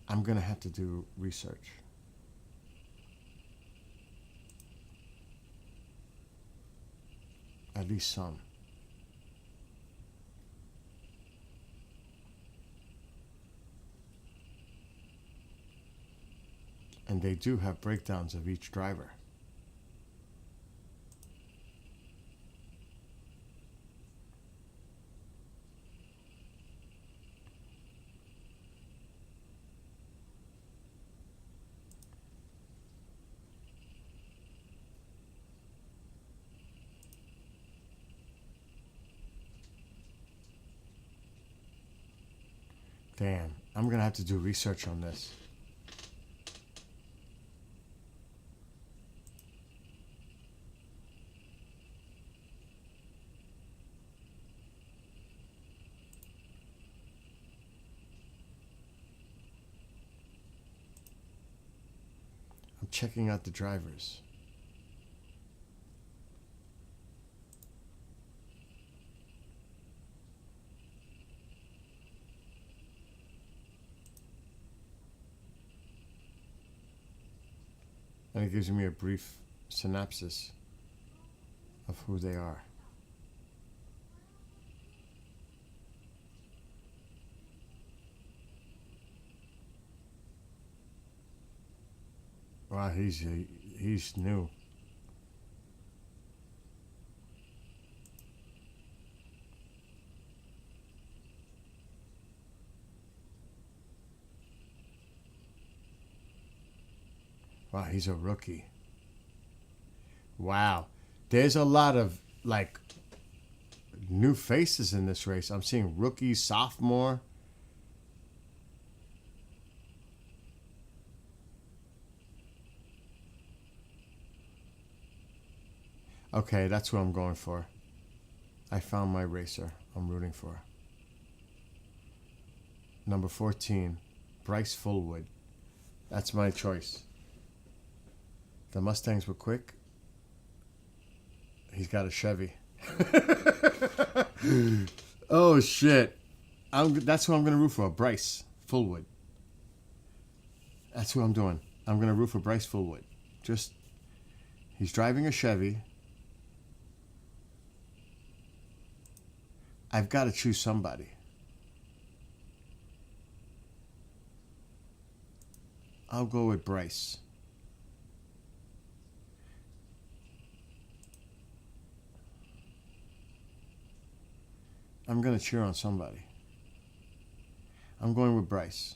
I'm going to have to do research. At least some. And they do have breakdowns of each driver. Damn, I'm gonna have to do research on this. I'm checking out the drivers. And it gives me a brief synopsis of who they are. Wow, he's new. Wow, he's a rookie. Wow. There's a lot of, like, new faces in this race. I'm seeing rookie, sophomore. Okay, that's what I'm going for. I found my racer I'm rooting for. Number 14, Bryce Fullwood. That's my choice. The Mustangs were quick. He's got a Chevy. Oh, shit. That's who I'm going to root for, Bryce Fullwood. That's who I'm doing. I'm going to root for Bryce Fullwood. He's driving a Chevy. I've got to choose somebody. I'll go with Bryce. I'm going to cheer on somebody. I'm going with Bryce.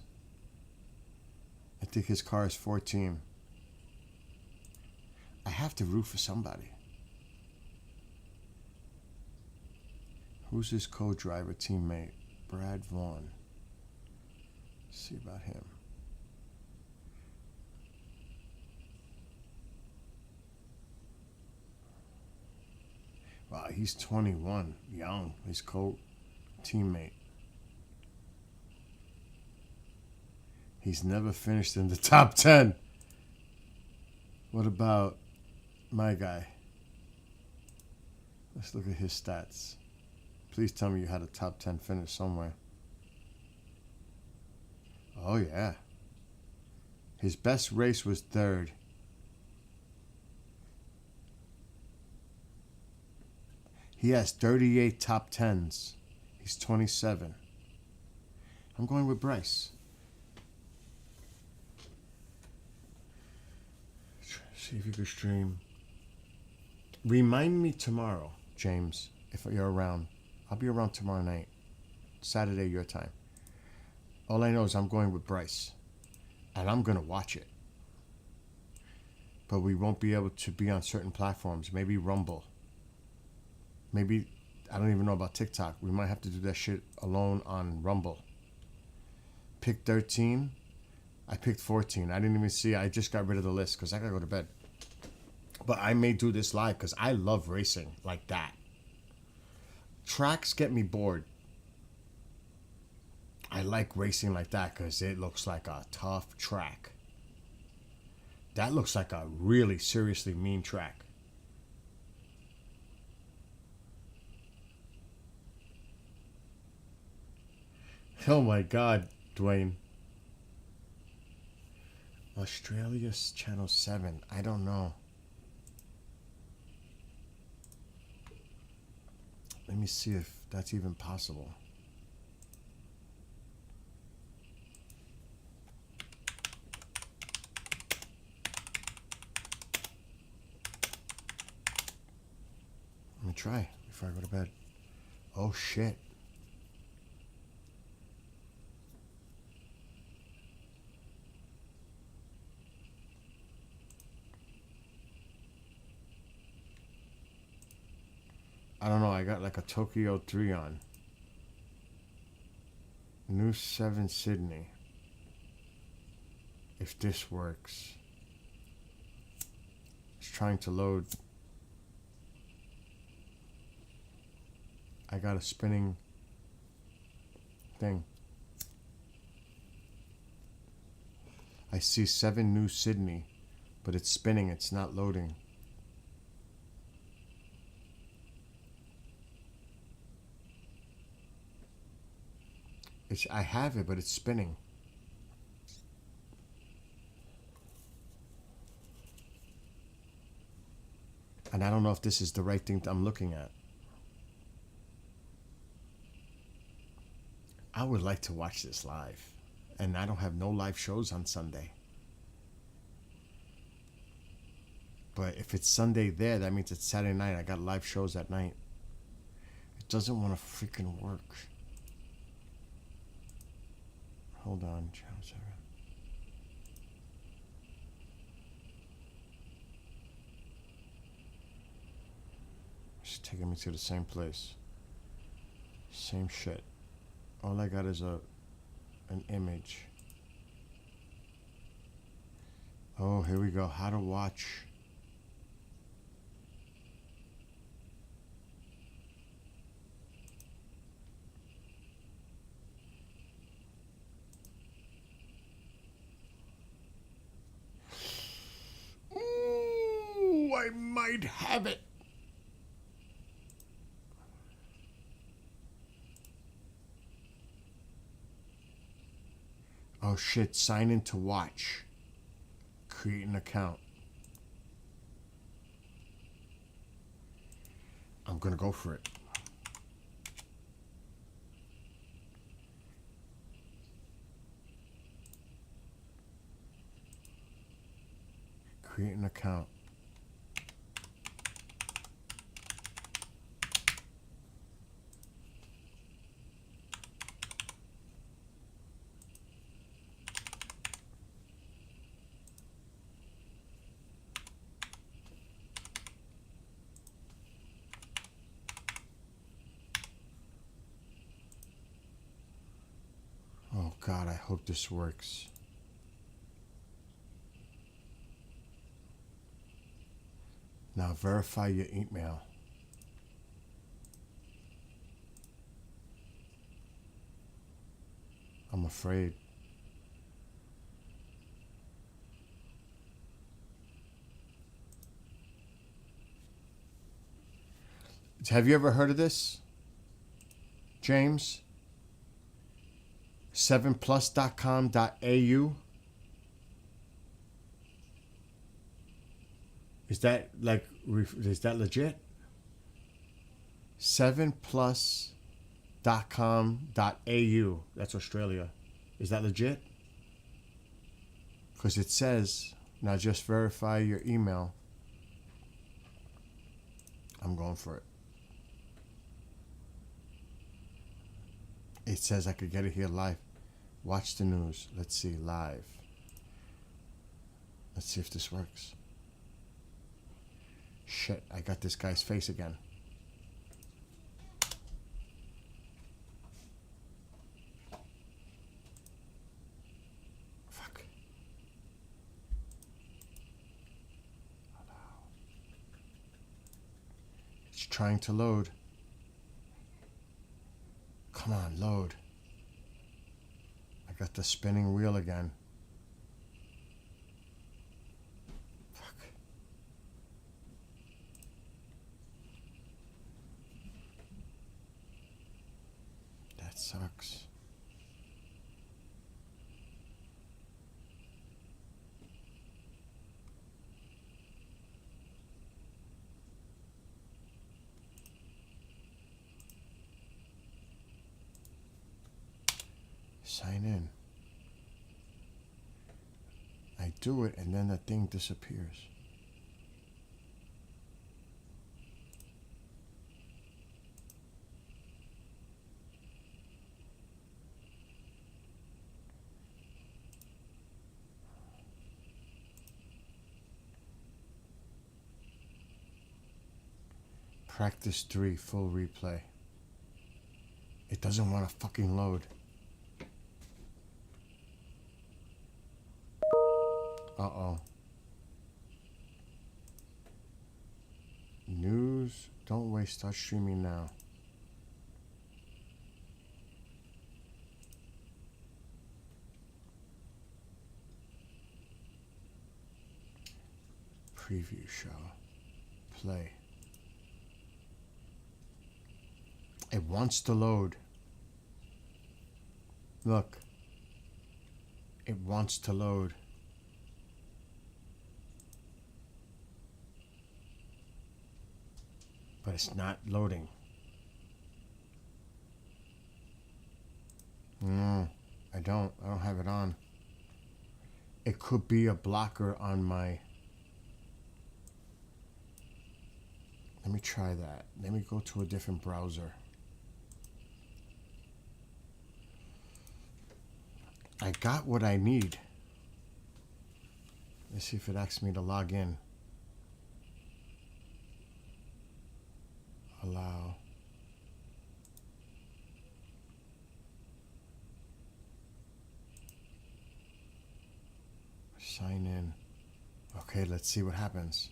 I think his car is 14. I have to root for somebody. Who's his co-driver teammate? Brad Vaughn. Let's see about him. Wow, he's 21, young. His co-teammate. He's never finished in the top 10. What about my guy? Let's look at his stats. Please tell me you had a top 10 finish somewhere. Oh, yeah. His best race was third. He has 38 top 10s. He's 27. I'm going with Bryce. See if you can stream. Remind me tomorrow, James, if you're around. I'll be around tomorrow night. Saturday, your time. All I know is I'm going with Bryce. And I'm going to watch it. But we won't be able to be on certain platforms. Maybe Rumble. Maybe, I don't even know about TikTok. We might have to do that shit alone on Rumble. Pick 13. I picked 14. I didn't even see. I just got rid of the list because I got to go to bed. But I may do this live because I love racing like that. Tracks get me bored. I like racing like that because it looks like a tough track. That looks like a really seriously mean track. Oh my God, Dwayne. Australia's Channel 7. I don't know. Let me see if that's even possible. Let me try before I go to bed. Oh shit. I don't know, I got like a Tokyo 3 on. New 7 Sydney. If this works. It's trying to load. I got a spinning thing. I see 7 New Sydney, but it's spinning, it's not loading. I have it, but it's spinning. And I don't know if this is the right thing I'm looking at. I would like to watch this live. And I don't have no live shows on Sunday. But if it's Sunday there, that means it's Saturday night. I got live shows at night. It doesn't want to freaking work. Hold on, channel 7. It's taking me to the same place. Same shit. All I got is an image. Oh, here we go. How to watch. Ooh, I might have it. Oh shit, sign in to watch. Create an account. I'm gonna go for it. Create an account. God, I hope this works. Now verify your email. I'm afraid. Have you ever heard of this, James? 7plus.com.au. Is that like, is that legit? 7plus.com.au. That's Australia. Is that legit? Because it says, now just verify your email. I'm going for it. It says I could get it here live. Watch the news. Let's see, live. Let's see if this works. Shit, I got this guy's face again. Fuck. It's trying to load. Come on, load. I got the spinning wheel again. Fuck. That sucks. Sign in. I do it and then the thing disappears. Practice 3 full replay. It doesn't want to fucking load. Uh-oh. News. Don't wait. Start streaming now. Preview show. Play. It wants to load. Look. It wants to load. But it's not loading. No, I don't have it on. It could be a blocker on my... Let me try that. Let me go to a different browser. I got what I need. Let's see if it asks me to log in. Allow. Sign in. Okay, let's see what happens.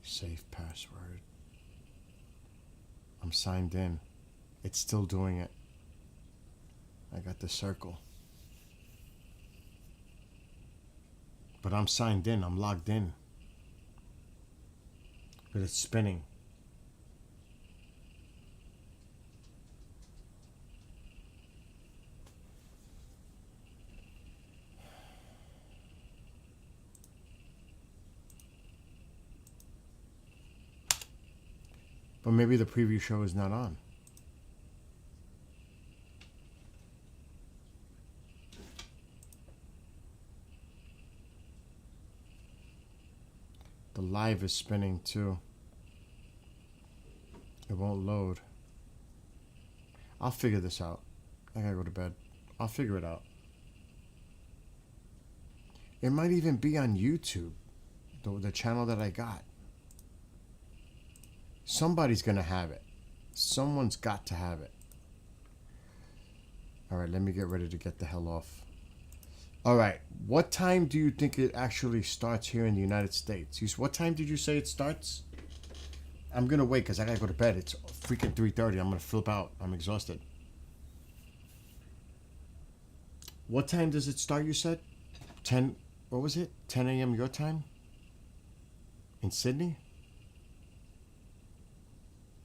Safe password. I'm signed in. It's still doing it. I got the circle. But I'm signed in. I'm logged in. But it's spinning. But maybe the preview show is not on. The live is spinning too. It won't load. I'll figure this out. I gotta go to bed. I'll figure it out. It might even be on YouTube, the channel that I got. Somebody's going to have it. Someone's got to have it. All right, let me get ready to get the hell off. All right, what time do you think it actually starts here in the United States? What time did you say it starts? I'm going to wait because I got to go to bed. It's freaking 3:30. I'm going to flip out. I'm exhausted. What time does it start, you said? 10, what was it? 10 a.m. your time? In Sydney?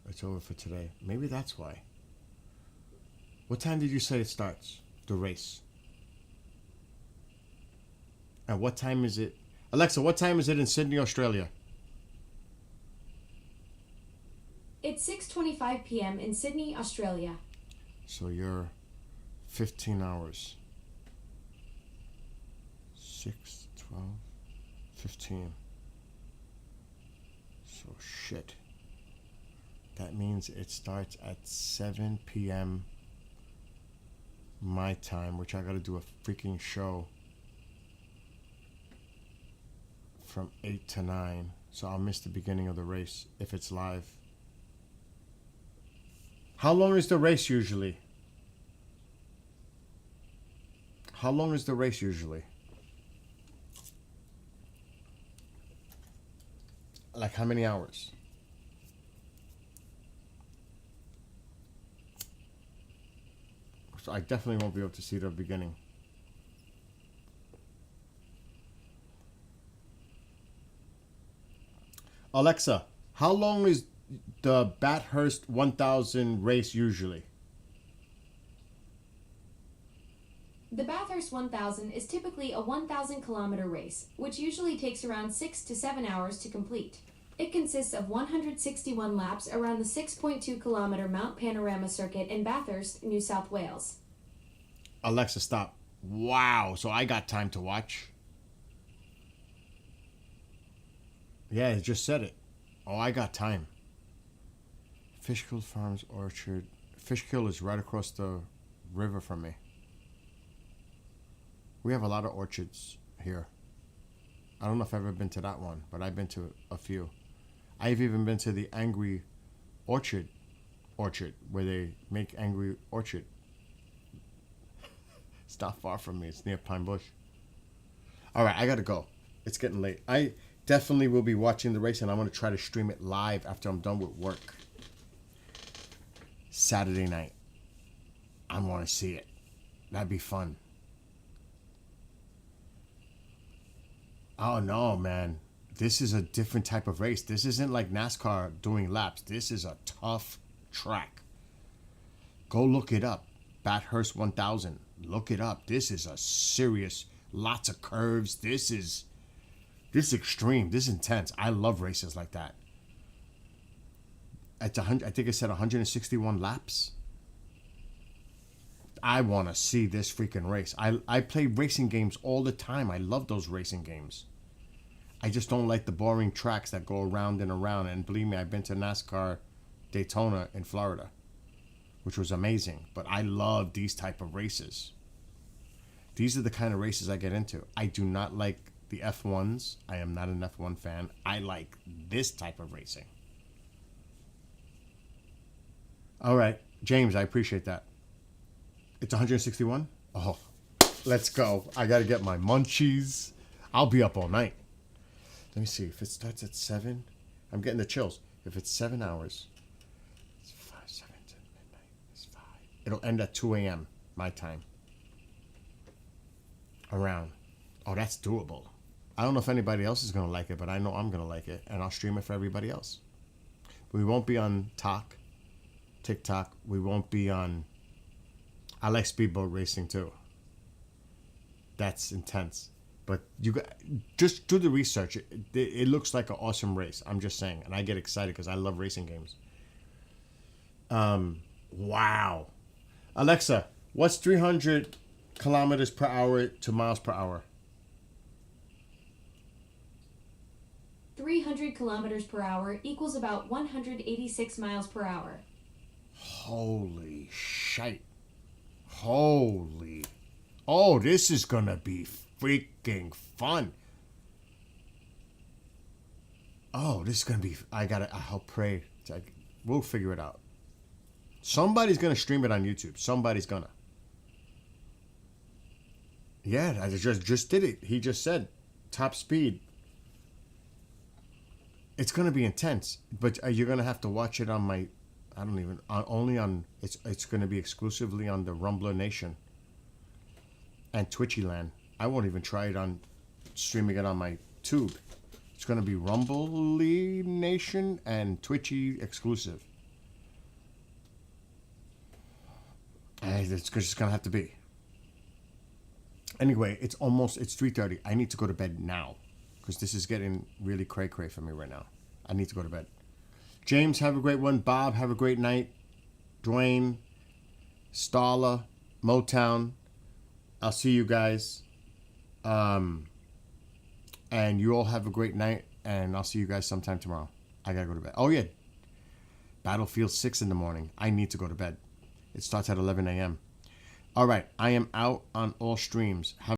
It's over for today. Maybe that's why. What time did you say it starts? The race. And what time is it? Alexa, what time is it in Sydney, Australia? It's 6:25 p.m. in Sydney, Australia. So you're 15 hours. 6, 12, 15. So shit. That means it starts at 7 p.m. my time, which I gotta do a freaking show from 8 to 9. So I'll miss the beginning of the race if it's live. How long is the race usually? How long is the race usually? Like how many hours? So I definitely won't be able to see the beginning. Alexa, how long is the Bathurst 1000 race usually? The Bathurst 1000 is typically a 1,000-kilometer race, which usually takes around 6 to 7 hours to complete. It consists of 161 laps around the 6.2-kilometer Mount Panorama circuit in Bathurst, New South Wales. Alexa, stop. Wow, so I got time to watch. Yeah, it just said it. Oh, I got time. Fishkill Farms Orchard. Fishkill is right across the river from me. We have a lot of orchards here. I don't know if I've ever been to that one, but I've been to a few. I've even been to the Angry Orchard, where they make Angry Orchard. It's not far from me. It's near Pine Bush. All right, I got to go. It's getting late. I definitely will be watching the race, and I'm going to try to stream it live after I'm done with work. Saturday night. I want to see it. That'd be fun. Oh, no, man. This is a different type of race. This isn't like NASCAR doing laps. This is a tough track. Go look it up. Bathurst 1000. Look it up. This is a serious, lots of curves. This is extreme. This is intense. I love races like that. It's I think it said 161 laps. I want to see this freaking race. I play racing games all the time. I love those racing games. I just don't like the boring tracks that go around and around. And believe me, I've been to NASCAR Daytona in Florida, which was amazing. But I love these type of races. These are the kind of races I get into. I do not like the F1s. I am not an F1 fan. I like this type of racing. All right, James, I appreciate that. It's 161? Oh, let's go. I got to get my munchies. I'll be up all night. Let me see. If it starts at 7, I'm getting the chills. If it's 7 hours, it's 5, 7 to midnight. It's 5. It'll end at 2 a.m. my time. Around. Oh, that's doable. I don't know if anybody else is going to like it, but I know I'm going to like it, and I'll stream it for everybody else. We won't be on TikTok. We won't be on... I like speedboat racing too. That's intense. But you got, just do the research. It looks like an awesome race. I'm just saying. And I get excited because I love racing games. Wow. Alexa, what's 300 kilometers per hour to miles per hour? 300 kilometers per hour equals about 186 miles per hour. Holy shite. Holy. Oh, this is going to be freaking fun. Oh, this is gonna be. I'll pray. We'll figure it out. Somebody's gonna stream it on YouTube. Somebody's gonna. Yeah, I just did it. He just said, top speed. It's gonna be intense, but you're gonna have to watch it on my. I don't even only on. It's gonna be exclusively on the Rumbler Nation and Twitchy Land. I won't even try it on streaming it on my tube. It's gonna be Rumbly Nation and Twitchy exclusive. And it's just gonna have to be. Anyway, it's 3:30. I need to go to bed now because this is getting really cray-cray for me right now. I need to go to bed. James, have a great one. Bob, have a great night. Dwayne, Starla, Motown. I'll see you guys. And you all have a great night. And I'll see you guys sometime tomorrow. I gotta go to bed. Oh, yeah. Battlefield 6 in the morning. I need to go to bed. It starts at 11 a.m. All right. I am out on all streams.